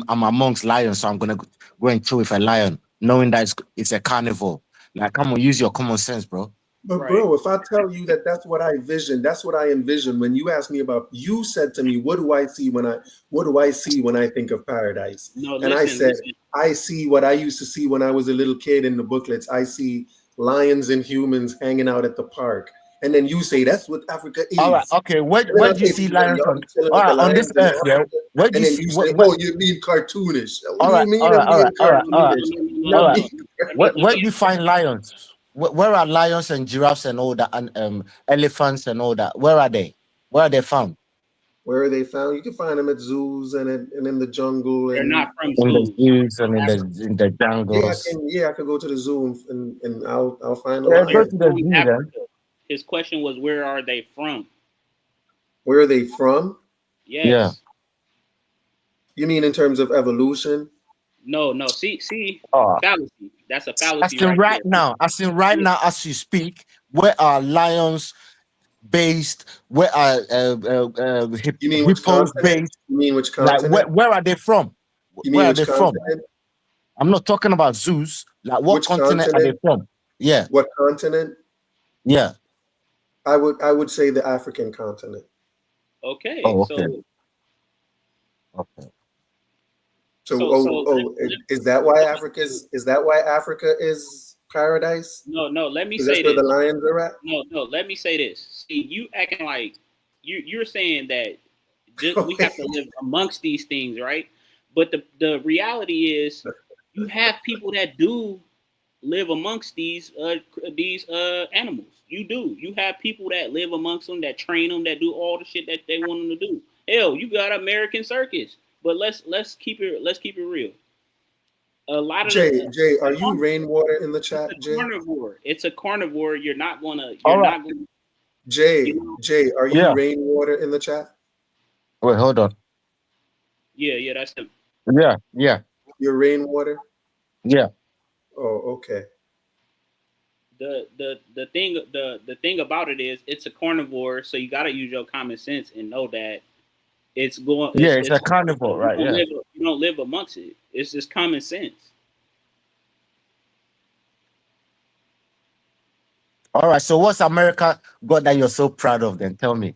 amongst lions, so I'm gonna go and chill with a lion, knowing that it's a carnivore. Like, come on, use your common sense, bro. But bro, if I tell you that that's what I envision when you asked me about, you said to me, what do I see when I think of paradise? I said, I see what I used to see when I was a little kid in the booklets. I see lions and humans hanging out at the park. And then you say that's what Africa is. All right, okay. Where do you see lions on? All right, on this earth, yeah. Where do you see? Oh, you mean cartoonish? What do you mean? All right. Where do you find lions? Where are lions and giraffes and all that, and elephants and all that? Where are they? Where are they found? Where are they found? You can find them at zoos and in the jungle. They're not from zoos. In the zoos and in the jungles. I can go to the zoo and I'll find them. Go to the zoo then. His question was, where are they from? Where are they from? Yes. Yeah. You mean in terms of evolution? No. See, fallacy. That's a fallacy. Right now, as you speak, where are lions based? Where are hippos based? You mean which continent? Like, where are they from? Where are they from? I'm not talking about zoos. Like, what continent are they from? Yeah. What continent? Yeah. I would say the African continent. Okay. Oh, okay. So, is that why Africa is paradise? No. Let me say that's where the lions are at. No. Let me say this. See, you acting like you're saying that we have to live amongst these things, right? But the reality is, you have people that do live amongst these animals. You do. You have people that live amongst them, that train them, that do all the shit that they want them to do. Hell, you got American circus. But let's keep it real. A lot of Jay, are you rainwater in the chat, Jay? Carnivore. It's a carnivore. You're not gonna. Jay, are you rainwater in the chat? Wait, hold on. Yeah, that's him. Yeah. You're rainwater? Yeah. Oh, okay. The thing about it is it's a carnivore, so you got to use your common sense and know that it's going. It's a carnivore, right? You don't live amongst it. It's just common sense. All right. So what's America got that you're so proud of? Then tell me,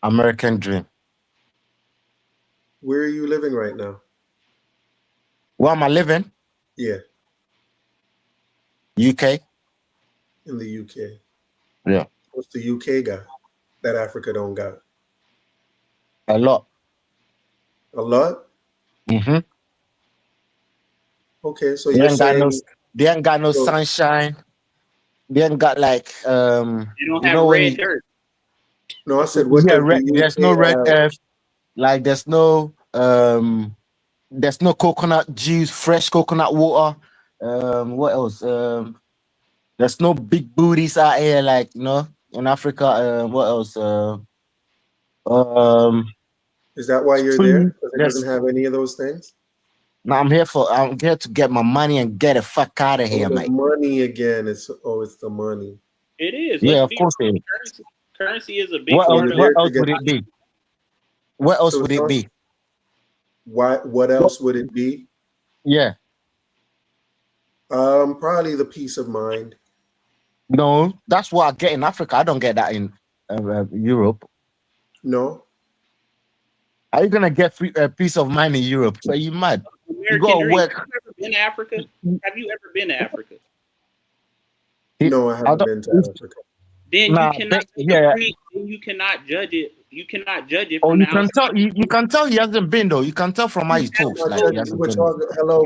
American dream. Where are you living right now? Where am I living? Yeah. UK. In the UK. Yeah. What's the UK got that Africa don't got? A lot. A lot? Mm-hmm. Okay, so you're saying they ain't got no sunshine. They ain't got like you don't have red dirt. No, I said what? There's no red earth. Like there's no coconut juice, fresh coconut water. What else? There's no big booties out here, like in Africa. What else? Is that why you're there? Because it doesn't have any of those things? No, I'm here to get my money and get the fuck out of here, mate. Money again. It's the money. It is. Yeah, of course it is. Currency is a big what part else, what else would it be? What else would it be? What else would it be? Yeah. Probably the peace of mind. No, that's what I get in Africa. I don't get that in Europe. No. Are you gonna get peace of mind in Europe? So you mad? You gotta work. Have you ever been to Africa? Have you ever been to Africa? No, I haven't been to Africa. Then you cannot judge it. You cannot judge it from you can tell. You can tell he hasn't been though. You can tell from how he talks. Hello,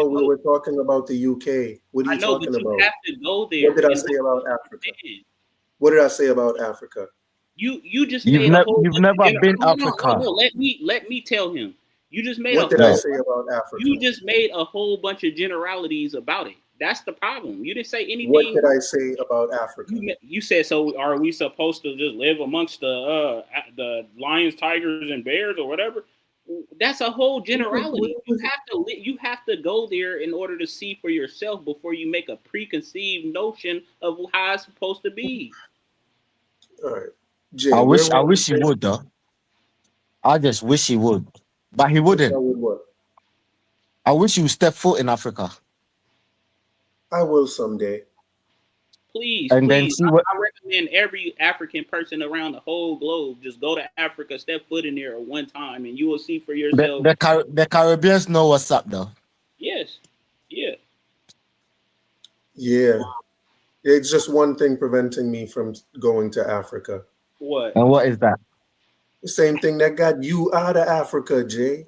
we were talking about the UK. What are you talking about? You have to go there. What did I say about Africa? What did I say about Africa? You just you've never been Africa. No, let me tell him. You just made what did I say about Africa? You just made a whole bunch of generalities about it. That's the problem. You didn't say anything. What did I say about Africa? You said, so are we supposed to just live amongst the lions, tigers, and bears or whatever? That's a whole generality. You have to go there in order to see for yourself before you make a preconceived notion of how it's supposed to be. All right. Jay, I wish he would though. I just wish he would. But he wouldn't. I wish he would step foot in Africa. I will someday. Please, and please. Then see what... I recommend every African person around the whole globe just go to Africa, step foot in there one time, and you will see for yourself. The Caribbeans know what's up, though. Yes. Yeah. Yeah. It's just one thing preventing me from going to Africa. What? And what is that? The same thing that got you out of Africa, Jay.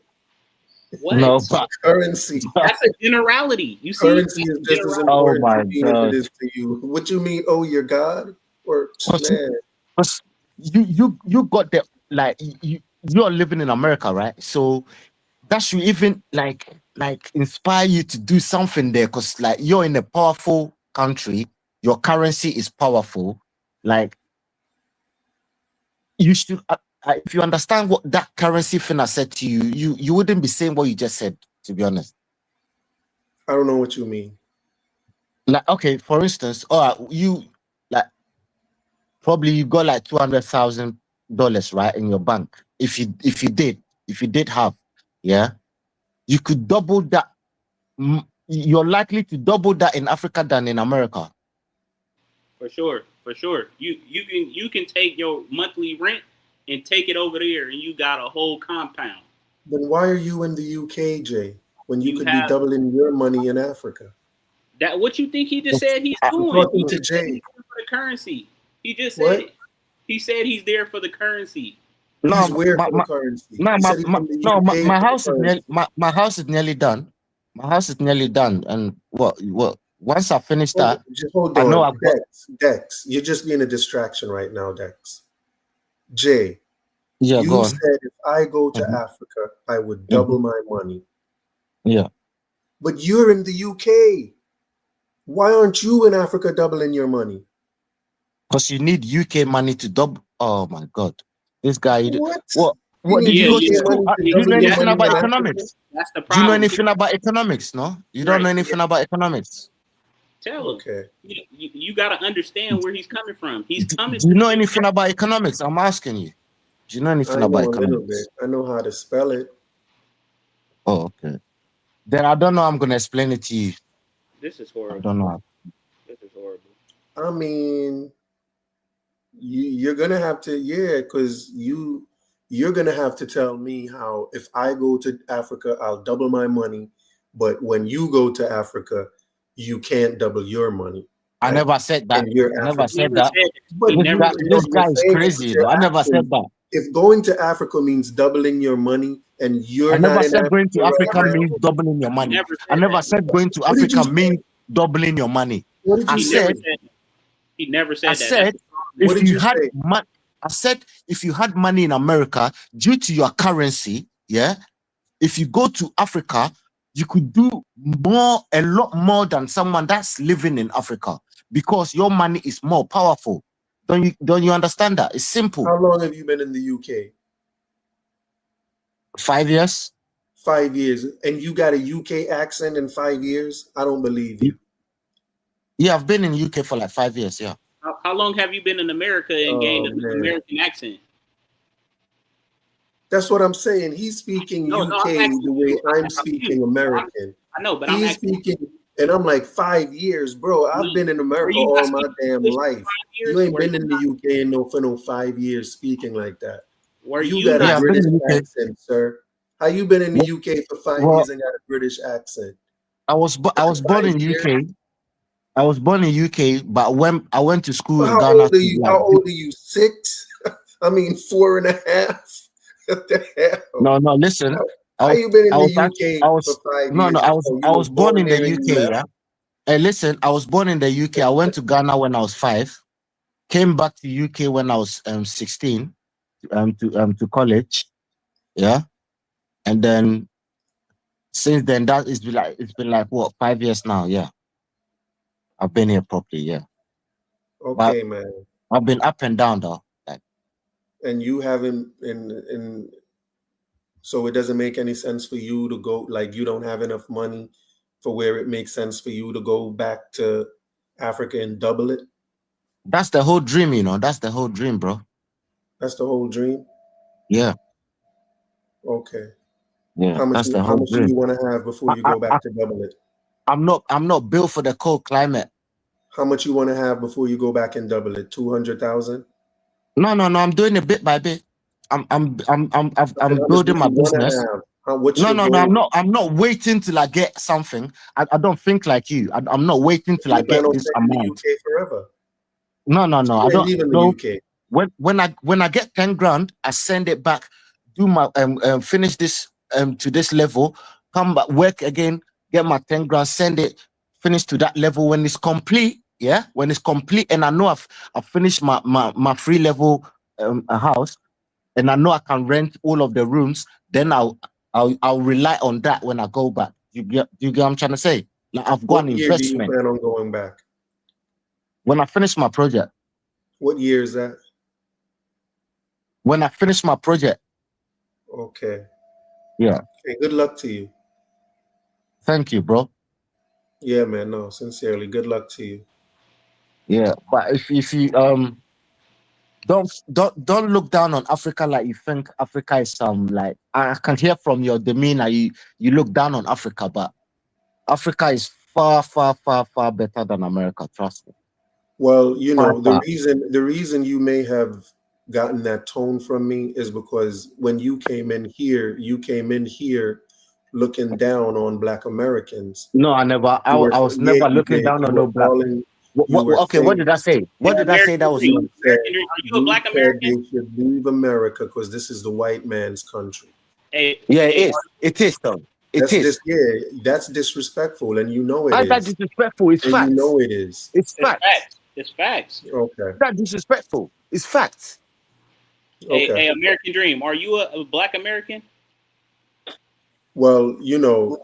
What? No, currency. That's a generality. You see, currency is just as important to me as it is to you. What you mean? Oh, you're God, or man? You got the you're living in America, right? So that should even like inspire you to do something there, because like you're in a powerful country, your currency is powerful. Like you should. If you understand what that currency thing I said to you, you wouldn't be saying what you just said, to be honest. I don't know what you mean. Like, okay, for instance, you like probably you got like $200,000, right, in your bank. If you did have, yeah, you could double that. You're likely to double that in Africa than in America. For sure. You can take your monthly rent and take it over there, and you got a whole compound. Then why are you in the UK, Jay, when you could be doubling your money in Africa? That what you think he just said he's doing? Talking to Jay. For the currency. He just said it. He said he's there for the currency. No, he's where for the currency. My house is my house is nearly done. My house is nearly done, and what? Once I finish that, hold on. I know Dex. You're just being a distraction right now, Dex. Jay, you said if I go to Africa, I would double my money. Yeah. But you're in the UK. Why aren't you in Africa doubling your money? Because you need UK money to double. Oh my God, this guy. What? What did you go to UK school? money to Do you double know your anything money about in Africa? economics? That's the Do you problem. know anything about economics? No, you don't know anything about economics. Tell him. Okay. You got to understand where he's coming from. He's coming. Do you know anything about economics? I'm asking you. Do you know anything I about know a little economics? bit. I know how to spell it. Oh, okay. Then I don't know. I'm gonna explain it to you. This is horrible. I don't know. This is horrible. I mean, you're gonna have to, because you're gonna have to tell me how if I go to Africa, I'll double my money, but when you go to Africa, you can't double your money. I never said that. I never said that. But This guy is crazy. You know? I never said that. If going to Africa means doubling your money and you're I never not in said going to Africa right means now, doubling your money. I never said going to Africa means doubling your money. What did you say? He never said I that. said if you had money, I said if you had money in America due to your currency, if you go to Africa, you could do a lot more than someone that's living in Africa because your money is more powerful. Don't you understand that? It's simple. How long have you been in the UK? 5 years. 5 years. And you got a UK accent in 5 years? I don't believe you. Yeah, I've been in the UK for like 5 years, yeah. How long have you been in America and gained an American accent? That's what I'm saying. He's speaking UK the way I'm speaking American. I know, but he's speaking, and I'm like 5 years, bro. I've been in America all my damn life. You ain't been in the UK for no 5 years speaking like that. You got a British accent, sir. How you been in the UK for 5 years and got a British accent? I was born in UK. I was born in UK, but when I went to school in Ghana. How old are you? 6? I mean, 4.5. What the hell? No, listen. How you been in the UK for 5 years? I was born in the UK, yeah. Hey, listen, I was born in the UK. I went to Ghana when I was 5. Came back to UK when I was 16 to college. Yeah. And then since then it's been like what 5 years now, yeah. I've been here properly, yeah. Okay, man. I've been up and down though. And you haven't so it doesn't make any sense for you to go, like you don't have enough money for where it makes sense for you to go back to Africa and double it? That's the whole dream, you know. That's the whole dream, bro. That's the whole dream? Yeah. Okay. Yeah. How much do you want to have before you go back to double it? I'm not built for the cold climate. How much you want to have before you go back and double it? 200,000? No. I'm doing it bit by bit. I'm building my business. No. I'm not waiting till I get something. I don't think like you. I'm not waiting till I get this amount. UK forever. No. I don't leave in the UK. When I get 10 grand, I send it back. Do my finish this to this level. Come back, work again. Get my 10 grand. Send it. Finish to that level when it's complete. Yeah, when it's complete, and I know I've finished my free level a house, and I know I can rent all of the rooms. Then I'll rely on that when I go back. You get what I'm trying to say? Like I've got an investment. What year do you plan on going back? When I finish my project. What year is that? When I finish my project. Okay. Yeah. Okay, good luck to you. Thank you, bro. Yeah, man. No, sincerely, good luck to you. Yeah, but if you don't look down on Africa like you think Africa is like I can hear from your demeanor you look down on Africa, but Africa is far better than America. Trust me. Well, you know the reason you may have gotten that tone from me is because when you came in here looking down on Black Americans. No, I never. I was never looking down on no Black. What did I say? What did I say that was? Are you a Black American? They should leave America because this is the white man's country. Hey, it is. It is though. That's disrespectful, and you know it is. That's disrespectful. It's facts. You know it is. It's facts. It's facts. Okay. That's disrespectful. It's facts. Okay. Hey, American Dream. Are you a Black American? Well, you know,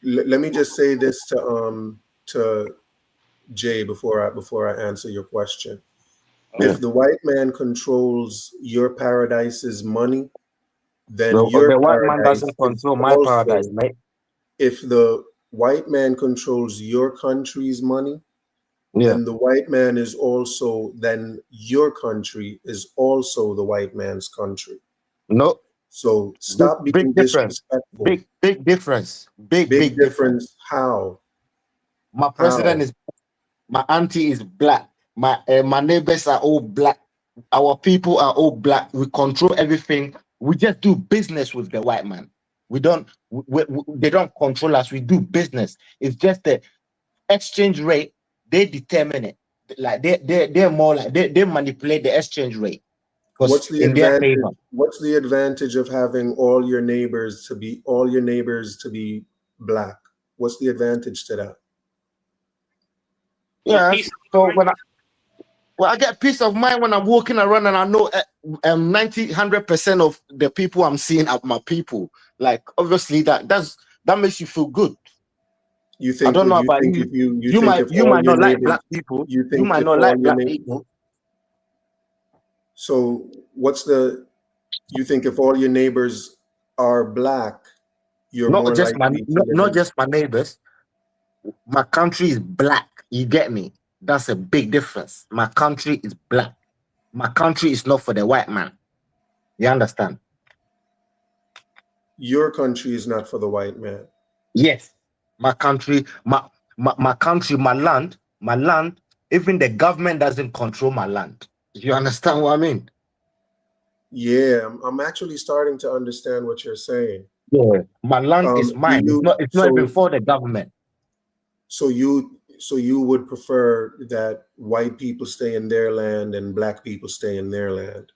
let me just say this to Jay before I answer your question. Yeah. If the white man controls your paradise's money, then The your white man paradise doesn't is control my also. paradise, mate. If the white man controls your country's money, Yeah. then the white man is also, then your country is also the white man's country. No. So stop being disrespectful. Big difference. Big difference. How? My president is, my auntie is black. My neighbors are all black. Our people are all black. We control everything. We just do business with the white man. We don't. They don't control us. We do business. It's just the exchange rate. They determine it. Like they're more like they manipulate the exchange rate. What's the in their advantage? favor. What's the advantage of having all your neighbors to be black? What's the advantage to that? Yeah. So I get peace of mind when I'm walking around and I know 100% of the people I'm seeing are my people. Like obviously that makes you feel good. You think? I don't know you about think you. if you You think might if all your not like neighbors, black people. You think You might if not all like your black people. So you think if all your neighbors are black, you're more likely to live not just my neighbors. My country is black. You get me? That's a big difference. My country is black. My country is not for the white man. You understand? Your country is not for the white man. Yes. My country, my country, my land, even the government doesn't control my land. You understand what I mean? Yeah, I'm actually starting to understand what you're saying. Yeah, my land is mine. It's not even for the government. So you would prefer that white people stay in their land and black people stay in their land?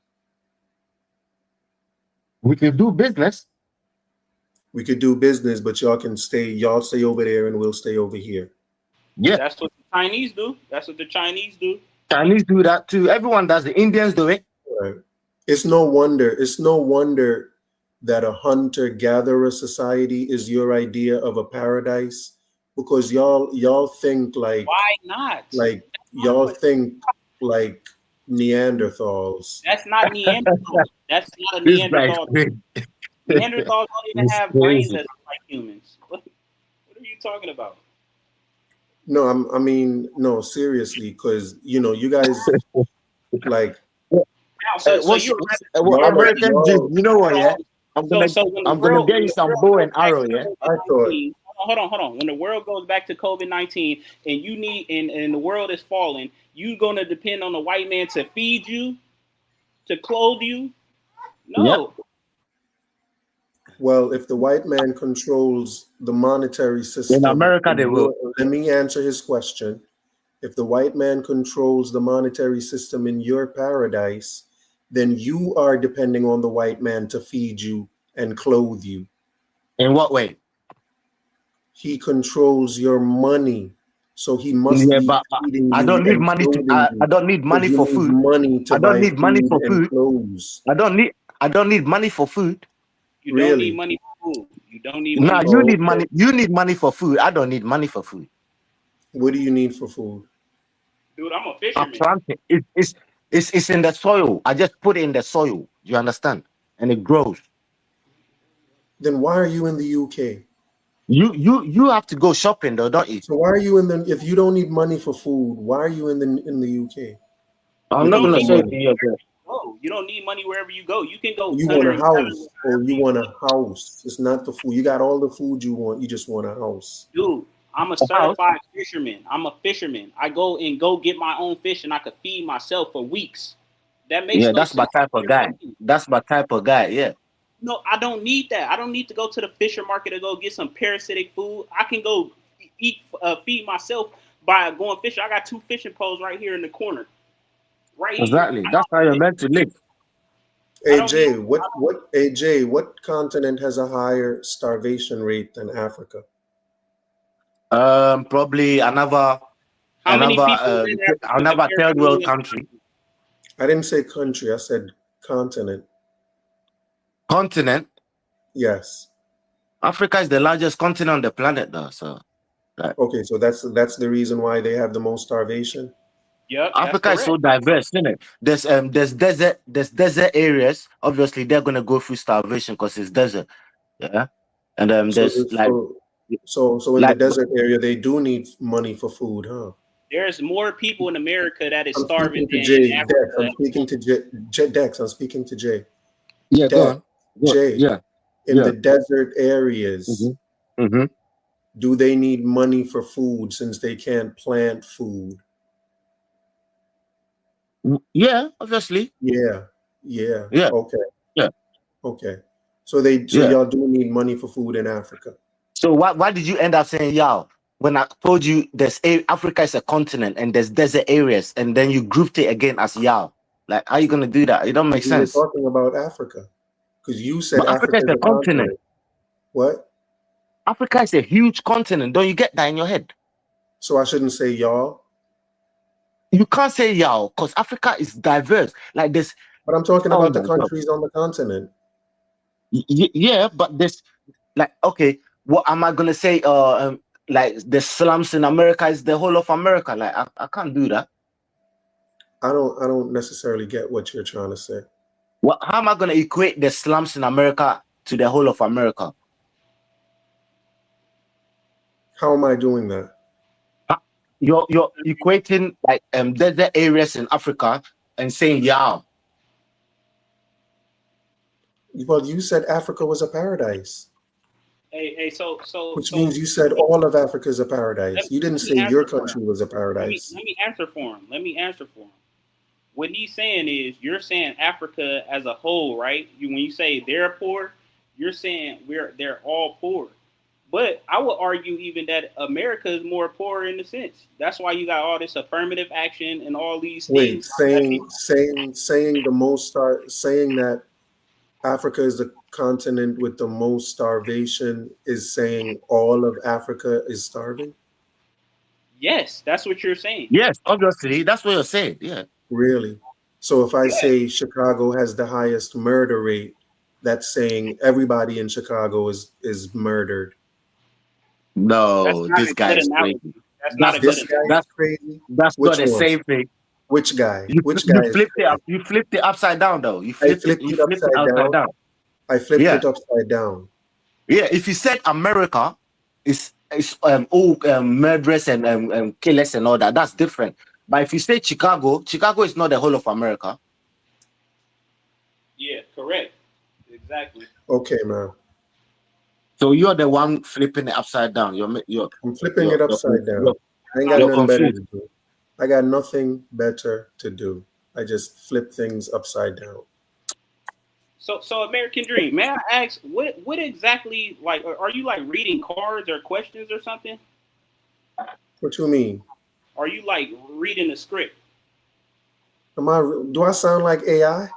We can do business. We could do business, but y'all stay over there and we'll stay over here. Yeah. That's what the Chinese do. That's what the Chinese do. Chinese do that too. Everyone does. The Indians do it. Right. It's no wonder that a hunter-gatherer society is your idea of a paradise, because y'all think like, why not? Like y'all think like Neanderthals. That's not Neanderthal. That's not a Neanderthal. Neanderthals don't even have brains as like humans. What are you talking about? No, I mean, no, seriously, because you guys like. American Jew, you know what? Yeah, I'm gonna get you some bow and arrow. Yeah, I thought. Hold on. When the world goes back to COVID-19 and you need and the world is falling, you gonna depend on the white man to feed you, to clothe you? No. Yep. Well, if the white man controls the monetary system in America, they will. Let me answer his question. If the white man controls the monetary system in your paradise, then you are depending on the white man to feed you and clothe you. In what way? He controls your money, so he must be feeding you. I don't need money I don't need money for food. I don't need money for food. Clothes. I don't need money for food. You don't need money for food. You don't need money. No, you need money. You need money for food. I don't need money for food. What do you need for food? Dude, I'm a fisherman. It's in the soil. I just put it in the soil. You understand? And it grows. Then why are you in the UK? You have to go shopping though, don't you? So why are you if you don't need money for food, why are you in the UK? I'm not gonna say you don't need money wherever you go. You can go. You want a house, or you want a house. It's not the food. You got all the food you want. You just want a house. Dude, I'm a certified fisherman. I'm a fisherman. I go get my own fish and I could feed myself for weeks. That makes no that's sense. my type of guy. That's my type of guy, yeah. No, I don't need that. I don't need to go to the fisher market to go get some parasitic food. I can go feed myself by going fishing. I got 2 fishing poles right here in the corner. Right exactly. Here. That's how you're meant to live. AJ, what continent has a higher starvation rate than Africa? Probably another third world country. I didn't say country, I said continent. Continent? Yes. Africa is the largest continent on the planet, though. So, okay, so that's the reason why they have the most starvation. Yep, Africa is so diverse, isn't it? There's desert areas. Obviously, they're gonna go through starvation because it's desert. Yeah, and there's so in the desert area, they do need money for food, huh? There's more people in America that is I'm starving speaking to than in Jay. Africa. Dex, I'm speaking to Jay. Dex, I'm speaking to Jay. Yeah, go on. Jay. Yeah. In the desert areas, do they need money for food since they can't plant food? Yeah, obviously. Yeah. Okay. Yeah. Okay. So y'all do need money for food in Africa. So why did you end up saying y'all when I told you Africa is a continent and there's desert areas, and then you grouped it again as y'all? Like, how are you gonna do that? It don't make sense. We were talking about Africa because you said But Africa is a continent. What? Africa is a huge continent. Don't you get that in your head? So I shouldn't say y'all? You can't say y'all because Africa is diverse. Like this. But I'm talking about the countries on the continent. Yeah, but this, like, okay, what am I gonna say? Like the slums in America is the whole of America. Like, I can't do that. I don't necessarily get what you're trying to say. How am I gonna equate the slums in America to the whole of America? How am I doing that? You're equating like desert areas in Africa and saying y'all. Well, you said Africa was a paradise. So which means you said all of Africa is a paradise. You didn't say your country was a paradise. Let me answer for him. What he's saying is, you're saying Africa as a whole, right? When you say they're poor, you're saying they're all poor. But I would argue even that America is more poor in a sense. That's why you got all this affirmative action and all these things. Saying that Africa is the continent with the most starvation is saying all of Africa is starving? Yes, that's what you're saying. Yes, obviously, that's what you're saying. Yeah. Really? So if I say Chicago has the highest murder rate, that's saying everybody in Chicago is murdered. No, this guy is crazy. That's not a good analogy. That's crazy. That's not the same thing. Which guy? You flipped it up. You flipped it upside down, though. I flipped it upside down. I flipped it upside down. Yeah, if you said America is all murderers and killers and all that, that's different. But if you say Chicago is not the whole of America. Yeah, correct. Exactly. Okay, man. So you're the one flipping it upside down. I'm flipping it upside down. I ain't got nothing better to do. I got nothing better to do. I just flip things upside down. So American Dream, may I ask, what exactly, like, are you like reading cards or questions or something? What you mean? Are you like reading a script? Do I sound like AI?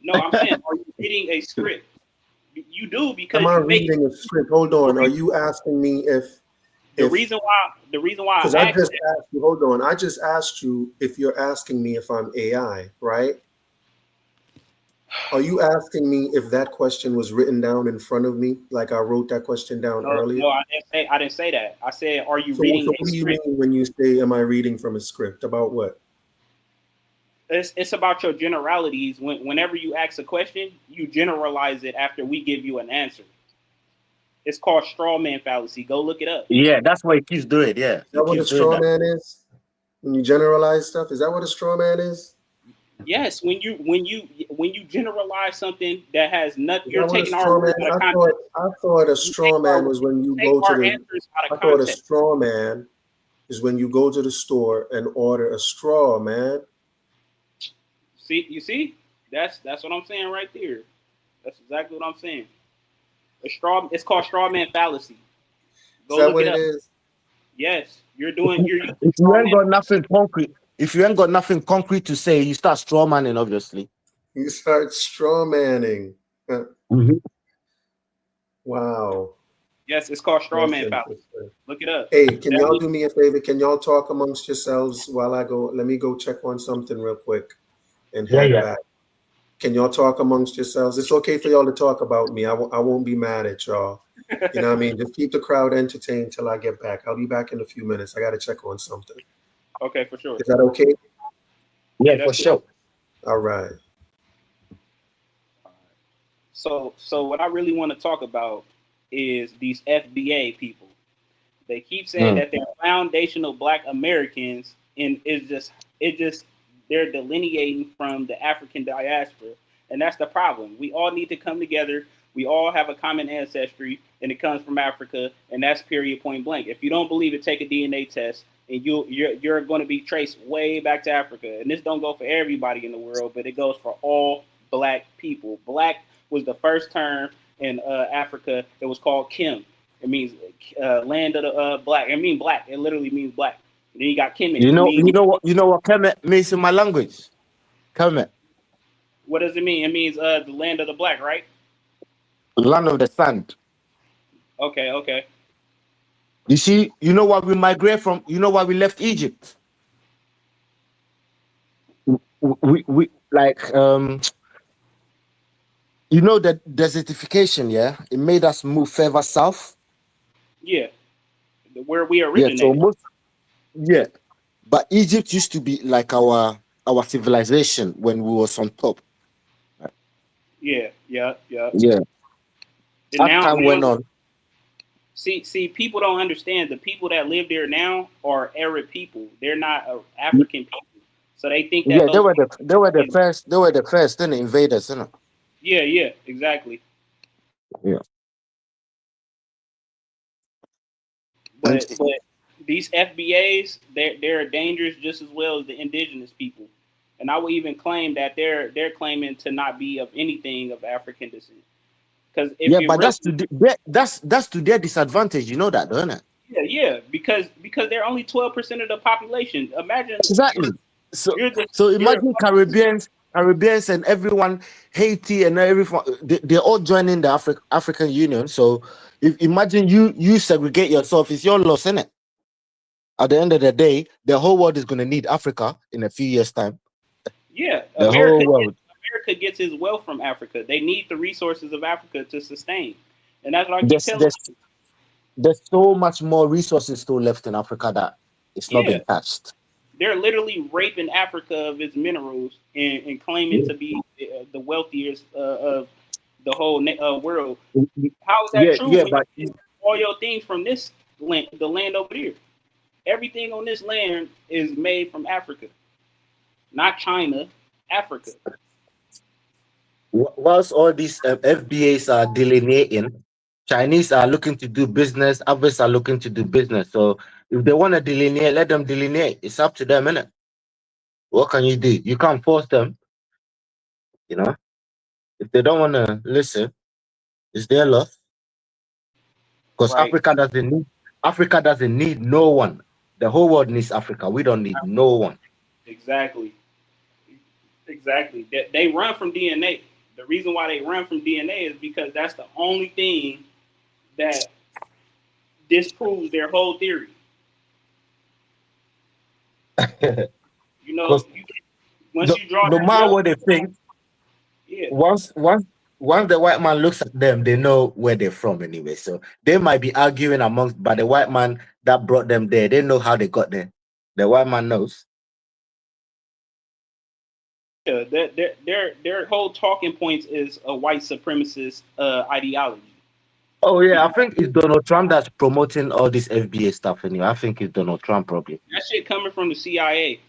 No, I'm saying, are you reading a script? You do, because am I reading a script? Hold on. Are you asking me if the reason why because I just asked you, hold on. I just asked you if you're asking me if I'm AI, right? Are you asking me if that question was written down in front of me, like I wrote that question down earlier? No, I didn't say that. I said, are you reading so what do you mean when you say, am I reading from a script? About what? It's about your generalities. Whenever you ask a question, you generalize it after we give you an answer. It's called straw man fallacy. Go look it up. Yeah, that's what he keeps doing. Yeah. Is that what a straw man is? When you generalize stuff, is that what a straw man is? Yes, when you generalize something that has nothing, you're taking our words out of context. I thought a straw man was when you go to the. I thought a straw man is when you go to the store and order a straw, man. You see? That's what I'm saying right there. That's exactly what I'm saying. It's called straw man fallacy. Go is that look what it up. Is? Yes, you're doing. If you ain't got nothing concrete, if you ain't got nothing concrete to say, you start straw manning. Obviously, you start straw manning. Wow. Yes, it's called straw man fallacy. Look it up. Hey, can y'all do me a favor? Can y'all talk amongst yourselves while I go? Let me go check on something real quick and head back. Can y'all talk amongst yourselves? It's okay for y'all to talk about me. I won't be mad at y'all. You know what I mean? Just keep the crowd entertained till I get back. I'll be back in a few minutes. I got to check on something. Okay, for sure. Is that okay? Yeah, that's for sure. All right. So what I really want to talk about is these FBA people. They keep saying that they're foundational Black Americans, and they're delineating from the African diaspora, and that's the problem. We all need to come together. We all have a common ancestry, and it comes from Africa, and that's period, point blank. If you don't believe it, take a DNA test, and you're going to be traced way back to Africa. And this don't go for everybody in the world, but it goes for all Black people. Black was the first term in Africa. It was called Kim. It means land of the black. It means black. It literally means black. And then you got Kemet. You know what Kemet means in my language? Kemet. What does it mean? It means the land of the black, right? Land of the sand. Okay. You see, you know why we migrate from? You know why we left Egypt? We like you know the desertification, yeah? It made us move further south. Yeah. Where we originated. Yeah. But Egypt used to be like our civilization when we was on top. Yeah. Yeah. And As time went on. See, people don't understand. The people that live there now are Arab people. They're not African people. So they think that they were the first. They were the first then invaders, you know. Yeah, exactly. Yeah. But these FBAs, they're dangerous just as well as the indigenous people. And I would even claim that they're claiming to not be of anything of African descent. Because that's to their disadvantage. You know that, don't it? Yeah, because they're only 12% of the population. Imagine exactly. So imagine Caribbeans and everyone, Haiti and everyone, they're all joining the African Union. So imagine you segregate yourself, it's your loss, isn't it? At the end of the day, the whole world is going to need Africa in a few years' time. Yeah, America gets its wealth from Africa. They need the resources of Africa to sustain, and that's what I keep telling you. There's so much more resources still left in Africa that it's not being touched. They're literally raping Africa of its minerals and claiming to be the wealthiest of the whole world. How is that true? Yeah, but all your things from this land, the land over here. Everything on this land is made from Africa, not China, Africa. Whilst all these FBAs are delineating, Chinese are looking to do business, others are looking to do business. So if they want to delineate, let them delineate. It's up to them, innit? What can you do? You can't force them. You know? If they don't want to listen, it's their loss. Because Africa doesn't need no one. The whole world needs Africa. We don't need no one. Exactly. They run from DNA. The reason why they run from DNA is because that's the only thing that disproves their whole theory. You know, once you draw no matter what they think, once the white man looks at them, they know where they're from anyway. So they might be arguing amongst, but the white man that brought them there, they know how they got there. The white man knows. Yeah, their whole talking points is a white supremacist ideology. Oh yeah, I think it's Donald Trump that's promoting all this FBA stuff anyway. I think it's Donald Trump probably. That shit coming from the CIA.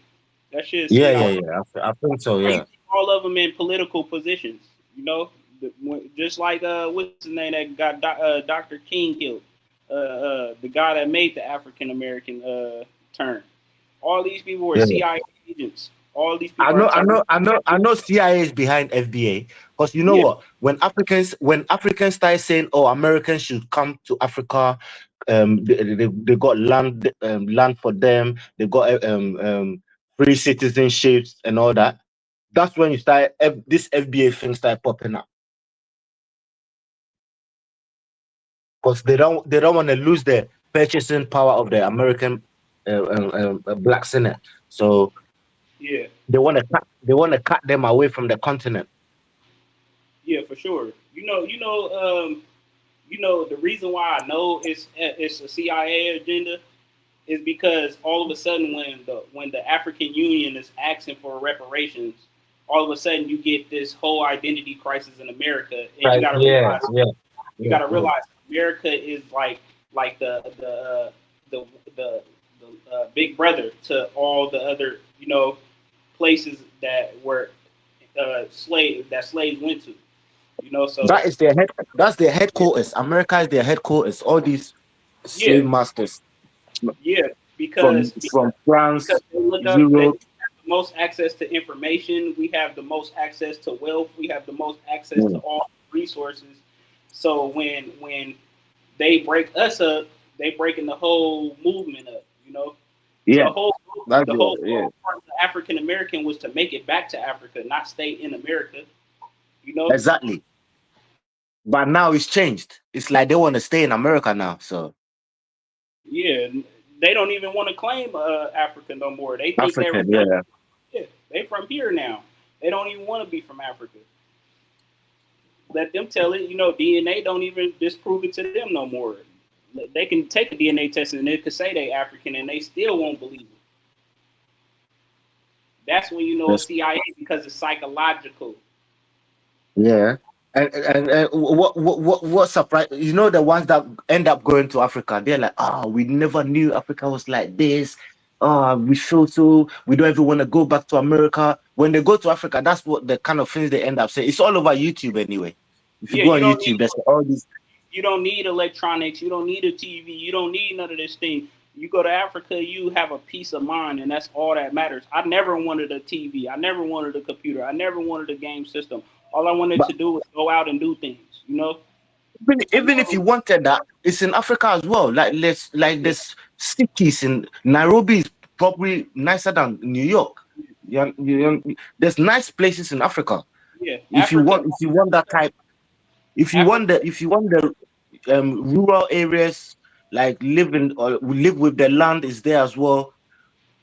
That shit. Yeah. I think so. Yeah. All of them in political positions. You know, just like what's his name that got Dr. King killed, the guy that made the African American turn. All these people were CIA agents. All these people. I know CIA is behind FBA because you know what? When Africans start saying, "Oh, Americans should come to Africa," they got land for them. They got free citizenships and all that. That's when you start this FBA thing start popping up because they don't want to lose the purchasing power of the American blacks in it. So. Yeah. They want to cut them away from the continent. Yeah, for sure. You know, you know, the reason why I know it's a CIA agenda is because all of a sudden when the African Union is asking for reparations, all of a sudden you get this whole identity crisis in America, and you got to realize America is like the big brother to all the other, you know, places that were slaves went to, you know. So that's their headquarters. America is their headquarters. All these slave masters. Yeah, because France, they look up, they have the most access to information. We have the most access to wealth. We have the most access to all resources. So when they break us up, they breaking the whole movement up. You know, yeah. The whole part of the African American was to make it back to Africa, not stay in America. You know, exactly. But now it's changed. It's like they want to stay in America now. So yeah, they don't even want to claim Africa no more. They think African, they from here now. They don't even want to be from Africa. Let them tell it. You know, DNA don't even disprove it to them no more. They can take a DNA test and they could say they African and they still won't believe it. That's when you know it's CIA, because it's psychological. Yeah. And what surprise, you know, the ones that end up going to Africa, they're like, oh, we never knew Africa was like this. We feel so, we don't even want to go back to America. When they go to Africa, that's what the kind of things they end up saying. It's all over YouTube anyway. If you go on YouTube, there's all these. You don't need electronics. You don't need a TV. You don't need none of this thing. You go to Africa, you have a peace of mind, and that's all that matters. I never wanted a TV. I never wanted a computer. I never wanted a game system. All I wanted to do was go out and do things, you know? Even if you wanted that, it's in Africa as well. There's cities in Nairobi is probably nicer than New York. There's nice places in Africa. Yeah. If you want that type, if you want the rural areas, like live with the land is there as well.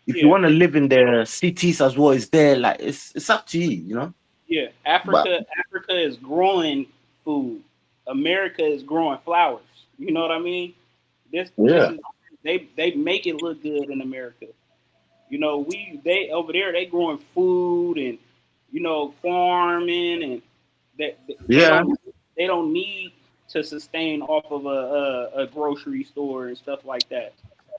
If you want to live in the cities as well, it's there. Like it's up to you, you know. Yeah, Africa is growing food. America is growing flowers. You know what I mean? This is, they make it look good in America. You know, they over there they growing food and, you know, farming, and they don't need to sustain off of a grocery store and stuff like that.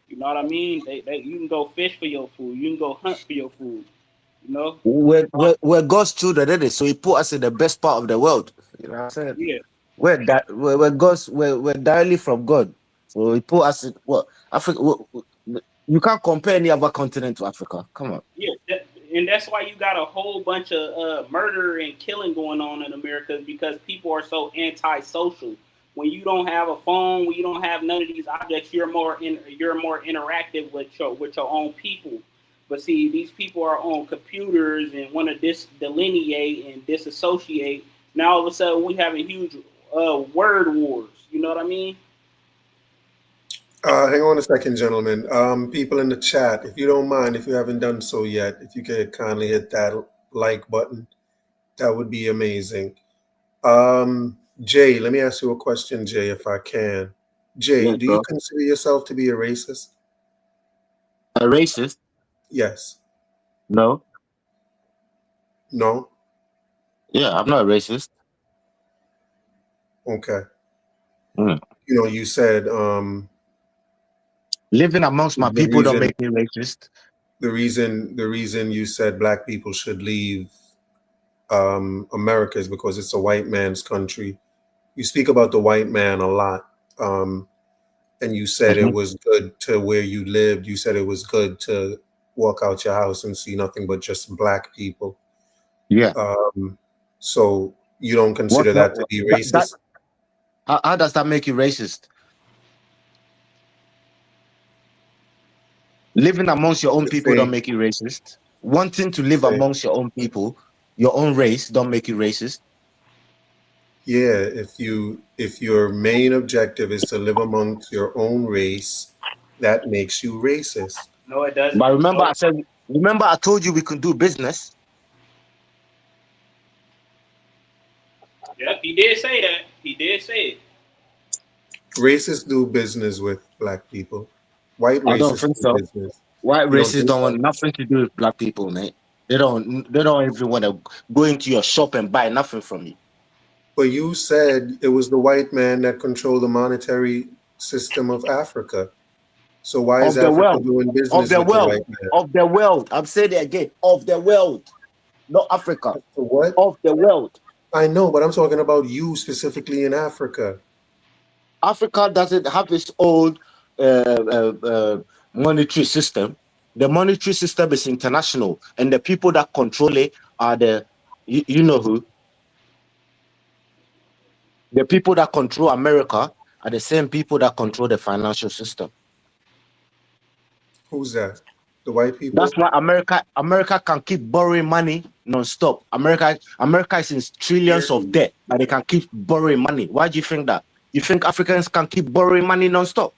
You know what I mean? You can go fish for your food. You can go hunt for your food. You know, we're God's children, isn't it? So He put us in the best part of the world. You know what I'm saying? Yeah. We're directly from God. So He put us in Africa. You can't compare any other continent to Africa. Come on. Yeah, and that's why you got a whole bunch of murder and killing going on in America, because people are so antisocial. When you don't have a phone, when you don't have none of these objects, you're more interactive with your own people. But see, these people are on computers and want to delineate and disassociate. Now all of a sudden we having huge word wars. You know what I mean? Hang on a second, gentlemen. People in the chat, if you don't mind, if you haven't done so yet, if you could kindly hit that like button, that would be amazing. Jay, let me ask you a question, Jay, if I can. Jay, do you consider yourself to be a racist? A racist? Yes. No. No? Yeah, I'm not a racist. Okay. You know, you said living amongst my people don't make me racist. The reason you said black people should leave America is because it's a white man's country. You speak about the white man a lot. And you said it was good to where you lived. You said it was good to walk out your house and see nothing but just black people. Yeah. So you don't consider that to be racist? How does that make you racist? Living amongst your own people don't make you racist. Wanting to live amongst your own people, your own race, don't make you racist. Yeah, if your main objective is to live amongst your own race, that makes you racist. No, it doesn't. But remember I told you we could do business. Yep, he did say that. He did say it. Racists do business with black people. White I don't racists think do so. business. White You don't racists think don't so? want nothing to do with black people, mate. They don't even want to go into your shop and buy nothing from you. But you said it was the white man that controlled the monetary system of Africa. So why is Of the Africa world. doing Of business the with the world. white man? Of the world. I'm saying it again. Of the world. Not Africa. So what? Of the world. I know, but I'm talking about you specifically in Africa. Africa doesn't have its own monetary system. The monetary system is international, and the people that control it are you know who? The people that control America are the same people that control the financial system. Who's that? The white people? That's why America can keep borrowing money non-stop. America is in trillions of debt, but they can keep borrowing money. Why do you think that? You think Africans can keep borrowing money non-stop?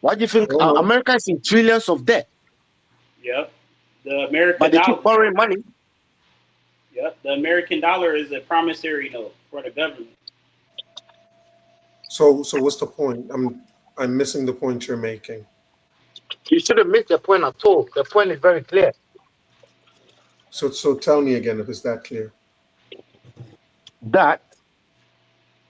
Why do you think America is in trillions of debt? Yep. The American But they dollar. keep borrowing money. Yep. The American dollar is a promissory note for the government. So what's the point? I'm missing the point you're making. You shouldn't make the point at all. The point is very clear. So tell me again if it's that clear. That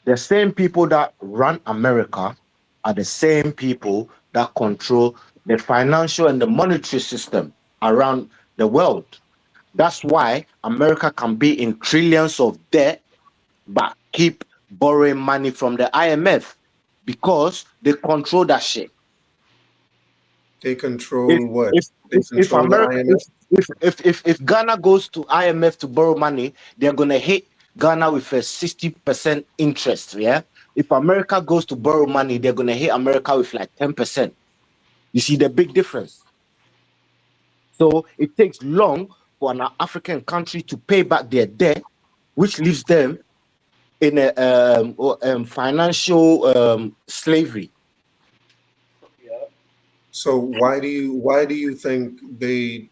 the same people that run America are the same people that control the financial and the monetary system around the world. That's why America can be in trillions of debt, but keep borrowing money from the IMF because they control that shit. They control what? If Ghana goes to IMF to borrow money, they're gonna hit Ghana with a 60% interest. Yeah. If America goes to borrow money, they're gonna hit America with like 10%. You see the big difference. So it takes long for an African country to pay back their debt, which leaves them in a financial slavery. So why do you think they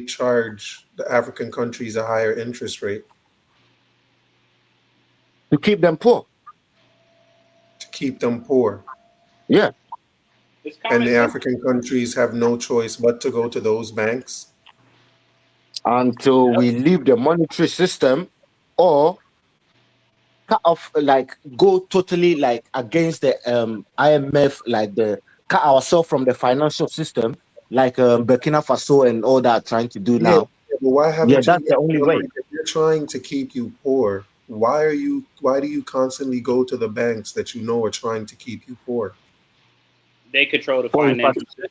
charge the African countries a higher interest rate? To keep them poor. To keep them poor. Yeah. And the African countries have no choice but to go to those banks? Until we leave the monetary system or cut off, like go totally like against the IMF, like the cut ourselves from the financial system, like Burkina Faso and all that trying to do now. But why haven't Yeah, you? that's the only way. If they're trying to keep you poor, why do you constantly go to the banks that you know are trying to keep you poor? They control the financial system.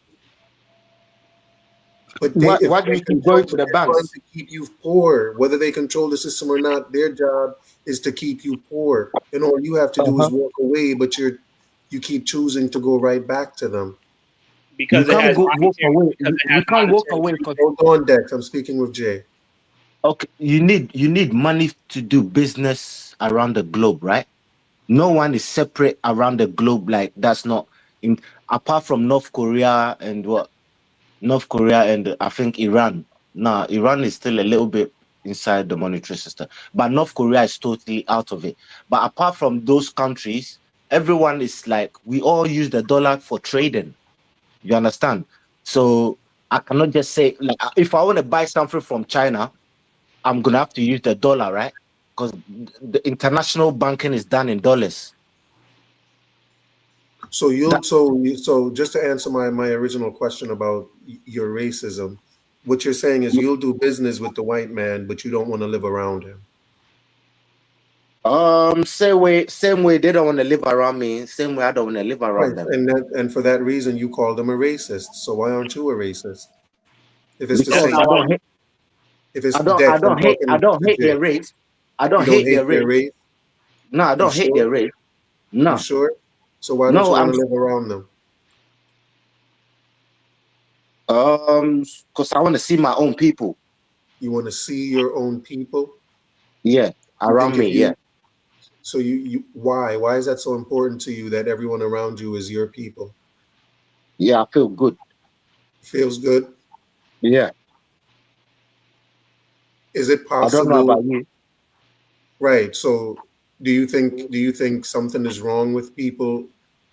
But why do you keep going to the banks? Trying to keep you poor, whether they control the system or not, their job is to keep you poor, and all you have to do is walk away. But you keep choosing to go right back to them. Because you it has can't walk away. You can't walk away. Hold on, Dex. I'm speaking with Jay. Okay, you need money to do business around the globe, right? No one is separate around the globe. Like that's not in apart from North Korea and I think Iran. Nah, Iran is still a little bit inside the monetary system, but North Korea is totally out of it. But apart from those countries, everyone is like we all use the dollar for trading. You understand? So I cannot just say like if I want to buy something from China, I'm gonna have to use the dollar, right? Because the international banking is done in dollars. So so just to answer my original question about your racism, what you're saying is you'll do business with the white man, but you don't want to live around him. Same way they don't want to live around me, same way I don't want to live around them. And for that reason you call them a racist. So why aren't you a racist? If it's Because the same. I don't hate their race. I don't hate their race. No, I don't hate their race. No. You sure? So why don't you want to live around them? Because I want to see my own people. You want to see your own people? Yeah, around me, yeah. So why? Why is that so important to you that everyone around you is your people? Yeah, I feel good. Feels good? Yeah. Is it possible? I don't know about you. Right. So do you think something is wrong with people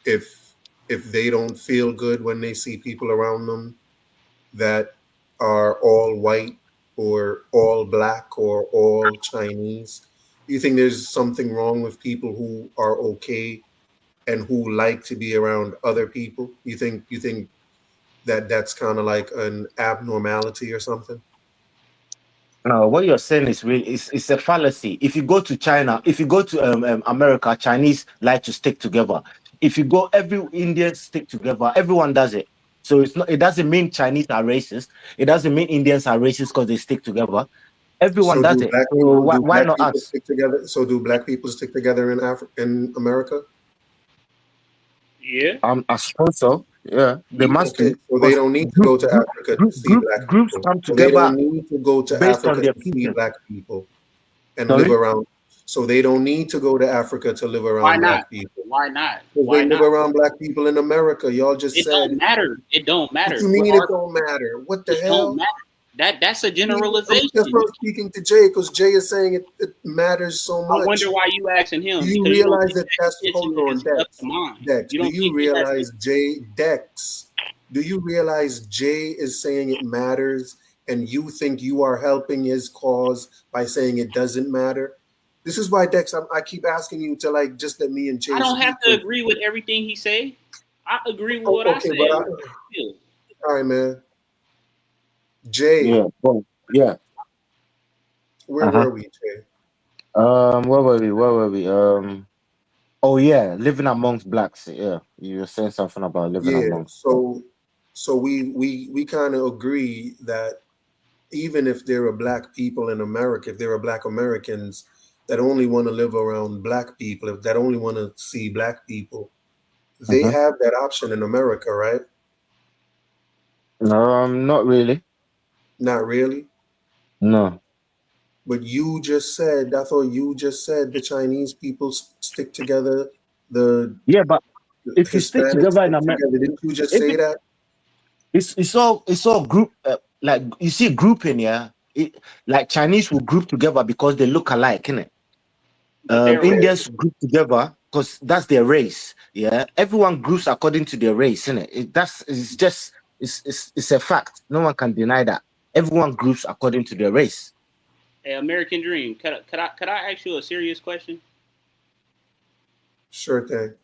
if they don't feel good when they see people around them that are all white or all black or all Chinese? Do you think there's something wrong with people who are okay and who like to be around other people? You think that that's kind of like an abnormality or something? No, what you're saying is really it's a fallacy. If you go to China, if you go to America, Chinese like to stick together. If you go, every Indian stick together. Everyone does it. So it's not. It doesn't mean Chinese are racist. It doesn't mean Indians are racist because they stick together. Everyone So does it. So why not us? stick together? So do black people stick together in America? Yeah. I suppose so. Yeah, they must Okay, do. so they don't need to go to Africa to see black Groups people. come So they together don't need to go to based on Africa their to see people. black people and Sorry? live around. So they don't need to go to Africa to live Why around not? black people. Why not? Because Why they live not? around black people in America. Y'all just It said. don't matter. It don't What matter. you mean it don't matter? What the It hell? don't matter. That's a That's generalization. what I'm speaking to Jay, because Jay is saying it matters so I much. wonder why you asking him. Do you Because you don't realize think that that's hold on, is up to mine. Dex? You Do don't you think it has realize Dex? Do you realize Jay is saying it matters, and you think you are helping his cause by saying it doesn't matter? This is why Dex, I keep asking you to like just let me and Jay. I don't speak. have to agree with everything he say. I agree with what I Okay, say. but all right, man. Jay. Yeah. Well, yeah. Where were we, Jay? Where were we? Oh yeah, living amongst blacks. Yeah, you were saying something about living Yeah. amongst. So we kind of agree that even if there are black people in America, if there are black Americans that only want to live around black people, if that only want to see black people, they have that option in America, right? Not really. Not really. No. But you just said, I thought you just said the Chinese people stick together. Yeah, but if you stick Hispanics together in stick America, together. Didn't you just say that? it's all group. Like you see, grouping. Yeah, like Chinese will group together because they look alike, innit? Indians group together because that's their race. Yeah, everyone groups according to their race, innit? It's a fact. No one can deny that. Everyone groups according to their race. Hey, American Dream. Could I ask you a serious question? Sure thing.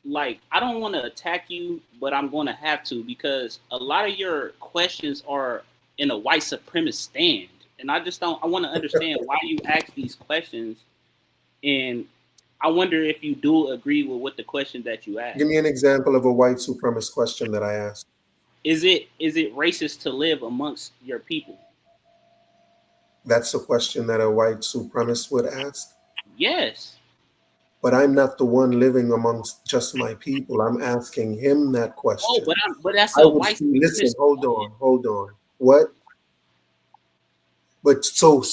Like, I don't want to attack you, but I'm going to have to, because a lot of your questions are in a white supremacist stand. And I want to understand why you ask these questions. And I wonder if you do agree with what the question that you asked. Give me an example of a white supremacist question that I asked. Is it racist to live amongst your people? That's a question that a white supremacist would ask. Yes. But I'm not the one living amongst just my people. I'm asking him that question. Oh, but that's a white. Listen, hold on. What? But so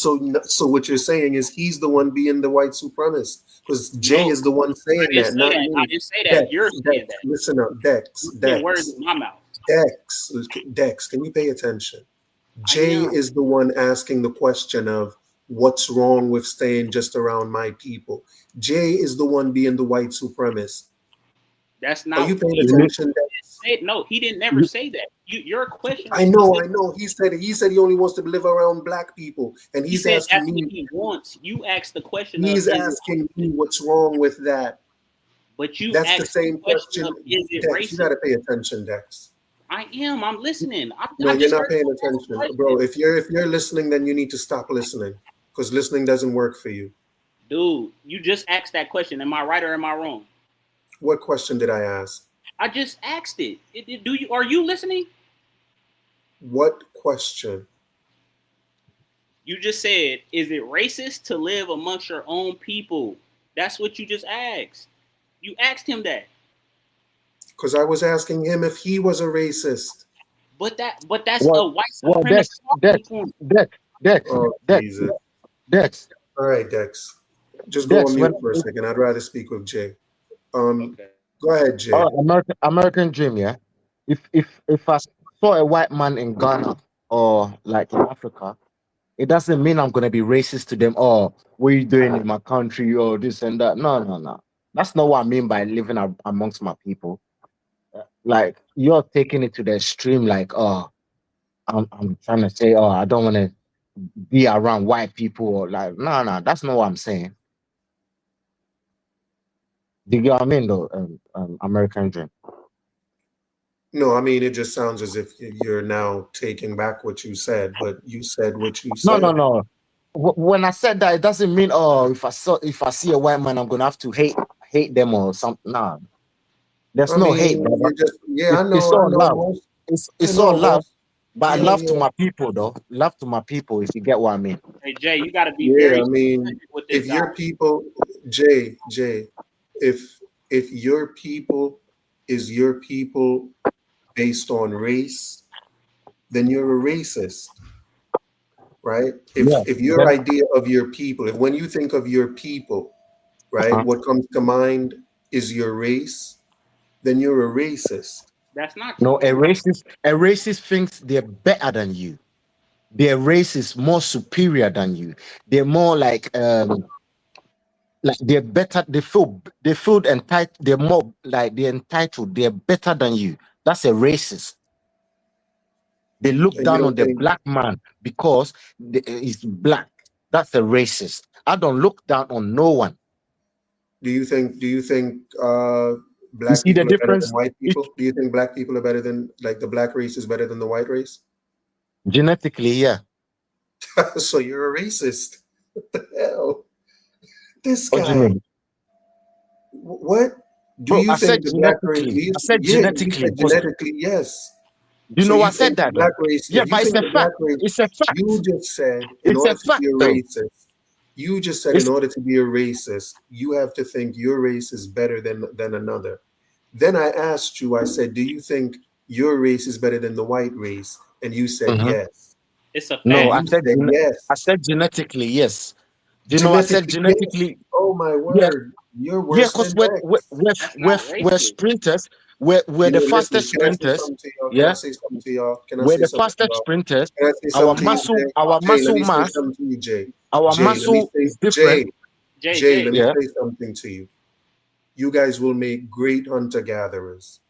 what you're saying is he's the one being the white supremacist, because Jay is the one saying that, not me. I didn't say that. You're saying that. Listen up, Dex. Words in my mouth. Dex, can you pay attention? Jay is the one asking the question of what's wrong with staying just around my people. Jay is the one being the white supremacist. That's not. Are you paying attention? No, he didn't never say that. Your question. I know. He said he only wants to live around black people, and he's asking me. He wants. You asked the question. He's asking me what's wrong with that. But that's the same question. Is it Dex, racist? you got to pay attention, Dex. I am. I'm listening. No, you're not paying attention, bro. If you're listening, then you need to stop listening, because listening doesn't work for you. Dude, you just asked that question. Am I right or am I wrong? What question did I ask? I just asked it. Are you listening? What question? You just said, is it racist to live amongst your own people? That's what you just asked. You asked him that. Because I was asking him if he was a racist. But that's a white supremacist. Dex. All right, Dex. Just go on mute for a second. I'd rather speak with Jay. Okay. Go ahead, Jay. American Dream, yeah. If I saw a white man in Ghana or like in Africa, it doesn't mean I'm gonna be racist to them. Oh, what are you doing in my country? Or this and that. No. That's not what I mean by living amongst my people. Like you're taking it to the extreme. Like, oh, I'm trying to say, oh, I don't want to be around white people. Or like, no. That's not what I'm saying. Do you get what I mean, though? American Dream. No, I mean, it just sounds as if you're now taking back what you said, but you said what you No. said. When I said that, it doesn't mean, oh, if I see a white man, I'm gonna have to hate them or something. Nah, there's no hate, brother. I know. It's all love. Most, it's all love, but love to my people, though. Love to my people, if you get what I mean. Hey Jay, you got to be Yeah, very I mean, specific with this if your guy. people, Jay, if your people is your people based on race, then you're a racist, right? If your idea of your people, if when you think of your people, right, what comes to mind is your race, then you're a racist. That's not No, true. a racist thinks they're better than you. Their race is more superior than you. They're more like they're better. They feel entitled. They're more like they're entitled. They're better than you. That's a racist. They look And you down don't on the think, black man because he's black. That's a racist. I don't look down on no one. do you think You black see the people are better than difference? white people? Do you think black people are better than, like, the black race is better than the white race? Genetically, yeah. So you're a racist. What the hell? This What do you guy. mean? What do Bro, you I said think the black race? genetically. I said Yeah, you genetically. said genetically, yes. Do you So know you I said think the that black though? race? Yeah, If you but it's think a the black fact. race, It's a fact. you just said in It's a order to fact be a though. racist, you just said in order to be a racist, you have to think your race is better than another. Then I asked you, I said, do you think your race is better than the white race? And you said yes. It's a fact. No, And you said yes. I said genetically, yes. Do you know I said Genetically, genetically? yes. Oh my Yeah, word. You're yeah, worse because than Dex. we're sprinters. We're You the know, listen, fastest can I say sprinters. something to y'all? Can I Yeah, say something to y'all? Can I we're say the something to fastest y'all? sprinters. Can I say something to you, Jay? Our Jay, let muscle me say mass, something to you, Jay. our Jay, let me muscle say, is different. Jay, let me Yeah. say something to you. You guys will make great hunter-gatherers.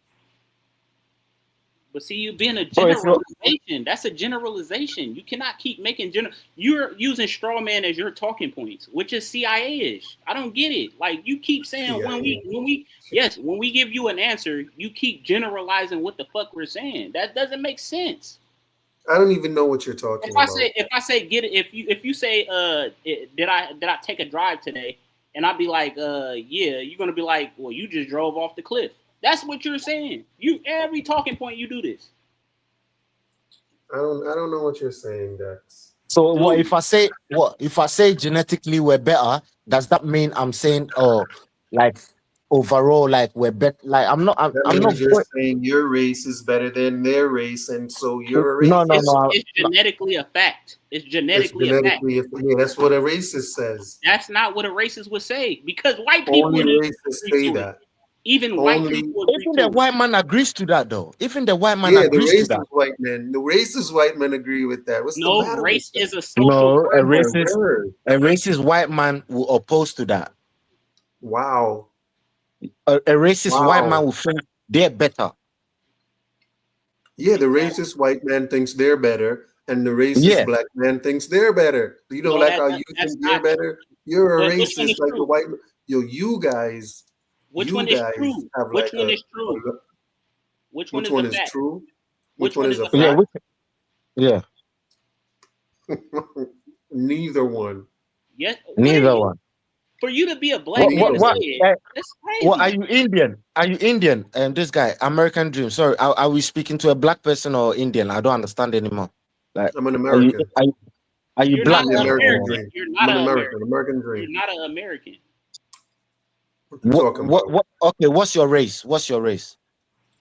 But see, you being a Bro, if you're- generalization. That's a generalization. You cannot keep making You're using straw man as your talking points, which is CIA-ish. I don't get it. Like you keep saying when we give you an answer, you keep generalizing what the fuck we're saying. That doesn't make sense. I don't even know what you're talking about. If I say get it, if you say did I take a drive today, and I'd be like yeah, you're gonna be like, well, you just drove off the cliff. That's what you're saying. You every talking point you do this. I don't know what you're saying, Dex. So what if I say genetically we're better? Does that mean I'm saying like overall like we're better? Like I'm not. That I'm not. means you're saying your race is better than their race, and so you're a No. racist. It's genetically a fact. It's genetically a fact. Yeah, that's what a racist says. That's not what a racist would say because white people Only racists say that. Even white people agree Even the white man agrees to that, though. Even the white man the agrees to that. racist white men. The racist white men agree with that. What's the matter race with is that? a social a racist white man will oppose to that. Wow. A racist white man will think they're better. Yeah, the racist white man thinks they're better, and the racist black man thinks they're better. You know, like how you think you're better. You're a racist, like the white man. Yo, you guys. Which one is true? Which one is true? Which one is true? Which one is a fact? Yeah. Neither one. Yes. Neither one. For you to be a black man, that's crazy. What are you Indian? Are you Indian? And this guy, American Dream. Sorry, are we speaking to a black person or Indian? I don't understand anymore. Like, I'm an American. Are you black? Not American. You're not an an American. American Dream. You're not an American. What? Okay, what's your race? What's your race?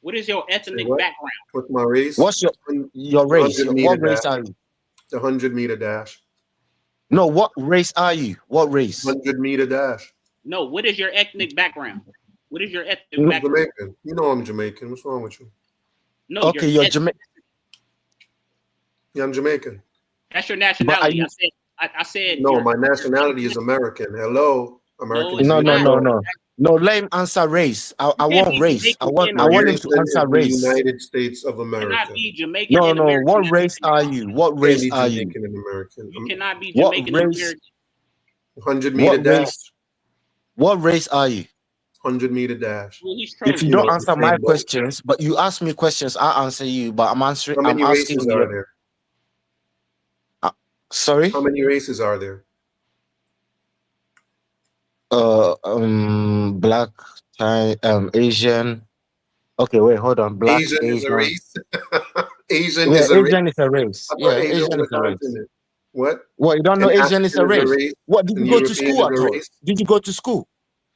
What is your ethnic background? What's my race? What's your race? What race are you? The 100-meter dash. No, what race are you? What race? 100-meter dash. No, what is your ethnic background? What is your ethnic background? Jamaican. You know I'm Jamaican. What's wrong with you? No. Okay, you're Jamaican. Yeah, I'm Jamaican. That's your But are nationality. you? I said No, your my nationality is American. Hello, American it's No, is no, where not. I'm no, from. no, no. Let him answer race. I You can't want be race. Jamaican and I My want him American. to nation answer is the race. United States of You cannot America. be Jamaican No, and no. American What at the race same are time. you? What Can't race be are you? Jamaican and American. You cannot be What Jamaican and race? American. 100-meter What dash. race? What race are you? 100-meter dash. Well, he's If you trolling. You know, don't it's the answer my same boat. questions, but you ask me questions, I answer you. But I'm answering. How I'm many asking races you. are there? Sorry. How many races are there? Black, Asian. Okay, wait, hold on. Black, Asian is a Asian. race. Asian Yeah, is a race. Asian is a race. I thought Yeah, Asia Asian was is a a race. continent. What? What, you don't know And Asian is a African is a race? race. What, did you And go to European school is at a all? race. Did you go to school?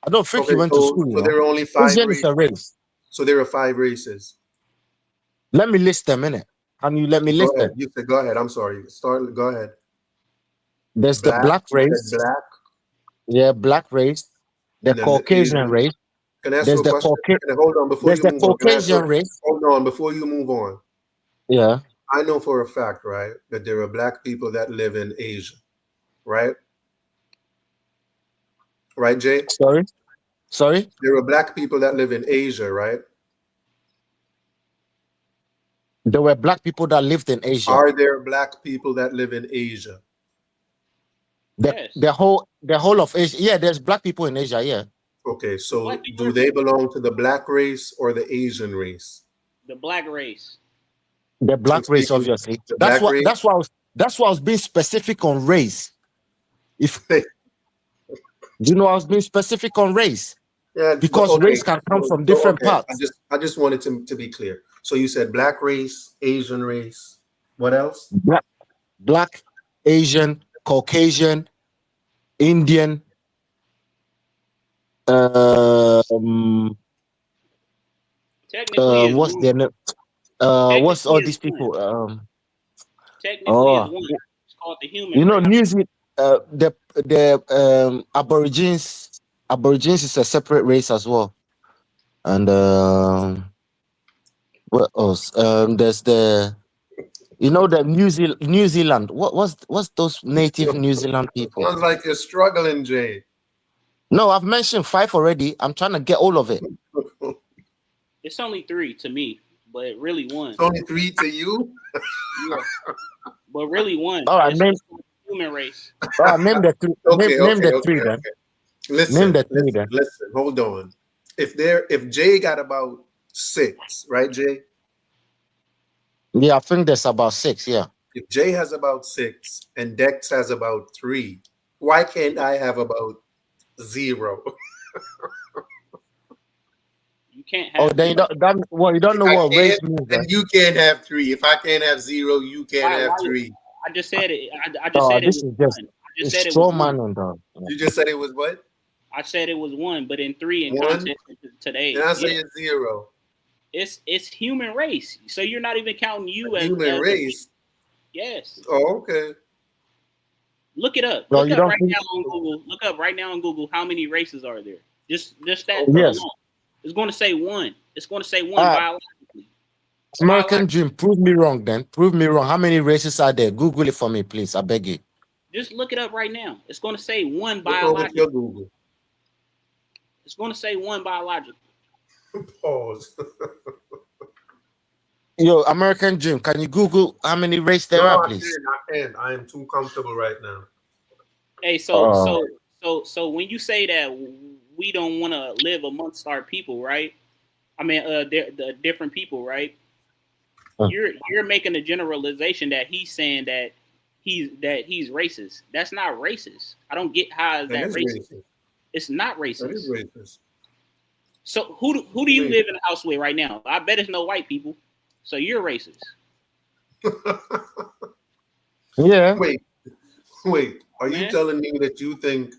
I don't think Okay, you went to so school, you know. there are only 5 Asian is races. a race. So there are 5 races. Let me list them, innit? Can you let me Go list ahead. them? You said go ahead. I'm sorry. Start. Go ahead. There's the Black. black You said race. black. Yeah, black race. The And then the Caucasian Asian. race. Can I ask you There's a the question? Hold on before There's you the move on. Can I ask Caucasian you? race. Hold on before you move on. Yeah. I know for a fact, right, that there are black people that live in Asia, right? Right, Jay? Sorry? There are black people that live in Asia, right? There were black people that lived in Asia. Are there black people that live in Asia? The whole of Asia. Yeah, there's black people in Asia, yeah. Okay, so do they belong to the black race or the Asian race? The black race. The black I'm race, speaking obviously. the black race? That's why I was being specific on race. If do you know I was being specific on race? Yeah, Because okay. race can come from different Okay. parts. I just wanted to be clear. So you said black race, Asian race. What else? Black, Asian, Caucasian, Indian, Technically, what's their name? What's all these people? Technically, is one. It's called the human You know, race. New Zealand, the Aborigines is a separate race as well. And what else? There's the the New Zealand. What's those native New Zealand people? Sounds like you're struggling, Jay. No, I've mentioned 5 already. I'm trying to get all of it. It's only 3 to me, but really 1. It's only 3 to you? Yeah. But really 1. All right, name human race. All right, name the 3. Name the 3 then. Listen, Name the 3 then. listen, hold on. If Jay got about 6, right, Jay? Yeah, I think there's about 6, yeah. If Jay has about 6 and Dex has about 3, why can't I have about 0? You can't have. Oh, then you don't know what race means. Then you can't have 3. If I can't have 0, you can't have 3. I just said it. I just said it was 1. I just said it was 1. You just said it was what? I said it was 1, but in 3 in 1? context today. Then I say it's 0. It's human race. So you're not even counting you as human race. Yes. Oh, okay. Look it up. No, Look you up don't right think- now on Google. Look up right now on Google how many races are there. Just that Yes. alone. It's going to say 1. It's going to say 1 biologically. American Dream, prove me wrong then. Prove me wrong. How many races are there? Google it for me, please. I beg you. Just look it up right now. It's going to say 1 What's wrong with biological. your Google? It's going to say 1 biological. Pause. Yo, American Dream, can you Google how many races there No, are, I please? can't. I am too comfortable right now. Hey, so when you say that we don't want to live amongst our people, right? I mean, the different people, right? You're making a generalization that he's saying that he's racist. That's not racist. I don't get how is that racist. It's not racist. That is racist. So who do you live in a house with right now? I bet it's no white people. So you're racist. Yeah. Wait. Are you telling me that you think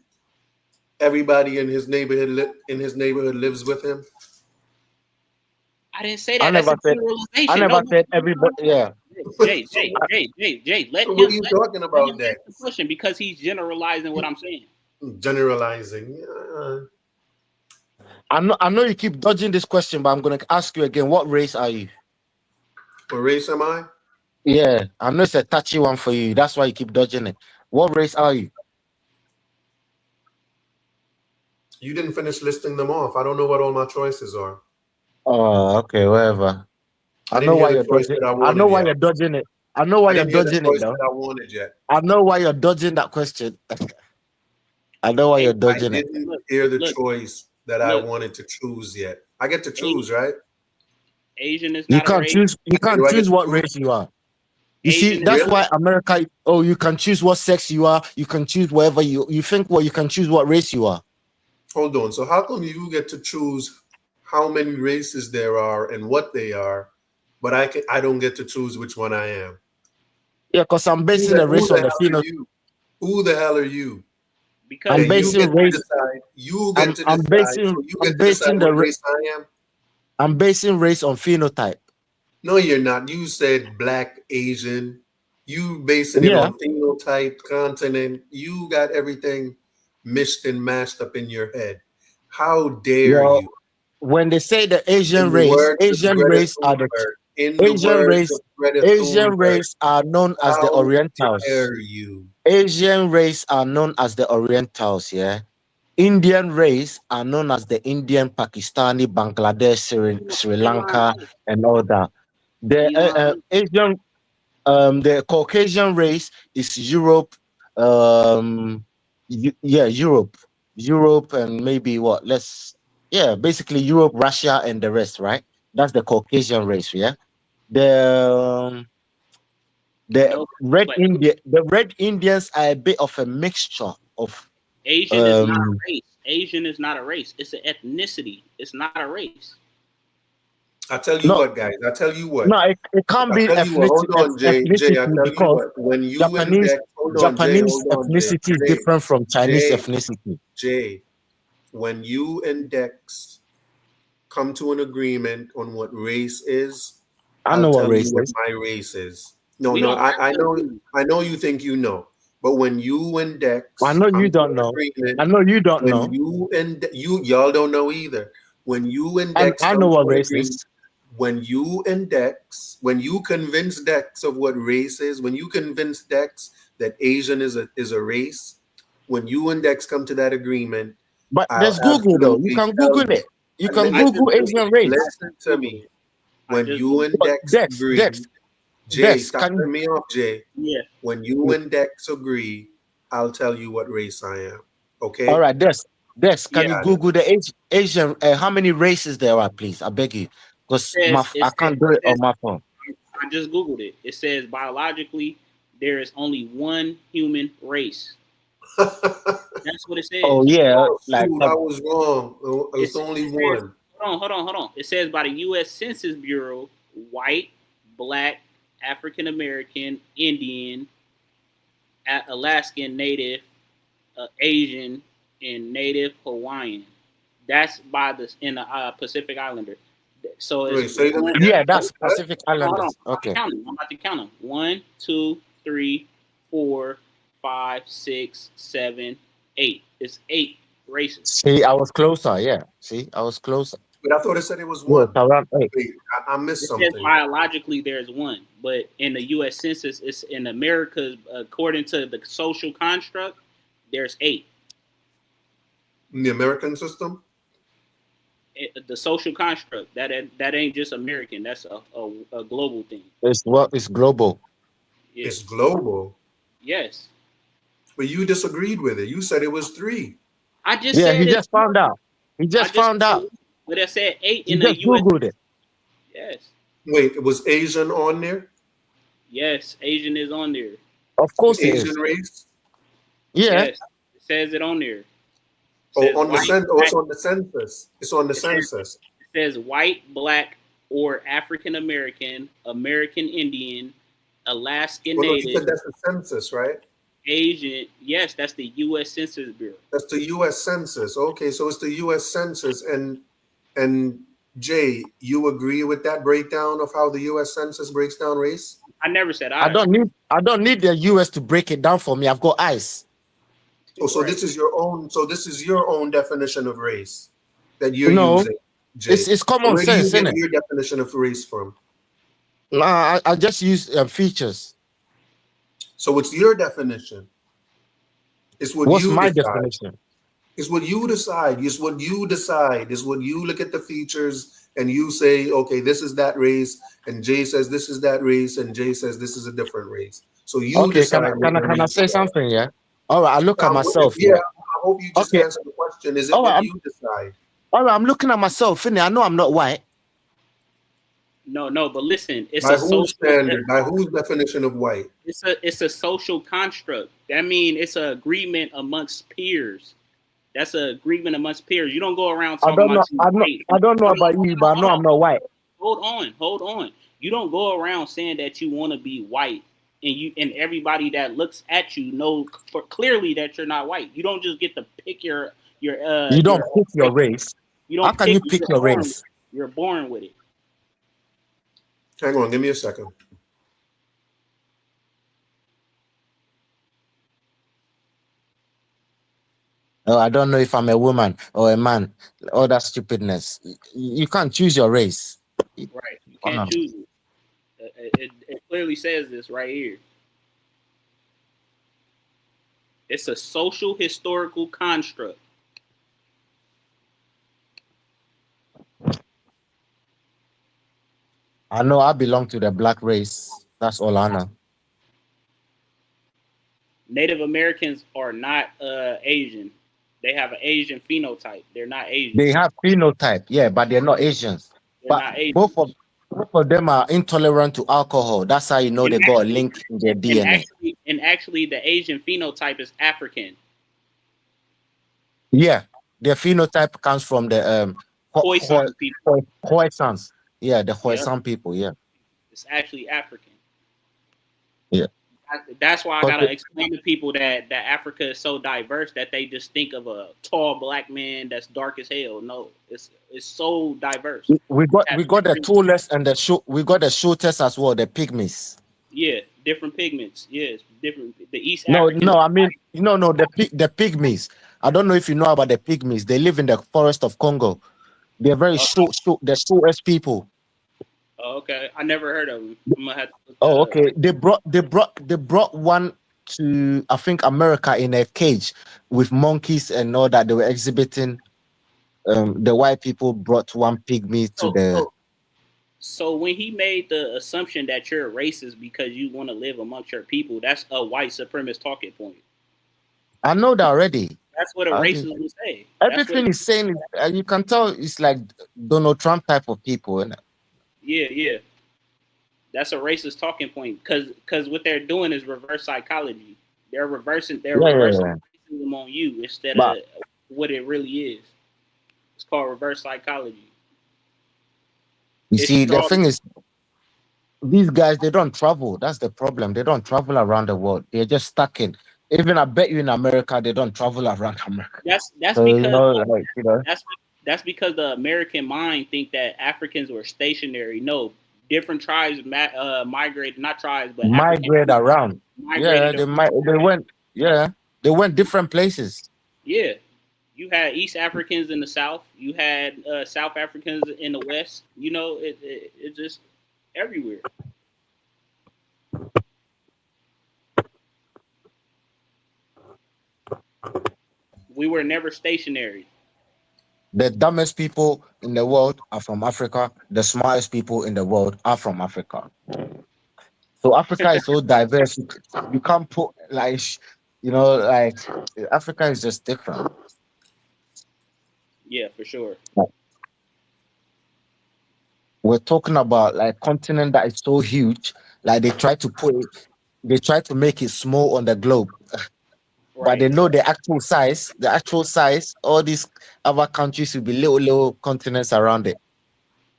everybody in his neighborhood lives with him? I didn't say that. I never said everybody. Yeah. Jay, let so him. What are you talking about that? Pushing because he's generalizing what I'm saying. Generalizing. I know you keep dodging this question, but I'm gonna ask you again. What race are you? What race am I? Yeah, I know it's a touchy one for you. That's why you keep dodging it. What race are you? You didn't finish listing them off. I don't know what all my choices are. Oh, okay, whatever. I I know didn't hear why the you're choice dodging. that I I know wanted why yet. you're dodging it. I know why I you're didn't hear the dodging it choice though. that I wanted yet. I know why you're dodging that question. I know why you're I dodging it. didn't hear the look, choice that I look. wanted to choose yet. I get to choose, right? Asian is You not a can't race. choose. You can't Do I get choose to what choose? race you are. You see, Asian is that's not. Really? why America. Oh, you can choose what sex you are. You can choose whatever you think. Well, you can choose what race you are. Hold on. So how come you get to choose how many races there are and what they are, but I don't get to choose which one I am? Yeah, because I'm Who basing the, the who race the on the hell are phenotype. you? Who the hell are you? Because I'm That you basing get to race. decide. You get to I'm decide. basing. So you I'm get to decide basing what race I am. I'm basing race on phenotype. No, you're not. You said black, Asian. You basing it Yeah. on phenotype, continent. You got everything mixed and mashed up in your head. How dare Well, you? when they say the In the words of Asian Greta race are the Thunberg. In the Asian words race, of Greta Asian Thunberg. race are known as the How Orientals. dare you? Asian race are known as the Orientals. Yeah. Indian race are known as the Indian, Pakistani, Bangladesh, Sri Lanka, Elon, and all that. The Elon, Asian, the Caucasian race is Europe, Europe, and maybe what? Basically Europe, Russia, and the rest, right? That's the Caucasian race, yeah. The no, but the Red Indians are a bit of a mixture of Asian is not a race. Asian is not a race. It's an ethnicity. It's not a race. I tell you no, what, guys. I tell you what. no, it can't I be tell you what. Hold on, Jay. Jay, I ethnicity tell you because what. When you index, hold on, Jay. Japanese Hold on, Jay. ethnicity is Jay. different from Chinese Jay. ethnicity. Jay. When you index, come to an agreement on what race is, I I'll know what tell you race what is. my race is. No, We no, don't I have to know agree. I know you think you know. But when you I index, know come you to don't an know. agreement. I know you don't When know. you and you y'all don't know either. When you index, I come know to what an race agreement. is. When you index, when you convince Dex of what race is, when you convince Dex that Asian is a race, when you and Dex come to that agreement, But I'll there's Google though. You absolutely can tell Google you. it. You And can I listen just Google to Googled me. Asian it. race. Listen to Googled me. it. I When just you Googled and it. But Dex agree, Jay, Dex, stop can cutting me off, Jay. Yeah. When you and Dex agree, I'll tell you what race I am. all Okay? right, Dex, can you Yeah. Google the Asian how many races there are, please? I beg you. Because I can't do it It on says my phone. I just Googled it. It says biologically there is only one human race. That's what it Oh says. yeah, Oh, like shoot, I was wrong. It's It only says, one. hold on. It says by the U.S. Census Bureau, white, black, African American, Indian, Alaskan Native, Asian, and Native Hawaiian. That's by the in the Pacific Islander. So it's Wait, say that one. yeah, again. that's What? Pacific Hold on. Islanders. Okay. I'm about to count them. 1, 2, 3, 4, 5, 6, 7, 8. It's 8 races. See, I was closer, yeah. See, I was closer. But I thought it said it was Yeah, one. it's around 8. Wait, I missed It says something. biologically there's one, but in the U.S. Census, it's in America according to the social construct. There's 8. In the American system? The social construct that ain't just American. That's a global thing. It's global. Yeah. It's global. Yes. But you disagreed with it. You said it was 3. I just Yeah, he said it's just found out. He I just just found out. but I said 8 He in the just U.S. Googled it. Yes. Wait, was Asian on there? Yes. Asian is on there. Of course it Asian is. race? Yeah. Yes. It says it on there. It Oh, says on the white. it's on the census. It's on the census. It says white, black, or African American, American Indian, Alaskan Oh no, you Native, said that's the census, right? Asian. Yes, that's the U.S. Census Bureau. That's the US Census. Okay, so it's the US Census and Jay, you agree with that breakdown of how the US Census breaks down race? I never said I don't need the US to break it down for me. I've got eyes. Oh, so Right. this is your own definition of race that you're No, using, Jay. it's So common where do you sense, get isn't it? your definition of race from? No, I just use features. So it's your definition. It's what What's you my decide. definition? It's what you decide. It's what you decide. It's what you look at the features and you say, okay, this is that race, and Jay says this is that race, and Jay says this is a different race. So you Okay, can decide what the I say races are. something? Yeah. All right, I look at myself. Yeah, Yeah. I hope you just Okay. answer the question. Is it All right, what you decide? all right, I'm looking at myself. I know I'm not white. No, but listen, it's By a whose social. standard? By whose definition of white? It's a social construct. That means it's an agreement amongst peers. That's an agreement amongst peers. You don't go around I talking don't know. about you white. I don't know about you, but I know I'm not white. Hold on. You don't go around saying that you want to be white, and everybody that looks at you know clearly that you're not white. You don't just get to pick your You don't pick your race. You don't How can you pick your race? You're born with it. Hang on, give me a second. Oh, I don't know if I'm a woman or a man. All that stupidness. You can't choose your race. Right. You can't choose it. It clearly says this right here. It's a social historical construct. I know I belong to the black race. That's all I know. Native Americans are not Asian. They have an Asian phenotype. They're not Asian. They have phenotype, yeah, but they're not Asians. They're not Asian. Both of them are intolerant to alcohol. That's how you know they got a link in their DNA. And actually, the Asian phenotype is African. Yeah, their phenotype comes from the Khoisan people. Khoisans. Yeah, the Khoisan people. Yeah, it's actually African. Yeah. That's why I gotta explain to people that Africa is so diverse that they just think of a tall black man that's dark as hell. No, it's so diverse. We got the tallest and we got the shortest as well, the pygmies. Yeah, different pigments. Yes, different. The East No, African. I mean the pygmies. I don't know if you know about the pygmies. They live in the forest of Congo. They're very short. The shortest people. Oh, okay, I never heard of them. I'm gonna have to look Oh, that okay. They brought one to I think America in a cage with monkeys and all that. They were exhibiting. The white people brought one pygmy to the. So when he made the assumption that you're a racist because you want to live amongst your people, that's a white supremacist talking point. I know that already. That's what a racist would say. Everything he's saying, you can tell it's like Donald Trump type of people, isn't it? Yeah. That's a racist talking point because what they're doing is reverse psychology. They're reversing racism on you instead of what it really is. It's called reverse psychology. You see, the thing is, these guys, they don't travel. That's the problem. They don't travel around the world. They're just stuck in. Even I bet you in America, they don't travel around America. That's so, because that's because the American mind think that Africans were stationary. No, different tribes migrated, not tribes, but migrate around. They went different places. Yeah. You had East Africans in the South. You had South Africans in the West. You know, it's just everywhere. We were never stationary. The dumbest people in the world are from Africa. The smartest people in the world are from Africa. So Africa is so diverse. You can't put Africa is just different. Yeah, for sure. We're talking about like continent that is so huge. Like they try to make it small on the globe. But they know the actual size, all these other countries will be little continents around it.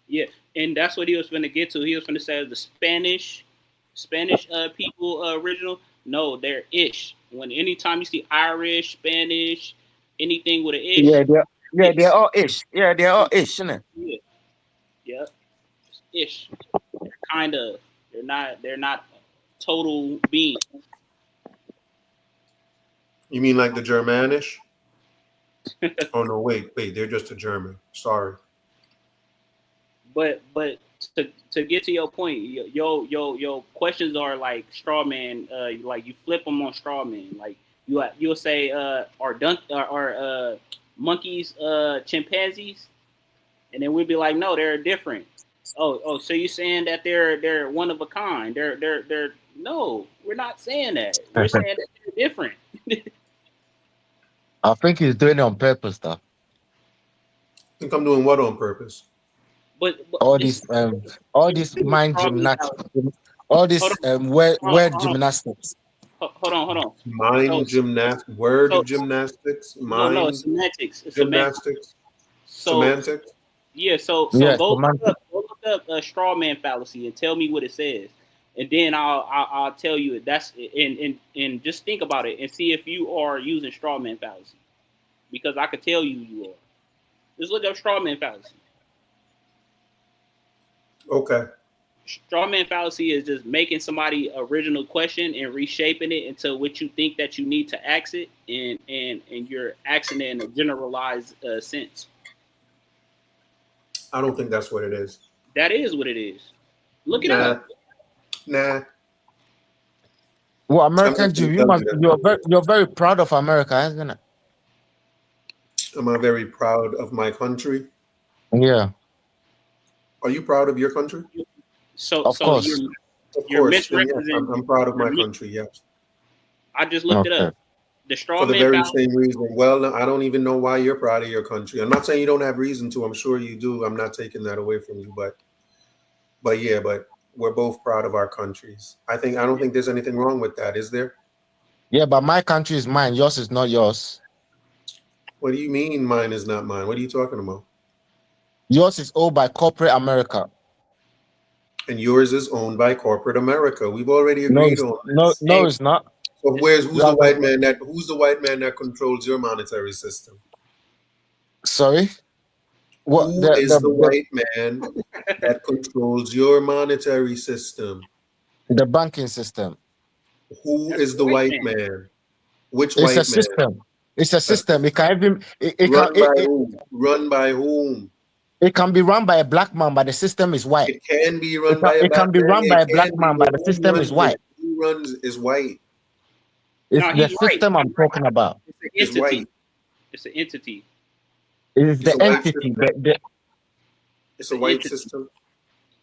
Yeah, and that's what he was going to get to. He was going to say the Spanish people original. No, they're ish. Anytime you see Irish, Spanish, anything with an ish. They're all ish. Yeah, they're all ish, isn't it? Yeah, ish. Kind of. They're not total beings. You mean like the Germanish? Oh no, wait, they're just a German. Sorry. But to get to your point, your questions are like straw man. Like you flip them on straw man. Like you'll say are monkeys chimpanzees, and then we'd be like, no, they're different. Oh, so you're saying that they're one of a kind? They're no, we're not saying that. We're saying that they're different. I think he's doing it on purpose, though. I think I'm doing what on purpose? But all these mind gymnastics, all this word gymnastics. Hold on. Mind gymnastics, gymnastics, mind. No, semantics. It's gymnastics. Semantics. Yeah, so go look up a straw man fallacy and tell me what it says, and then I'll tell you that's and just think about it and see if you are using straw man fallacy, because I could tell you are. Just look up straw man fallacy. Okay. Straw man fallacy is just making somebody original question and reshaping it into what you think that you need to ask it, and you're asking it in a generalized sense. I don't think that's what it is. That is what it is. Look it up. Nah. Well, American Jew, you're very proud of America, isn't it? Am I very proud of my country? Yeah. Are you proud of your country? Of course. You're misrepresenting. I'm proud of my country. Yes. I just looked it up. The straw for the man very fallacy. same reason. Well, I don't even know why you're proud of your country. I'm not saying you don't have reason to. I'm sure you do. I'm not taking that away from you, but we're both proud of our countries. I don't think there's anything wrong with that, is there? Yeah, but my country is mine. Yours is not yours. What do you mean mine is not mine? What are you talking about? Yours is owned by corporate America. And yours is owned by corporate America. We've already agreed on this. No, it's not. So who's the white man that controls your monetary system? Sorry? Who is the white man that controls your monetary system? The banking system. Who is the white man? Which white man? It's a system. It's a system. It can even run by whom? It can be run by a black man, but the system is white. It can be run by a black man. It can be run by a black man, but the system is white. Who runs is white. It's the system I'm talking about. It's an entity. It's an entity. It's the entity. It's a white system.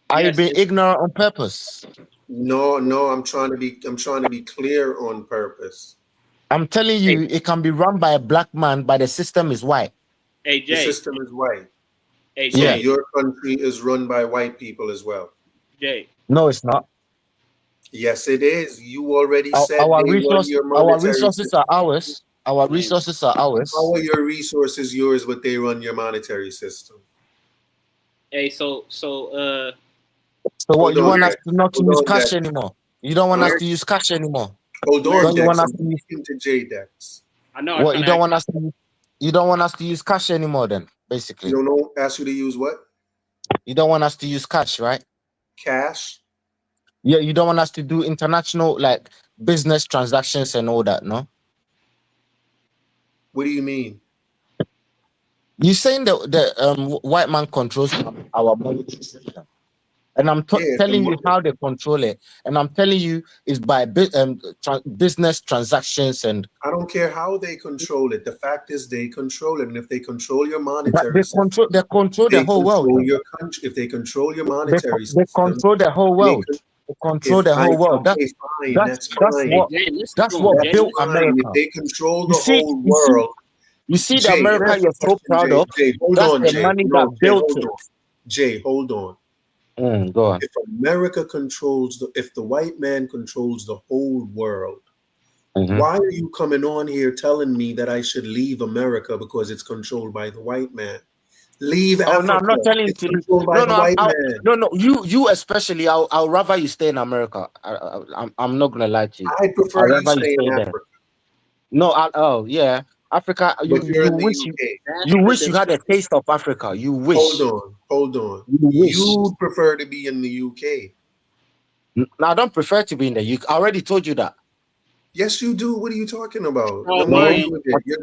Are you being ignorant on purpose? No, I'm trying to be clear on purpose. I'm telling you, it can be run by a black man, but the system is white. Hey, Jay. The system is white. Hey, so Jay. Your country is run by white people as well. Jay. No, it's not. Yes, it is. You already said our resources are ours. Our Right. resources are ours. How are your resources yours, but they run your monetary system? Hey, so what, you want us to not to use cash anymore? You don't want us to use cash anymore? Hold on, Don't you want Dex. us I'm speaking to J-Dex. I know. What, you don't want us to use cash anymore then, basically? You don't know, ask you to use what? You don't want us to use cash, right? Cash? Yeah, you don't want us to do international like business transactions and all that, no? What do you mean? You're saying that the white man controls our monetary system, and I'm telling you how they control it, and I'm telling you it's by business transactions and. I don't care how they control it. The fact is they control it, and if they control your monetary system, they control the whole world. Your country, if they control your monetary system, they control the whole world. They control the whole world. That's what built America. If they control the whole world. You see the America you're so proud of? That's the money that built it. Jay, hold on. Go on. If America controls if the white man controls the whole world, why are you coming on here telling me that I should leave America because it's controlled by the white man? Leave Africa. No, I'm not telling you to. No. You especially. I'll rather you stay in America. I'm not gonna lie to you. I prefer you stay in Africa. No, yeah. Africa, you wish you had a taste of Africa. You wish. Hold on. You prefer to be in the UK. No, I don't prefer to be in the UK. I already told you that. Yes, you do. What are you talking about?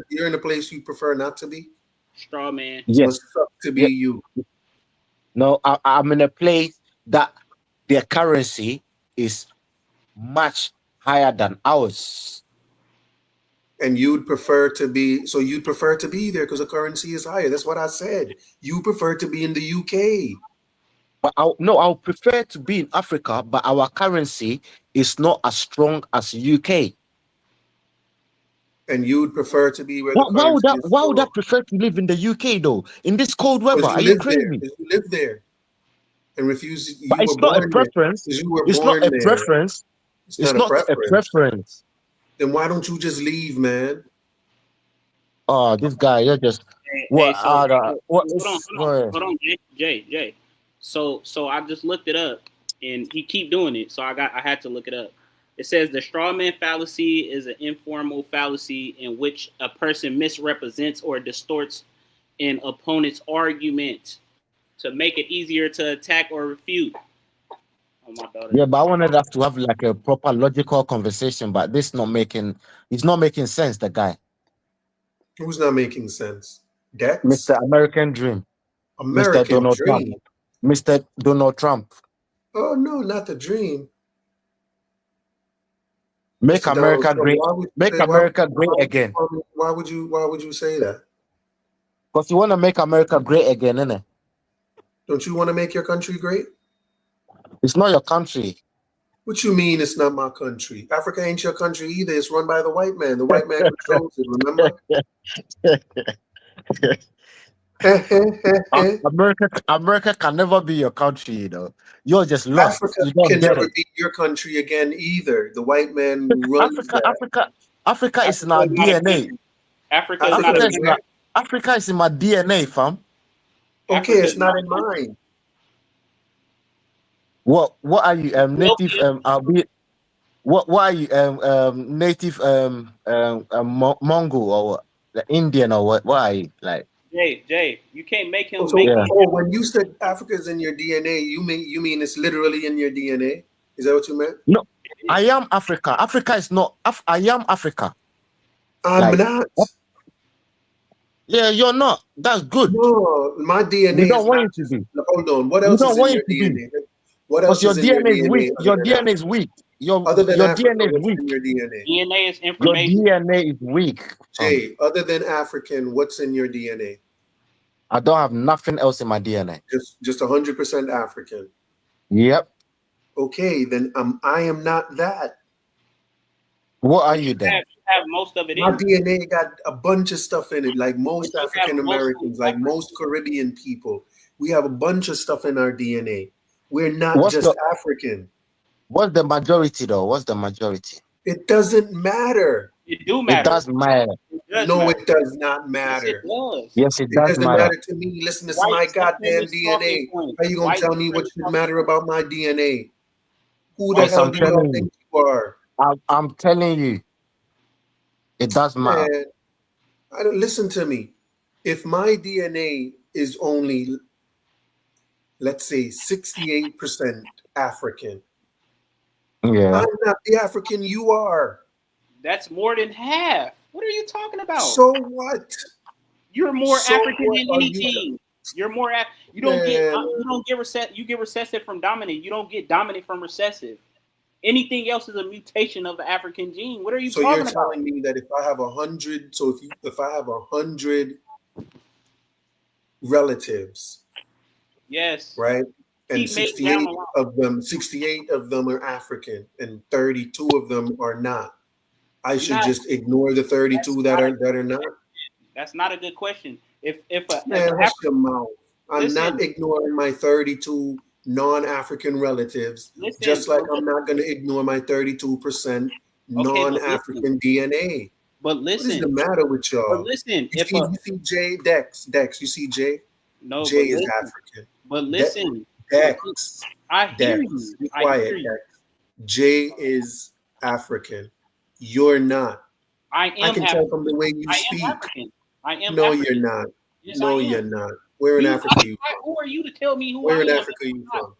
You're in a place you prefer not to be? Straw man. Yes. To be you. No, I'm in a place that their currency is much higher than ours. And you'd prefer to be there because the currency is higher. That's what I said. You prefer to be in the UK. But I'll prefer to be in Africa, but our currency is not as strong as UK. And you'd prefer to be where Why would I prefer to live in the UK though? In this cold weather? Are you crazy? You live there and refuse. But it's not a preference. It's not a preference. It's not a preference. Then why don't you just leave, man? Oh, this guy, you're just hold on, Jay. So I just looked it up, and he keep doing it. So I had to look it up. It says the straw man fallacy is an informal fallacy in which a person misrepresents or distorts an opponent's argument to make it easier to attack or refute. Oh, my daughter. Yeah, but I wanted us to have like a proper logical conversation, but it's not making sense, the guy. Who's not making sense? Dex? Mr. American Dream. American Mr. Donald Dream. Trump. Mr. Donald Trump. Oh no, not the dream. Make America great. Make America great again. Why would you say that? Because you want to make America great again, innit? Don't you want to make your country great? It's not your country. What you mean it's not my country? Africa ain't your country either. It's run by the white man. The white man controls it, remember? America can never be your country, you know. You're just lost. Africa can never be your country again either. The white man runs Africa is in our DNA. Africa is in my DNA, fam. Okay, it's not in mine. What are you native what are you native Mongol or what? The Indian or what are you like? Jay, you can't make him when you said Africa is in your DNA, you mean it's literally in your DNA? Is that what you meant? No, I am Africa. Africa is not I am Africa. I'm not. Yeah, you're not. That's good. No, my DNA you don't is want not. You to be. Hold on. What else is in your DNA? What else your is DNA in your is weak. Your DNA is weak. Your DNA is weak. Your DNA is information. Your DNA is weak. Jay, other than African, what's in your DNA? I don't have nothing else in my DNA. Just 100% African. Yep. Okay, then I am not that. What are you then? Have most of it my in DNA got a bunch of stuff in it, like most African Americans, like most Caribbean people. We have a bunch of stuff in our DNA. We're not African. What's the majority though? What's the majority? It doesn't matter. It do matter. It does matter. It does not matter. Yes, it does. It doesn't matter to me. Listen, this is my goddamn DNA. How you gonna tell me what should matter about my DNA? Who the hell do you think you are? I'm telling you, it does matter. Man, listen to me. If my DNA is only, let's say, 68% African, yeah, I'm not the African you are. That's more than half. What are you talking about? So what? You're more African than anything. You're more. You don't get recessive from dominant. You don't get dominant from recessive. Anything else is a mutation of the African gene. What are you talking about? So you're telling me that if I have 100, if I have 100 relatives, yes, right, and 68 of them are African, and 32 of them are not, I should just ignore the 32 that are not. That's not a good question. Hush your mouth. I'm not ignoring my 32 non-African relatives, just like I'm not going to ignore my 32% non-African DNA. But listen, what is the matter with y'all? But listen, you see Jay, Dex, you see Jay? No, Jay is African. But listen, Dex, I hear you. Be quiet, Dex. Jay is African. You're not. I can tell from the way you speak. I am. No, African. you're not. Yes, no, you're not. Where in Africa are you from? Who are you to tell me who Where I in am? Africa are you from?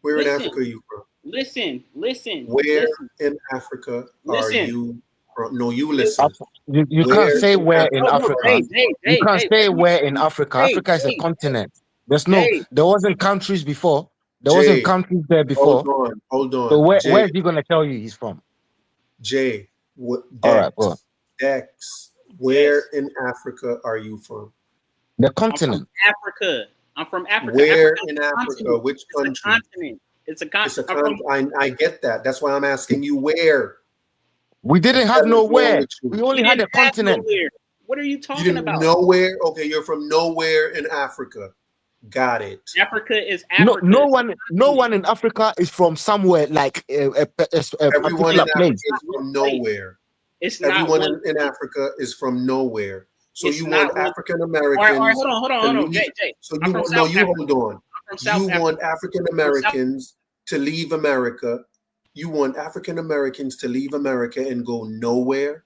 Where in Africa are you from? Listen. Where in Africa are you from? No, you listen. You can't say where in Africa. You can't say where in Africa. Africa is a continent. There wasn't countries before. There wasn't countries there before. Hold on. So Jay, where is he gonna tell you he's from? Jay, what All right, go on. Dex, where in Africa are you from? The continent. Africa. I'm from Africa. Where Africa in is a Africa? continent. Which It's a country? continent. It's a continent. I get that. That's why I'm asking you where. We didn't have nowhere. We only had a continent. Nowhere. What are you talking You didn't about? nowhere? Okay, you're from nowhere in Africa. Got it. Africa is Africa. No one in Africa is from somewhere like a Everyone in particular Africa place. is from nowhere. It's not Everyone in Africa is from nowhere. So It's you not want one- African All Americans? right, hold on. Jay. So I'm you from want South Africa. hold on. I'm from South You want Africa. African Americans to leave America. You want African Americans to leave America and go nowhere.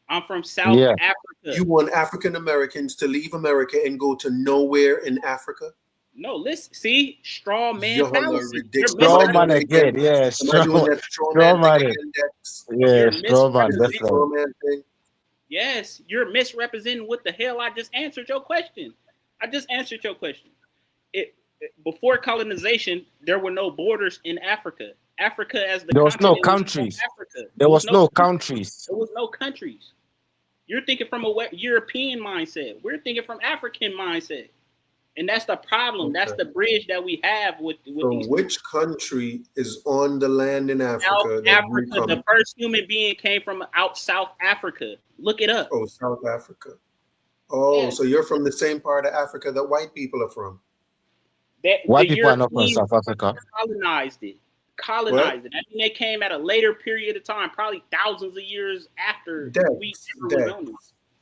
I'm from South Africa. You want African Americans to leave America and go to nowhere in Africa? No, listen. See, straw man Y'all are fallacy. ridiculous. Straw man again. Yeah, Am I doing that straw man thing again, Dex? Yeah, straw man. Is That's it a straw man thing? Yes, you're misrepresenting what the hell I just answered your question. I just answered your question. Before colonization, there were no borders in Africa. Africa as the there was no continent countries. Africa. There was no countries. There was no countries. You're thinking from a European mindset. We're thinking from African mindset. And that's the problem. Okay. That's the bridge that we have with So these. which country is on the land in Africa? South Africa. The first human being came from out South Africa. Look it up. Oh, South Africa. Oh, Yeah. so you're from the same part of Africa that white people are from. White people are not from South Africa. Colonized it. I mean, they came at a later period of time, probably thousands of years after we ever was known.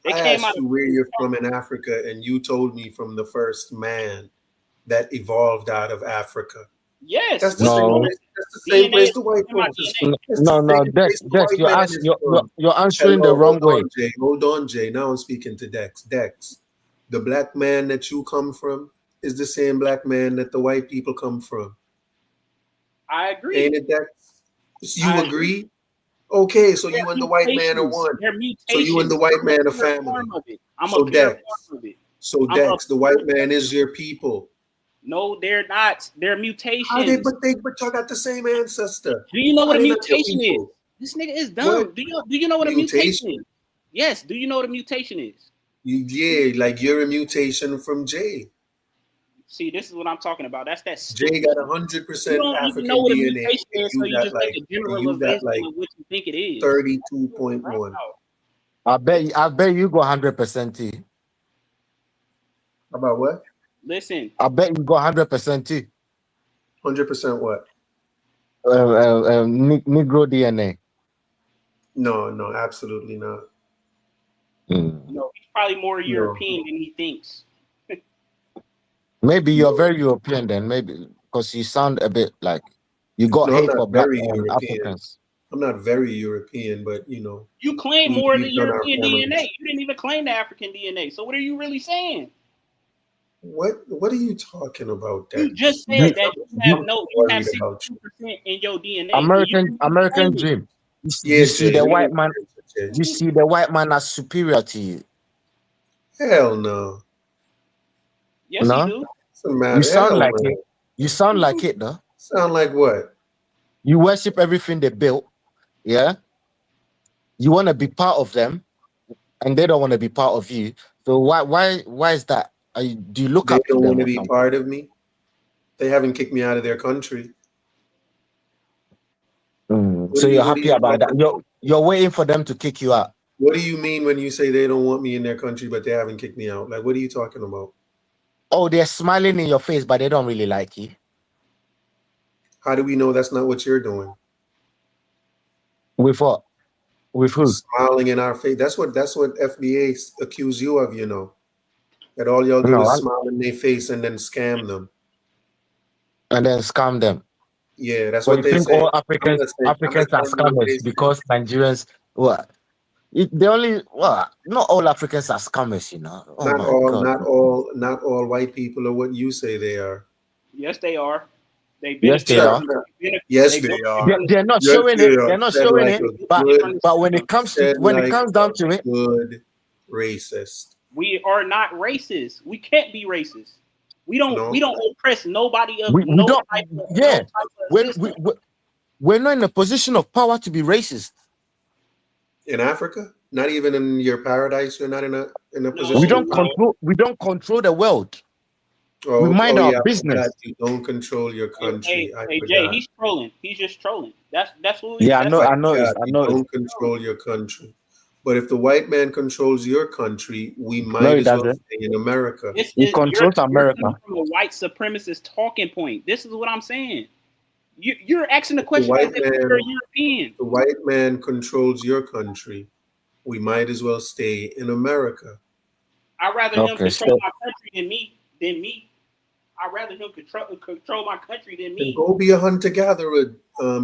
They I came asked out you where you're from in Africa, and you told me from the first man that evolved out of Africa. Yes. That's the same place the white folks is from. No, Dex, you're answering the wrong way. Hold on, Jay. Now I'm speaking to Dex. Dex, the black man that you come from is the same black man that the white people come from. I agree. Ain't it, Dex? You agree? Okay, so you and the white man are one. So you and the white man are family. So Dex, the white man is your people. No, they're not. They're mutations. But y'all got the same ancestor. Do you know what a mutation is? This nigga is dumb. What? Do you know what a mutation is? Yes. Do you know what a mutation is? Yeah, like you're a mutation from Jay. See, this is what I'm talking about. That's that. Jay got 100% African know what a DNA. mutation is, so you just make a generalization of what you think it is. 32.1. I bet you go 100% too. About what? Listen. I bet you go 100% too. 100% what? Negro DNA. No, absolutely not. No, he's probably more European than he thinks. Maybe you're very European then, maybe because you sound a bit like you got hate for black Africans. I'm not very European, but you know. You claim more than European DNA. You didn't even claim the African DNA. So what are you really saying? What are you talking about? Dex? You just said that you have 62% in your DNA. American dream. You see the white man. You see the white man as superior to you. Hell no. Yes, you do. You sound like it. You sound like it, though. Sound like what? You worship everything they built. Yeah. You want to be part of them, and they don't want to be part of you. So why is that? Do you look up to them? They don't want to be part of me. They haven't kicked me out of their country. So you're happy about that? You're waiting for them to kick you out. What do you mean when you say they don't want me in their country, but they haven't kicked me out? Like, what are you talking about? Oh, they're smiling in your face, but they don't really like you. How do we know that's not what you're doing? With what? With who? Smiling in our face. That's what FBA accuse you of, you know. That all y'all do is smile in their face and then scam them. And then scam them. Yeah, that's what they think say. All Africans are scammers because Nigerians, what? Not all Africans are scammers, you know. Not all white people are what you say they are. Yes, they are. Yes, they are. Yes, they are. They're not showing it. They're not showing it. But when it comes down to it, good racist. We are not racist. We can't be racist. We don't oppress nobody of We no don't. type of Yeah, system. we're not in a position of power to be racist. In Africa, not even in your paradise, you're not in a position. We don't control. We don't control the world. Oh, we mind our yeah, business. you don't control your country. Hey, Jay, he's trolling. He's just trolling. That's who. Yeah, I know. You don't control your country. But if the white man controls your country, we might as well stay in America. He controls America. You're from a white supremacist talking point. This is what I'm saying. You're asking the question as if you're European. The white man controls your country. We might as well stay in America. I'd rather him control my country than me. I'd rather him control my country than me. Then go be a hunter-gatherer,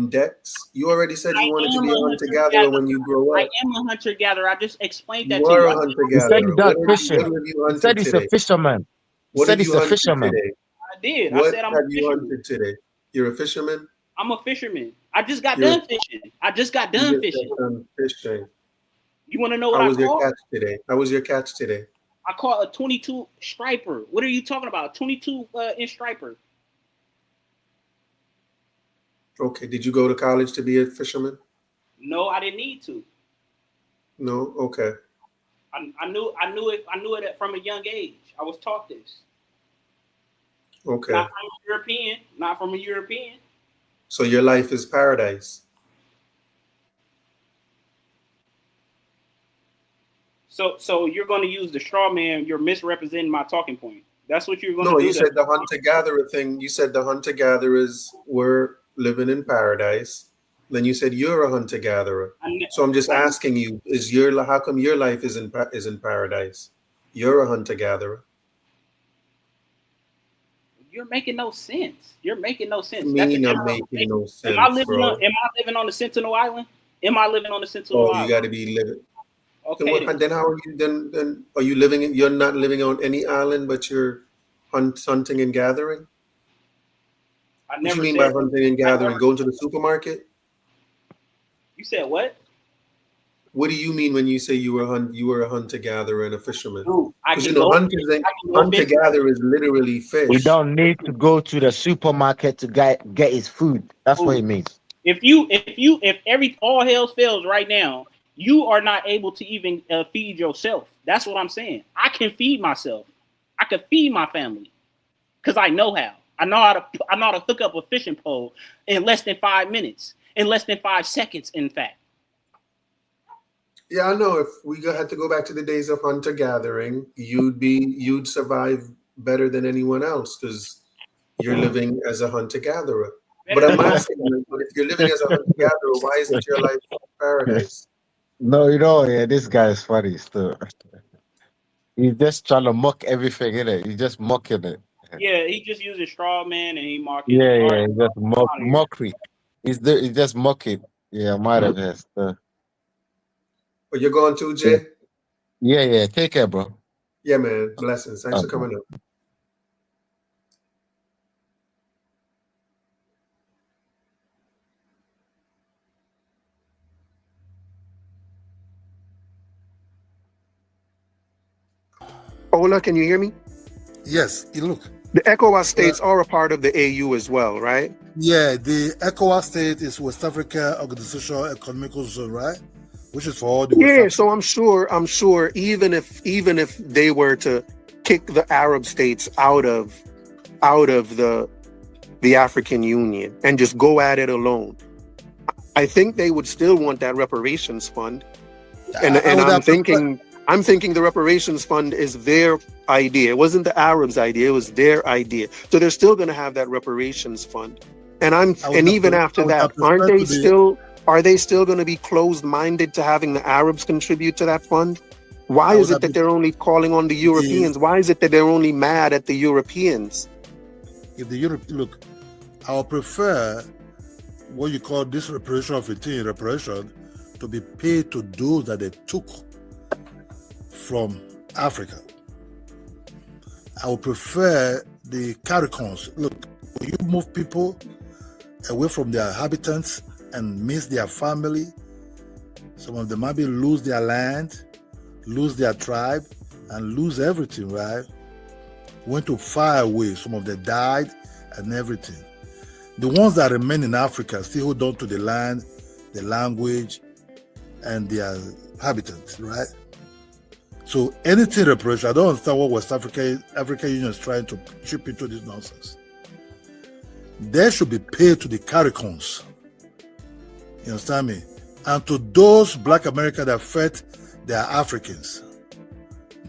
Dex. You already said you wanted to be a hunter-gatherer when you grow up. I am a hunter-gatherer. I just explained that you to are you. A hunter-gatherer. He said he's a fisherman. He said he's a fisherman. I did. What I said I'm have a you fisherman. hunted today? You're a fisherman? I'm a fisherman. I just got done fishing. Fishing. You want to know what How I was your caught? catch today? How was your catch today? I caught a 22 striper. What are you talking about? 22 inch striper. Okay. Did you go to college to be a fisherman? No, I didn't need to. No. Okay. I knew it from a young age. I was taught this. Okay. Not from a European. So your life is paradise. So you're going to use the straw man. You're misrepresenting my talking point. That's what you're going to do. No, you said the hunter-gatherer thing. You said the hunter-gatherers were living in paradise. Then you said you're a hunter-gatherer. So I'm just asking you: how come your life is in paradise? You're a hunter-gatherer. You're making no sense. You're making no sense. I'm making no sense, Am I living on the Sentinel Island? Am I living on the Sentinel Island? You got to be living. Okay. Then how are you? Then are you living? You're not living on any island, but you're hunting and gathering. What do you mean by hunting and gathering? Going to the supermarket? You said what? What do you mean when you say you were a hunter-gatherer and a fisherman? Because hunter-gatherer is literally fish. We don't need to go to the supermarket to get his food. That's what it means. If all hell fails right now, you are not able to even feed yourself. That's what I'm saying. I can feed myself. I can feed my family because I know how. I know how to hook up a fishing pole in less than 5 minutes, in less than 5 seconds, in fact. Yeah, I know. If we had to go back to the days of hunter-gathering, you'd survive better than anyone else because you're living as a hunter-gatherer. But I'm asking you, if you're living as a hunter-gatherer, why isn't your life paradise? No, this guy is funny still. He's just trying to mock everything, innit? He's just mocking it. Yeah, he just uses straw man and he mocking. Yeah, he's just mockery. He's just mocking. Yeah, might have has. But you're going too, Jay? Yeah. Take care, bro. Yeah, man. Blessings. Thanks for coming up. Ola, can you hear me? Yes, look. The ECOWAS states are a part of the AU as well, right? Yeah, the ECOWAS state is West Africa Organization Economical Zone, right? Which is for all the West so I'm sure even if they were to kick the Arab states out of the African Union and just go at it alone, I think they would still want that reparations fund. And I'm thinking the reparations fund is their idea. It wasn't the Arabs' idea, it was their idea. So they're still going to have that reparations fund. And even after that, are they still going to be closed-minded to having the Arabs contribute to that fund? Why is it that they're only calling on the Europeans? Why is it that they're only mad at the Europeans? Look, I would prefer what you call this reparation to be paid to those that they took from Africa. I would prefer the CARICOMs. Look, when you move people away from their inhabitants and miss their family, some of them maybe lose their land, lose their tribe, and lose everything, right? went to far away. Some of them died and everything. The ones that remain in Africa still hold on to the land, the language, and their inhabitants, right? So anything reparation, I don't understand what West African Union is trying to chip into this nonsense. They should be paid to the CARICOMs. You understand me? And to those Black Americans that fed their Africans.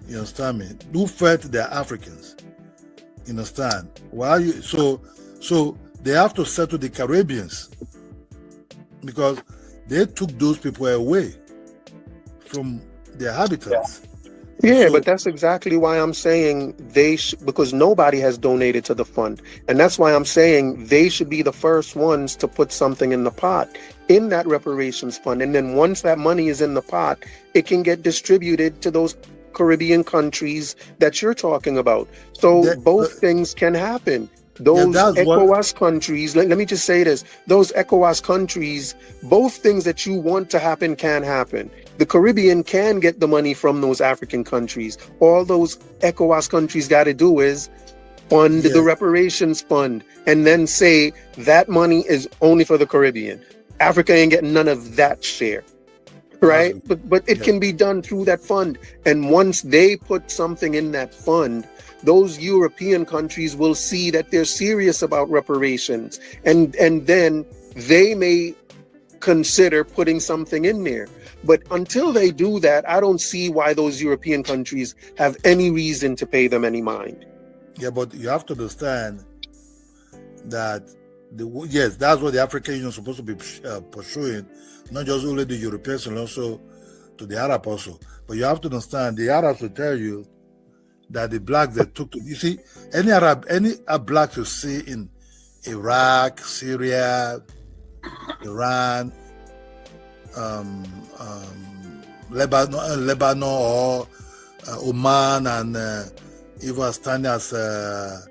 You understand me? Who fed their Africans? You understand? Why you so they have to settle the Caribbeans because they took those people away from their habitats. Yeah, but that's exactly why I'm saying because nobody has donated to the fund. And that's why I'm saying they should be the first ones to put something in the pot in that reparations fund. And then once that money is in the pot, it can get distributed to those Caribbean countries that you're talking about. So both things can happen. Those ECOWAS countries, let me just say this, those ECOWAS countries, both things that you want to happen can happen. The Caribbean can get the money from those African countries. All those ECOWAS countries got to do is fund the reparations fund and then say that money is only for the Caribbean. Africa ain't getting none of that share. Right? But it can be done through that fund. And once they put something in that fund, those European countries will see that they're serious about reparations. And then they may consider putting something in there. But until they do that, I don't see why those European countries have any reason to pay them any mind. Yeah, but you have to understand that, that's what the African Union is supposed to be pursuing, not just only the Europeans, and also to the Arab also. But you have to understand, the Arabs will tell you that the blacks that took to, you see, any blacks you see in Iraq, Syria, Iran, Lebanon or Oman, and even as tiny as the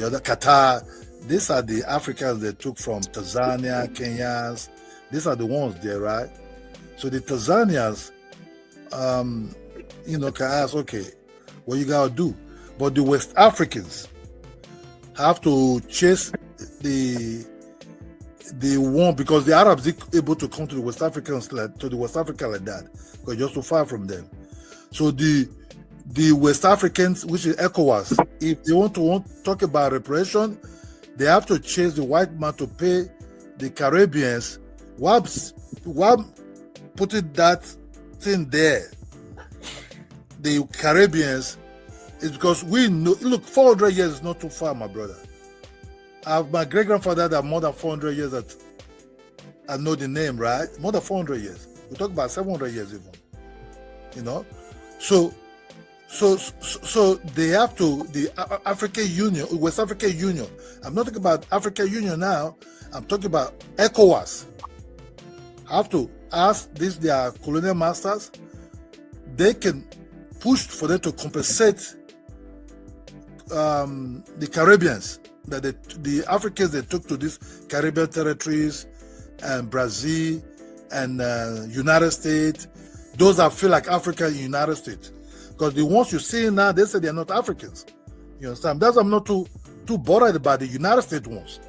other Qatar, these are the Africans they took from Tanzania, Kenyans. These are the ones there, right? So the Tanzanians, can ask, okay, what you gotta do? But the West Africans have to chase the one, because the Arabs are able to come to the West Africans like that, because just too far from them. So the West Africans, which is ECOWAS, if they want to talk about reparation, they have to chase the white man to pay the Caribbeans. Why putting that thing there? The Caribbeans is because we know. Look, 400 years is not too far, my brother. My great grandfather had more than 400 years that I know the name, right? More than 400 years. We talk about 700 years even. So they have to, the African Union, West African Union. I'm not talking about African Union now. I'm talking about ECOWAS. Have to ask their colonial masters. They can push for them to compensate the Caribbeans, that the Africans they took to these Caribbean territories, and Brazil and United States. Those that feel like Africa and United States. Because the ones you see now, they say they're not Africans. You understand? That's why I'm not too bothered about the United States ones.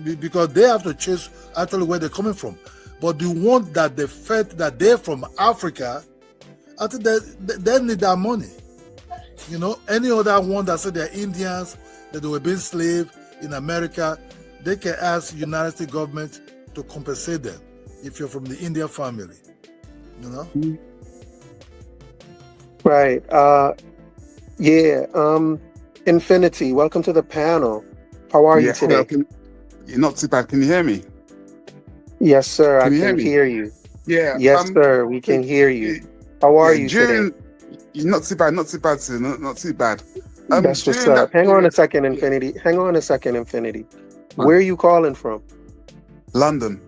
Because they have to chase actually where they're coming from. But the one that they fed that they're from Africa, I think they need that money. Any other one that said they're Indians, that they were being slaves in America, they can ask the United States government to compensate them if you're from the Indian family. Right. Infinity, welcome to the panel. How are you today? You're not too bad. Can you hear me? Yes, sir. I can hear you. Yeah. Yes, sir. We can hear you. How are you today? You're not too bad. Not too bad, sir. Not too bad. That's what's up. Hang on a second, Infinity. Where are you calling from? London.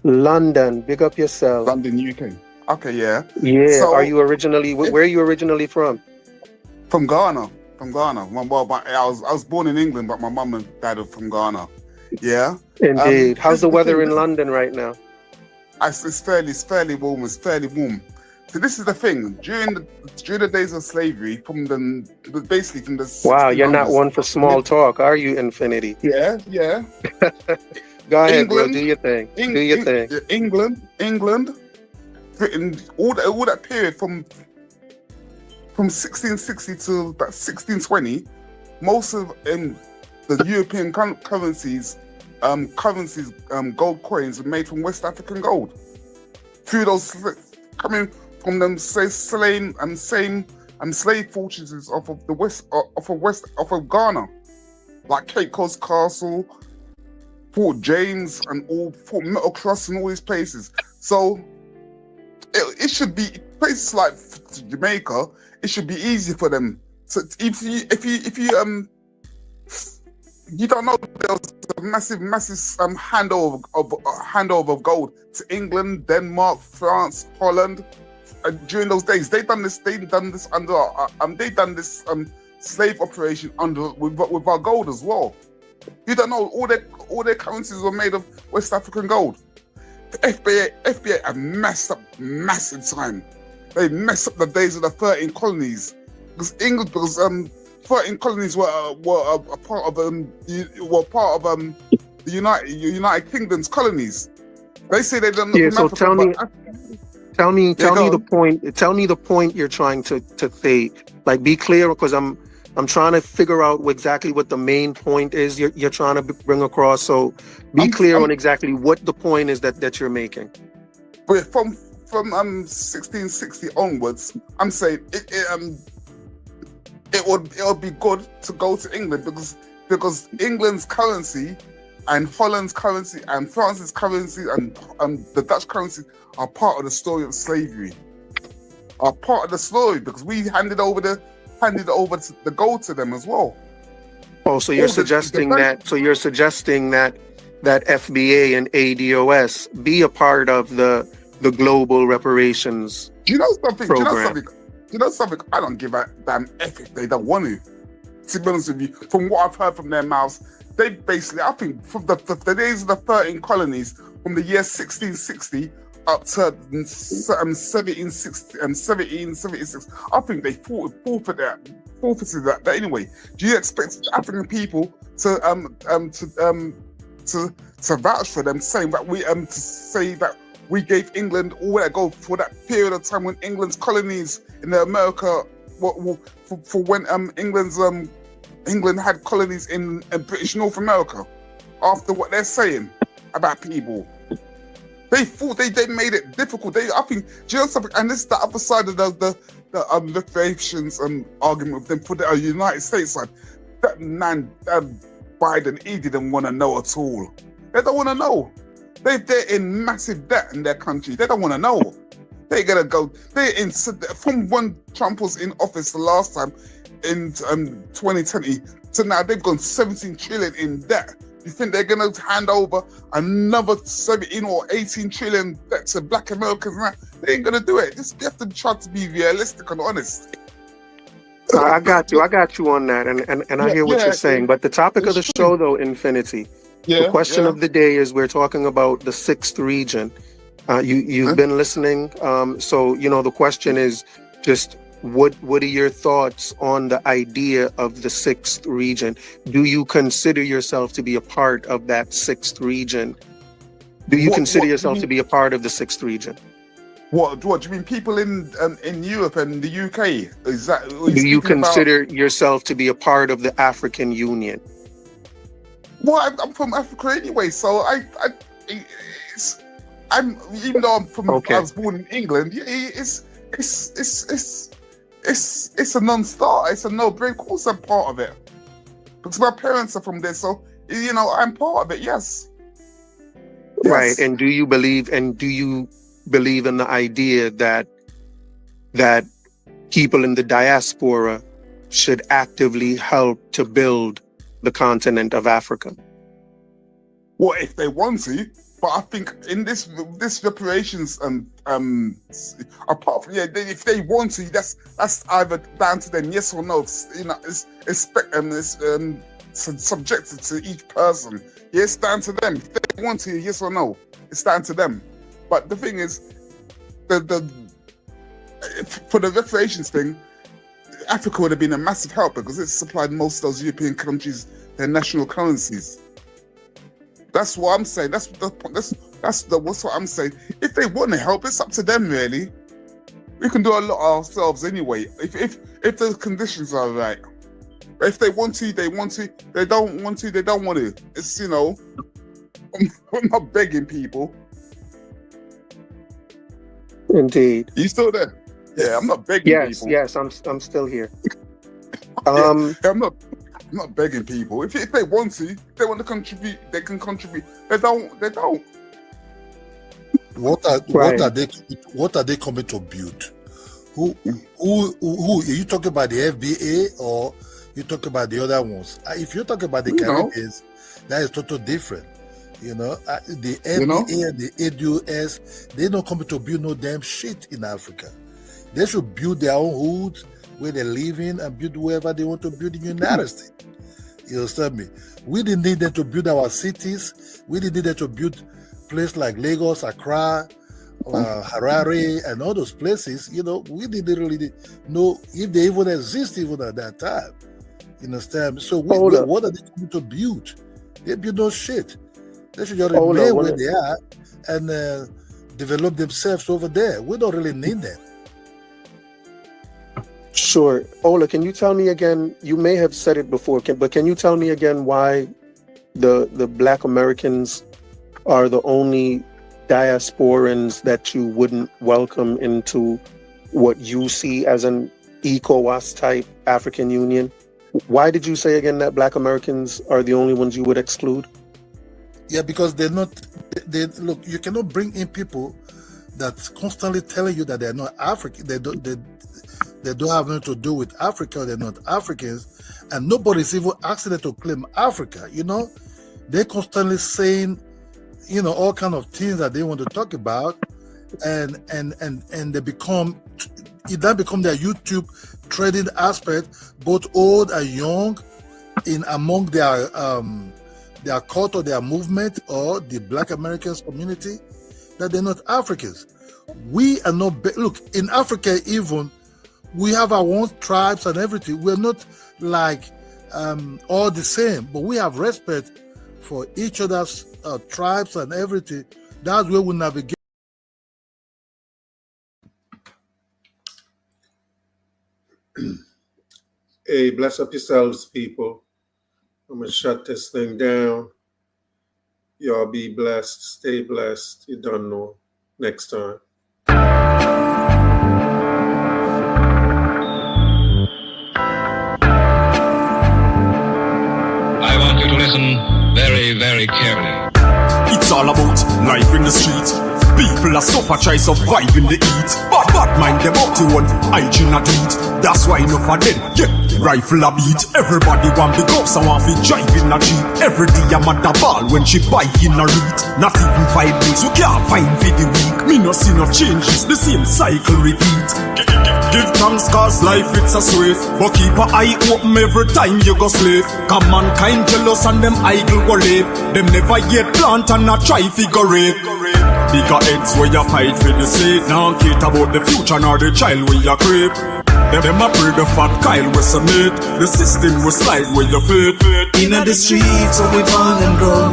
London. Big up yourself. London, UK. Okay, yeah. Yeah. So, where are you originally from? From Ghana. I was born in England, but my mum and dad are from Ghana. Yeah. Indeed. How's the weather in London right now? It's fairly warm. It's fairly warm. So this is the thing. During the days of slavery, from the 1600s. You're not one for small talk, are you, Infinity? Yeah. Go ahead, bro. Do your thing. England, Britain, all that period from 1660 to about 1620, most of the European currencies, gold coins are made from West African gold. Through those coming from them slave fortresses off of the west of Ghana, like Cape Coast Castle, Fort James, and all Fort Metal Cross, and all these places. So it should be places like Jamaica. It should be easy for them. So if you don't know, there was a massive handover of gold to England, Denmark, France, Holland. During those days, they done this slave operation with our gold as well. You don't know, all their currencies were made of West African gold. The FBA have messed up massive time. They messed up the days of the 13 colonies because 13 colonies were a part of the United Kingdom's colonies. They say they don't know. Yeah, so tell me the point you're trying to say. Like, be clear, because I'm trying to figure out exactly what the main point is you're trying to bring across. So be clear on exactly what the point is that you're making. But from 1660 onwards, I'm saying it would be good to go to England because England's currency and Holland's currency and France's currency and the Dutch currency are part of the story of slavery. Are part of the story because we handed over the gold to them as well. Oh, so you're suggesting that FBA and ADOS be a part of the global reparations program. Do you know something? I don't give a damn if they don't want to. To be honest with you, from what I've heard from their mouths, they basically, I think, from the days of the 13 colonies, from the year 1660 up to 1776, I think they forfeited that anyway. Do you expect African people to vouch for them, saying that we gave England all that gold for that period of time when England's colonies in America, for when England had colonies in British North America? After what they're saying about people, they thought they made it difficult. I think, do you know something? And this is the other side of the reparations argument with them for the United States side. That man, Biden, he didn't want to know at all. They don't want to know. They're in massive debt in their country. They don't want to know. They're gonna go. From when Trump was in office the last time in 2020 to now, they've gone 17 trillion in debt. You think they're gonna hand over another 17 or 18 trillion debt to Black Americans now? They ain't gonna do it. Just you have to try to be realistic and honest. I got you on that, and I hear what you're saying. But the topic of the show, though, Infinity. The question of the day is we're talking about the 6th region. You've been listening. So, the question is just what are your thoughts on the idea of the 6th region? Do you consider yourself to be a part of that 6th region? Do you consider yourself to be a part of the 6th region? What do you mean? People in Europe and the UK? Is that? Do you consider yourself to be a part of the African Union? Well, I'm from Africa anyway, so I'm even though I was born in England. It's a non-starter. It's a no-brainer. Of course, I'm part of it because my parents are from there, so I'm part of it. Yes. Right. And do you believe in the idea that people in the diaspora should actively help to build the continent of Africa? Well, if they want to, but I think in this reparations apart from if they want to, that's either down to them, yes or no. It's subjected to each person. Yeah, it's down to them. If they want to, yes or no, it's down to them. But the thing is, the for the reparations thing, Africa would have been a massive help because it supplied most of those European countries their national currencies. That's what I'm saying. That's what I'm saying. If they want to help, it's up to them, really. We can do a lot ourselves anyway, if the conditions are right. But if they want to, they want to. They don't want to, they don't want to. It's, I'm not begging people. Indeed. You still there? Yeah, I'm not begging people. Yes, I'm still here. I'm not begging people. If they want to, if they want to contribute, they can contribute. They don't. What are they coming to build? Who are you talking about, the FBA or you talking about the other ones? If you're talking about the Caribbeans, that is totally different. The FBA and the ADOS, they're not coming to build no damn shit in Africa. They should build their own hoods where they live in and build wherever they want to build in the United States. You understand me? We didn't need them to build our cities. We didn't need them to build places like Lagos, Accra, Harare, and all those places. We didn't really know if they even exist even at that time. You understand me? So what are they coming to build? They build no shit. They should just remain where they are and develop themselves over there. We don't really need them. Sure. Ola, can you tell me again, you may have said it before, but can you tell me again why the Black Americans are the only diasporans that you wouldn't welcome into what you see as an ECOWAS type African Union? Why did you say again that Black Americans are the only ones you would exclude? Yeah, because they're not. Look, you cannot bring in people that's constantly telling you that they're not African. They don't have nothing to do with Africa. They're not Africans, and nobody's even asking them to claim Africa. They're constantly saying, all kind of things that they want to talk about, and they become their YouTube trading aspect, both old and young, in among their cult or their movement or the Black Americans community, that they're not Africans. We are not. Look, in Africa, even we have our own tribes and everything. We're not like all the same, but we have respect for each other's tribes and everything. That's where we navigate. Hey, bless up yourselves, people. I'm going to shut this thing down. Y'all be blessed. Stay blessed. You don't know. Next time. I want you to listen very, very carefully. It's all about life in the street. People are suffer, try survive in the heat. Bad mind them out to one hygiene a tweet. That's why enough of them get rifle a beat. Everybody want big ups and want to drive in a Jeep. Every day I'm at the ball when she bike in a read. Not even 5 days, you can't find for the week. Me no see no changes, the same cycle repeat. Give thanks cause life it's a sweet. But keep an eye open every time you go sleep. Cause mankind jealous and them idle go late. Them never yet plant and not try figure it. Bigger heads where you fight for the sake. Now cater about the future nor the child where you creep. Them a pray the fat Kyle we submit. The system will slide where you fit. Inna the streets where we born and grow,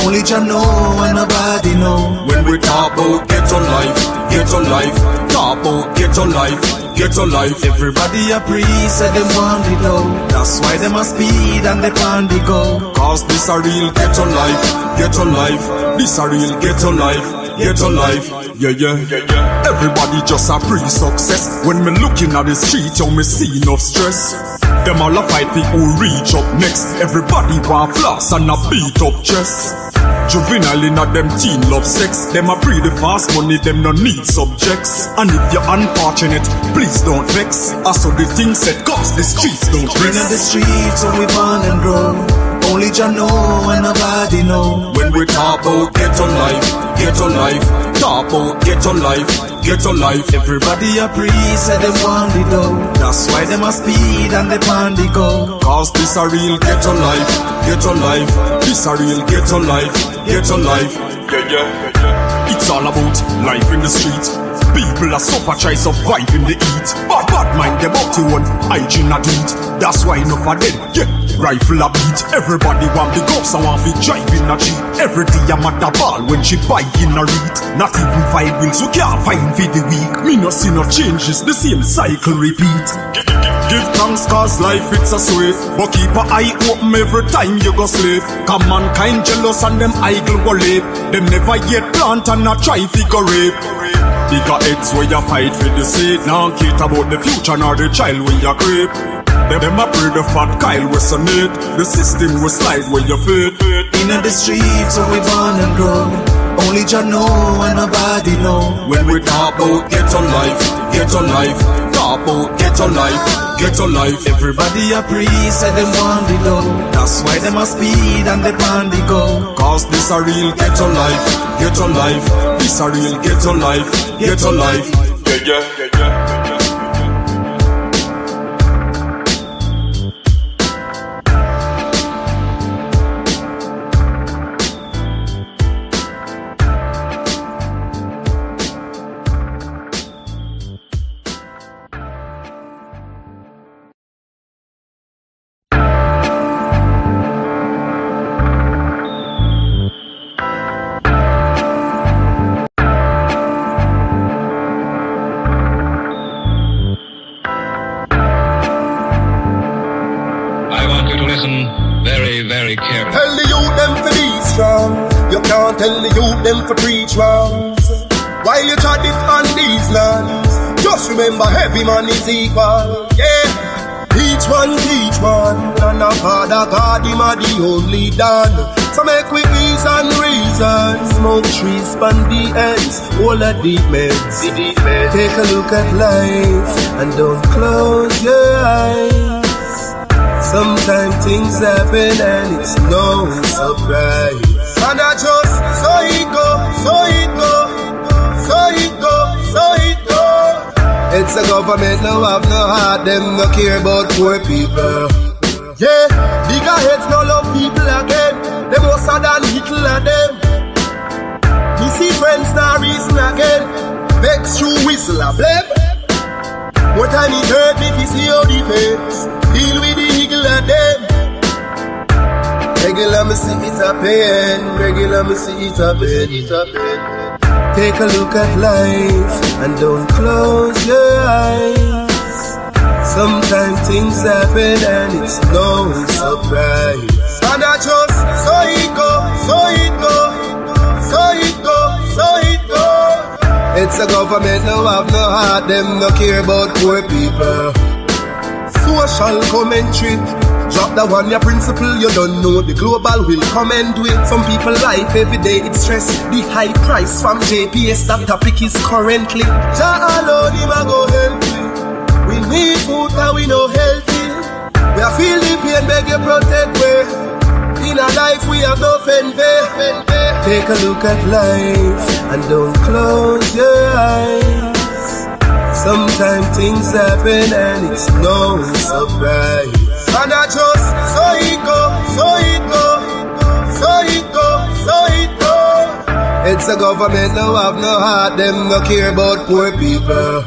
only Jah know and nobody know. When we talk about ghetto life, talk about ghetto life. Everybody a priest and them want it though. That's why them a speed and they pan the go. Cause this a real ghetto life. This a real ghetto life. Yeah. Everybody just a pre-success. When me looking at the street, you me see enough stress. Them all a fight for who reach up next. Everybody want floss and a beat up chest. Juvenile in a them teen love sex. Them a pre the fast money, them no need subjects. And if you're unfortunate, please don't vex. Also the things said cause the streets don't rest. In the streets where we born and grow, only Jah know and nobody know. When we talk about ghetto life, talk about ghetto life. Everybody a priest and them want it though. That's why them a speed and they pan the go. Cause this a real ghetto life. This a real ghetto life. Yeah. It's all about life in the street. People are suffer, try survive in the heat. But bad mind them out to one hygiene a do it. That's why enough of them, yeah, rifle a beat. Everybody want the ghost, I want to drive in a jeep. Every day I'm at the ball when she buy in a read. Not even 5 wheels, you can't find for the week. Me no see no changes, the same cycle repeat. Give thanks cause life it's a sweet. But keep an eye open every time you go sleep. Cause mankind jealous and them idle go live. Them never yet plant and not try figure rape. Bigger heads where you fight for the seed. Now care about the future nor the child when you creep. Them a pray the fat Kyle was on it. The system will slide where you fit. In the streets where we born and grow, only Jah know and nobody know. When we talk about ghetto life, talk about ghetto life. Everybody a priest and them want the dough. That's why them a speed and they on the go. Cause this a real ghetto life. This a real ghetto life. Yeah. Very careful. Tell the youth them to be strong. You can't tell the youth them to preach wrongs. While you try it on these lands, just remember every man is equal. Yeah, each one teach one. And the Father God, him are the only done. So make we ease and reason. Smoke trees, span the ends, all the deep meds. Take a look at life and don't close your eyes. Sometimes things happen and it's no surprise. And I just so it go. It's the government no have no heart, them no care about poor people. Yeah, bigger heads no love people again. Them most than little of them. We see friends now reason again. Vex through whistle a blame. More time it hurt me to see how the face deal with the eagle of them. Regular me see it a pain. Take a look at life and don't close your eyes. Sometimes things happen and it's no surprise. And I just so it go. It's the government no have no heart, them no care about poor people. Social commentary, drop the one your principle, you don't know the global will come and do it. Some people life every day it's stress. The high price from JPS, that topic is currently. Jah alone him a go help me. We need food and we no healthy. We are feel the pain, beg you protect me. In a life we have no envy. Take a look at life and don't close your eyes. Sometimes things happen and it's no surprise. And I just so it go. It's the government no have no heart, them no care about poor people.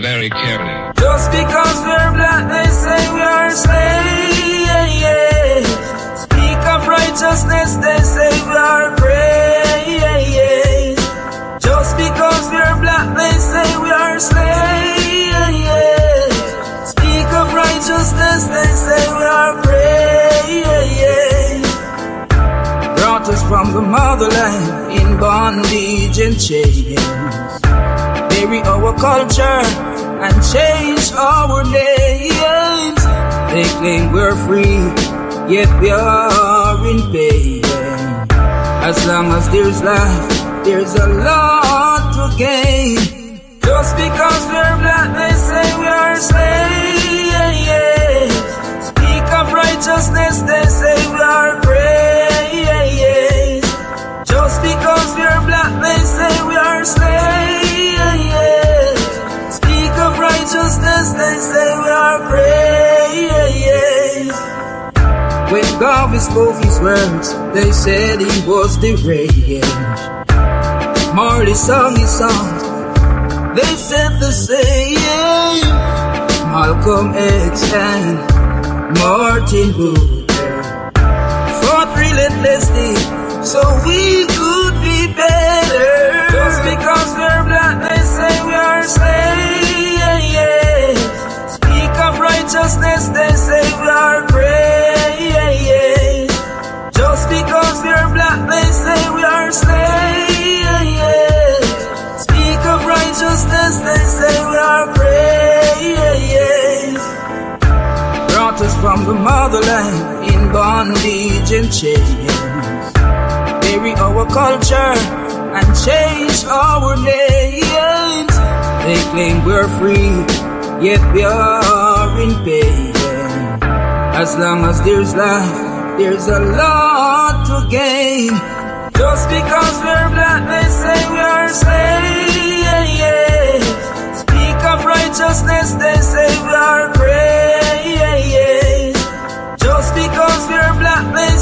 Very carefully. Just because we're black, they say we are slaves. Speak of righteousness, they say we are praise. Just because we're black, they say we are slaves. Speak of righteousness, they say we are praise. Brought us from the motherland in bondage and chains. Bury our culture and change our names. They claim we're free, yet we are in pain. As long as there's life, there's a lot to gain. Just because we're black, they say we are slaves. Speak of righteousness, they say we are praise. Just because we're black, they say we are slaves. Speak of righteousness, they say we are praise. When God spoke his words, they said he was deranged. Marley sung his songs, they said the same. Malcolm X and Martin Luther fought relentlessly so we could be better. Just because we're black, they say we are slaves. Speak of righteousness, they say we are praise. Just because we're black, they say we are slaves. Speak of righteousness, they say we are praise. Brought us from the motherland in bondage and chains. Bury our culture and change our names. They claim we're free, yet we are in pain. As long as there's life, there's a lot to gain. Just because we're black, they say we are slaves. Speak of righteousness, they say we are praise. Just because we're black, they